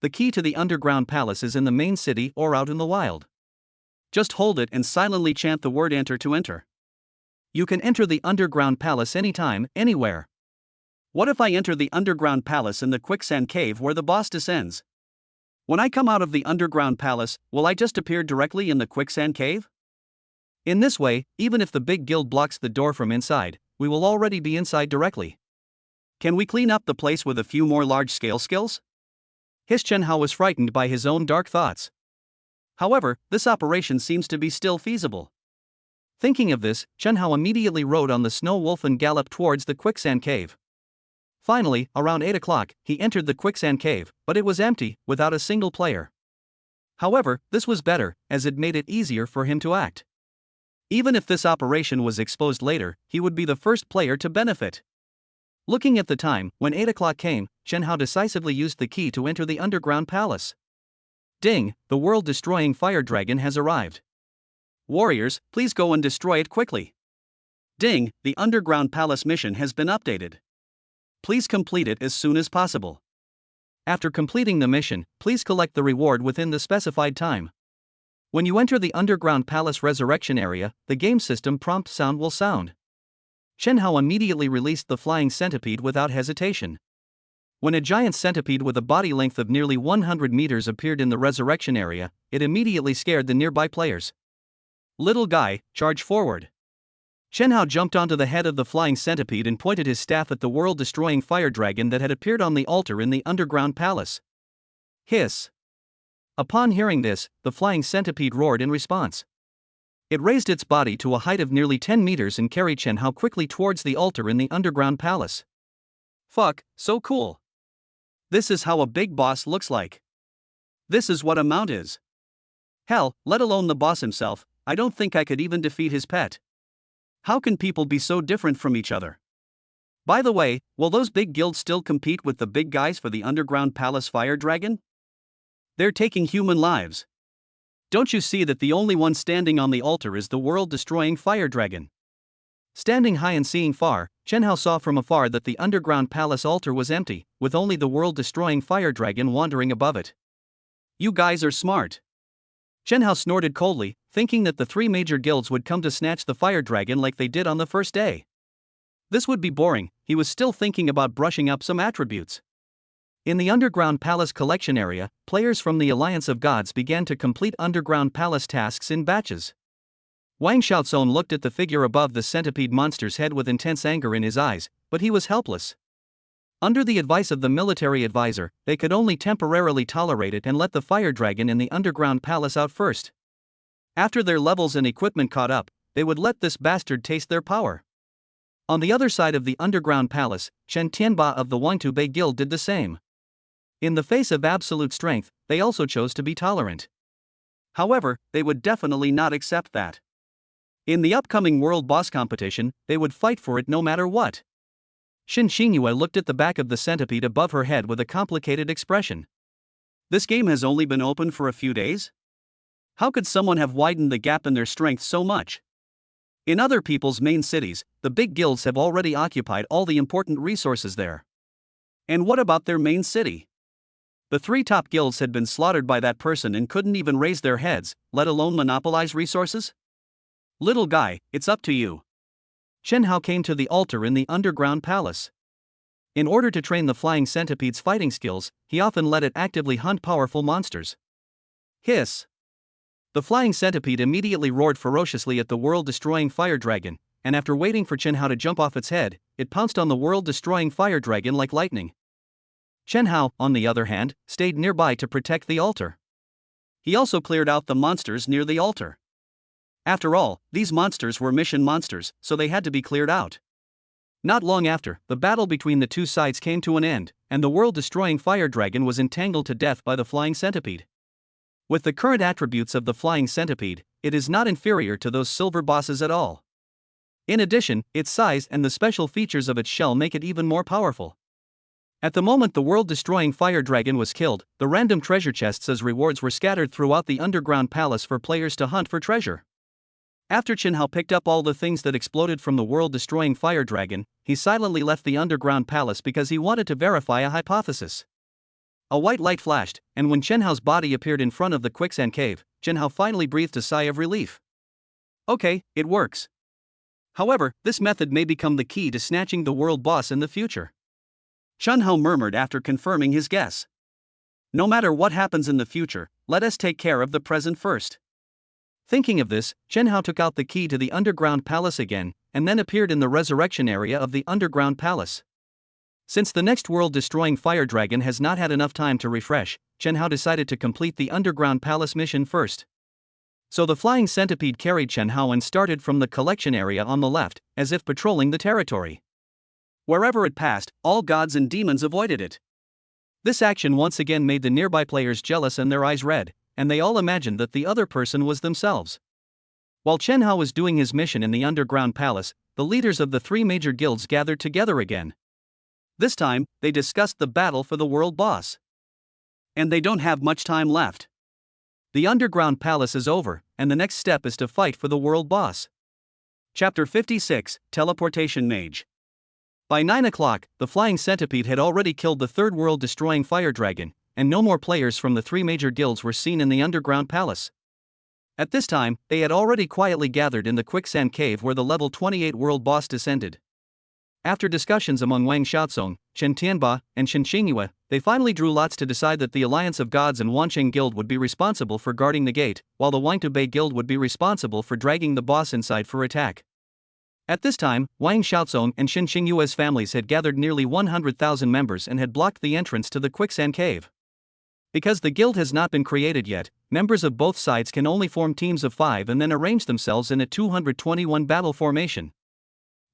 The key to the Underground Palace is in the main city or out in the wild. Just hold it and silently chant the word enter to enter. You can enter the Underground Palace anytime, anywhere. What if I enter the Underground Palace in the quicksand cave where the boss descends? When I come out of the Underground Palace, will I just appear directly in the quicksand cave? In this way, even if the big guild blocks the door from inside, we will already be inside directly. Can we clean up the place with a few more large-scale skills? Chen Hao was frightened by his own dark thoughts. However, this operation seems to be still feasible. Thinking of this, Chen Hao immediately rode on the snow wolf and galloped towards the quicksand cave. Finally, around 8 o'clock, he entered the quicksand cave, but it was empty, without a single player. However, this was better, as it made it easier for him to act. Even if this operation was exposed later, he would be the first player to benefit. Looking at the time, when 8 o'clock came, Chen Hao decisively used the key to enter the Underground Palace. Ding, the world-destroying fire dragon has arrived. Warriors, please go and destroy it quickly. Ding, the Underground Palace mission has been updated. Please complete it as soon as possible. After completing the mission, please collect the reward within the specified time. When you enter the Underground Palace Resurrection area, the game system prompt sound will sound. Chen Hao immediately released the flying centipede without hesitation. When a giant centipede with a body length of nearly 100 meters appeared in the resurrection area, it immediately scared the nearby players. Little guy, charge forward. Chen Hao jumped onto the head of the flying centipede and pointed his staff at the world-destroying fire dragon that had appeared on the altar in the Underground Palace. Hiss. Upon hearing this, the flying centipede roared in response. It raised its body to a height of nearly 10 meters and carried Chen Hao quickly towards the altar in the Underground Palace. Fuck, so cool. This is how a big boss looks like. This is what a mount is. Hell, let alone the boss himself, I don't think I could even defeat his pet. How can people be so different from each other? By the way, will those big guilds still compete with the big guys for the Underground Palace Fire Dragon? They're taking human lives. Don't you see that the only one standing on the altar is the world-destroying fire dragon? Standing high and seeing far, Chen Hao saw from afar that the Underground Palace altar was empty, with only the world-destroying fire dragon wandering above it. You guys are smart. Chen Hao snorted coldly, thinking that the three major guilds would come to snatch the fire dragon like they did on the first day. This would be boring, he was still thinking about brushing up some attributes. In the Underground Palace collection area, players from the Alliance of Gods began to complete Underground Palace tasks in batches. Wang Xiaozong looked at the figure above the centipede monster's head with intense anger in his eyes, but he was helpless. Under the advice of the military advisor, they could only temporarily tolerate it and let the fire dragon in the Underground Palace out first. After their levels and equipment caught up, they would let this bastard taste their power. On the other side of the Underground Palace, Chen Tianba of the Wangtu Bei Guild did the same. In the face of absolute strength, they also chose to be tolerant. However, they would definitely not accept that. In the upcoming world boss competition, they would fight for it no matter what. Xin Xingyue looked at the back of the centipede above her head with a complicated expression. This game has only been open for a few days? How could someone have widened the gap in their strength so much? In other people's main cities, the big guilds have already occupied all the important resources there. And what about their main city? The 3 top guilds had been slaughtered by that person and couldn't even raise their heads, let alone monopolize resources? Little guy, it's up to you. Chen Hao came to the altar in the Underground Palace. In order to train the flying centipede's fighting skills, he often let it actively hunt powerful monsters. Hiss! The flying centipede immediately roared ferociously at the world-destroying fire dragon, and after waiting for Chen Hao to jump off its head, it pounced on the world-destroying fire dragon like lightning. Chen Hao, on the other hand, stayed nearby to protect the altar. He also cleared out the monsters near the altar. After all, these monsters were mission monsters, so they had to be cleared out. Not long after, the battle between the two sides came to an end, and the world-destroying fire dragon was entangled to death by the flying centipede. With the current attributes of the flying centipede, it is not inferior to those silver bosses at all. In addition, its size and the special features of its shell make it even more powerful. At the moment the world-destroying fire dragon was killed, the random treasure chests as rewards were scattered throughout the Underground Palace for players to hunt for treasure. After Chen Hao picked up all the things that exploded from the world-destroying fire dragon, he silently left the Underground Palace because he wanted to verify a hypothesis. A white light flashed, and when Chen Hao's body appeared in front of the quicksand cave, Chen Hao finally breathed a sigh of relief. Okay, it works. However, this method may become the key to snatching the world boss in the future. Chen Hao murmured after confirming his guess. No matter what happens in the future, let us take care of the present first. Thinking of this, Chen Hao took out the key to the Underground Palace again, and then appeared in the resurrection area of the Underground Palace. Since the next world-destroying fire dragon has not had enough time to refresh, Chen Hao decided to complete the Underground Palace mission first. So the flying centipede carried Chen Hao and started from the collection area on the left, as if patrolling the territory. Wherever it passed, all gods and demons avoided it. This action once again made the nearby players jealous and their eyes red, and they all imagined that the other person was themselves. While Chen Hao was doing his mission in the Underground Palace, the leaders of the 3 major guilds gathered together again. This time, they discussed the battle for the world boss. And they don't have much time left. The Underground Palace is over, and the next step is to fight for the world boss. Chapter 56, Teleportation Mage. By 9 o'clock, the flying centipede had already killed the 3rd world-destroying fire dragon, and no more players from the 3 major guilds were seen in the Underground Palace. At this time, they had already quietly gathered in the quicksand cave where the level 28 world boss descended. After discussions among Wang Xiaozong, Chen Tianba, and Xin Xingyue, they finally drew lots to decide that the Alliance of Gods and Wancheng Guild would be responsible for guarding the gate, while the Wangtu Bei Guild would be responsible for dragging the boss inside for attack. At this time, Wang Xiaozong and Xin Xingyue's families had gathered nearly 100,000 members and had blocked the entrance to the quicksand cave. Because the guild has not been created yet, members of both sides can only form teams of 5 and then arrange themselves in a 221 battle formation.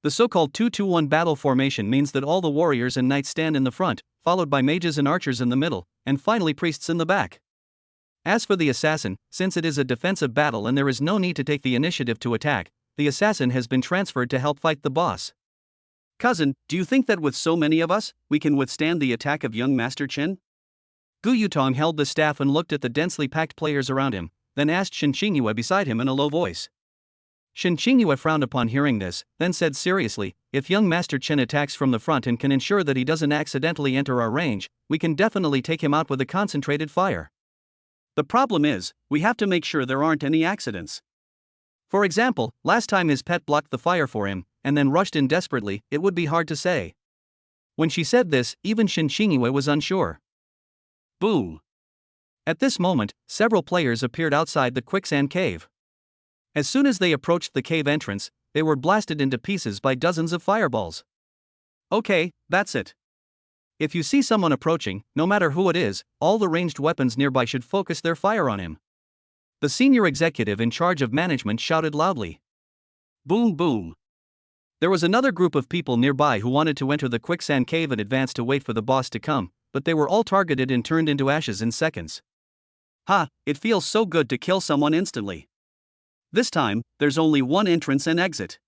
The so-called 2-2-1 battle formation means that all the warriors and knights stand in the front, followed by mages and archers in the middle, and finally priests in the back. As for the assassin, since it is a defensive battle and there is no need to take the initiative to attack, the assassin has been transferred to help fight the boss. Cousin, do you think that with so many of us, we can withstand the attack of young Master Chen? Gu Yutong held the staff and looked at the densely packed players around him, then asked Xin Xingyue beside him in a low voice. Xin Xingyue frowned upon hearing this, then said seriously, if young Master Chen attacks from the front and can ensure that he doesn't accidentally enter our range, we can definitely take him out with a concentrated fire. The problem is, we have to make sure there aren't any accidents. For example, last time his pet blocked the fire for him, and then rushed in desperately, it would be hard to say. When she said this, even Shinshiniwe was unsure. Boom! At this moment, several players appeared outside the quicksand cave. As soon as they approached the cave entrance, they were blasted into pieces by dozens of fireballs. Okay, that's it. If you see someone approaching, no matter who it is, all the ranged weapons nearby should focus their fire on him. The senior executive in charge of management shouted loudly. Boom boom. There was another group of people nearby who wanted to enter the quicksand cave in advance to wait for the boss to come, but they were all targeted and turned into ashes in seconds. Ha, it feels so good to kill someone instantly. This time, there's only one entrance and exit.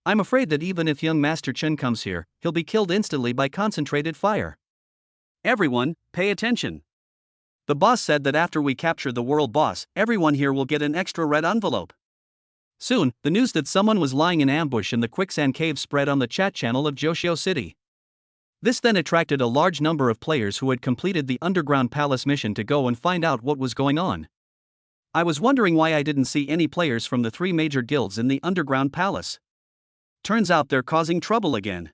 I'm afraid that even if young Master Chen comes here, he'll be killed instantly by concentrated fire. Everyone, pay attention. The boss said that after we capture the world boss, everyone here will get an extra red envelope. Soon, the news that someone was lying in ambush in the quicksand cave spread on the chat channel of Joshio City. This then attracted a large number of players who had completed the underground palace mission to go and find out what was going on. I was wondering why I didn't see any players from the 3 major guilds in the underground palace. Turns out they're causing trouble again.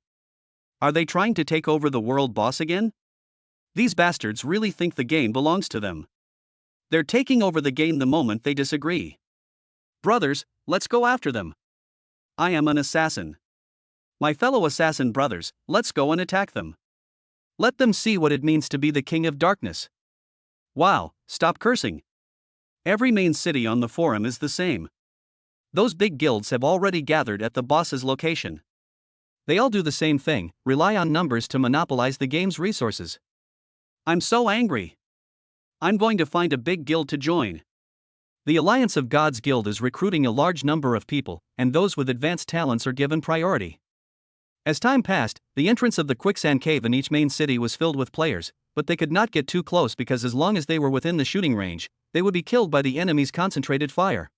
Are they trying to take over the world boss again? These bastards really think the game belongs to them. They're taking over the game the moment they disagree. Brothers, let's go after them. I am an assassin. My fellow assassin brothers, let's go and attack them. Let them see what it means to be the king of darkness. Wow, stop cursing. Every main city on the forum is the same. Those big guilds have already gathered at the boss's location. They all do the same thing, rely on numbers to monopolize the game's resources. I'm so angry. I'm going to find a big guild to join. The Alliance of Gods Guild is recruiting a large number of people, and those with advanced talents are given priority. As time passed, the entrance of the quicksand cave in each main city was filled with players, but they could not get too close because as long as they were within the shooting range, they would be killed by the enemy's concentrated fire.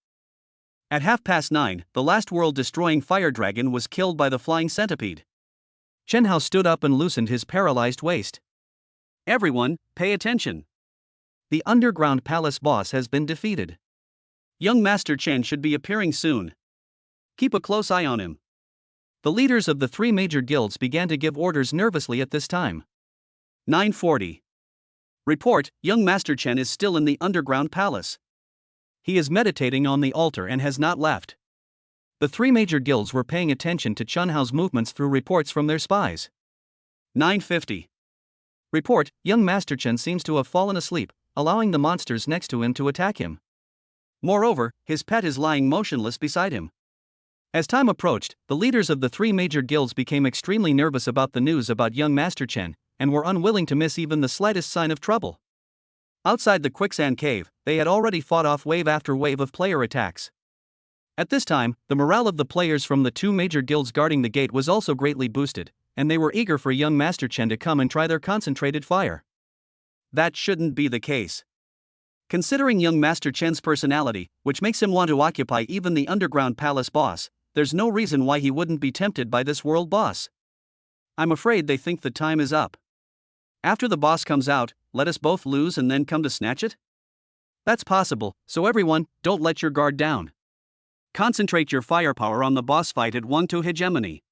At 9:30, the last world-destroying fire dragon was killed by the flying centipede. Chen Hao stood up and loosened his paralyzed waist. Everyone, pay attention. The underground palace boss has been defeated. Young Master Chen should be appearing soon. Keep a close eye on him. The leaders of the 3 major guilds began to give orders nervously at this time. 9:40. Report, young Master Chen is still in the underground palace. He is meditating on the altar and has not left. The 3 major guilds were paying attention to Chen Hao's movements through reports from their spies. 9:50. Report, young Master Chen seems to have fallen asleep, allowing the monsters next to him to attack him. Moreover, his pet is lying motionless beside him. As time approached, the leaders of the 3 major guilds became extremely nervous about the news about young Master Chen, and were unwilling to miss even the slightest sign of trouble. Outside the quicksand cave, they had already fought off wave after wave of player attacks. At this time, the morale of the players from the 2 major guilds guarding the gate was also greatly boosted, and they were eager for young Master Chen to come and try their concentrated fire. That shouldn't be the case. Considering young Master Chen's personality, which makes him want to occupy even the underground palace boss, there's no reason why he wouldn't be tempted by this world boss. I'm afraid they think the time is up. After the boss comes out, let us both lose and then come to snatch it? That's possible, so everyone, don't let your guard down. Concentrate your firepower on the boss fight at 1-2 hegemony.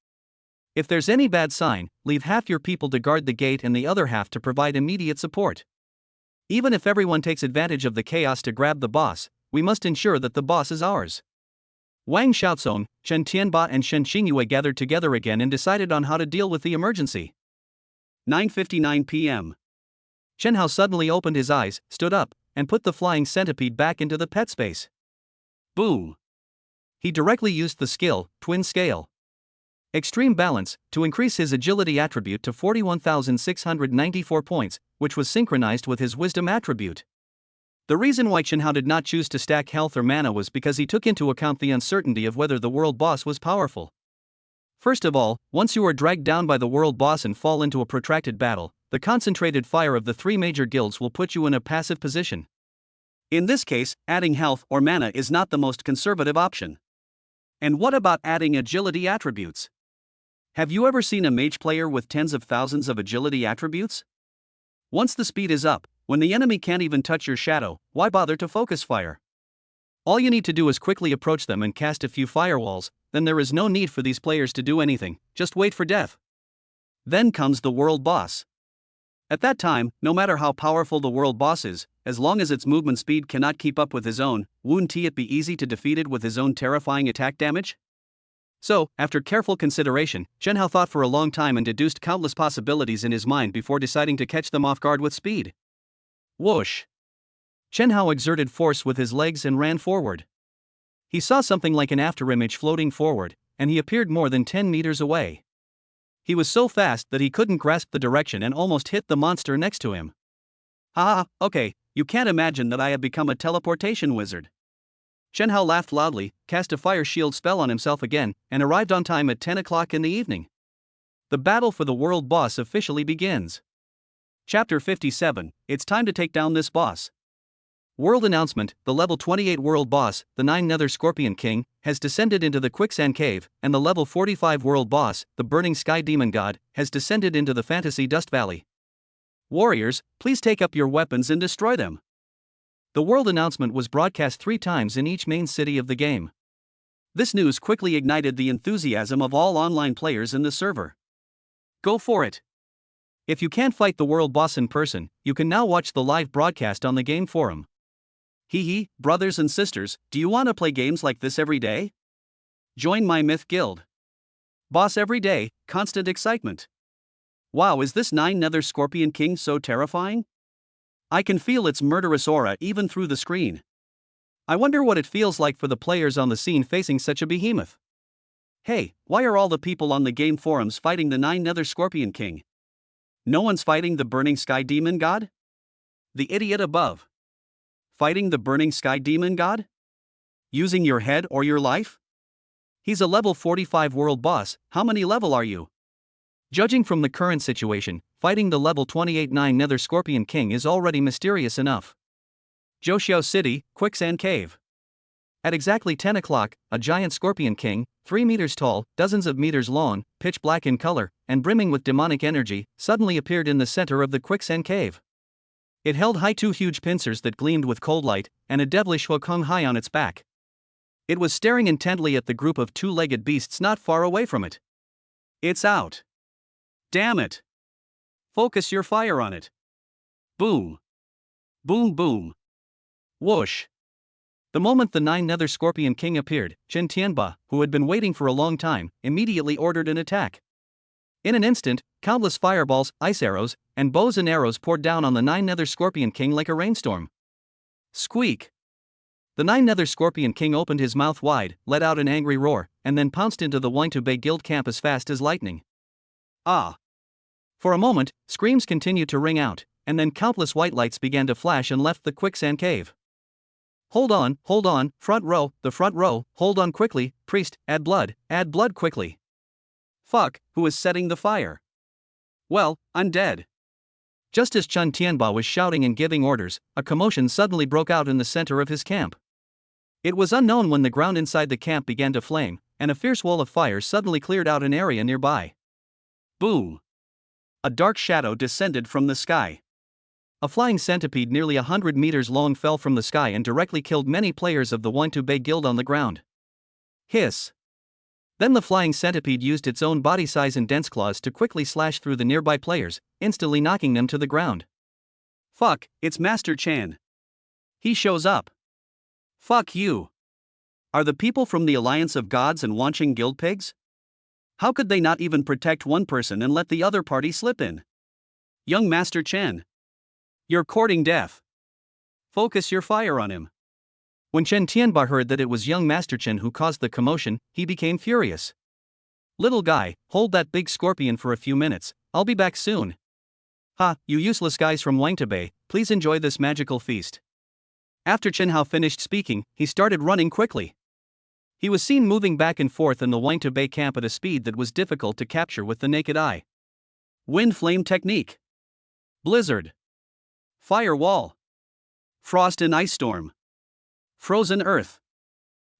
If there's any bad sign, leave half your people to guard the gate and the other half to provide immediate support. Even if everyone takes advantage of the chaos to grab the boss, we must ensure that the boss is ours. Wang Xiaozong, Chen Tianba and Shen Xingyue gathered together again and decided on how to deal with the emergency. 9:59 p.m. Chen Hao suddenly opened his eyes, stood up, and put the flying centipede back into the pet space. Boom! He directly used the skill, Twin Scale. Extreme Balance, to increase his agility attribute to 41,694 points, which was synchronized with his wisdom attribute. The reason why Chen Hao did not choose to stack health or mana was because he took into account the uncertainty of whether the world boss was powerful. First of all, once you are dragged down by the world boss and fall into a protracted battle, the concentrated fire of the 3 major guilds will put you in a passive position. In this case, adding health or mana is not the most conservative option. And what about adding agility attributes? Have you ever seen a mage player with tens of thousands of agility attributes? Once the speed is up, when the enemy can't even touch your shadow, why bother to focus fire? All you need to do is quickly approach them and cast a few firewalls, then there is no need for these players to do anything, just wait for death. Then comes the world boss. At that time, no matter how powerful the world boss is, as long as its movement speed cannot keep up with his own, wouldn't it be easy to defeat it with his own terrifying attack damage? So, after careful consideration, Chen Hao thought for a long time and deduced countless possibilities in his mind before deciding to catch them off guard with speed. Whoosh! Chen Hao exerted force with his legs and ran forward. He saw something like an afterimage floating forward, and he appeared more than 10 meters away. He was so fast that he couldn't grasp the direction and almost hit the monster next to him. Haha, okay, you can't imagine that I have become a teleportation wizard. Chen Hao laughed loudly, cast a fire shield spell on himself again, and arrived on time at 10 o'clock in the evening. The battle for the world boss officially begins. Chapter 57, it's time to take down this boss. World announcement: the level 28 world boss, the 9 Nether Scorpion King, has descended into the quicksand cave, and the level 45 world boss, the burning sky demon god, has descended into the fantasy dust valley. Warriors, please take up your weapons and destroy them. The world announcement was broadcast 3 times in each main city of the game. This news quickly ignited the enthusiasm of all online players in the server. Go for it! If you can't fight the world boss in person, you can now watch the live broadcast on the game forum. Hee, brothers and sisters, do you want to play games like this every day? Join my Myth Guild. Boss every day, constant excitement. Wow, is this 9 Nether Scorpion King so terrifying? I can feel its murderous aura even through the screen. I wonder what it feels like for the players on the scene facing such a behemoth. Hey, why are all the people on the game forums fighting the 9 Nether Scorpion King? No one's fighting the burning sky demon god? The idiot above. Fighting the burning sky demon god? Using your head or your life? He's a level 45 world boss, how many level are you? Judging from the current situation, fighting the level 28 9 Nether Scorpion King is already mysterious enough. Joxiao City, Quicksand Cave. At exactly 10 o'clock, a giant Scorpion King, 3 meters tall, dozens of meters long, pitch black in color, and brimming with demonic energy, suddenly appeared in the center of the Quicksand Cave. It held 2 huge pincers that gleamed with cold light, and a devilish hook hung high on its back. It was staring intently at the group of 2-legged beasts not far away from it. It's out. Damn it. Focus your fire on it. Boom. Boom boom. Whoosh. The moment the 9 Nether Scorpion King appeared, Chen Tianba, who had been waiting for a long time, immediately ordered an attack. In an instant, countless fireballs, ice arrows, and bows and arrows poured down on the 9 Nether Scorpion King like a rainstorm. Squeak! The 9 Nether Scorpion King opened his mouth wide, let out an angry roar, and then pounced into the Wine-to-Bay Guild camp as fast as lightning. Ah! For a moment, screams continued to ring out, and then countless white lights began to flash and left the quicksand cave. Hold on, front row, the front row, hold on quickly, priest, add blood quickly. Fuck, who is setting the fire? Well, I'm dead. Just as Chen Tianba was shouting and giving orders, a commotion suddenly broke out in the center of his camp. It was unknown when the ground inside the camp began to flame, and a fierce wall of fire suddenly cleared out an area nearby. Boom! A dark shadow descended from the sky. A flying centipede nearly 100 meters long fell from the sky and directly killed many players of the Wine-to-Bay Guild on the ground. Hiss! Then the flying centipede used its own body size and dense claws to quickly slash through the nearby players, instantly knocking them to the ground. Fuck, it's Master Chan. He shows up. Fuck you. Are the people from the Alliance of Gods and Wanching Guild pigs? How could they not even protect one person and let the other party slip in? Young Master Chen. You're courting death. Focus your fire on him. When Chen Tianba heard that it was young Master Chen who caused the commotion, he became furious. Little guy, hold that big scorpion for a few minutes, I'll be back soon. Ha, you useless guys from Wine-to-Bay, please enjoy this magical feast. After Chen Hao finished speaking, he started running quickly. He was seen moving back and forth in the Wine-to-Bay camp at a speed that was difficult to capture with the naked eye. Wind flame technique. Blizzard. Fire wall. Frost and ice storm. Frozen earth.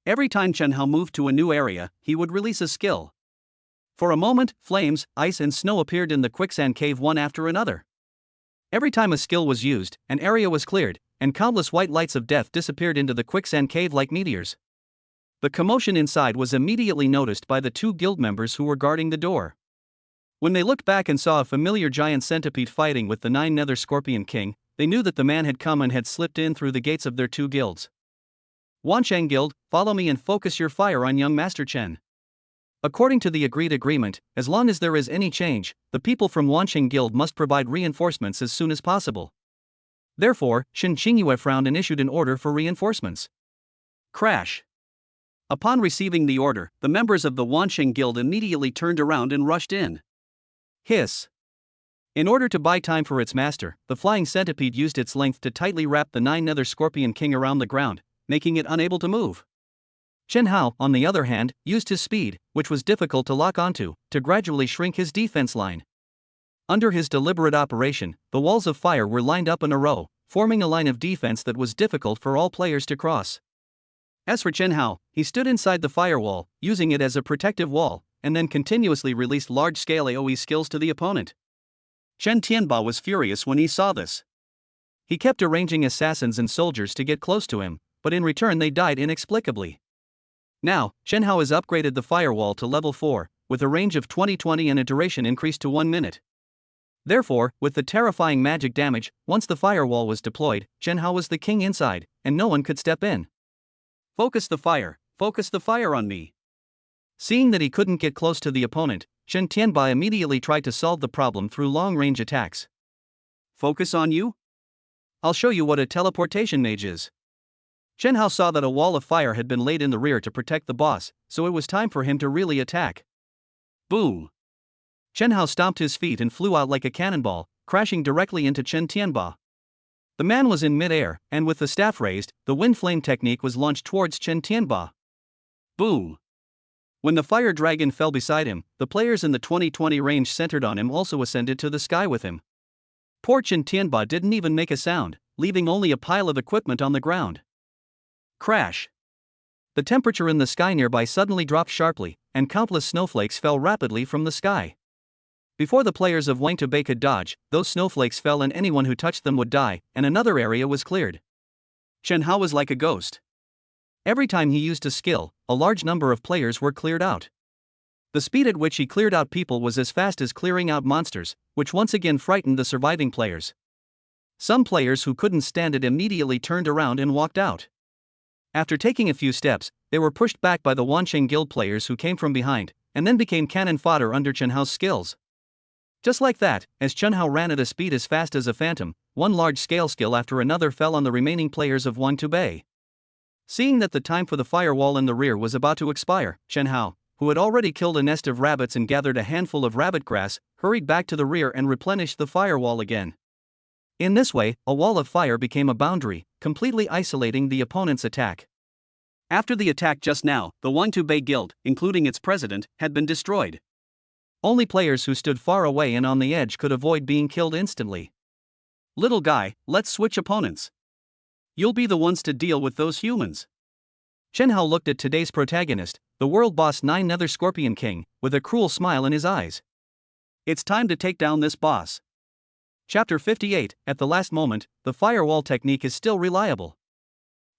Every time Chen Hao moved to a new area, he would release a skill. For a moment, flames, ice and snow appeared in the quicksand cave one after another. Every time a skill was used, an area was cleared, and countless white lights of death disappeared into the quicksand cave like meteors. The commotion inside was immediately noticed by the two guild members who were guarding the door. When they looked back and saw a familiar giant centipede fighting with the 9-nether scorpion king, they knew that the man had come and had slipped in through the gates of their two guilds. Wansheng Guild, follow me and focus your fire on young Master Chen. According to the agreed agreement, as long as there is any change, the people from Wansheng Guild must provide reinforcements as soon as possible. Therefore, Shen Qingyue frowned and issued an order for reinforcements. Crash. Upon receiving the order, the members of the Wansheng Guild immediately turned around and rushed in. Hiss. In order to buy time for its master, the flying centipede used its length to tightly wrap the 9-nether scorpion king around the ground, making it unable to move. Chen Hao, on the other hand, used his speed, which was difficult to lock onto, to gradually shrink his defense line. Under his deliberate operation, the walls of fire were lined up in a row, forming a line of defense that was difficult for all players to cross. As for Chen Hao, he stood inside the firewall, using it as a protective wall, and then continuously released large-scale AoE skills to the opponent. Chen Tianba was furious when he saw this. He kept arranging assassins and soldiers to get close to him, but in return they died inexplicably. Now, Chen Hao has upgraded the firewall to level 4, with a range of 20/20 and a duration increased to 1 minute. Therefore, with the terrifying magic damage, once the firewall was deployed, Chen Hao was the king inside, and no one could step in. Focus the fire on me. Seeing that he couldn't get close to the opponent, Shen Tianba immediately tried to solve the problem through long-range attacks. Focus on you? I'll show you what a teleportation mage is. Chen Hao saw that a wall of fire had been laid in the rear to protect the boss, so it was time for him to really attack. Boom! Chen Hao stomped his feet and flew out like a cannonball, crashing directly into Chen Tianba. The man was in mid-air, and with the staff raised, the wind flame technique was launched towards Chen Tianba. Boom! When the fire dragon fell beside him, the players in the 20/20 range centered on him also ascended to the sky with him. Poor Chen Tianba didn't even make a sound, leaving only a pile of equipment on the ground. Crash! The temperature in the sky nearby suddenly dropped sharply, and countless snowflakes fell rapidly from the sky. Before the players of Wang Tubei could dodge, those snowflakes fell and anyone who touched them would die, and another area was cleared. Chen Hao was like a ghost. Every time he used a skill, a large number of players were cleared out. The speed at which he cleared out people was as fast as clearing out monsters, which once again frightened the surviving players. Some players who couldn't stand it immediately turned around and walked out. After taking a few steps, they were pushed back by the Wansheng Guild players who came from behind, and then became cannon fodder under Chen Hao's skills. Just like that, as Chen Hao ran at a speed as fast as a phantom, one large-scale skill after another fell on the remaining players of Wang Tubei. Seeing that the time for the firewall in the rear was about to expire, Chen Hao, who had already killed a nest of rabbits and gathered a handful of rabbit grass, hurried back to the rear and replenished the firewall again. In this way, a wall of fire became a boundary, completely isolating the opponent's attack. After the attack just now, the Wang Tubei Guild, including its president, had been destroyed. Only players who stood far away and on the edge could avoid being killed instantly. Little guy, let's switch opponents. You'll be the ones to deal with those humans. Chen Hao looked at today's protagonist, the world boss 9-nether Scorpion King, with a cruel smile in his eyes. It's time to take down this boss. Chapter 58, at the last moment, the firewall technique is still reliable.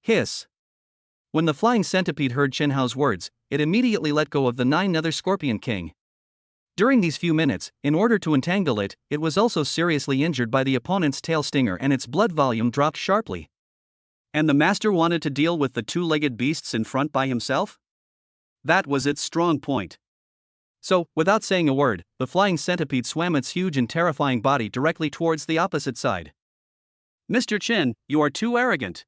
Hiss. When the flying centipede heard Chen Hao's words, it immediately let go of the 9-nether Scorpion King. During these few minutes, in order to entangle it, it was also seriously injured by the opponent's tail stinger and its blood volume dropped sharply. And the master wanted to deal with the two-legged beasts in front by himself? That was its strong point. So, without saying a word, the flying centipede swam its huge and terrifying body directly towards the opposite side. Mr. Chen, you are too arrogant.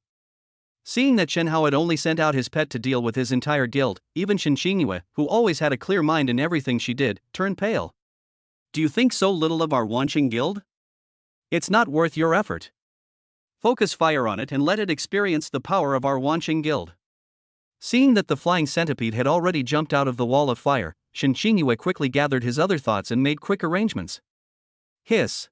Seeing that Chen Hao had only sent out his pet to deal with his entire guild, even Shen Qingyue, who always had a clear mind in everything she did, turned pale. Do you think so little of our Wansheng Guild? It's not worth your effort. Focus fire on it and let it experience the power of our Wansheng Guild. Seeing that the flying centipede had already jumped out of the wall of fire, Shen Qingyue quickly gathered his other thoughts and made quick arrangements. Hiss.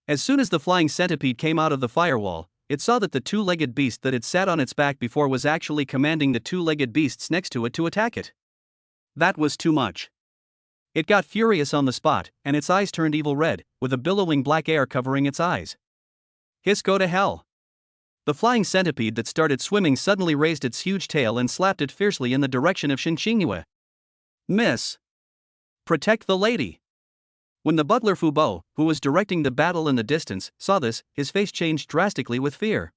As soon as the flying centipede came out of the firewall, it saw that the two-legged beast that had sat on its back before was actually commanding the two-legged beasts next to it to attack it. That was too much. It got furious on the spot, and its eyes turned evil red, with a billowing black air covering its eyes. Hiss, go to hell. The flying centipede that started swimming suddenly raised its huge tail and slapped it fiercely in the direction of Shin Xingyue. Miss! Protect the lady! When the butler Fu Bo, who was directing the battle in the distance, saw this, his face changed drastically with fear.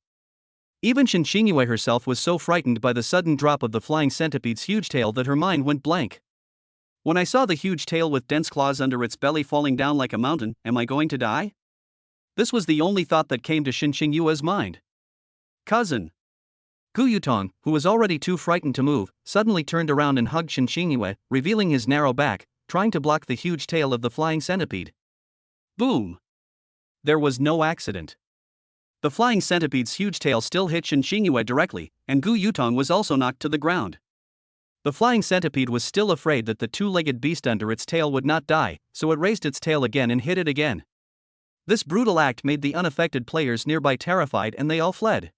Even Shin Xingyue herself was so frightened by the sudden drop of the flying centipede's huge tail that her mind went blank. When I saw the huge tail with dense claws under its belly falling down like a mountain, am I going to die? This was the only thought that came to Shin Xingyue's mind. Cousin! Gu Yutong, who was already too frightened to move, suddenly turned around and hugged Shin Xingyue, revealing his narrow back, trying to block the huge tail of the flying centipede. Boom! There was no accident. The flying centipede's huge tail still hit Shin Xingyue directly, and Gu Yutong was also knocked to the ground. The flying centipede was still afraid that the two-legged beast under its tail would not die, so it raised its tail again and hit it again. This brutal act made the unaffected players nearby terrified and they all fled.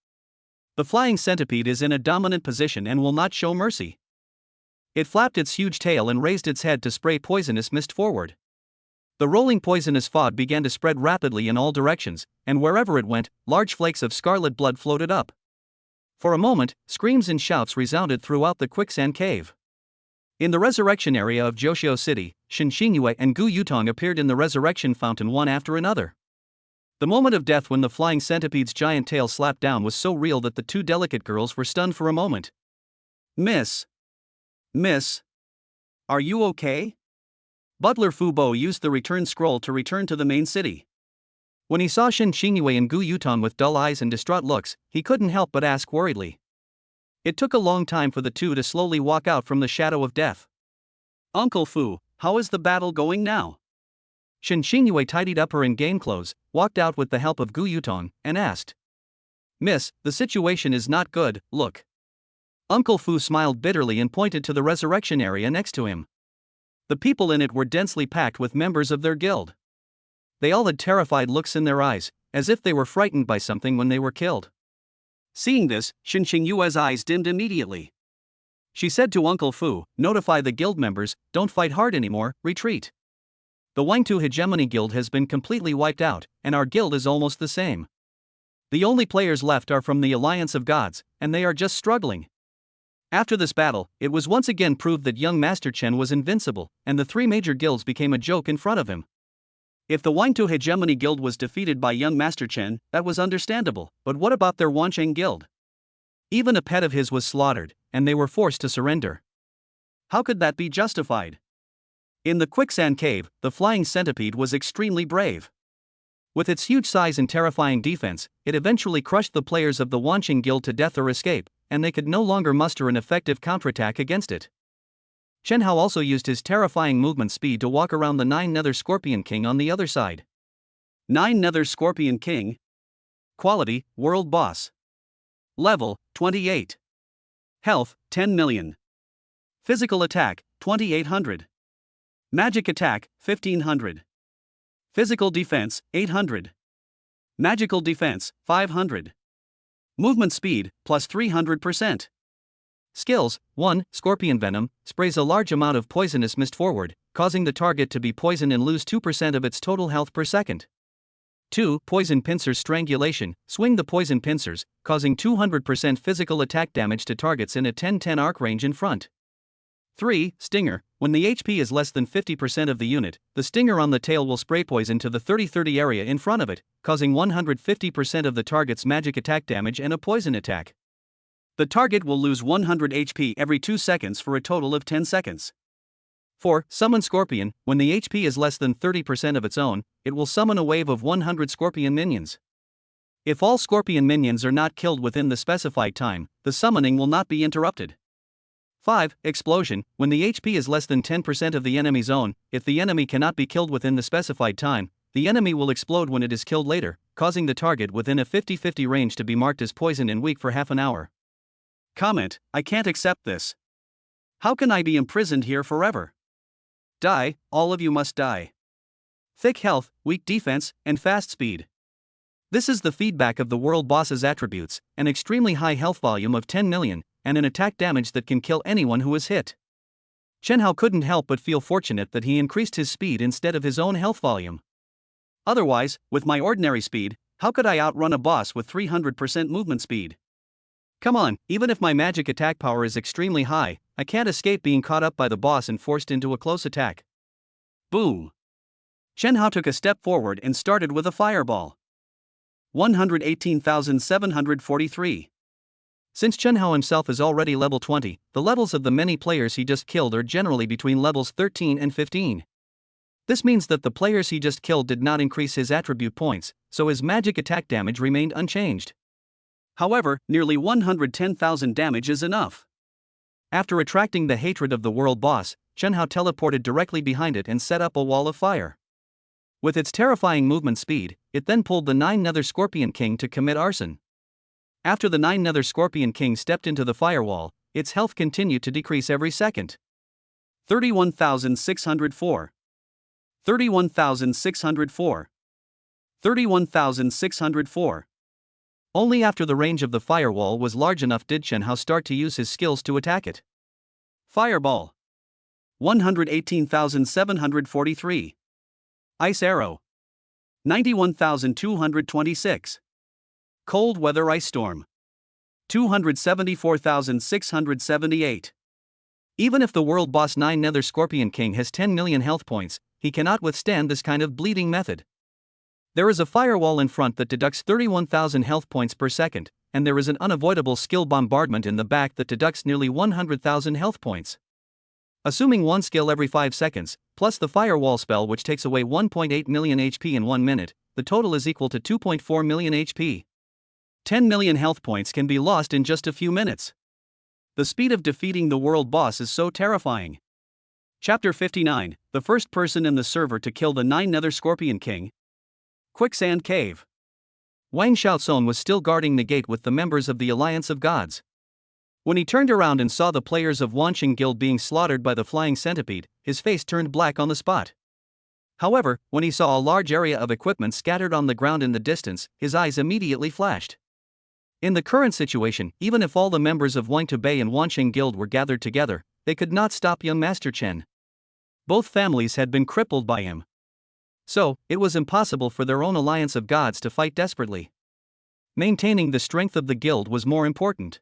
The flying centipede is in a dominant position and will not show mercy. It flapped its huge tail and raised its head to spray poisonous mist forward. The rolling poisonous fog began to spread rapidly in all directions, and wherever it went, large flakes of scarlet blood floated up. For a moment, screams and shouts resounded throughout the quicksand cave. In the resurrection area of Joshio City, Shin Xingyue and Gu Yutong appeared in the resurrection fountain one after another. The moment of death when the flying centipede's giant tail slapped down was so real that the two delicate girls were stunned for a moment. Miss! Are you okay? Butler Fu Bo used the return scroll to return to the main city. When he saw Shin Xingyue and Gu Yutong with dull eyes and distraught looks, he couldn't help but ask worriedly. It took a long time for the two to slowly walk out from the shadow of death. Uncle Fu, how is the battle going now? Shin Xingyue tidied up her in-game clothes, walked out with the help of Gu Yutong, and asked. Miss, the situation is not good, look. Uncle Fu smiled bitterly and pointed to the resurrection area next to him. The people in it were densely packed with members of their guild. They all had terrified looks in their eyes, as if they were frightened by something when they were killed. Seeing this, Shin Xingyue's eyes dimmed immediately. She said to Uncle Fu, notify the guild members, don't fight hard anymore, retreat. The Wangtu Hegemony Guild has been completely wiped out, and our guild is almost the same. The only players left are from the Alliance of Gods, and they are just struggling. After this battle, it was once again proved that young Master Chen was invincible, and the three major guilds became a joke in front of him. If the Wangtu Hegemony Guild was defeated by young Master Chen, that was understandable, but what about their Wancheng Guild? Even a pet of his was slaughtered, and they were forced to surrender. How could that be justified? In the quicksand cave, the flying centipede was extremely brave. With its huge size and terrifying defense, it eventually crushed the players of the Wancheng Guild to death or escape, and they could no longer muster an effective counterattack against it. Chen Hao also used his terrifying movement speed to walk around the 9-Nether Scorpion King on the other side. 9-Nether Scorpion King. Quality, World Boss. Level, 28. Health, 10 million. Physical attack, 2800. Magic attack, 1500. Physical defense, 800. Magical defense, 500. Movement speed, plus 300%. Skills, 1. Scorpion Venom, sprays a large amount of poisonous mist forward, causing the target to be poisoned and lose 2% of its total health per second. 2. Poison Pincers Strangulation, swing the poison pincers, causing 200% physical attack damage to targets in a 10-10 arc range in front. 3. Stinger, when the HP is less than 50% of the unit, the stinger on the tail will spray poison to the 30-30 area in front of it, causing 150% of the target's magic attack damage and a poison attack. The target will lose 100 HP every 2 seconds for a total of 10 seconds. 4. Summon Scorpion, when the HP is less than 30% of its own, it will summon a wave of 100 Scorpion minions. If all Scorpion minions are not killed within the specified time, the summoning will not be interrupted. 5. Explosion, when the HP is less than 10% of the enemy's own, if the enemy cannot be killed within the specified time, the enemy will explode when it is killed later, causing the target within a 50-50 range to be marked as poisoned and weak for half an hour. Comment, I can't accept this. How can I be imprisoned here forever? Die, all of you must die. Thick health, weak defense, and fast speed. This is the feedback of the world boss's attributes, an extremely high health volume of 10 million, and an attack damage that can kill anyone who is hit. Chen Hao couldn't help but feel fortunate that he increased his speed instead of his own health volume. Otherwise, with my ordinary speed, How could I outrun a boss with 300% movement speed? Come on, even if my magic attack power is extremely high, I can't escape being caught up by the boss and forced into a close attack. Boom! Chen Hao took a step forward and started with a fireball. 118,743. Since Chen Hao himself is already level 20, the levels of the many players he just killed are generally between levels 13 and 15. This means that the players he just killed did not increase his attribute points, so his magic attack damage remained unchanged. However, nearly 110,000 damage is enough. After attracting the hatred of the world boss, Chen Hao teleported directly behind it and set up a wall of fire. With its terrifying movement speed, it then pulled the 9 Nether Scorpion King to commit arson. After the 9 Nether Scorpion King stepped into the firewall, its health continued to decrease every second. 31,604. 31,604. 31,604. Only after the range of the firewall was large enough did Chen Hao start to use his skills to attack it. Fireball. 118,743. Ice Arrow. 91,226. Cold Weather Ice Storm. 274,678. Even if the world boss 9 Nether Scorpion King has 10 million health points, he cannot withstand this kind of bleeding method. There is a firewall in front that deducts 31,000 health points per second, and there is an unavoidable skill bombardment in the back that deducts nearly 100,000 health points. Assuming one skill every 5 seconds, plus the firewall spell which takes away 1.8 million HP in 1 minute, the total is equal to 2.4 million HP. 10 million health points can be lost in just a few minutes. The speed of defeating the world boss is so terrifying. Chapter 59, the first person in the server to kill the 9 Nether Scorpion King. Quicksand Cave. Wang Xiaosong was still guarding the gate with the members of the Alliance of Gods. When he turned around and saw the players of Wanqing Guild being slaughtered by the flying centipede, his face turned black on the spot. However, when he saw a large area of equipment scattered on the ground in the distance, his eyes immediately flashed. In the current situation, even if all the members of Wangtu Bei and Wanqing Guild were gathered together, they could not stop young Master Chen. Both families had been crippled by him. So, it was impossible for their own Alliance of Gods to fight desperately. Maintaining the strength of the guild was more important.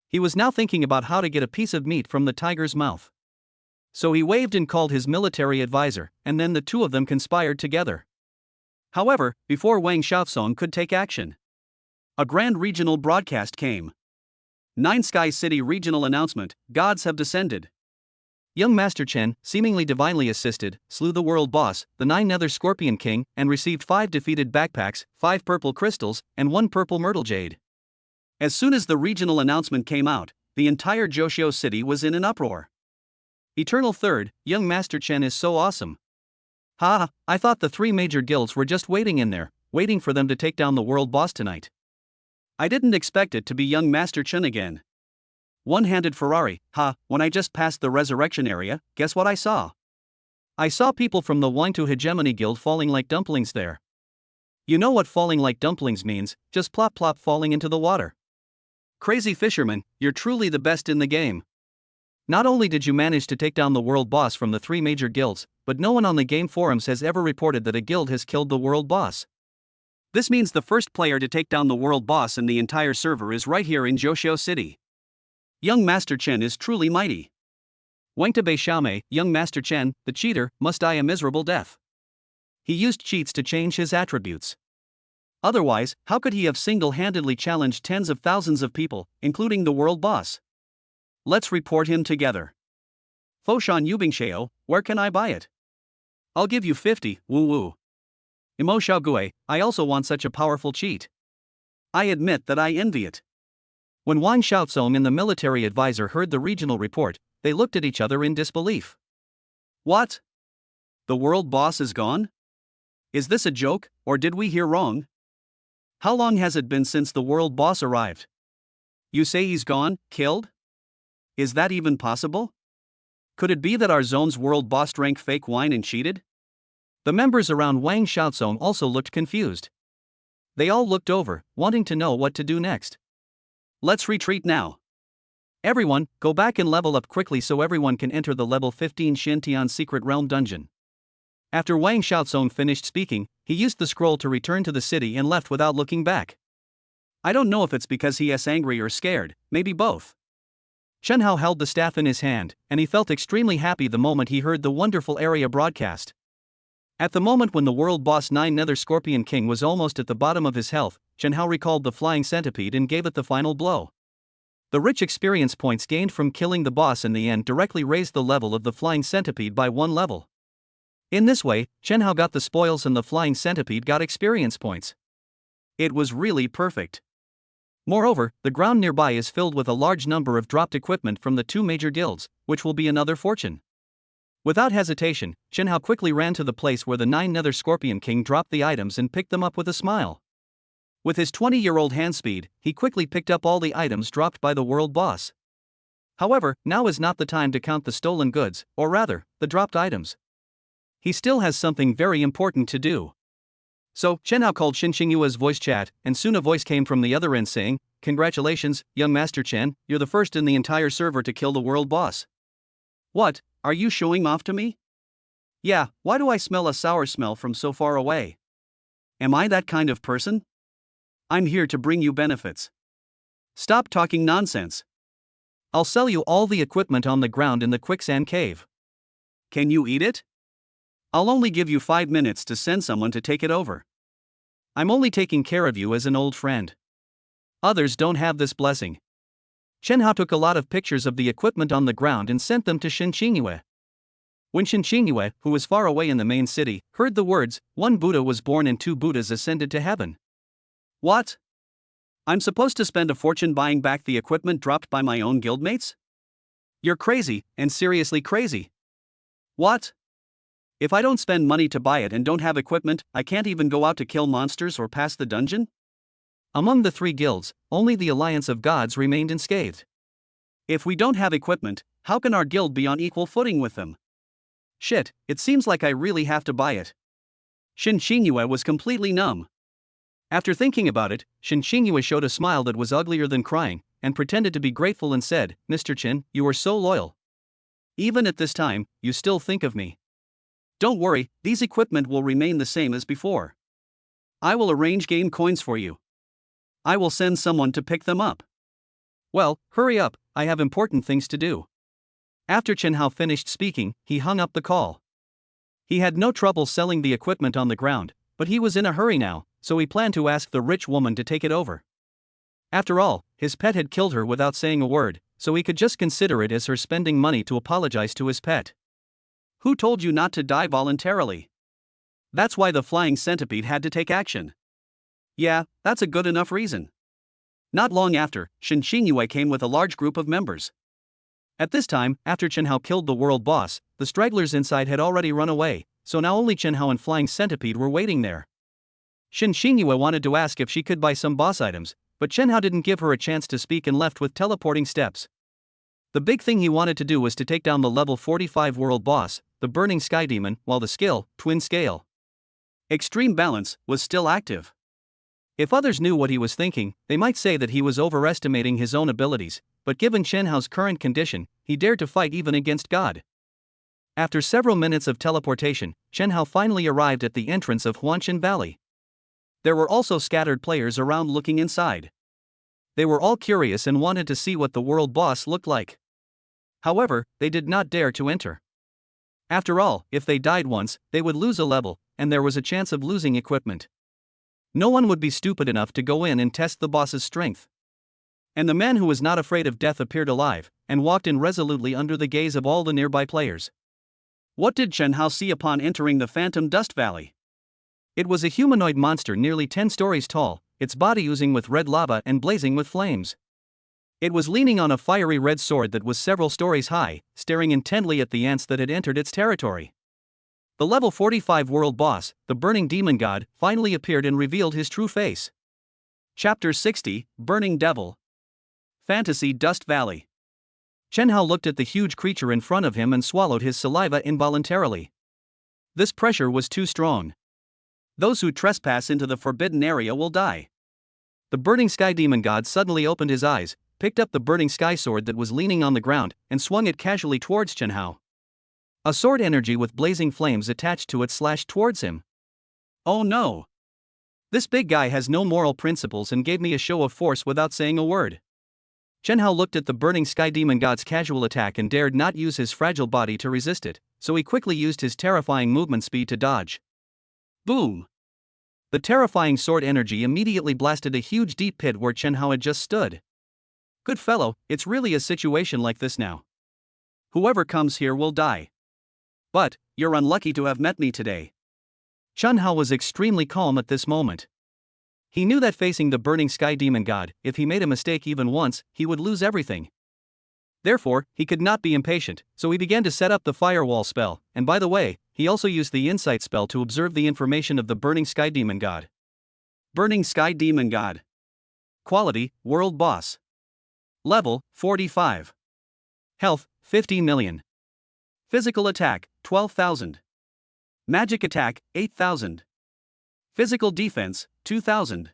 He was now thinking about how to get a piece of meat from the tiger's mouth. So he waved and called his military advisor, and then the two of them conspired together. However, before Wang Xiaosong could take action, a grand regional broadcast came. 9 Sky City regional announcement, gods have descended. Young Master Chen, seemingly divinely assisted, slew the world boss, the 9 Nether Scorpion King, and received 5 defeated backpacks, 5 purple crystals, and 1 purple myrtle jade. As soon as the regional announcement came out, the entire Joshio city was in an uproar. Eternal Third, young Master Chen is so awesome. Ha, I thought the 3 major guilds were just waiting in there, waiting for them to take down the world boss tonight. I didn't expect it to be young Master Chen again. One-handed Ferrari, when I just passed the resurrection area, guess what I saw? I saw people from the Wangtu Hegemony Guild falling like dumplings there. You know what falling like dumplings means, just plop plop falling into the water. Crazy fisherman, you're truly the best in the game. Not only did you manage to take down the world boss from the 3 major guilds, but no one on the game forums has ever reported that a guild has killed the world boss. This means the first player to take down the world boss in the entire server is right here in Joshio City. Young Master Chen is truly mighty. Wangtu Bei Xiaomei, young Master Chen, the cheater, must die a miserable death. He used cheats to change his attributes. Otherwise, how could he have single-handedly challenged tens of thousands of people, including the world boss? Let's report him together. Foshan Yubingshao, where can I buy it? I'll give you 50, woo-woo. Imo Xiaogue, I also want such a powerful cheat. I admit that I envy it. When Wang Xiaosong and the military advisor heard the regional report, they looked at each other in disbelief. What? The world boss is gone? Is this a joke, or did we hear wrong? How long has it been since the world boss arrived? You say he's gone, killed? Is that even possible? Could it be that our zone's world boss drank fake wine and cheated? The members around Wang Xiaosong also looked confused. They all looked over, wanting to know what to do next. Let's retreat now. Everyone, go back and level up quickly so everyone can enter the level 15 Shintian Secret Realm dungeon. After Wang Xiaozong finished speaking, he used the scroll to return to the city and left without looking back. I don't know if it's because he is angry or scared, maybe both. Chen Hao held the staff in his hand, and he felt extremely happy the moment he heard the wonderful area broadcast. At the moment when the world boss Nine Nether Scorpion King was almost at the bottom of his health, Chen Hao recalled the flying centipede and gave it the final blow. The rich experience points gained from killing the boss in the end directly raised the level of the flying centipede by 1 level. In this way, Chen Hao got the spoils and the flying centipede got experience points. It was really perfect. Moreover, the ground nearby is filled with a large number of dropped equipment from the 2 major guilds, which will be another fortune. Without hesitation, Chen Hao quickly ran to the place where the Nine Nether Scorpion King dropped the items and picked them up with a smile. With his 20-year-old hand speed, he quickly picked up all the items dropped by the world boss. However, now is not the time to count the stolen goods, or rather, the dropped items. He still has something very important to do. So, Chen Hao called Xin Xingyue's voice chat, and soon a voice came from the other end saying, "Congratulations, young Master Chen, you're the first in the entire server to kill the world boss." "What, are you showing off to me?" "Yeah, why do I smell a sour smell from so far away? Am I that kind of person? I'm here to bring you benefits. Stop talking nonsense. I'll sell you all the equipment on the ground in the quicksand cave. Can you eat it? I'll only give you 5 minutes to send someone to take it over. I'm only taking care of you as an old friend. Others don't have this blessing." Chen Hao took a lot of pictures of the equipment on the ground and sent them to Xin Xingyue. When Xin Xingyue, who was far away in the main city, heard the words, 1 Buddha was born and 2 Buddhas ascended to heaven. What? I'm supposed to spend a fortune buying back the equipment dropped by my own guildmates? You're crazy, and seriously crazy. What? If I don't spend money to buy it and don't have equipment, I can't even go out to kill monsters or pass the dungeon? Among the 3 guilds, only the Alliance of Gods remained unscathed. If we don't have equipment, how can our guild be on equal footing with them? Shit, it seems like I really have to buy it. Xin Xingyue was completely numb. After thinking about it, Xin Xingyue showed a smile that was uglier than crying, and pretended to be grateful and said, "Mr. Qin, you are so loyal. Even at this time, you still think of me. Don't worry, these equipment will remain the same as before. I will arrange game coins for you. I will send someone to pick them up. Well, hurry up, I have important things to do." After Chen Hao finished speaking, he hung up the call. He had no trouble selling the equipment on the ground, but he was in a hurry now, so he planned to ask the rich woman to take it over. After all, his pet had killed her without saying a word, so he could just consider it as her spending money to apologize to his pet. Who told you not to die voluntarily? That's why the flying centipede had to take action. Yeah, that's a good enough reason. Not long after, Xin Xingyue came with a large group of members. At this time, after Chen Hao killed the world boss, the stragglers inside had already run away, so now only Chen Hao and Flying Centipede were waiting there. Xin Xingyue wanted to ask if she could buy some boss items, but Chen Hao didn't give her a chance to speak and left with teleporting steps. The big thing he wanted to do was to take down the level 45 world boss, the Burning Sky Demon, while the skill, Twin Scale Extreme Balance, was still active. If others knew what he was thinking, they might say that he was overestimating his own abilities, but given Chen Hao's current condition, he dared to fight even against God. After several minutes of teleportation, Chen Hao finally arrived at the entrance of Huanshan Valley. There were also scattered players around looking inside. They were all curious and wanted to see what the world boss looked like. However, they did not dare to enter. After all, if they died once, they would lose a level, and there was a chance of losing equipment. No one would be stupid enough to go in and test the boss's strength. And the man who was not afraid of death appeared alive, and walked in resolutely under the gaze of all the nearby players. What did Chen Hao see upon entering the Phantom Dust Valley? It was a humanoid monster nearly 10 stories tall, its body oozing with red lava and blazing with flames. It was leaning on a fiery red sword that was several stories high, staring intently at the ants that had entered its territory. The level 45 world boss, the Burning Demon God, finally appeared and revealed his true face. Chapter 60, Burning Devil. Fantasy Dust Valley. Chen Hao looked at the huge creature in front of him and swallowed his saliva involuntarily. This pressure was too strong. Those who trespass into the forbidden area will die. The Burning Sky Demon God suddenly opened his eyes, picked up the Burning Sky Sword that was leaning on the ground, and swung it casually towards Chen Hao. A sword energy with blazing flames attached to it slashed towards him. Oh no! This big guy has no moral principles and gave me a show of force without saying a word. Chen Hao looked at the burning sky demon god's casual attack and dared not use his fragile body to resist it, so he quickly used his terrifying movement speed to dodge. Boom! The terrifying sword energy immediately blasted a huge deep pit where Chen Hao had just stood. Good fellow, it's really a situation like this now. Whoever comes here will die. But, you're unlucky to have met me today. Chen Hao was extremely calm at this moment. He knew that facing the burning sky demon god, if he made a mistake even once, he would lose everything. Therefore, he could not be impatient, so he began to set up the firewall spell, and by the way, he also used the insight spell to observe the information of the burning sky demon god. Burning sky demon god. Quality, world boss. Level, 45. Health, 50 million. Physical attack, 12,000. Magic attack, 8,000. Physical defense, 2,000.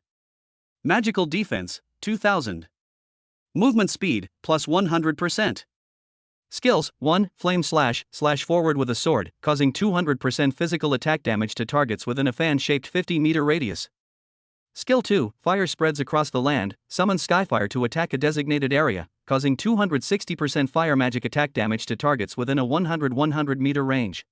Magical defense, 2,000. Movement speed, plus 100%. Skills, 1. Flame slash forward with a sword, causing 200% physical attack damage to targets within a fan-shaped 50-meter radius. Skill 2. Fire spreads across the land, summon Skyfire to attack a designated area, causing 260% fire magic attack damage to targets within a 100-meter range.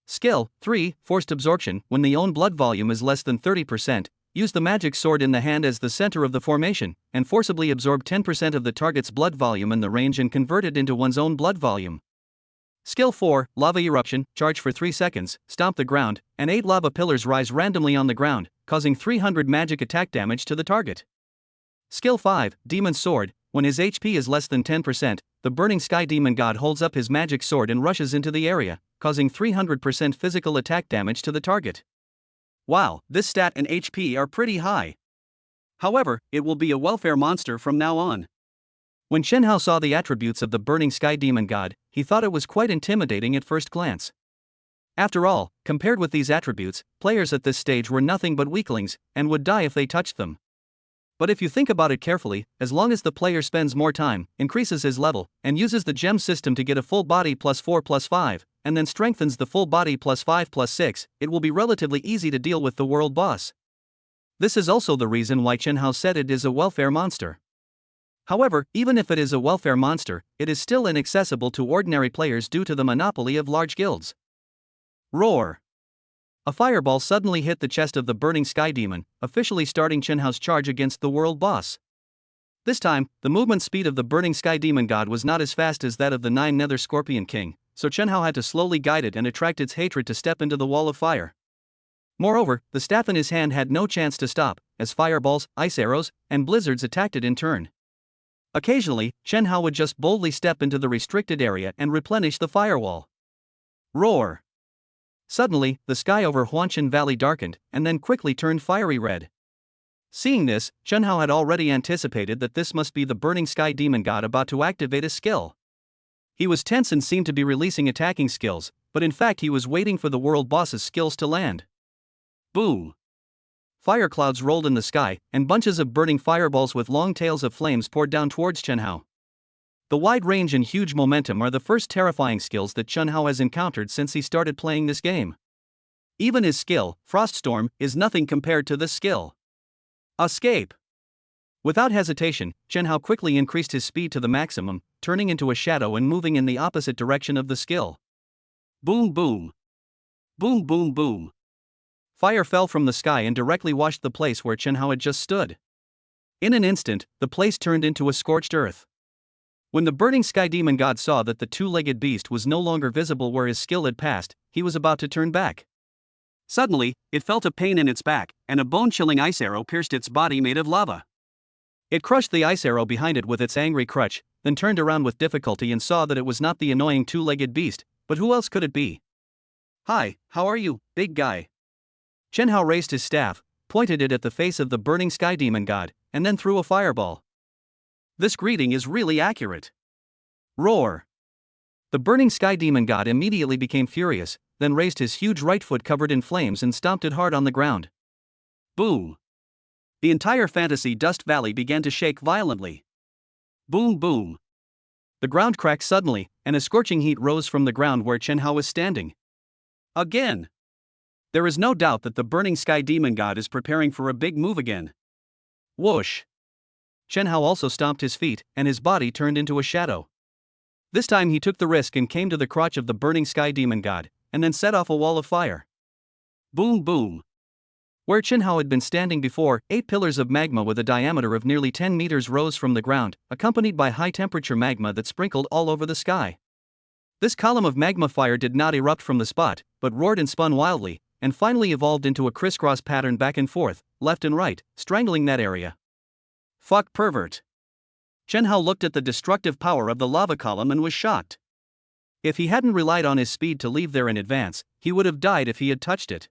Skill 3. Forced absorption. When the own blood volume is less than 30%, use the magic sword in the hand as the center of the formation, and forcibly absorb 10% of the target's blood volume in the range and convert it into one's own blood volume. Skill 4. Lava eruption. Charge for 3 seconds, stomp the ground, and 8 lava pillars rise randomly on the ground, causing 300 magic attack damage to the target. Skill 5. Demon sword. When his HP is less than 10%, the burning sky demon god holds up his magic sword and rushes into the area, causing 300% physical attack damage to the target. Wow, this stat and HP are pretty high. However, it will be a welfare monster from now on. When Chen Hao saw the attributes of the burning sky demon god, he thought it was quite intimidating at first glance. After all, compared with these attributes, players at this stage were nothing but weaklings, and would die if they touched them. But if you think about it carefully, as long as the player spends more time, increases his level, and uses the gem system to get a full body plus 4 plus 5, and then strengthens the full body plus 5 plus 6, it will be relatively easy to deal with the world boss. This is also the reason why Chen Hao said it is a welfare monster. However, even if it is a welfare monster, it is still inaccessible to ordinary players due to the monopoly of large guilds. Roar! A fireball suddenly hit the chest of the burning sky demon, officially starting Chen Hao's charge against the world boss. This time, the movement speed of the burning sky demon god was not as fast as that of the 9 Nether Scorpion King, so Chen Hao had to slowly guide it and attract its hatred to step into the wall of fire. Moreover, the staff in his hand had no chance to stop, as fireballs, ice arrows, and blizzards attacked it in turn. Occasionally, Chen Hao would just boldly step into the restricted area and replenish the firewall. Roar! Suddenly, the sky over Huanshan Valley darkened, and then quickly turned fiery red. Seeing this, Chen Hao had already anticipated that this must be the burning sky demon god about to activate a skill. He was tense and seemed to be releasing attacking skills, but in fact he was waiting for the world boss's skills to land. Boom! Fire clouds rolled in the sky, and bunches of burning fireballs with long tails of flames poured down towards Chen Hao. The wide range and huge momentum are the first terrifying skills that Chen Hao has encountered since he started playing this game. Even his skill, Froststorm, is nothing compared to this skill. Escape! Without hesitation, Chen Hao quickly increased his speed to the maximum, turning into a shadow and moving in the opposite direction of the skill. Boom boom! Boom boom boom! Fire fell from the sky and directly washed the place where Chen Hao had just stood. In an instant, the place turned into a scorched earth. When the burning sky demon god saw that the two-legged beast was no longer visible where his skill had passed, he was about to turn back. Suddenly, it felt a pain in its back, and a bone-chilling ice arrow pierced its body made of lava. It crushed the ice arrow behind it with its angry crutch, then turned around with difficulty and saw that it was not the annoying two-legged beast, but who else could it be? Hi, how are you, big guy? Chen Hao raised his staff, pointed it at the face of the burning sky demon god, and then threw a fireball. This greeting is really accurate. Roar! The burning sky demon god immediately became furious, then raised his huge right foot covered in flames and stomped it hard on the ground. Boom! The entire fantasy dust valley began to shake violently. Boom boom! The ground cracked suddenly, and a scorching heat rose from the ground where Chen Hao was standing. Again! There is no doubt that the burning sky demon god is preparing for a big move again. Whoosh! Chen Hao also stomped his feet, and his body turned into a shadow. This time he took the risk and came to the crotch of the burning sky demon god, and then set off a wall of fire. Boom boom! Where Chen Hao had been standing before, 8 pillars of magma with a diameter of nearly 10 meters rose from the ground, accompanied by high-temperature magma that sprinkled all over the sky. This column of magma fire did not erupt from the spot, but roared and spun wildly, and finally evolved into a crisscross pattern back and forth, left and right, strangling that area. Fuck pervert! Chen Hao looked at the destructive power of the lava column and was shocked. If he hadn't relied on his speed to leave there in advance, he would have died if he had touched it.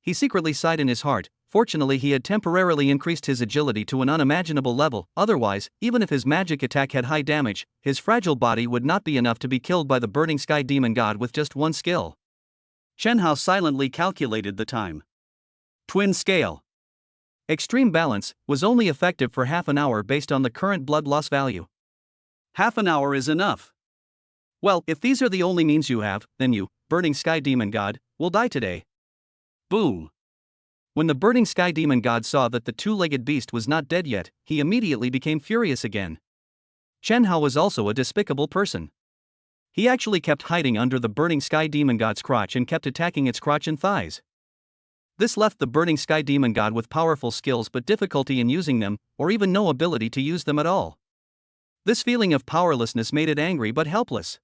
He secretly sighed in his heart. Fortunately, he had temporarily increased his agility to an unimaginable level, otherwise, even if his magic attack had high damage, his fragile body would not be enough to be killed by the burning sky demon god with just one skill. Chen Hao silently calculated the time. Twin scale. Extreme balance was only effective for half an hour based on the current blood loss value. Half an hour is enough. Well, if these are the only means you have, then you, burning sky demon god, will die today. Boom! When the burning sky demon god saw that the two-legged beast was not dead yet, he immediately became furious again. Chen Hao was also a despicable person. He actually kept hiding under the burning sky demon god's crotch and kept attacking its crotch and thighs. This left the burning sky demon god with powerful skills but difficulty in using them, or even no ability to use them at all. This feeling of powerlessness made it angry but helpless.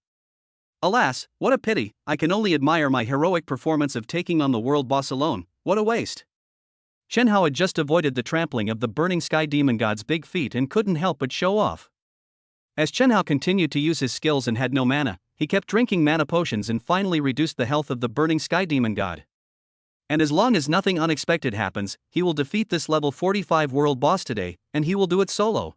Alas, what a pity, I can only admire my heroic performance of taking on the world boss alone, what a waste. Chen Hao had just avoided the trampling of the burning sky demon god's big feet and couldn't help but show off. As Chen Hao continued to use his skills and had no mana, he kept drinking mana potions and finally reduced the health of the burning sky demon god. And as long as nothing unexpected happens, he will defeat this level 45 world boss today, and he will do it solo.